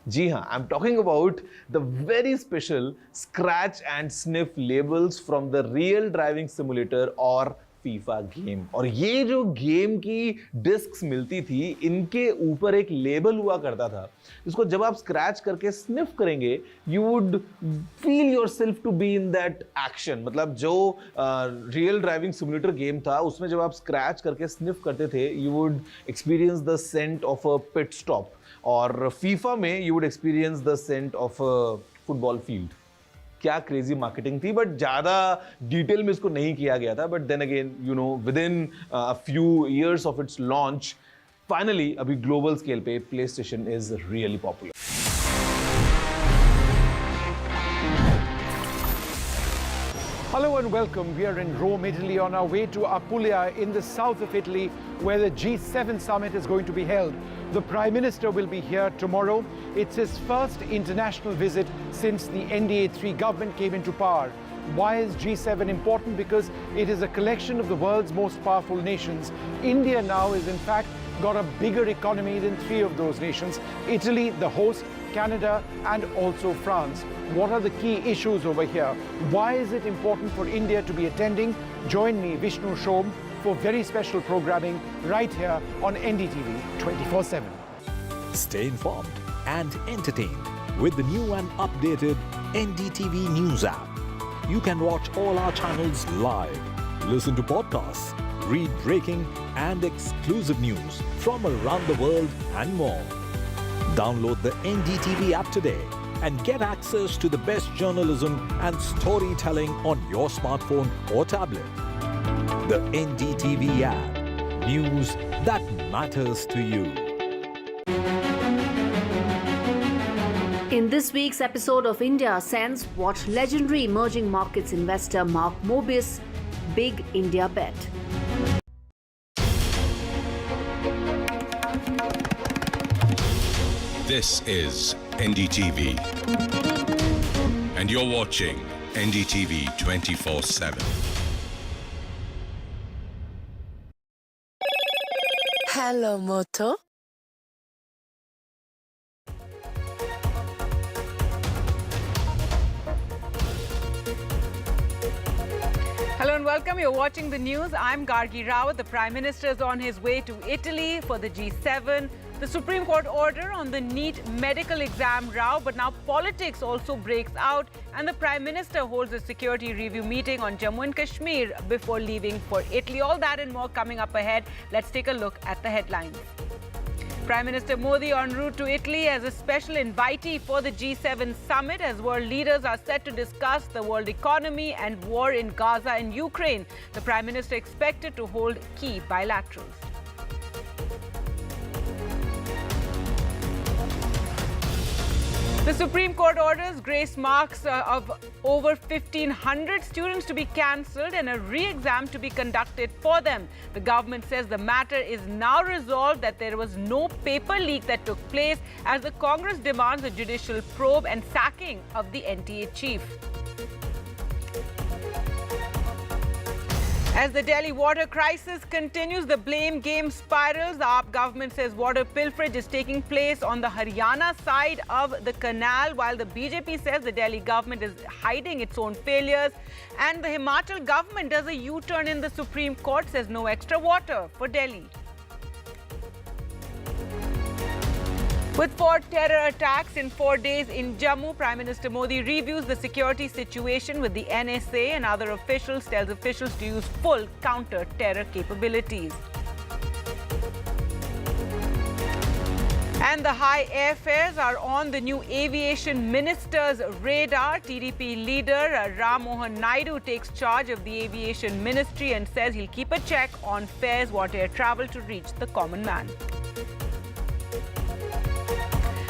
जी हाँ, I'm talking about the very special scratch and sniff labels from the real driving simulator और FIFA game. और ये जो गेम की डिस्क्स मिलती थी, इनके ऊपर एक लेबल हुआ करता था, जिसको जब आप स्क्रैच करके स्निफ करेंगे, you would feel yourself to be in that action. मतलब जो रियल ड्राइविंग सिमुलेटर गेम था, उसमें जब आप स्क्रैच करके स्निफ करते थे, you would experience the scent of a pit stop. और फीफा में you would experience the scent of a football field. क्या क्रेजी मार्केटिंग थी, बट ज़्यादा डिटेल में इसको नहीं किया गया था. But then again you know within a few years of its launch, finally अभी ग्लोबल स्केल पे PlayStation is really popular. Hello and welcome. We are in Rome, Italy, on our way to Apulia in the south of Italy, where the G7 summit is going to be held. The Prime Minister will be here tomorrow. It's his first international visit since the NDA-3 government came into power. Why is G7 important? Because it is a collection of the world's most powerful nations. India now is in fact got a bigger economy than 3 of those nations. Italy, the host, Canada and also France. What are the key issues over here? Why is it important for India to be attending? Join me, Vishnu Shom, for very special programming right here on NDTV 24/7. Stay informed and entertained with the new and updated NDTV News app. You can watch all our channels live, listen to podcasts, read breaking and exclusive news from around the world and more. Download the NDTV app today and get access to the best journalism and storytelling on your smartphone or tablet. The NDTV app. News that matters to you. In this week's episode of India Sense, watch legendary emerging markets investor Mark Mobius' big India bet. This is NDTV, and you're watching NDTV 24/7. Hello, Moto. Hello and welcome. You're watching the news. I'm Gargi Rawat. The Prime Minister is on his way to Italy for the G7. The Supreme Court order on the NEET medical exam row, but now politics also breaks out and the Prime Minister holds a security review meeting on Jammu and Kashmir before leaving for Italy. All that and more coming up ahead. Let's take a look at the headlines. Prime Minister Modi en route to Italy as a special invitee for the G7 summit as world leaders are set to discuss the world economy and war in Gaza and Ukraine. The Prime Minister expected to hold key bilaterals. The Supreme Court orders grace marks of over 1,500 students to be cancelled and a re-exam to be conducted for them. The government says the matter is now resolved, that there was no paper leak that took place as the Congress demands a judicial probe and sacking of the NTA chief. As the Delhi water crisis continues, the blame game spirals. The AAP government says water pilferage is taking place on the Haryana side of the canal, while the BJP says the Delhi government is hiding its own failures. And the Himachal government does a U-turn in the Supreme Court, says no extra water for Delhi. With 4 terror attacks in 4 days in Jammu, Prime Minister Modi reviews the security situation with the NSA and other officials, tells officials to use full counter-terror capabilities. And the high airfares are on the new aviation minister's radar. TDP leader Ram Mohan Naidu takes charge of the aviation ministry and says he'll keep a check on fares, what air travel to reach the common man.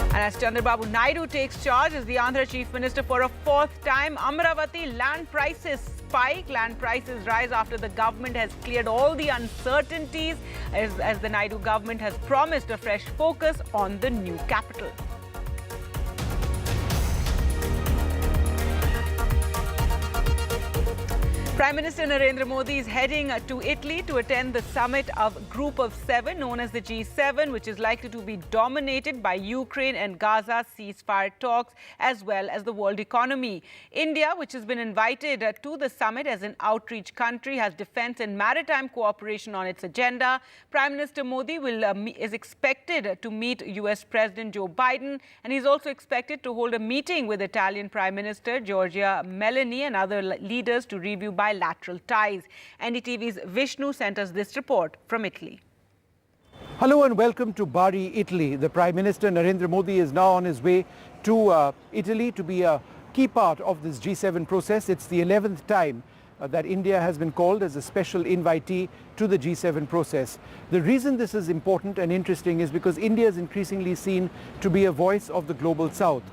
And as Chandrababu Naidu takes charge as the Andhra Chief Minister for a 4th time, Amravati land prices spike. Land prices rise after the government has cleared all the uncertainties as the Naidu government has promised a fresh focus on the new capital. Prime Minister Narendra Modi is heading to Italy to attend the summit of Group of 7, known as the G7, which is likely to be dominated by Ukraine and Gaza ceasefire talks, as well as the world economy. India, which has been invited to the summit as an outreach country, has defense and maritime cooperation on its agenda. Prime Minister Modi is expected to meet US President Joe Biden, and he's also expected to hold a meeting with Italian Prime Minister Giorgia Meloni and other leaders to review bilateral ties. NDTV's Vishnu sent us this report from Italy. Hello and welcome to Bari, Italy. The Prime Minister Narendra Modi is now on his way to Italy to be a key part of this G7 process. It's the 11th time that India has been called as a special invitee to the G7 process. The reason this is important and interesting is because India is increasingly seen to be a voice of the global south.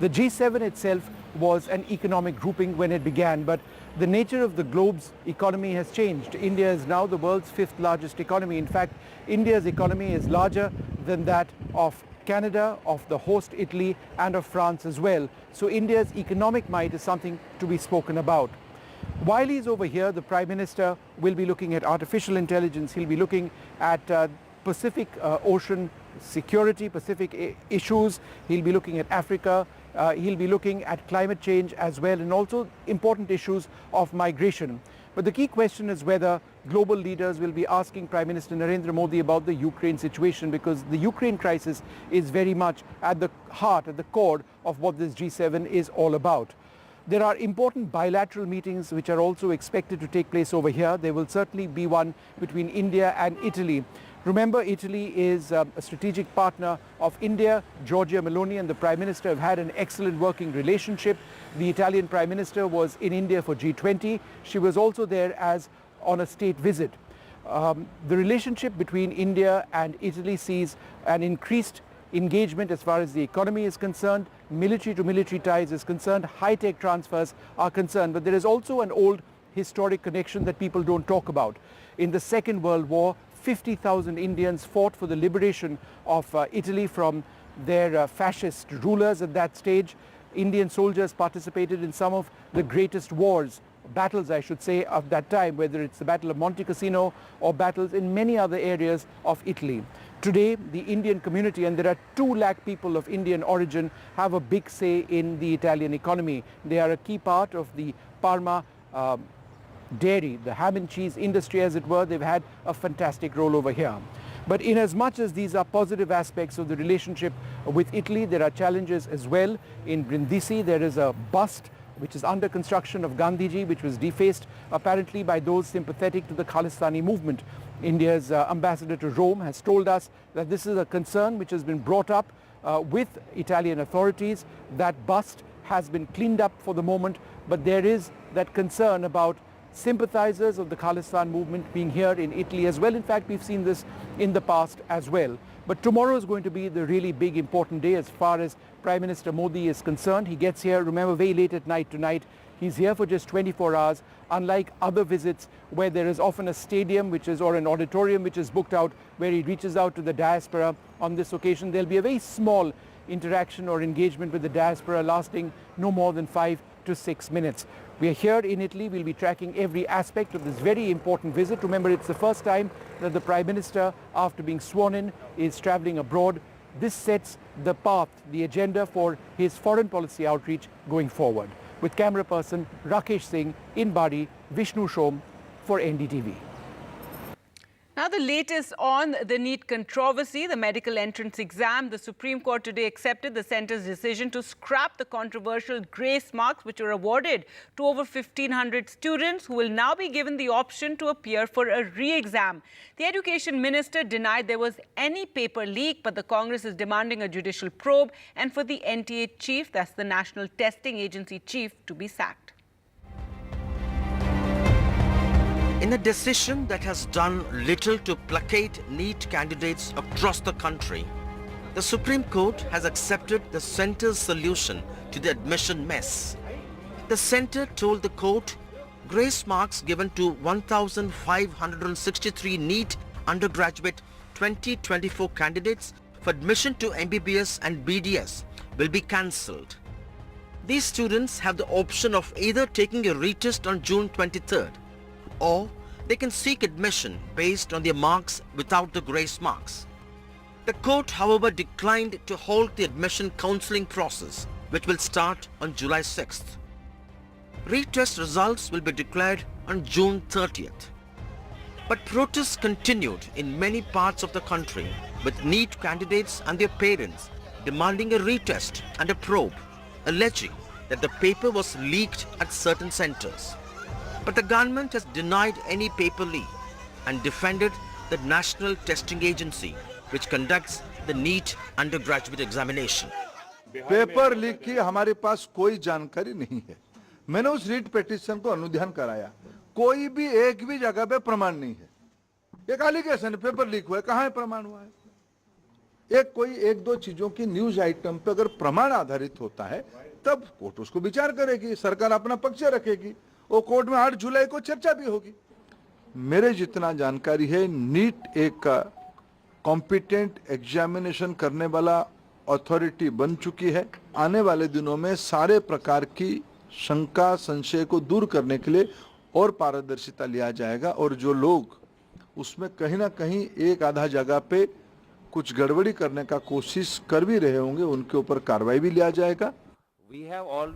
The G7 itself was an economic grouping when it began, but the nature of the globe's economy has changed. India is now the world's 5th largest economy. In fact, India's economy is larger than that of Canada, of the host Italy, and of France as well. So India's economic might is something to be spoken about. While he's over here, the Prime Minister will be looking at artificial intelligence. He'll be looking at Pacific Ocean security, Pacific issues. He'll be looking at Africa. He'll be looking at climate change as well, and also important issues of migration. But the key question is whether global leaders will be asking Prime Minister Narendra Modi about the Ukraine situation, because the Ukraine crisis is very much at the heart, at the core of what this G7 is all about. There are important bilateral meetings which are also expected to take place over here. There will certainly be one between India and Italy. Remember, Italy is a strategic partner of India. Giorgia Meloni and the Prime Minister have had an excellent working relationship. The Italian Prime Minister was in India for G20. She was also there as on a state visit. The relationship between India and Italy sees an increased engagement as far as the economy is concerned, military to military ties is concerned, high-tech transfers are concerned, but there is also an old historic connection that people don't talk about. In the Second World War, 50,000 Indians fought for the liberation of Italy from their fascist rulers at that stage. Indian soldiers participated in some of the greatest battles I should say, of that time, whether it's the Battle of Monte Cassino or battles in many other areas of Italy. Today, the Indian community, and there are 2 lakh people of Indian origin, have a big say in the Italian economy. They are a key part of the Parma dairy, the ham and cheese industry as it were. They've had a fantastic role over here. But in as much as these are positive aspects of the relationship with Italy, there are challenges as well. In Brindisi, there is a bust which is under construction of Gandhiji, which was defaced apparently by those sympathetic to the Khalistani movement. India's ambassador to Rome has told us that this is a concern which has been brought up with Italian authorities. That bust has been cleaned up for the moment, but there is that concern about sympathizers of the Khalistan movement being here in Italy as well. In fact, we've seen this in the past as well. But tomorrow is going to be the really big important day as far as Prime Minister Modi is concerned. He gets here, remember, very late at night tonight. He's here for just 24 hours, unlike other visits where there is often a stadium or an auditorium which is booked out, where he reaches out to the diaspora. On this occasion, there'll be a very small interaction or engagement with the diaspora lasting no more than 5 to 6 minutes. We are here in Italy. We'll be tracking every aspect of this very important visit. Remember, it's the first time that the Prime Minister, after being sworn in, is traveling abroad. This sets the path, the agenda for his foreign policy outreach going forward. With camera person Rakesh Singh in Badi, Vishnu Shom for NDTV. Now, the latest on the NEET controversy, the medical entrance exam. The Supreme Court today accepted the centre's decision to scrap the controversial grace marks which were awarded to over 1,500 students who will now be given the option to appear for a re-exam. The Education Minister denied there was any paper leak, but the Congress is demanding a judicial probe and for the NTA chief, that's the National Testing Agency chief, to be sacked. In a decision that has done little to placate NEET candidates across the country, the Supreme Court has accepted the centre's solution to the admission mess. The centre told the court grace marks given to 1,563 NEET undergraduate 2024 candidates for admission to MBBS and BDS will be cancelled. These students have the option of either taking a retest on June 23rd or they can seek admission based on their marks without the grace marks. The court, however, declined to halt the admission counselling process, which will start on July 6th. Retest results will be declared on June 30th. But protests continued in many parts of the country, with NEET candidates and their parents demanding a retest and a probe, alleging that the paper was leaked at certain centres. But the government has denied any paper leak and defended the National Testing Agency, which conducts the NEET undergraduate examination. Paper leak की हमारे पास कोई जानकारी नहीं है। मैंने उस REET petition को अनुध्यान कराया, कोई भी एक भी जगह पे प्रमाण नहीं है। एक एलिगेशन पेपर लीक हुआ है, कहाँ है प्रमाण हुआ है? एक दो चीजों की न्यूज आइटम पे अगर प्रमाण आधारित होता है, तब कोर्ट उसको विचार करेगी, सरकार अपना पक्ष रखेगी। वो कोर्ट में 8 जुलाई को चर्चा भी होगी। मेरे जितना जानकारी है, नीट एक कॉम्पिटेंट एग्जामिनेशन करने वाला अथॉरिटी बन चुकी है। आने वाले दिनों में सारे प्रकार की शंका संशय को दूर करने के लिए और पारदर्शिता लिया जाएगा और जो लोग उसमें कहीं ना कहीं एक आधा जगह पे कुछ गड़बड़ी करने का कोशिश कर भी रहे होंगे, उनके ऊपर कार्रवाई भी लिया जाएगा।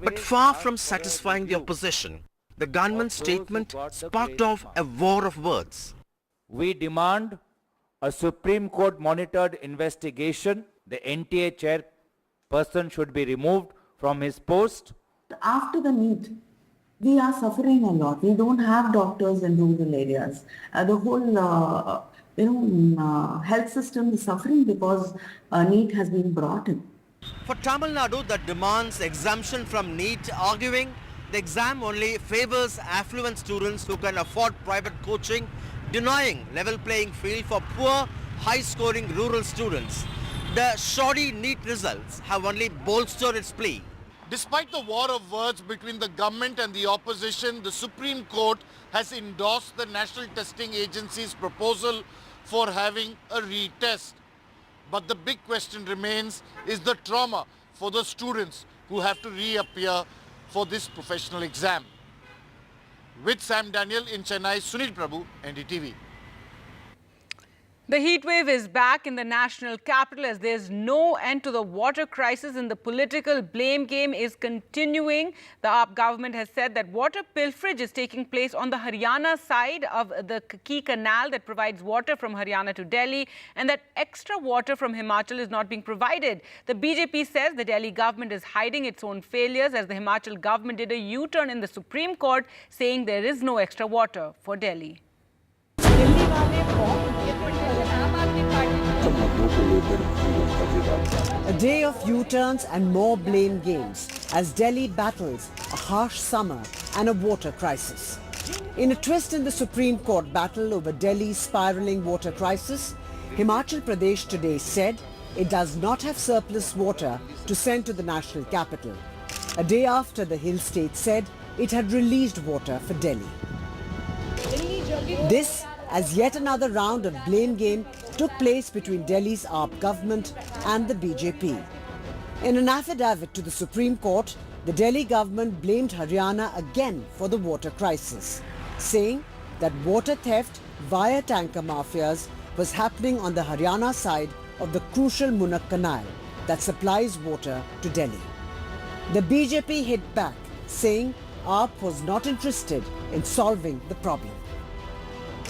But far from satisfying the opposition, the government statement sparked off a war of words. We demand a Supreme Court monitored investigation. The NTA chairperson should be removed from his post. After the NEET, we are suffering a lot. We don't have doctors in rural areas. The whole health system is suffering because NEET has been brought in. For Tamil Nadu, that demands exemption from NEET, arguing the exam only favors affluent students who can afford private coaching, denying level playing field for poor, high-scoring rural students. The shoddy NEET results have only bolstered its plea. Despite the war of words between the government and the opposition, the Supreme Court has endorsed the National Testing Agency's proposal for having a retest. But the big question remains is the trauma for the students who have to reappear for this professional exam. With Sam Daniel in Chennai, Sunil Prabhu, NDTV. The heat wave is back in the national capital as there's no end to the water crisis and the political blame game is continuing. The AAP government has said that water pilferage is taking place on the Haryana side of the key canal that provides water from Haryana to Delhi and that extra water from Himachal is not being provided. The BJP says the Delhi government is hiding its own failures as the Himachal government did a U-turn in the Supreme Court saying there is no extra water for Delhi. A day of U-turns and more blame games as Delhi battles a harsh summer and a water crisis. In a twist in the Supreme Court battle over Delhi's spiralling water crisis, Himachal Pradesh today said it does not have surplus water to send to the national capital, a day after the hill state said it had released water for Delhi. This as yet another round of blame game took place between Delhi's AAP government and the BJP. In an affidavit to the Supreme Court, the Delhi government blamed Haryana again for the water crisis, saying that water theft via tanker mafias was happening on the Haryana side of the crucial Munnak Canal that supplies water to Delhi. The BJP hit back, saying AAP was not interested in solving the problem.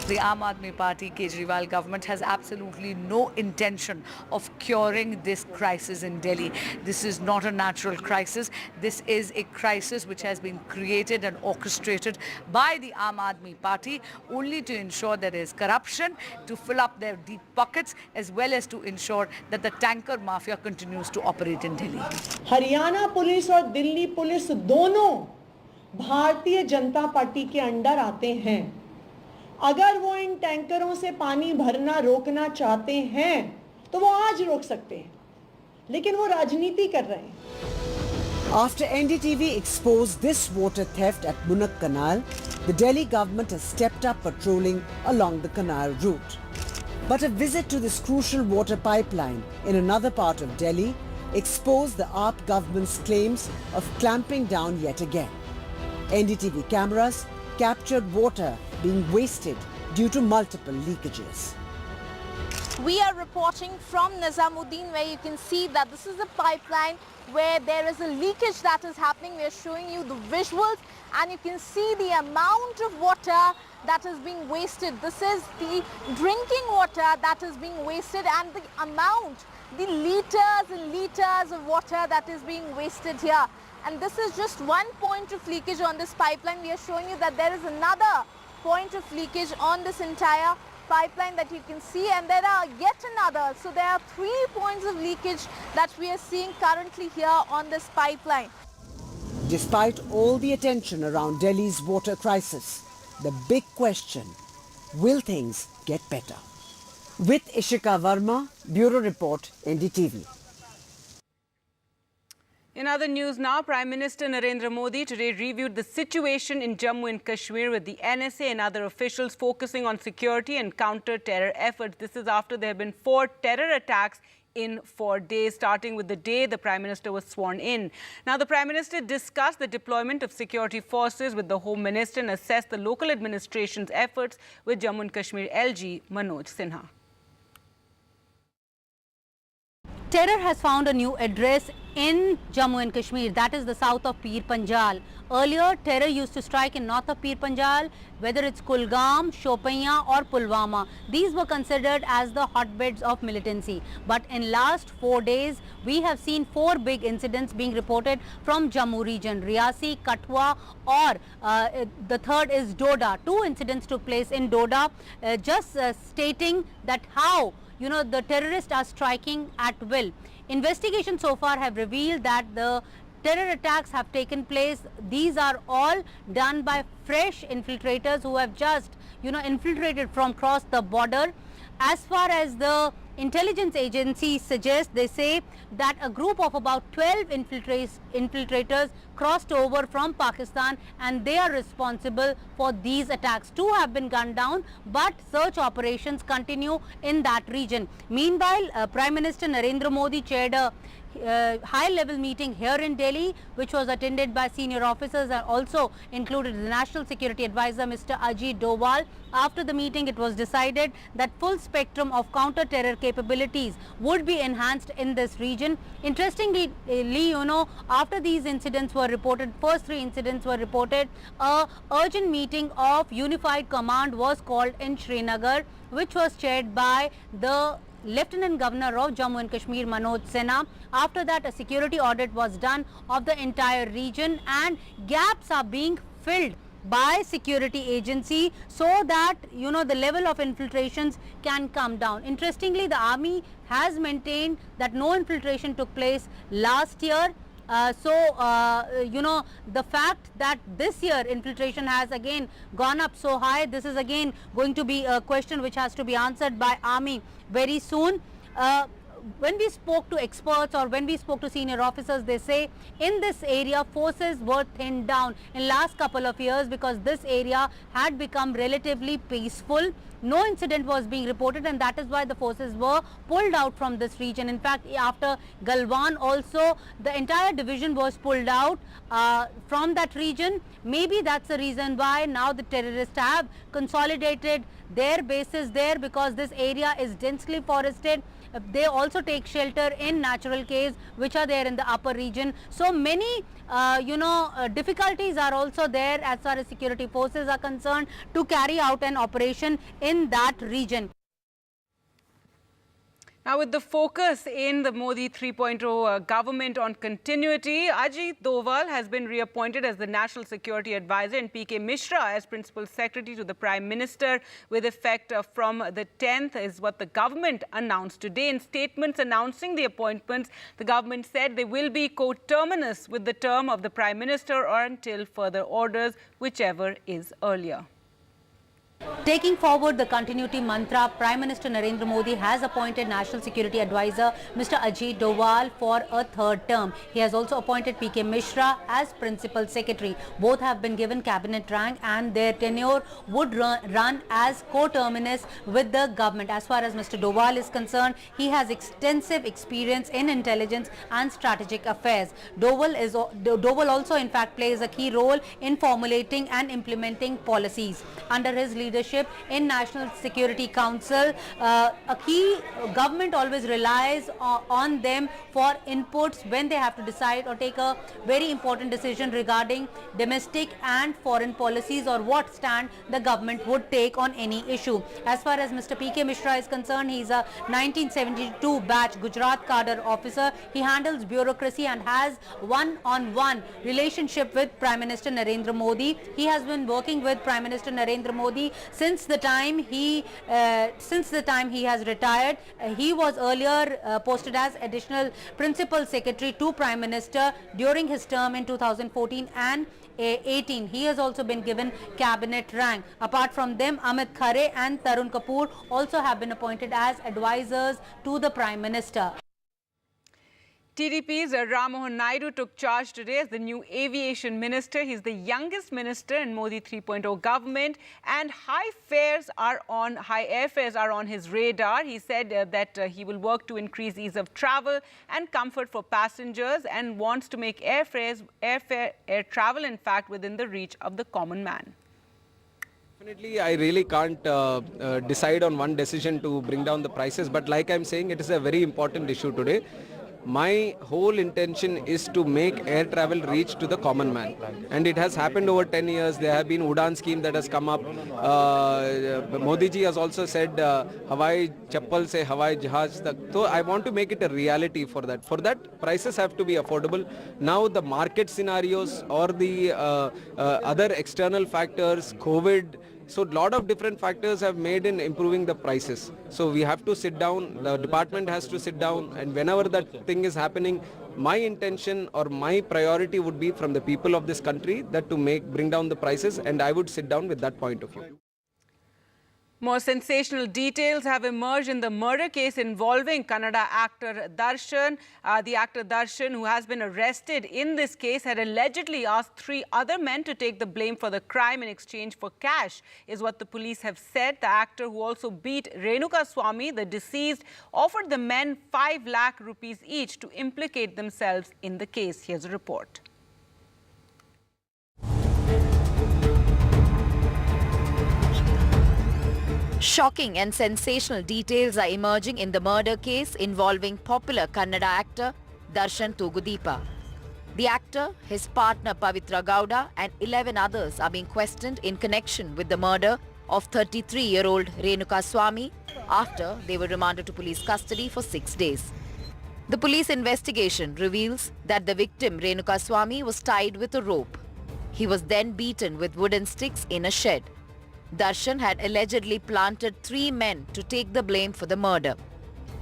The Aam Aadmi Party Kejriwal government has absolutely no intention of curing this crisis in Delhi. This is not a natural crisis. This is a crisis which has been created and orchestrated by the Aam Aadmi Party only to ensure there is corruption, to fill up their deep pockets, as well as to ensure that the tanker mafia continues to operate in Delhi. Haryana police और Delhi police दोनों Bharatiya Janata party के under आते हैं। अगर वो इन टैंकरों से पानी भरना रोकना चाहते हैं तो वो आज रोक सकते हैं, लेकिन वो राजनीति कर रहे हैं। After NDTV exposed this water theft at Munnak Canal, the Delhi government has stepped up patrolling along the canal route. But a visit to this crucial water pipeline in another part of Delhi exposed the AAP government's claims of clamping down yet again. NDTV cameras captured water being wasted due to multiple leakages. We are reporting from Nizamuddin, where you can see that this is a pipeline where there is a leakage that is happening. We are showing you the visuals and you can see the amount of water that is being wasted. This is the drinking water that is being wasted, and the amount, the liters and liters of water that is being wasted here. And this is just one point of leakage on this pipeline. We are showing you that there is another point of leakage on this entire pipeline that you can see, and there are yet another. So there are 3 points of leakage that we are seeing currently here on this pipeline. Despite all the attention around Delhi's water crisis, the big question, will things get better? With Ishika Verma, Bureau Report, NDTV. In other news now, Prime Minister Narendra Modi today reviewed the situation in Jammu and Kashmir with the NSA and other officials, focusing on security and counter-terror efforts. This is after there have been 4 terror attacks in 4 days, starting with the day the Prime Minister was sworn in. Now, the Prime Minister discussed the deployment of security forces with the Home Minister and assessed the local administration's efforts with Jammu and Kashmir LG Manoj Sinha. Terror has found a new address in Jammu and Kashmir, that is the south of Pir Panjal. Earlier, terror used to strike in north of Pir Panjal, whether it's Kulgam, Shopian or Pulwama. These were considered as the hotbeds of militancy. But in last 4 days, we have seen 4 big incidents being reported from Jammu region, Riasi, Katwa, or the third is Doda. 2 incidents took place in Doda, stating that how the terrorists are striking at will. Investigations so far have revealed that the terror attacks have taken place. These are all done by fresh infiltrators who have just, infiltrated from across the border. As far as the intelligence agencies suggest, they say that a group of about 12 infiltrators crossed over from Pakistan, and they are responsible for these attacks. 2 have been gunned down, but search operations continue in that region. Meanwhile, Prime Minister Narendra Modi chaired a high-level meeting here in Delhi, which was attended by senior officers and also included the National Security Advisor Mr. Ajit Doval. After the meeting, it was decided that full spectrum of counter-terror capabilities would be enhanced in this region. Interestingly, after these incidents were reported, first 3 incidents were reported, a urgent meeting of Unified Command was called in Srinagar, which was chaired by the Lieutenant Governor of Jammu and Kashmir Manoj Sinha. After that, a security audit was done of the entire region, and gaps are being filled by security agency so that the level of infiltrations can come down. Interestingly, the army has maintained that no infiltration took place last year. The fact that this year infiltration has again gone up so high, this is again going to be a question which has to be answered by army very soon. when we spoke to experts or when we spoke to senior officers, they say in this area forces were thinned down in last couple of years because this area had become relatively peaceful. No incident was being reported, and that is why the forces were pulled out from this region. In fact, after Galwan also, the entire division was pulled out from that region. Maybe that's the reason why now the terrorists have consolidated their bases there, because this area is densely forested. They also take shelter in natural caves which are there in the upper region. So many difficulties are also there as far as security forces are concerned to carry out an operation in that region. Now, with the focus in the Modi 3.0 government on continuity, Ajit Doval has been reappointed as the National Security Advisor and P.K. Mishra as Principal Secretary to the Prime Minister with effect from the 10th is what the government announced today. In statements announcing the appointments, the government said they will be coterminous with the term of the Prime Minister or until further orders, whichever is earlier. Taking forward the continuity mantra, Prime Minister Narendra Modi has appointed National Security Advisor Mr. Ajit Doval for a third term. He has also appointed P.K. Mishra as Principal Secretary. Both have been given cabinet rank and their tenure would run as coterminous with the government. As far as Mr. Doval is concerned, he has extensive experience in intelligence and strategic affairs. Doval also in fact plays a key role in formulating and implementing policies. Under his leadership in National Security Council, a key government always relies on them for inputs when they have to decide or take a very important decision regarding domestic and foreign policies or what stand the government would take on any issue. As far as Mr. P.K. Mishra is concerned, he is a 1972 batch Gujarat cadre officer. He handles bureaucracy and has one-on-one relationship with Prime Minister Narendra Modi. He has been working with Prime Minister Narendra Modi since the time he has retired. He was earlier posted as additional Principal Secretary to Prime Minister during his term in 2014 and 18. He has also been given cabinet rank. Apart from them, Amit Khare and Tarun Kapoor also have been appointed as advisors to the Prime Minister. TDP's Ram Mohan Naidu took charge today as the new aviation minister. He's the youngest minister in Modi 3.0 government, and high airfares are on his radar. He said that he will work to increase ease of travel and comfort for passengers and wants to make air travel, in fact, within the reach of the common man. Definitely, I really can't decide on one decision to bring down the prices, but like I'm saying, it is a very important issue today. My whole intention is to make air travel reach to the common man, and it has happened over 10 years. There have been Udan scheme that has come up. Modi ji has also said Hawai Chappal se Hawai Jahaz tak. So I want to make it a reality for that. For that, prices have to be affordable. Now the market scenarios or the other external factors, COVID, so a lot of different factors have made in improving the prices. So we have to sit down, the department has to sit down, and whenever that thing is happening, my intention or my priority would be from the people of this country that to bring down the prices, and I would sit down with that point of view. More sensational details have emerged in the murder case involving Kannada actor Darshan. The actor Darshan, who has been arrested in this case, had allegedly asked 3 other men to take the blame for the crime in exchange for cash, is what the police have said. The actor, who also beat Renuka Swami, the deceased, offered the men 5 lakh rupees each to implicate themselves in the case. Here's a report. Shocking and sensational details are emerging in the murder case involving popular Kannada actor Darshan Togudeepa. The actor, his partner Pavitra Gowda and 11 others are being questioned in connection with the murder of 33-year-old Renuka Swami after they were remanded to police custody for 6 days. The police investigation reveals that the victim Renuka Swami was tied with a rope. He was then beaten with wooden sticks in a shed. Darshan had allegedly planted 3 men to take the blame for the murder.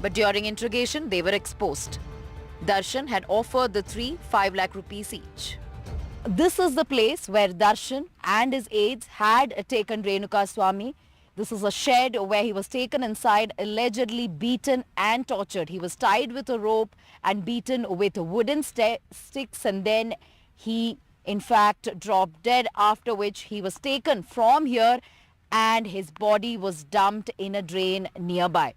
But during interrogation, they were exposed. Darshan had offered the 3 5 lakh rupees each. This is the place where Darshan and his aides had taken Renuka Swami This is a shed where he was taken inside, allegedly beaten and tortured. He was tied with a rope and beaten with wooden sticks, and then he in fact dropped dead, after which he was taken from here and his body was dumped in a drain nearby.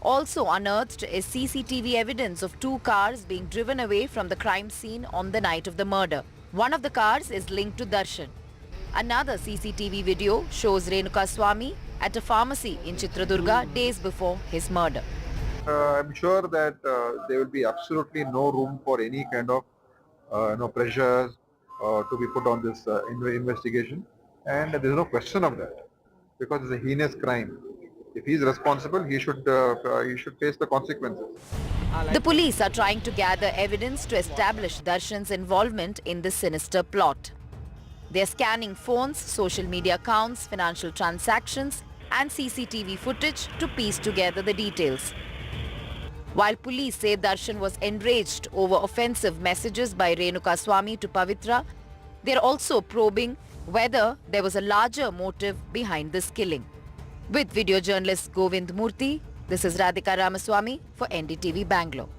Also unearthed is CCTV evidence of 2 cars being driven away from the crime scene on the night of the murder. One of the cars is linked to Darshan. Another CCTV video shows Renuka Swamy at a pharmacy in Chitradurga days before his murder. I'm sure that there will be absolutely no room for any kind of pressures to be put on this investigation, and there is no question of that, because it's a heinous crime. If he is responsible, he should face the consequences. The police are trying to gather evidence to establish Darshan's involvement in this sinister plot. They are scanning phones, social media accounts, financial transactions and CCTV footage to piece together the details. While police say Darshan was enraged over offensive messages by Renuka Swamy to Pavitra, they are also probing whether there was a larger motive behind this killing. With video journalist Govind Murthy, this is Radhika Ramaswamy for NDTV Bangalore.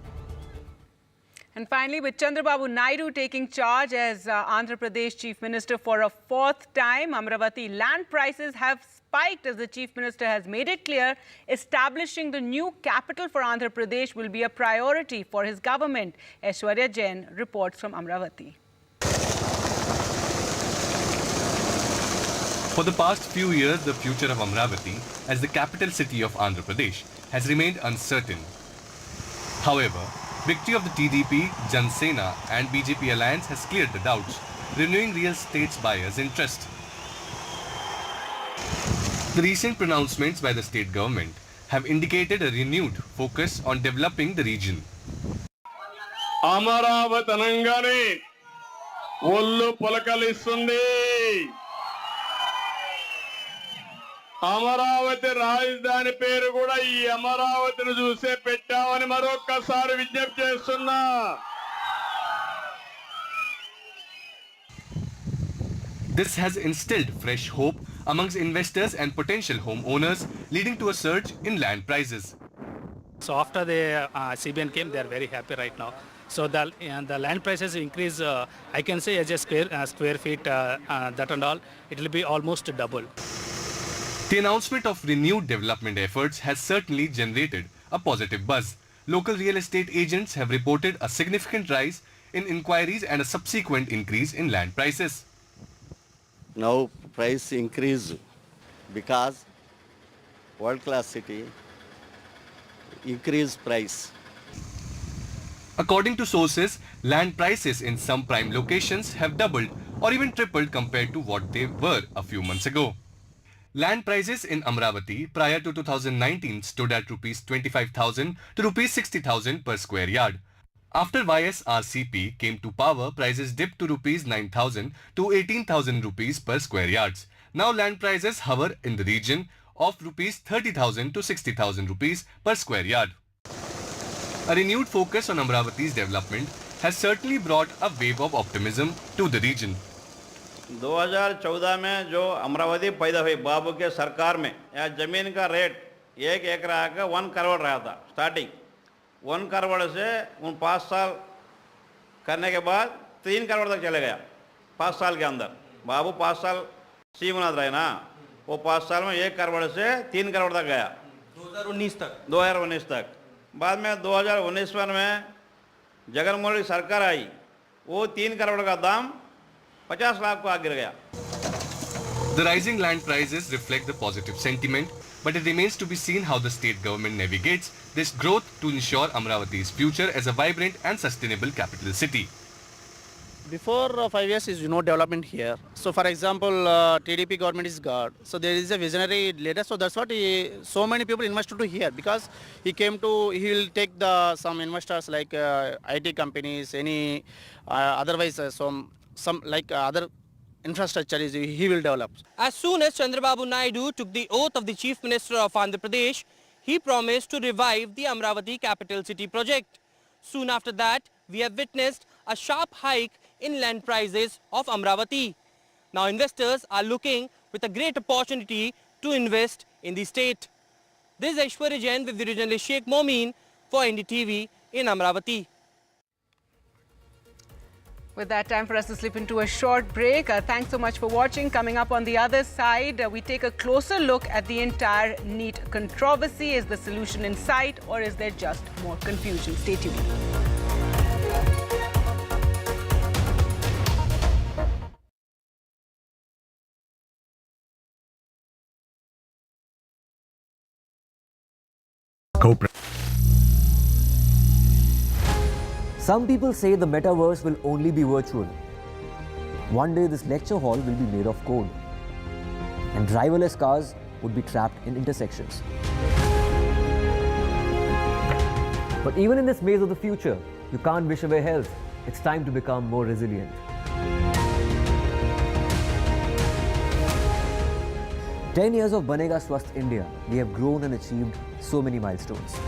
And finally, with Chandrababu Naidu taking charge as Andhra Pradesh Chief Minister for a 4th time, Amravati land prices have spiked as the Chief Minister has made it clear establishing the new capital for Andhra Pradesh will be a priority for his government. Aishwarya Jain reports from Amravati. For the past few years, the future of Amravati as the capital city of Andhra Pradesh has remained uncertain. However, victory of the TDP, Jan Sena and BJP alliance has cleared the doubts, renewing real estate buyers' interest. The recent pronouncements by the state government have indicated a renewed focus on developing the region. Amravati anangane ollu polakalistundi. Amaravati రాజధాని పేరు కూడా ఈ అమరావతిని చూసే పెట్టామని మరొక్కసారి విజ్ఞప్తి చేస్తున్నా. This has instilled fresh hope amongst investors and potential homeowners, leading to a surge in land prices. So after the CBN came, they are very happy right now. So the land prices increase, I can say as a square feet, that and all, it will be almost double. The announcement of renewed development efforts has certainly generated a positive buzz. Local real estate agents have reported a significant rise in inquiries and a subsequent increase in land prices. Now price increase because world-class city increase price. According to sources, land prices in some prime locations have doubled or even tripled compared to what they were a few months ago. Land prices in Amravati prior to 2019 stood at Rs 25,000 to Rs 60,000 per square yard. After YSRCP came to power, prices dipped to Rs 9,000 to 18,000 rupees per square yards. Now land prices hover in the region of Rs 30,000 to 60,000 rupees per square yard. A renewed focus on Amravati's development has certainly brought a wave of optimism to the region. 2014 में जो अमरावती पैदा हुई बाबू के सरकार में या जमीन का रेट 1 एकड़ का 1 करोड़ रहा था स्टार्टिंग 1 करोड़ से उन 5 साल करने के बाद 3 करोड़ तक चले गया 5 साल के अंदर बाबू 5 साल सीम रहे ना वो 5 साल में 1 करोड़ से 3 करोड़ तक गया 2019 तक बाद में 2019 में जगन मोहन की सरकार आई वो 3 करोड़ का दाम 50 लाख को आगे गिर गया. The rising land prices reflect the positive sentiment, but it remains to be seen how the state government navigates this growth to ensure Amravati's future as a vibrant and sustainable capital city. Before 5 years is no development here. So for example, TDP government is God. So there is a visionary leader. So that's what so many people invested to here because he will take some investors like IT companies, any otherwise some like other infrastructure he will develop. As soon as Chandrababu Naidu took the oath of the Chief Minister of Andhra Pradesh, he promised to revive the Amravati capital city project. Soon after that, we have witnessed a sharp hike in land prices of Amravati. Now investors are looking with a great opportunity to invest in the state. This is Aishwarya Jain with the regional Sheikh Momin for NDTV in Amravati. With that, time for us to slip into a short break. Thanks so much for watching. Coming up on the other side, we take a closer look at the entire NEET controversy. Is the solution in sight, or is there just more confusion? Stay tuned. Some people say the metaverse will only be virtual. One day this lecture hall will be made of code, and driverless cars would be trapped in intersections. But even in this maze of the future, you can't wish away health. It's time to become more resilient. "10 years of Banega Swasth India, we have grown and achieved so many milestones.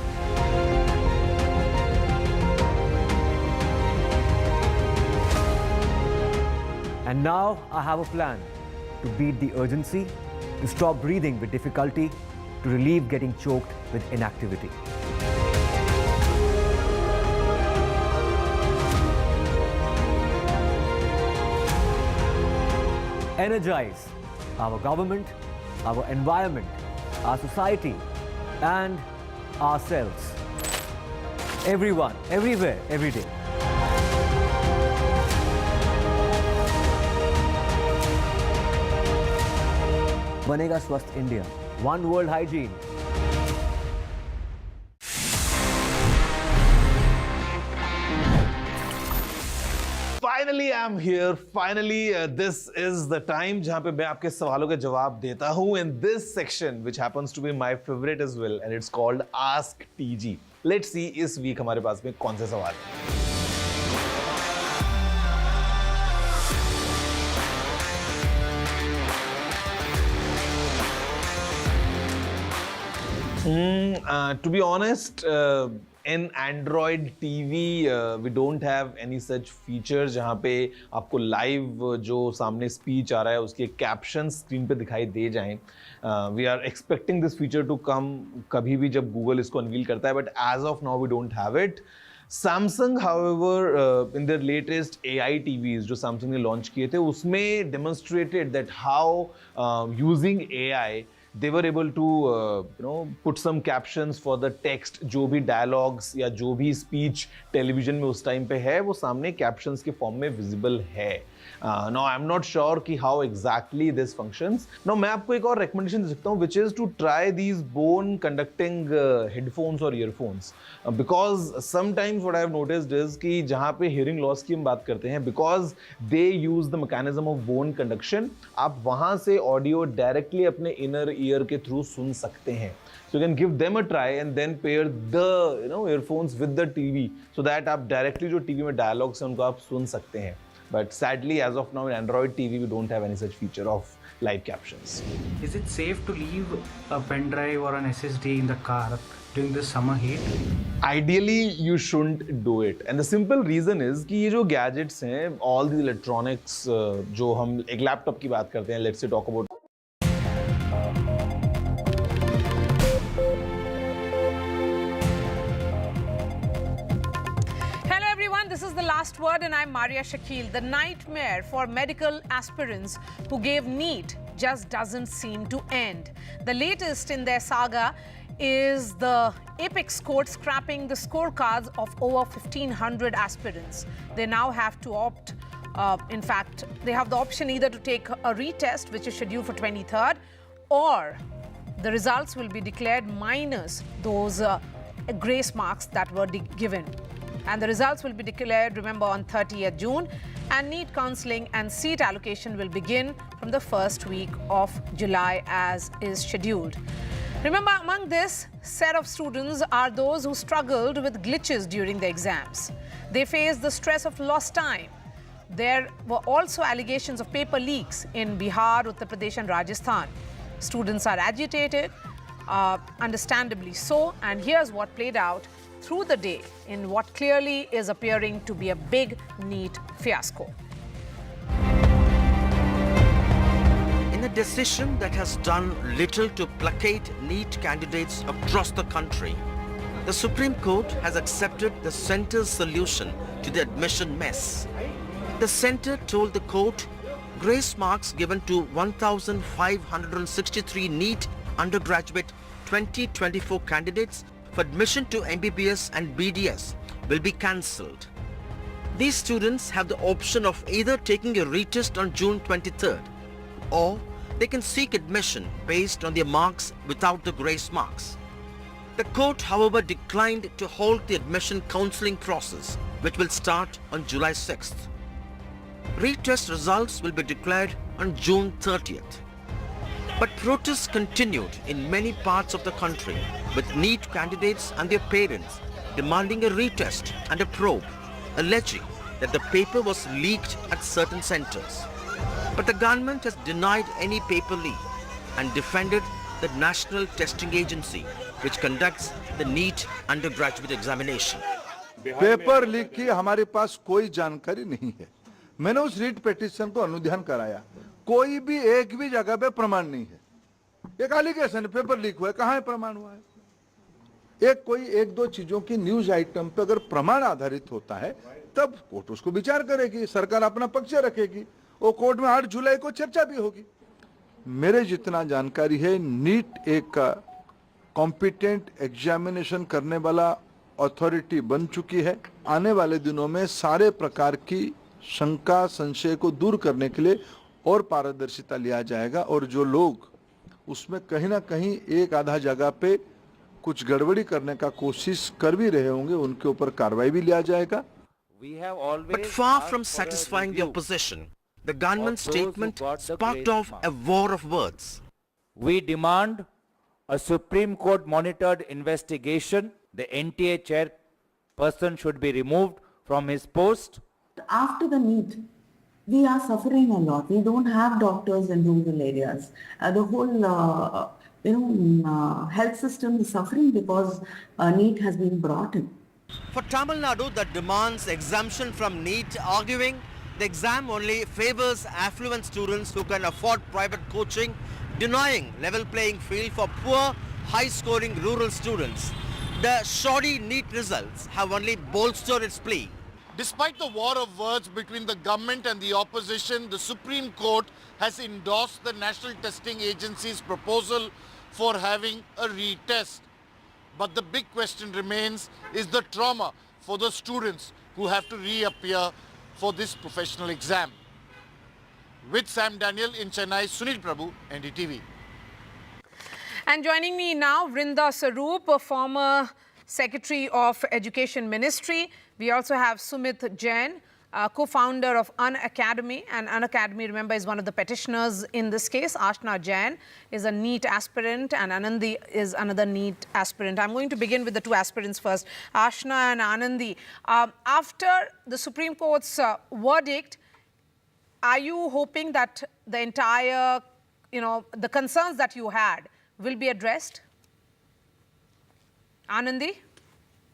And now I have a plan to beat the urgency, to stop breathing with difficulty, to relieve getting choked with inactivity. Energize our government, our environment, our society, and ourselves. Everyone, everywhere, every day. Banega Swasth India. One world hygiene. Finally, I'm here. Finally, this is the time जहाँ पे मैं आपके सवालों के जवाब देता हूँ in this section, which happens to be my favorite as well, and it's called Ask TG. Let's see इस week हमारे पास में कौन से सवाल हैं. To be honest, in Android TV, we don't have any such features जहाँ पे आपको live जो सामने speech आ रहा है उसके captions screen पे दिखाई दे जाएं. We are expecting this feature to come कभी भी जब Google इसको unveil करता है, but as of now we don't have it. Samsung, however, in their latest AI TVs जो Samsung ने launch किए थे उसमें demonstrated that how using AI they were able to put some captions for the text. जो भी dialogues या जो भी speech television में उस time पे है वो सामने captions के form में visible है. Now I'm not sure कि how exactly this functions. Now मैं आपको एक और recommendation दे सकता हूँ, which is to try these bone conducting headphones or earphones, because sometimes what I have noticed is कि जहाँ पे hearing loss की हम बात करते हैं, because they use the mechanism of bone conduction, आप वहाँ से audio directly अपने inner ear के through सुन सकते हैं. So you can give them a try and then pair the earphones with the TV so that आप directly जो TV में dialogues हैं उनको आप सुन सकते हैं. But sadly, as of now in Android TV, we don't have any such feature of live captions. Is it safe to leave a pen drive or an SSD in the car during the summer heat? Ideally, you shouldn't do it. And the simple reason is कि ये जो gadgets हैं, all the electronics जो हम एक laptop की बात करते हैं, let's say talk about This is the last word, and I'm Maria Shakil. The nightmare for medical aspirants who gave NEET just doesn't seem to end. The latest in their saga is the apex court scrapping the scorecards of over 1,500 aspirants. They now have to opt. In fact, they have the option either to take a retest, which is scheduled for 23rd, or the results will be declared minus those grace marks that were given. And the results will be declared, remember, on 30th June. And NEET counselling and seat allocation will begin from the first week of July as is scheduled. Remember, among this set of students are those who struggled with glitches during the exams. They faced the stress of lost time. There were also allegations of paper leaks in Bihar, Uttar Pradesh and Rajasthan. Students are agitated, understandably so, and here's what played out through the day in what clearly is appearing to be a big NEET fiasco. In the decision that has done little to placate NEET candidates across the country. The Supreme Court has accepted the centre's solution to the admission mess. The centre told the court grace marks given to 1,563 NEET undergraduate 2024 candidates for admission to MBBS and BDS will be cancelled. These students have the option of either taking a retest on June 23rd or they can seek admission based on their marks without the grace marks. The court, however, declined to halt the admission counselling process, which will start on July 6th. Retest results will be declared on June 30th. But protests continued in many parts of the country, with NEET candidates and their parents demanding a retest and a probe, alleging that the paper was leaked at certain centres. But the government has denied any paper leak and defended the National Testing Agency, which conducts the NEET undergraduate examination. Paper leak की हमारे पास कोई जानकारी नहीं है। मैंने उस REET petition को अनुध्यान कराया, कोई भी एक भी जगह पे प्रमाण नहीं है। एक एलिगेशन पेपर लीक हुआ है, कहाँ है प्रमाण हुआ है? एक दो चीजों की न्यूज आइटम पे अगर प्रमाण आधारित होता है तब कोर्ट उसको विचार करेगी, सरकार अपना पक्ष रखेगी, वो कोर्ट में 8 जुलाई को चर्चा भी होगी। मेरे जितना जानकारी है, नीट एक कॉम्पिटेंट एग्जामिनेशन करने वाला अथॉरिटी बन चुकी है। आने वाले दिनों में सारे प्रकार की शंका संशय को दूर करने के लिए और पारदर्शिता लिया जाएगा और जो लोग उसमें कहीं ना कहीं एक आधा जगह पे कुछ गड़बड़ी करने का कोशिश कर भी रहे होंगे, उनके ऊपर कार्रवाई भी लिया जाएगा। But far from satisfying the opposition, the government statement sparked off a war of words. We demand a Supreme Court monitored investigation. The NTA chairperson should be removed from his post. After the NEET, we are suffering a lot. We don't have doctors in rural areas. The whole, health system is suffering because NEET has been brought in. For Tamil Nadu, that demands exemption from NEET, arguing the exam only favors affluent students who can afford private coaching, denying level playing field for poor, high-scoring rural students. The shoddy NEET results have only bolstered its plea. Despite the war of words between the government and the opposition, the Supreme Court has endorsed the National Testing Agency's proposal for having a retest. But the big question remains is the trauma for the students who have to reappear for this professional exam. With Sam Daniel in Chennai, Sunil Prabhu, NDTV. And joining me now, Vrinda Saroop, a former Secretary of Education Ministry. We also have Sumit Jain, co-founder of Unacademy. And Unacademy, remember, is one of the petitioners in this case. Ashna Jain is a NEET aspirant and Anandi is another NEET aspirant. I'm going to begin with the two aspirants first. Ashna and Anandi, after the Supreme Court's verdict, are you hoping that the entire, the concerns that you had will be addressed? Anandi?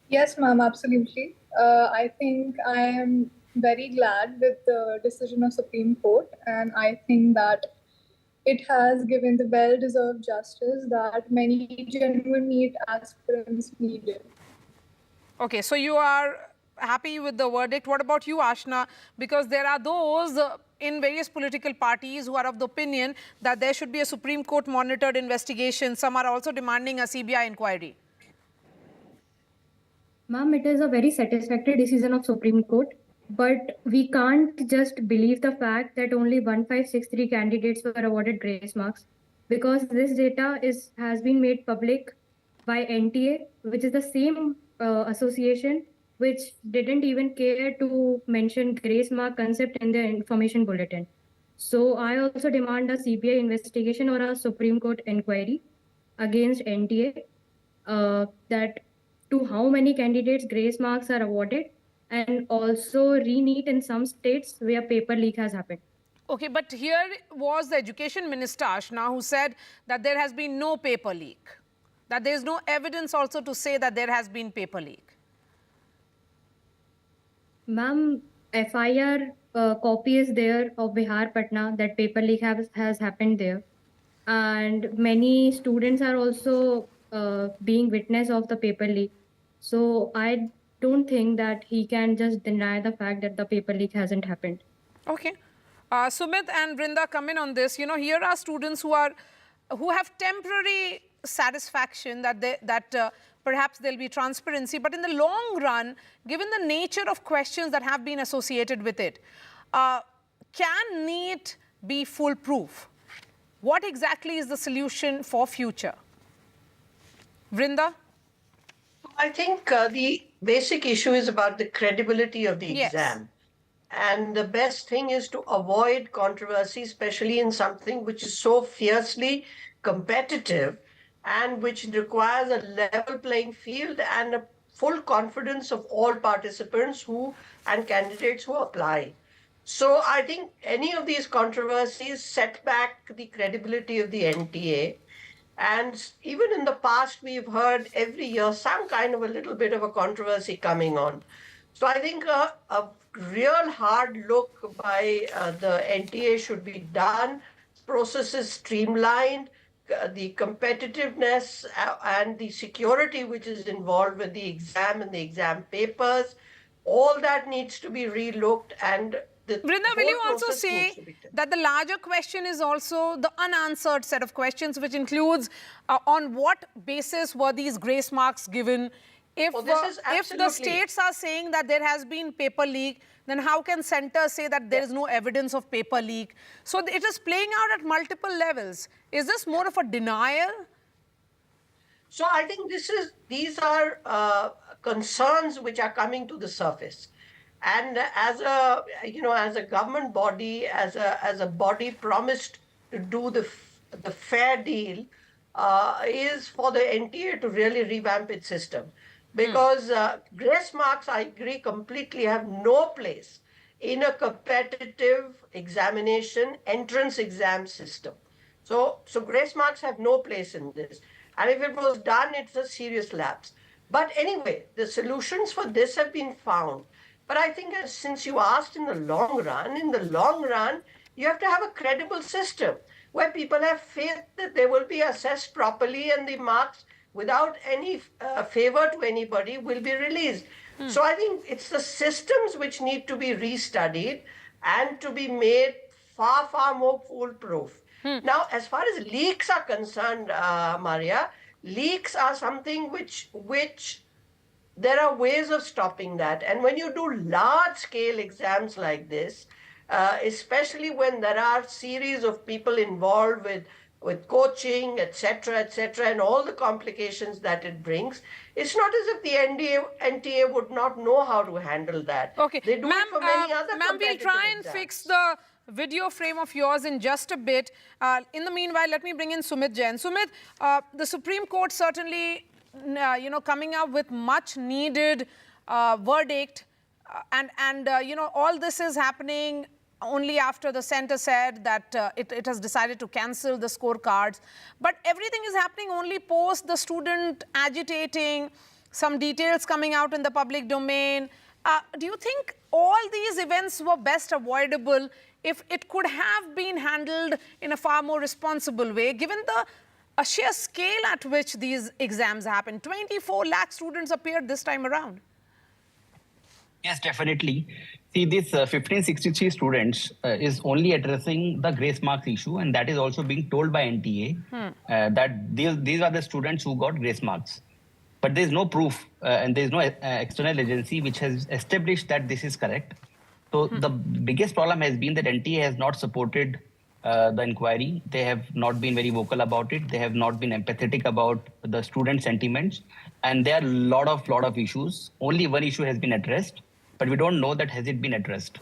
Yes, ma'am, absolutely. I think I am very glad with the decision of Supreme Court, and I think that it has given the well-deserved justice that many genuine NEET aspirants needed. Okay, so you are happy with the verdict. What about you, Ashna? Because there are those in various political parties who are of the opinion that there should be a Supreme Court monitored investigation. Some are also demanding a CBI inquiry. Ma'am, it is a very satisfactory decision of Supreme Court, but we can't just believe the fact that only 1563 candidates were awarded grace marks, because this data has been made public by NTA, which is the same association which didn't even care to mention grace mark concept in their information bulletin. So I also demand a CBI investigation or a Supreme Court inquiry against NTA that to how many candidates grace marks are awarded, and also re-NEET in some states where paper leak has happened. Okay, but here was the Education Minister, Ashna, who said that there has been no paper leak, that there is no evidence also to say that there has been paper leak. Ma'am, FIR copy is there of Bihar Patna that paper leak has happened there. and many students are also being witness of the paper leak. So I don't think that he can just deny the fact that the paper leak hasn't happened. Okay. Sumit and Brinda, come in on this. You know, here are students who have temporary satisfaction that perhaps there'll be transparency, but in the long run, given the nature of questions that have been associated with it, can NEET be foolproof? What exactly is the solution for future? Vrinda? I think the basic issue is about the credibility of the exam. And the best thing is to avoid controversy, especially in something which is so fiercely competitive and which requires a level playing field and a full confidence of all participants and candidates who apply. So I think any of these controversies set back the credibility of the NTA. And even in the past, we've heard every year some kind of a little bit of a controversy coming on. So I think a real hard look by the NTA should be done, processes streamlined, the competitiveness and the security which is involved with the exam and the exam papers, all that needs to be relooked. And Vrinda, will you also say that the larger question is also the unanswered set of questions, which includes on what basis were these grace marks given? If the states are saying that there has been paper leak, then how can centre say that there is no evidence of paper leak? So it is playing out at multiple levels. Is this more of a denial? So I think these are concerns which are coming to the surface. And as a government body, as a body promised to do the fair deal, is for the NTA to really revamp its system. Because grace marks, I agree completely, have no place in a competitive examination, entrance exam system. So grace marks have no place in this. And if it was done, it's a serious lapse. But anyway, the solutions for this have been found. But I think since you asked in the long run, you have to have a credible system where people have faith that they will be assessed properly and the marks without any favor to anybody will be released. So I think it's the systems which need to be restudied and to be made far, far more foolproof. Now, as far as leaks are concerned, Maria, leaks are something which there are ways of stopping that. And when you do large-scale exams like this, especially when there are series of people involved with coaching, etc., and all the complications that it brings, it's not as if the NTA would not know how to handle that. Okay, they do it for many other ma'am, we'll try and fix the video frame of yours in just a bit. In the meanwhile, let me bring in Sumit Jain. Sumit, the Supreme Court certainly coming up with much needed verdict and all this is happening only after the centre said that it has decided to cancel the scorecards. But everything is happening only post the student agitating, some details coming out in the public domain. Do you think all these events were best avoidable if it could have been handled in a far more responsible way, given the sheer scale at which these exams happen? 24 lakh students appeared this time around. Yes, definitely. See, this 1563 students is only addressing the grace marks issue, and that is also being told by NTA that these are the students who got grace marks. But there is no proof and there is no external agency which has established that this is correct. So the biggest problem has been that NTA has not supported the inquiry. They have not been very vocal about it. They have not been empathetic about the student sentiments. And there are a lot of issues. Only one issue has been addressed, but we don't know that has it been addressed.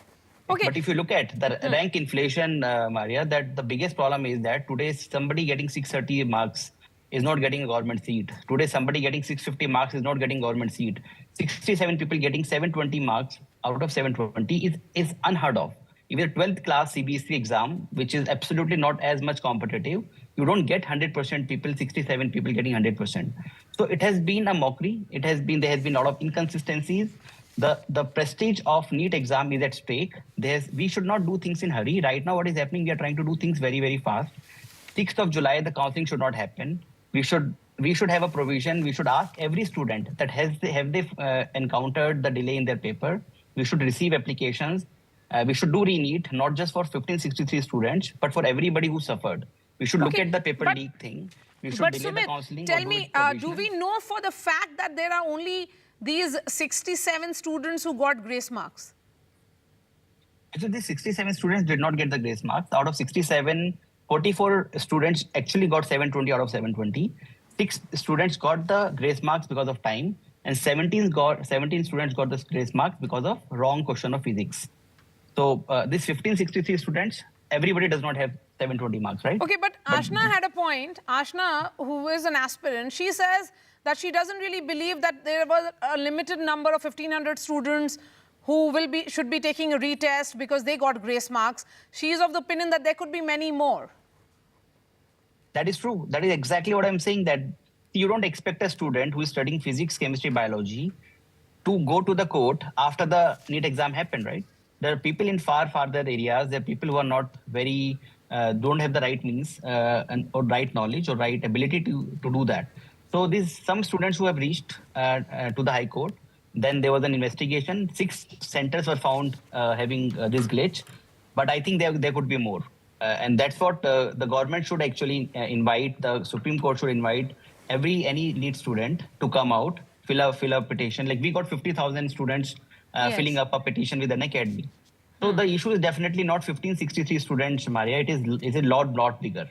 Okay. But if you look at the rank inflation, Maria, that the biggest problem is that today somebody getting 630 marks is not getting a government seat. Today somebody getting 650 marks is not getting government seat. 67 people getting 720 marks out of 720 is unheard of. Even a 12th class CBSE exam, which is absolutely not as much competitive, you don't get 100% people, 67 people getting 100%. So it has been a mockery. There has been a lot of inconsistencies. The prestige of NEET exam is at stake. We should not do things in hurry. Right now, what is happening, we are trying to do things very, very fast. 6th of July, the counseling should not happen. We should have a provision. We should ask every student that have they encountered the delay in their paper. We should receive applications. We should do re-NEET, not just for 1563 students, but for everybody who suffered. We should look at the paper leak thing. We should delay the counseling. Tell me, do we know for the fact that there are only these 67 students who got grace marks? So these 67 students did not get the grace marks. Out of 67, 44 students actually got 720 out of 720. 6 students got the grace marks because of time, and 17 students got the grace marks because of wrong question of physics. So these 1563 students, everybody does not have 720 marks, right? Okay, but Ashna had a point. Ashna, who is an aspirant, she says that she doesn't really believe that there was a limited number of 1,500 students who should be taking a retest because they got grace marks. She is of the opinion that there could be many more. That is true. That is exactly what I'm saying, that you don't expect a student who is studying physics, chemistry, biology to go to the court after the NEET exam happened, right? There are people in farther areas. There are people who are not very, don't have the right means or right knowledge or right ability to do that. So some students who have reached to the High Court. Then there was an investigation. 6 centers were found having this glitch. But I think there could be more. And that's what the government should actually invite. The Supreme Court should invite any NEET student to come out, fill a petition. Like we got 50,000 students filling up a petition with an academy. So the issue is definitely not 1563 students, Maria. It is a lot bigger.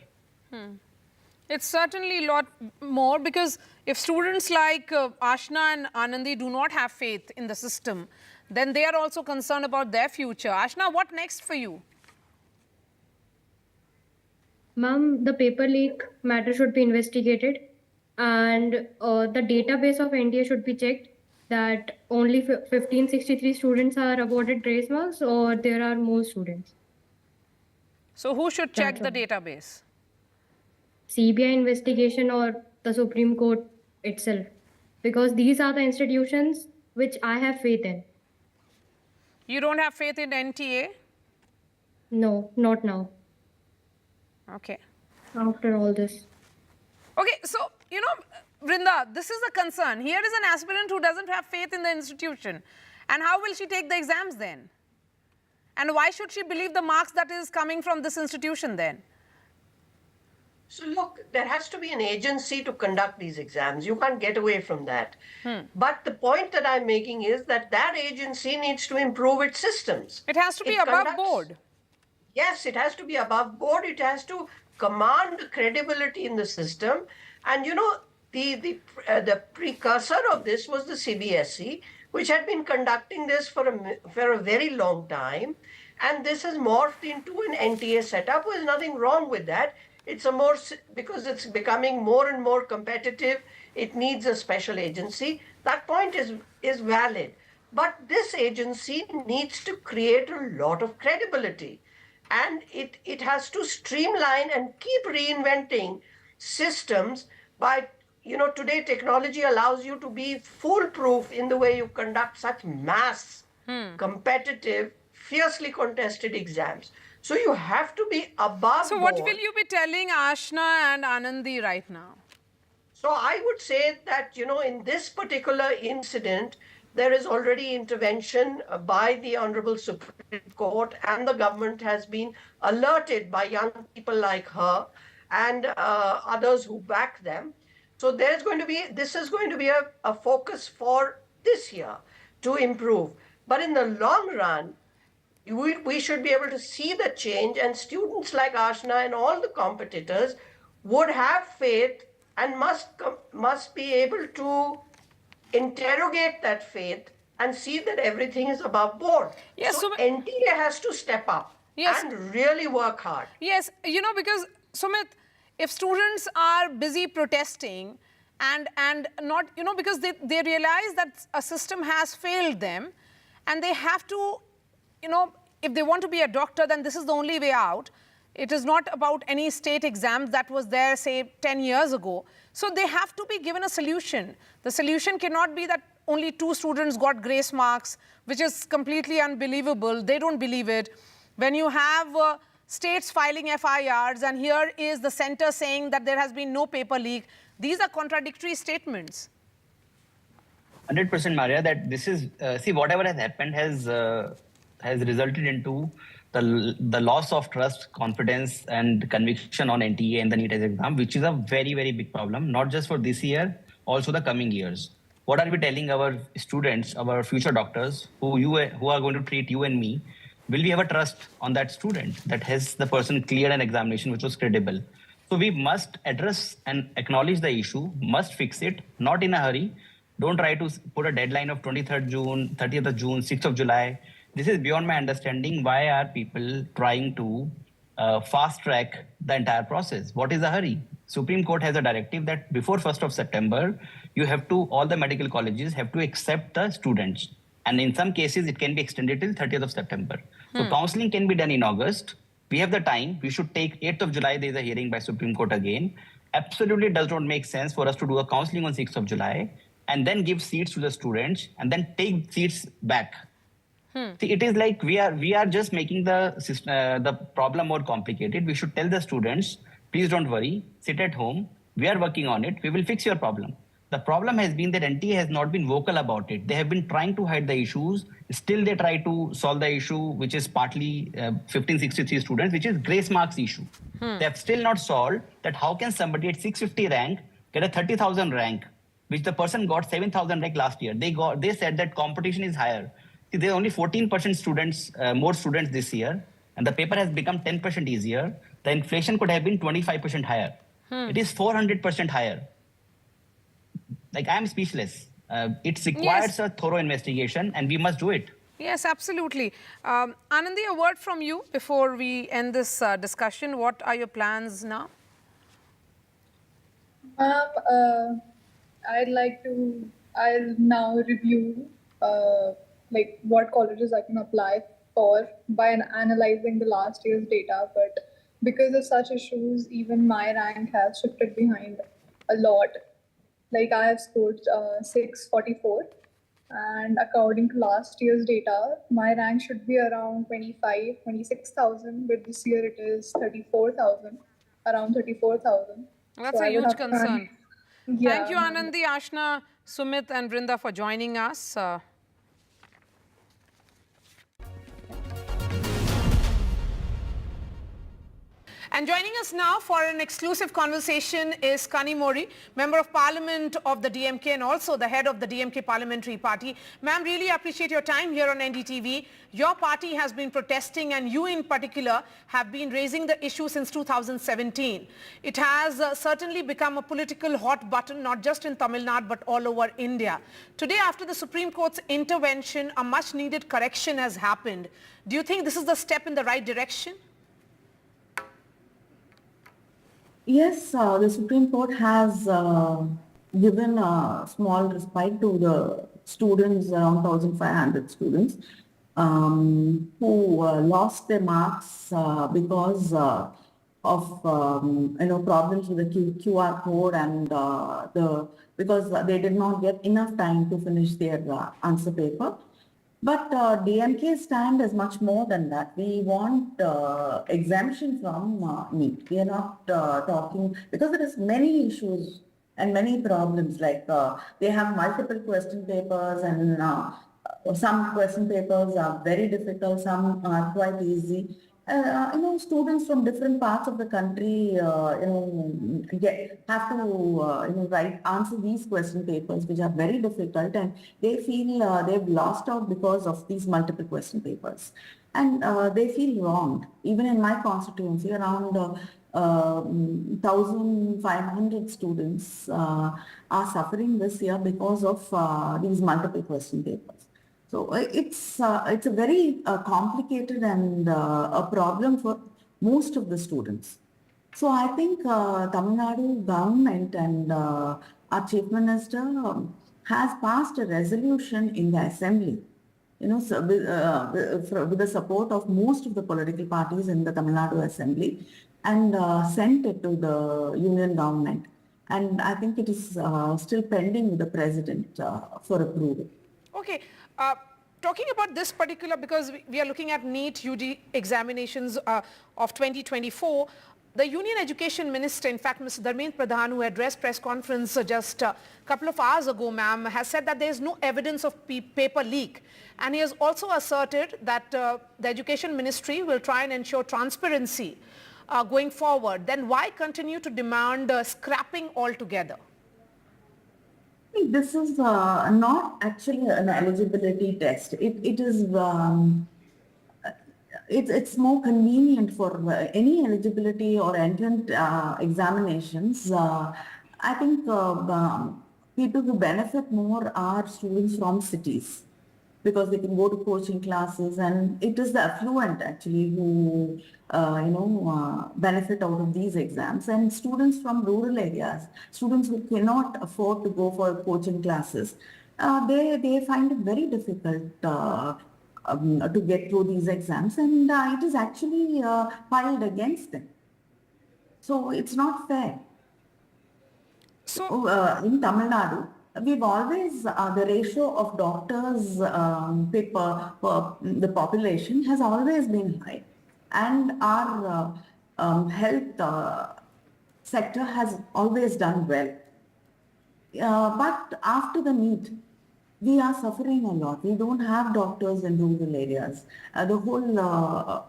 It's certainly a lot more, because if students like Ashna and Anandi do not have faith in the system, then they are also concerned about their future. Ashna, what next for you? Ma'am, the paper leak matter should be investigated, and the database of NDA should be checked, that only 1563 students are awarded grace marks, or there are more students. So who should check the database? CBI investigation or the Supreme Court itself, because these are the institutions which I have faith in. You don't have faith in NTA? No, not now. Okay. After all this. Okay, so, Vrinda, this is a concern. Here is an aspirant who doesn't have faith in the institution. And how will she take the exams then? And why should she believe the marks that is coming from this institution then? So look, there has to be an agency to conduct these exams. You can't get away from that. But the point that I'm making is that agency needs to improve its systems. It has to be above board. Yes, it has to be above board. It has to command credibility in the system. And the precursor of this was the CBSE, which had been conducting this for a very long time. And this has morphed into an NTA setup. There's nothing wrong with that. Because it's becoming more and more competitive, it needs a special agency. That point is valid. But this agency needs to create a lot of credibility. And it has to streamline and keep reinventing systems by, today technology allows you to be foolproof in the way you conduct such mass, competitive, fiercely contested exams. So you have to be above So what will you be telling Ashna and Anandi right now? So I would say that, in this particular incident, there is already intervention by the Honorable Supreme Court, and the government has been alerted by young people like her and others who back them. So this is going to be a focus for this year to improve. But in the long run, we should be able to see the change, and students like Ashna and all the competitors would have faith and must be able to interrogate that faith and see that everything is above board. Yes, so NTA has to step up and really work hard. Yes, because Sumit, if students are busy protesting and not, because they realize that a system has failed them, and they have to, if they want to be a doctor, then this is the only way out. It is not about any state exams that was there, say, 10 years ago. So they have to be given a solution. The solution cannot be that only 2 students got grace marks, which is completely unbelievable. They don't believe it. When you have states filing FIRs, and here is the center saying that there has been no paper leak. These are contradictory statements. 100%, Maria, that this is, see, whatever has happened has resulted into the loss of trust, confidence, and conviction on NTA and the NEET exam, which is a very, very big problem, not just for this year, also the coming years. What are we telling our students, our future doctors, who are going to treat you and me? Will we have a trust on that student that has the person cleared an examination which was credible? So we must address and acknowledge the issue, must fix it, not in a hurry. Don't try to put a deadline of 23rd June, 30th of June, 6th of July. This is beyond my understanding. Why are people trying to fast track the entire process? What is the hurry? Supreme Court has a directive that before 1st of September, all the medical colleges have to accept the students. And in some cases, it can be extended till 30th of September. So counseling can be done in August. We have the time. We should take 8th of July. There is a hearing by Supreme Court again. Absolutely does not make sense for us to do a counseling on 6th of July and then give seats to the students and then take seats back. See, it is like we are just making the problem more complicated. We should tell the students, please don't worry, sit at home. We are working on it. We will fix your problem. The problem has been that NTA has not been vocal about it. They have been trying to hide the issues. Still, they try to solve the issue, which is partly 1563 students, which is grace marks issue. They have still not solved that how can somebody at 650 rank get a 30,000 rank, which the person got 7,000 rank last year. They said that competition is higher. See, there are only 14% students, more students this year, and the paper has become 10% easier. The inflation could have been 25% higher. It is 400% higher. Like, I'm speechless. It requires a thorough investigation, and we must do it. Yes, absolutely. Anandi, a word from you before we end this discussion. What are your plans now? I'll now review like what colleges I can apply for by analyzing the last year's data. But because of such issues, even my rank has shifted behind a lot. Like, I have scored 644, and according to last year's data, my rank should be around 26,000, but this year it is 34,000, around 34,000. That's So a I would huge have to concern. Yeah. Thank you, Anandi, Ashna, Sumit, and Brinda for joining us. And joining us now for an exclusive conversation is Kani Mori, Member of Parliament of the DMK and also the head of the DMK Parliamentary Party. Ma'am, really appreciate your time here on NDTV. Your party has been protesting, and you in particular have been raising the issue since 2017. It has certainly become a political hot button, not just in Tamil Nadu but all over India. Today, after the Supreme Court's intervention, a much needed correction has happened. Do you think this is the step in the right direction? Yes, the Supreme Court has given a small respite to the students, around 1,500 students, who lost their marks because of problems with the QR code and because they did not get enough time to finish their answer paper. But DMK's stand is much more than that. We want exemption from NEET. We are not talking, because there is many issues and many problems, like they have multiple question papers, and some question papers are very difficult, some are quite easy. Students from different parts of the country, have to answer these question papers, which are very difficult, and they feel they've lost out because of these multiple question papers, and they feel wronged. Even in my constituency, around 1,500 students are suffering this year because of these multiple question papers. So it's a very complicated and a problem for most of the students. So I think Tamil Nadu government and our Chief Minister has passed a resolution in the Assembly, with the support of most of the political parties in the Tamil Nadu Assembly, and sent it to the Union government. And I think it is still pending with the President for approval. Okay. Talking about this particular, because we are looking at NEET UG examinations of 2024, the Union Education Minister, in fact, Mr. Dharmendra Pradhan, who addressed press conference just a couple of hours ago, ma'am, has said that there is no evidence of paper leak. And he has also asserted that the Education Ministry will try and ensure transparency going forward. Then why continue to demand scrapping altogether? This is not actually an eligibility test. It is it's more convenient for any eligibility or entrant examinations. I think people who benefit more are students from cities, because they can go to coaching classes, and it is the affluent actually who benefit out of these exams, and students from rural areas, students who cannot afford to go for coaching classes, they find it very difficult to get through these exams, and it is actually filed against them. So it's not fair. So in Tamil Nadu, we've always, the ratio of doctors the population has always been high, and our health sector has always done well. But after the NEET, we are suffering a lot. We don't have doctors in rural areas. The whole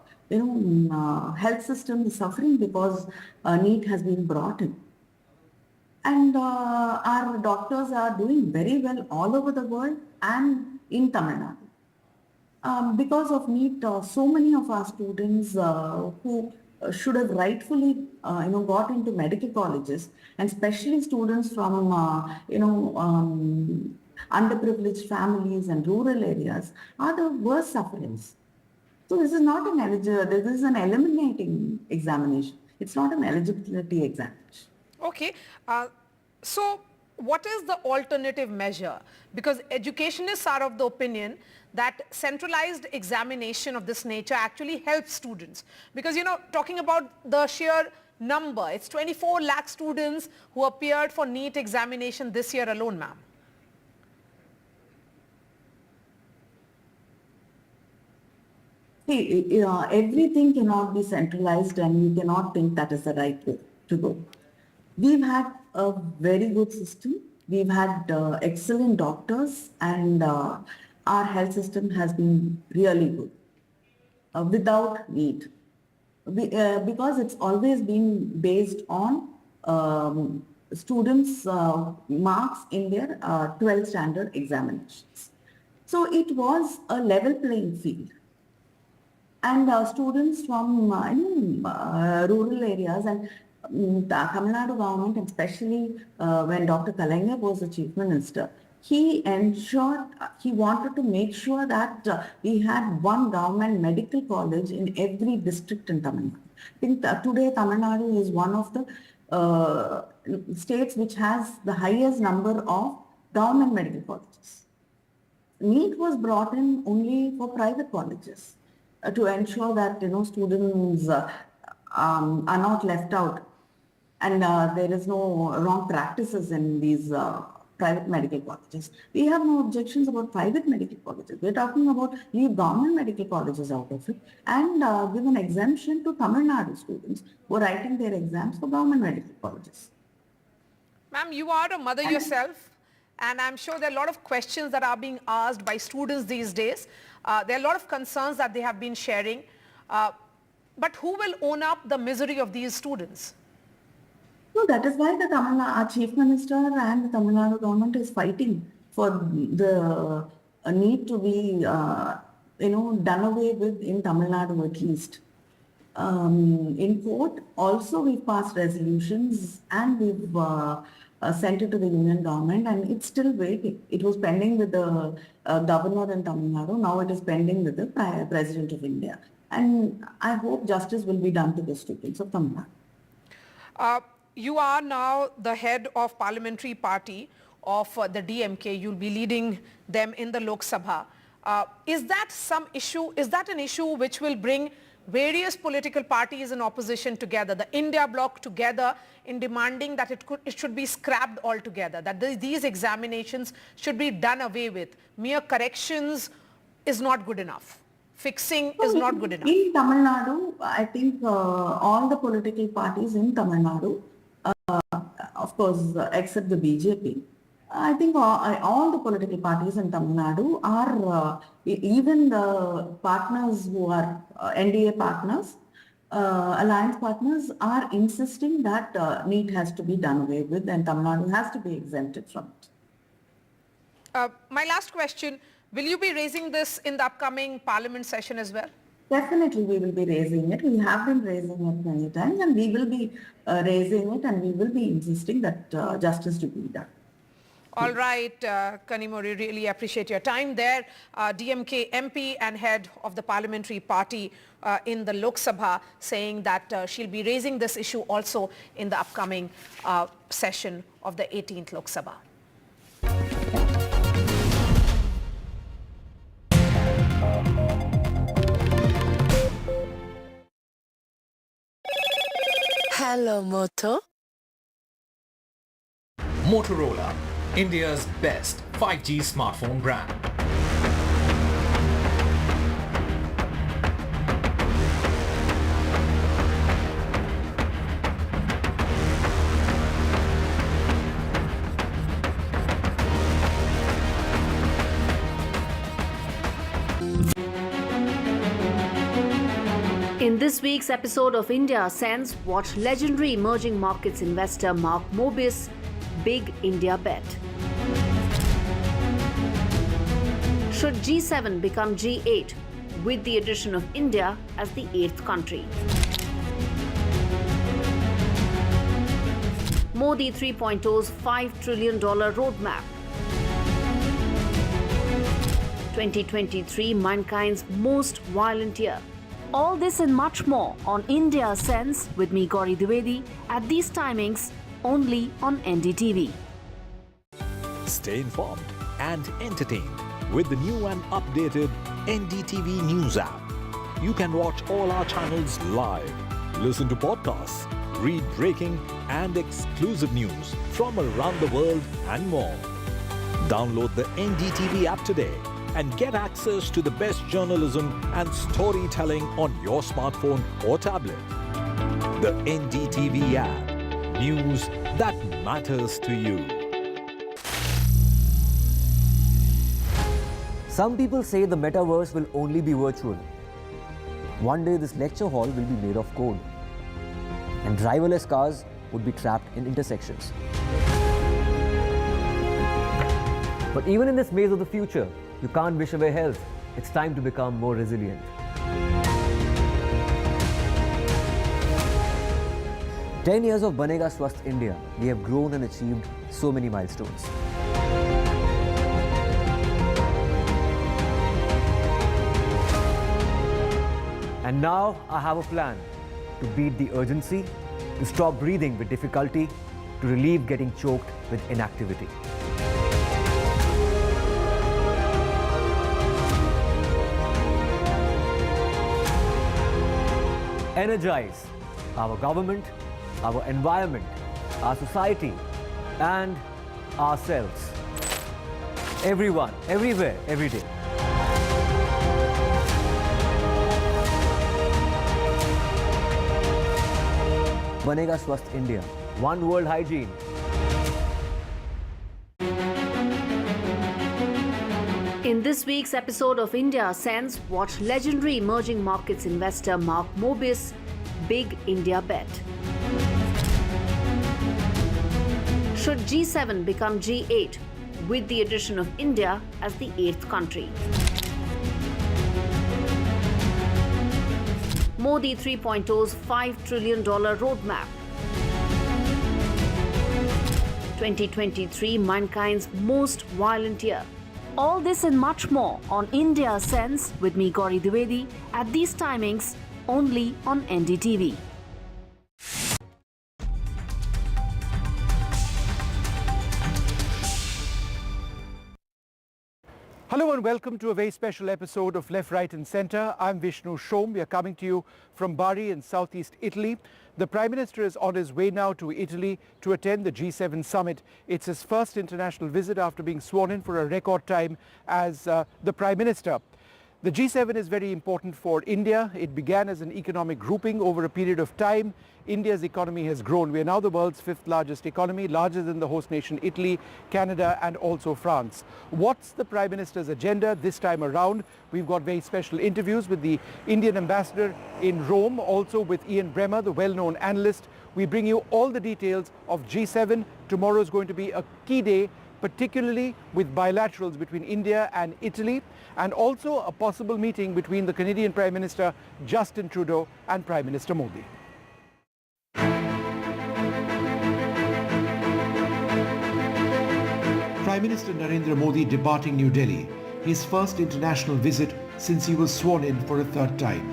health system is suffering because NEET has been brought in. And our doctors are doing very well all over the world and in Tamil Nadu. Because of NEET, so many of our students who should have rightfully got into medical colleges, and especially students from underprivileged families and rural areas, are the worst sufferings. So this is not this is an eliminating examination. It's not an eligibility examination. Okay. So what is the alternative measure? Because educationists are of the opinion that centralized examination of this nature actually helps students. Because, talking about the sheer number, it's 24 lakh students who appeared for NEET examination this year alone, ma'am. See, everything cannot be centralized, and you cannot think that is the right way to go. We've had a very good system. We've had excellent doctors, and our health system has been really good without NEET. Because it's always been based on students' marks in their 12th standard examinations. So it was a level playing field. And students from rural areas and the Tamil Nadu government, and especially when Dr. Kalaignar was the chief minister, he wanted to make sure that we had one government medical college in every district in Tamil Nadu. I think today Tamil Nadu is one of the states which has the highest number of government medical colleges. NEET was brought in only for private colleges to ensure that students are not left out, and there is no wrong practices in these private medical colleges. We have no objections about private medical colleges. We're talking about leave government medical colleges out of it and give an exemption to Tamil Nadu students who are writing their exams for government medical colleges. Ma'am, you are a mother yourself, and I'm sure there are a lot of questions that are being asked by students these days. There are a lot of concerns that they have been sharing. But who will own up the misery of these students? No, that is why our chief minister and the Tamil Nadu government is fighting for the need to be, done away with in Tamil Nadu at least. In court, also we've passed resolutions and we've sent it to the union government, and it's still waiting. It was pending with the governor in Tamil Nadu. Now it is pending with the president of India. And I hope justice will be done to the students of Tamil Nadu. You are now the head of parliamentary party of the DMK. You'll be leading them in the Lok Sabha. Is that some issue? Is that an issue which will bring various political parties in opposition together, the India bloc together, in demanding that it should be scrapped altogether, that these examinations should be done away with? Mere corrections is not good enough. Fixing is not good enough. In Tamil Nadu, I think all the political parties in Tamil Nadu, of course, except the BJP, I think all the political parties in Tamil Nadu are, even the partners who are NDA partners, alliance partners are insisting that NEET has to be done away with and Tamil Nadu has to be exempted from it. My last question, will you be raising this in the upcoming parliament session as well? Definitely we will be raising it. We have been raising it many times and we will be raising it and we will be insisting that justice to be done. All right, Kanimori, really appreciate your time there. DMK MP and head of the parliamentary party in the Lok Sabha saying that she'll be raising this issue also in the upcoming session of the 18th Lok Sabha. Hello, Moto. Motorola, India's best 5G smartphone brand. In this week's episode of India Sense, watch legendary emerging markets investor Mark Mobius' big India bet. Should G7 become G8 with the addition of India as the 8th country? Modi 3.0's $5 trillion roadmap. 2023, mankind's most violent year. All this and much more on India Sense with me, Gauri Dwivedi, at these timings only on NDTV. Stay informed and entertained with the new and updated NDTV News app. You can watch all our channels live, listen to podcasts, read breaking and exclusive news from around the world and more. Download the NDTV app today and get access to the best journalism and storytelling on your smartphone or tablet. The NDTV app. News that matters to you. Some people say the metaverse will only be virtual. One day this lecture hall will be made of code and driverless cars would be trapped in intersections. But even in this maze of the future, you can't wish away health. It's time to become more resilient. 10 years of Banega Swasth India, we have grown and achieved so many milestones. And now I have a plan to beat the urgency, to stop breathing with difficulty, to relieve getting choked with inactivity. Energize our government, our environment, our society, and ourselves. Everyone, everywhere, every day. Banega Swasth India. One world hygiene. In this week's episode of India Sense, watch legendary emerging markets investor Mark Mobius' big India bet. Should G7 become G8 with the addition of India as the 8th country? Modi 3.0's $5 trillion roadmap. 2023, mankind's most violent year. All this and much more on India Sense with me, Gauri Dwivedi, at these timings only on NDTV. Hello and welcome to a very special episode of Left, Right and Centre. I'm Vishnu Shom. We are coming to you from Bari in southeast Italy. The Prime Minister is on his way now to Italy to attend the G7 summit. It's his first international visit after being sworn in for a record time as the Prime Minister. The G7 is very important for India. It began as an economic grouping. Over a period of time, India's economy has grown. We are now the world's 5th largest economy, larger than the host nation Italy, Canada and also France. What's the Prime Minister's agenda this time around? We've got very special interviews with the Indian ambassador in Rome, also with Ian Bremer, the well-known analyst. We bring you all the details of G7. Tomorrow is going to be a key day, particularly with bilaterals between India and Italy, and also a possible meeting between the Canadian Prime Minister Justin Trudeau and Prime Minister Modi. Prime Minister Narendra Modi departing New Delhi, his first international visit since he was sworn in for a third time.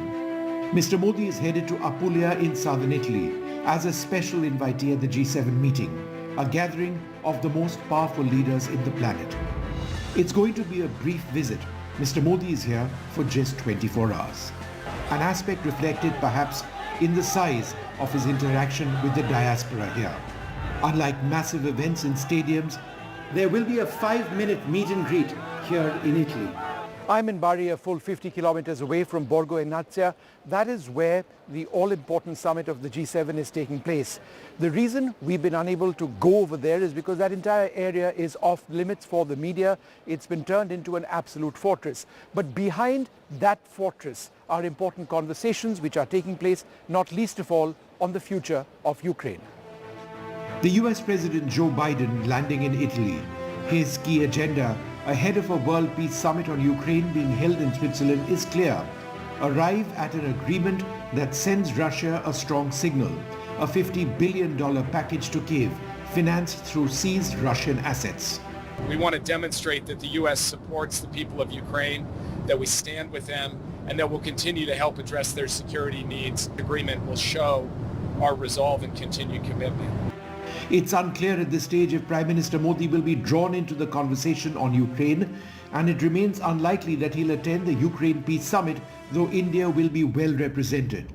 Mr. Modi is headed to Apulia in southern Italy as a special invitee at the G7 meeting, a gathering of the most powerful leaders in the planet. It's going to be a brief visit. Mr. Modi is here for just 24 hours. An aspect reflected perhaps in the size of his interaction with the diaspora here. Unlike massive events in stadiums, there will be a 5-minute meet and greet here in Italy. I'm in Bari, a full 50 kilometers away from Borgo Egnazia. That is where the all-important summit of the G7 is taking place. The reason we've been unable to go over there is because that entire area is off limits for the media. It's been turned into an absolute fortress. But behind that fortress are important conversations which are taking place, not least of all on the future of Ukraine. The US President Joe Biden landing in Italy. His key agenda ahead of a World Peace Summit on Ukraine being held in Switzerland is clear. Arrive at an agreement that sends Russia a strong signal. A $50 billion package to Kiev, financed through seized Russian assets. We want to demonstrate that the U.S. supports the people of Ukraine, that we stand with them, and that we'll continue to help address their security needs. The agreement will show our resolve and continued commitment. It's unclear at this stage if Prime Minister Modi will be drawn into the conversation on Ukraine, and it remains unlikely that he'll attend the Ukraine Peace Summit, though India will be well represented.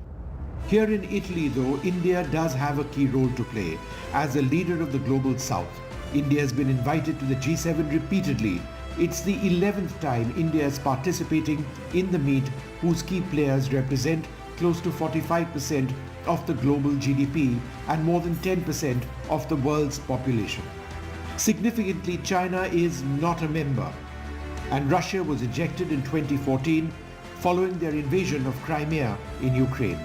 Here in Italy, though, India does have a key role to play as a leader of the global south. India has been invited to the G7 repeatedly. It's the 11th time India is participating in the meet, whose key players represent close to 45% of the global GDP and more than 10% of the world's population. Significantly, China is not a member, and Russia was ejected in 2014 following their invasion of Crimea in Ukraine.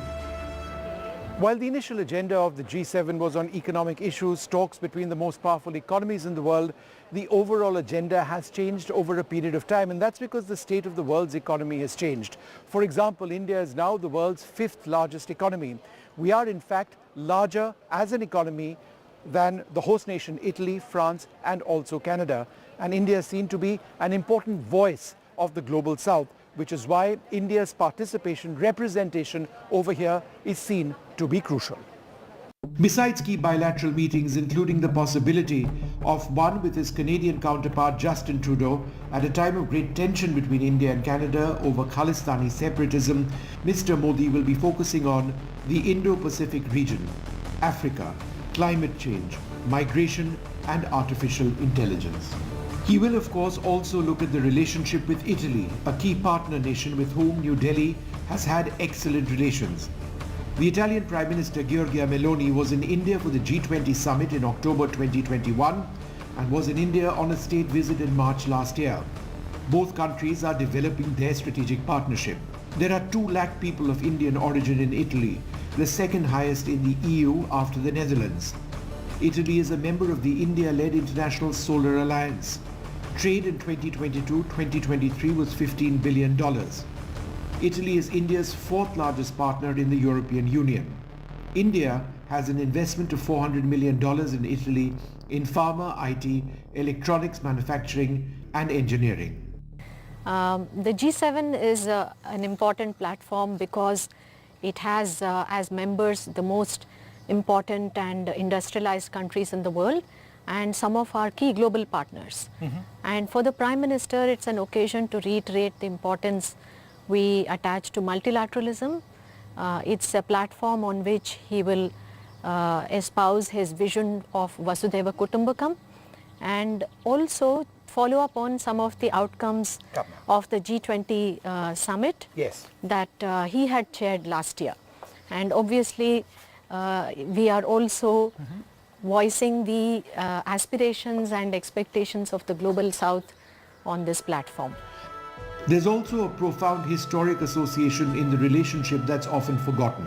While the initial agenda of the G7 was on economic issues, talks between the most powerful economies in the world, the overall agenda has changed over a period of time, and that's because the state of the world's economy has changed. For example, India is now the world's 5th largest economy. We are in fact larger as an economy than the host nation Italy, France and also Canada. And India is seen to be an important voice of the global south, which is why India's participation, representation over here is seen to be crucial. Besides key bilateral meetings, including the possibility of one with his Canadian counterpart Justin Trudeau at a time of great tension between India and Canada over Khalistani separatism, Mr. Modi will be focusing on the Indo-Pacific region, Africa, climate change, migration and artificial intelligence. He will of course also look at the relationship with Italy, a key partner nation with whom New Delhi has had excellent relations. The Italian Prime Minister Giorgia Meloni was in India for the G20 summit in October 2021 and was in India on a state visit in March last year. Both countries are developing their strategic partnership. There are 2 lakh people of Indian origin in Italy, the second highest in the EU after the Netherlands. Italy is a member of the India-led International Solar Alliance. Trade in 2022-2023 was $15 billion. Italy is India's 4th largest partner in the European Union. India has an investment of $400 million in Italy in pharma, IT, electronics manufacturing and engineering. The G7 is an important platform because it has as members the most important and industrialized countries in the world and some of our key global partners. And for the Prime Minister, it's an occasion to reiterate the importance we attach to multilateralism. It's a platform on which he will espouse his vision of Vasudhaiva Kutumbakam and also follow up on some of the outcomes of the G20 summit that he had chaired last year. And obviously, we are also voicing the aspirations and expectations of the Global South on this platform. There's also a profound historic association in the relationship that's often forgotten.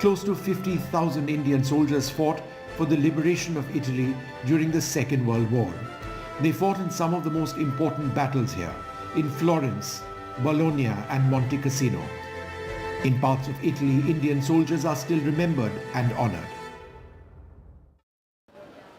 Close to 50,000 Indian soldiers fought for the liberation of Italy during the Second World War. They fought in some of the most important battles here, in Florence, Bologna and Monte Cassino. In parts of Italy, Indian soldiers are still remembered and honored.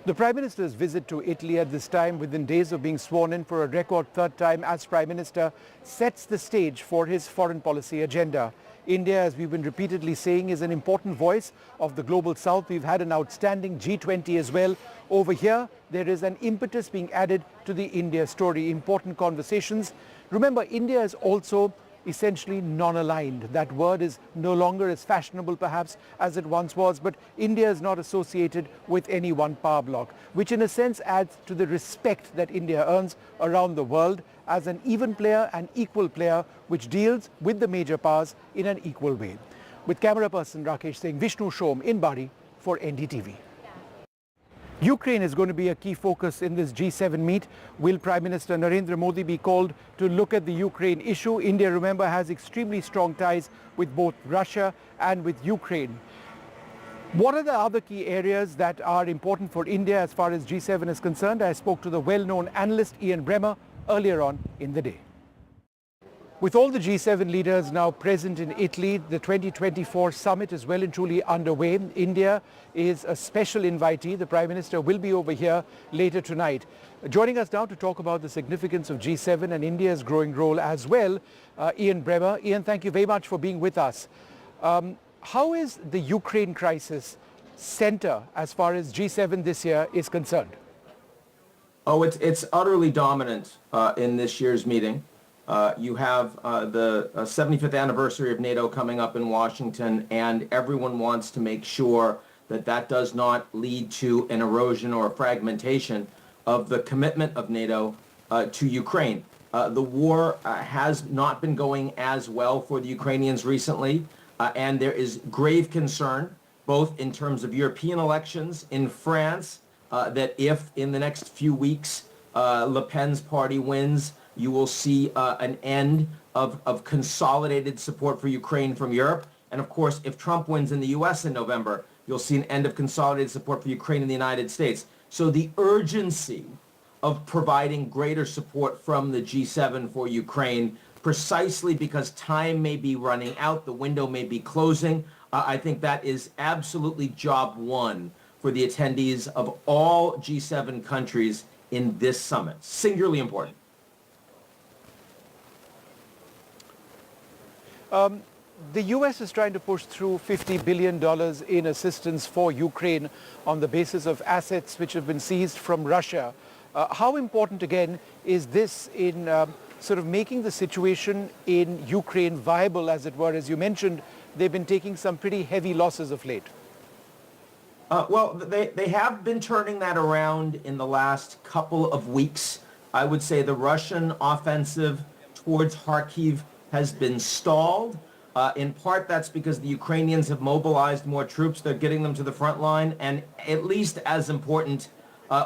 The Prime Minister's visit to Italy at this time, within days of being sworn in for a record third time as Prime Minister, sets the stage for his foreign policy agenda. India, as we've been repeatedly saying, is an important voice of the Global South. We've had an outstanding G20 as well. Over here, there is an impetus being added to the India story. Important conversations. Remember, India is also essentially non-aligned. That word is no longer as fashionable perhaps as it once was, but India is not associated with any one power bloc, which in a sense adds to the respect that India earns around the world as an even player and equal player which deals with the major powers in an equal way. With camera person Rakesh Singh, Vishnu Shom in Bari for NDTV. Ukraine is going to be a key focus in this G7 meet. Will Prime Minister Narendra Modi be called to look at the Ukraine issue? India, remember, has extremely strong ties with both Russia and with Ukraine. What are the other key areas that are important for India as far as G7 is concerned? I spoke to the well-known analyst Ian Bremmer earlier on in the day. With all the G7 leaders now present in Italy, the 2024 summit is well and truly underway. India is a special invitee. The Prime Minister will be over here later tonight. Joining us now to talk about the significance of G7 and India's growing role as well, Ian Bremmer. Ian, thank you very much for being with us. How is the Ukraine crisis center as far as G7 this year is concerned? Oh, it's utterly dominant in this year's meeting. You have the 75th anniversary of NATO coming up in Washington, and everyone wants to make sure that that does not lead to an erosion or a fragmentation of the commitment of NATO to Ukraine. The war has not been going as well for the Ukrainians recently, and there is grave concern, both in terms of European elections in France, that if in the next few weeks Le Pen's party wins, you will see an end of consolidated support for Ukraine from Europe. And of course, if Trump wins in the US in November, you'll see an end of consolidated support for Ukraine in the United States. So the urgency of providing greater support from the G7 for Ukraine, precisely because time may be running out, the window may be closing, I think that is absolutely job one for the attendees of all G7 countries in this summit. Singularly important. The US is trying to push through $50 billion in assistance for Ukraine on the basis of assets which have been seized from Russia. How important, again, is this in sort of making the situation in Ukraine viable, as it were? As you mentioned, they've been taking some pretty heavy losses of late. Well, they have been turning that around in the last couple of weeks. I would say the Russian offensive towards Kharkiv has been stalled. In part, that's because the Ukrainians have mobilized more troops. They're getting them to the front line. And at least as important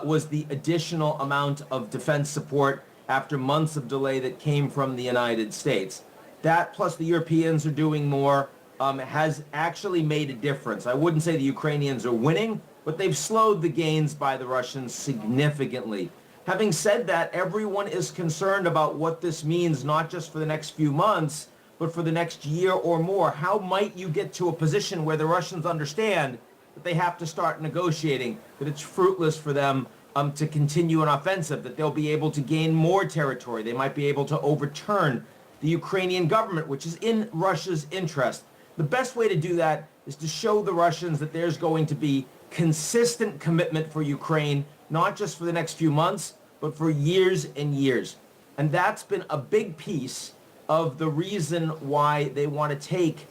was the additional amount of defense support after months of delay that came from the United States. That, plus the Europeans are doing more, has actually made a difference. I wouldn't say the Ukrainians are winning, but they've slowed the gains by the Russians significantly. Having said that, everyone is concerned about what this means, not just for the next few months, but for the next year or more. How might you get to a position where the Russians understand that they have to start negotiating, that it's fruitless for them to continue an offensive, that they'll be able to gain more territory. They might be able to overturn the Ukrainian government, which is in Russia's interest. The best way to do that is to show the Russians that there's going to be consistent commitment for Ukraine, not just for the next few months, but for years and years. And that's been a big piece of the reason why they want to take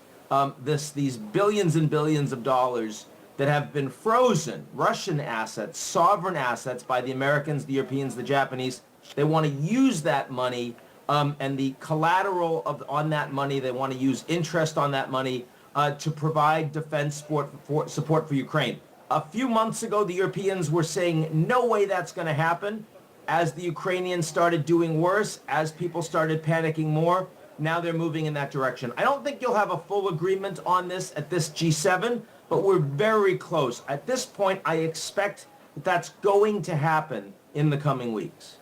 these billions and billions of dollars that have been frozen, Russian assets, sovereign assets by the Americans, the Europeans, the Japanese, They want to use that money and the collateral on that money. They want to use interest on that money to provide defense support for Ukraine. A few months ago, the Europeans were saying, no way that's going to happen. As the Ukrainians started doing worse, as people started panicking more, now they're moving in that direction. I don't think you'll have a full agreement on this at this G7, but we're very close. At this point, I expect that that's going to happen in the coming weeks.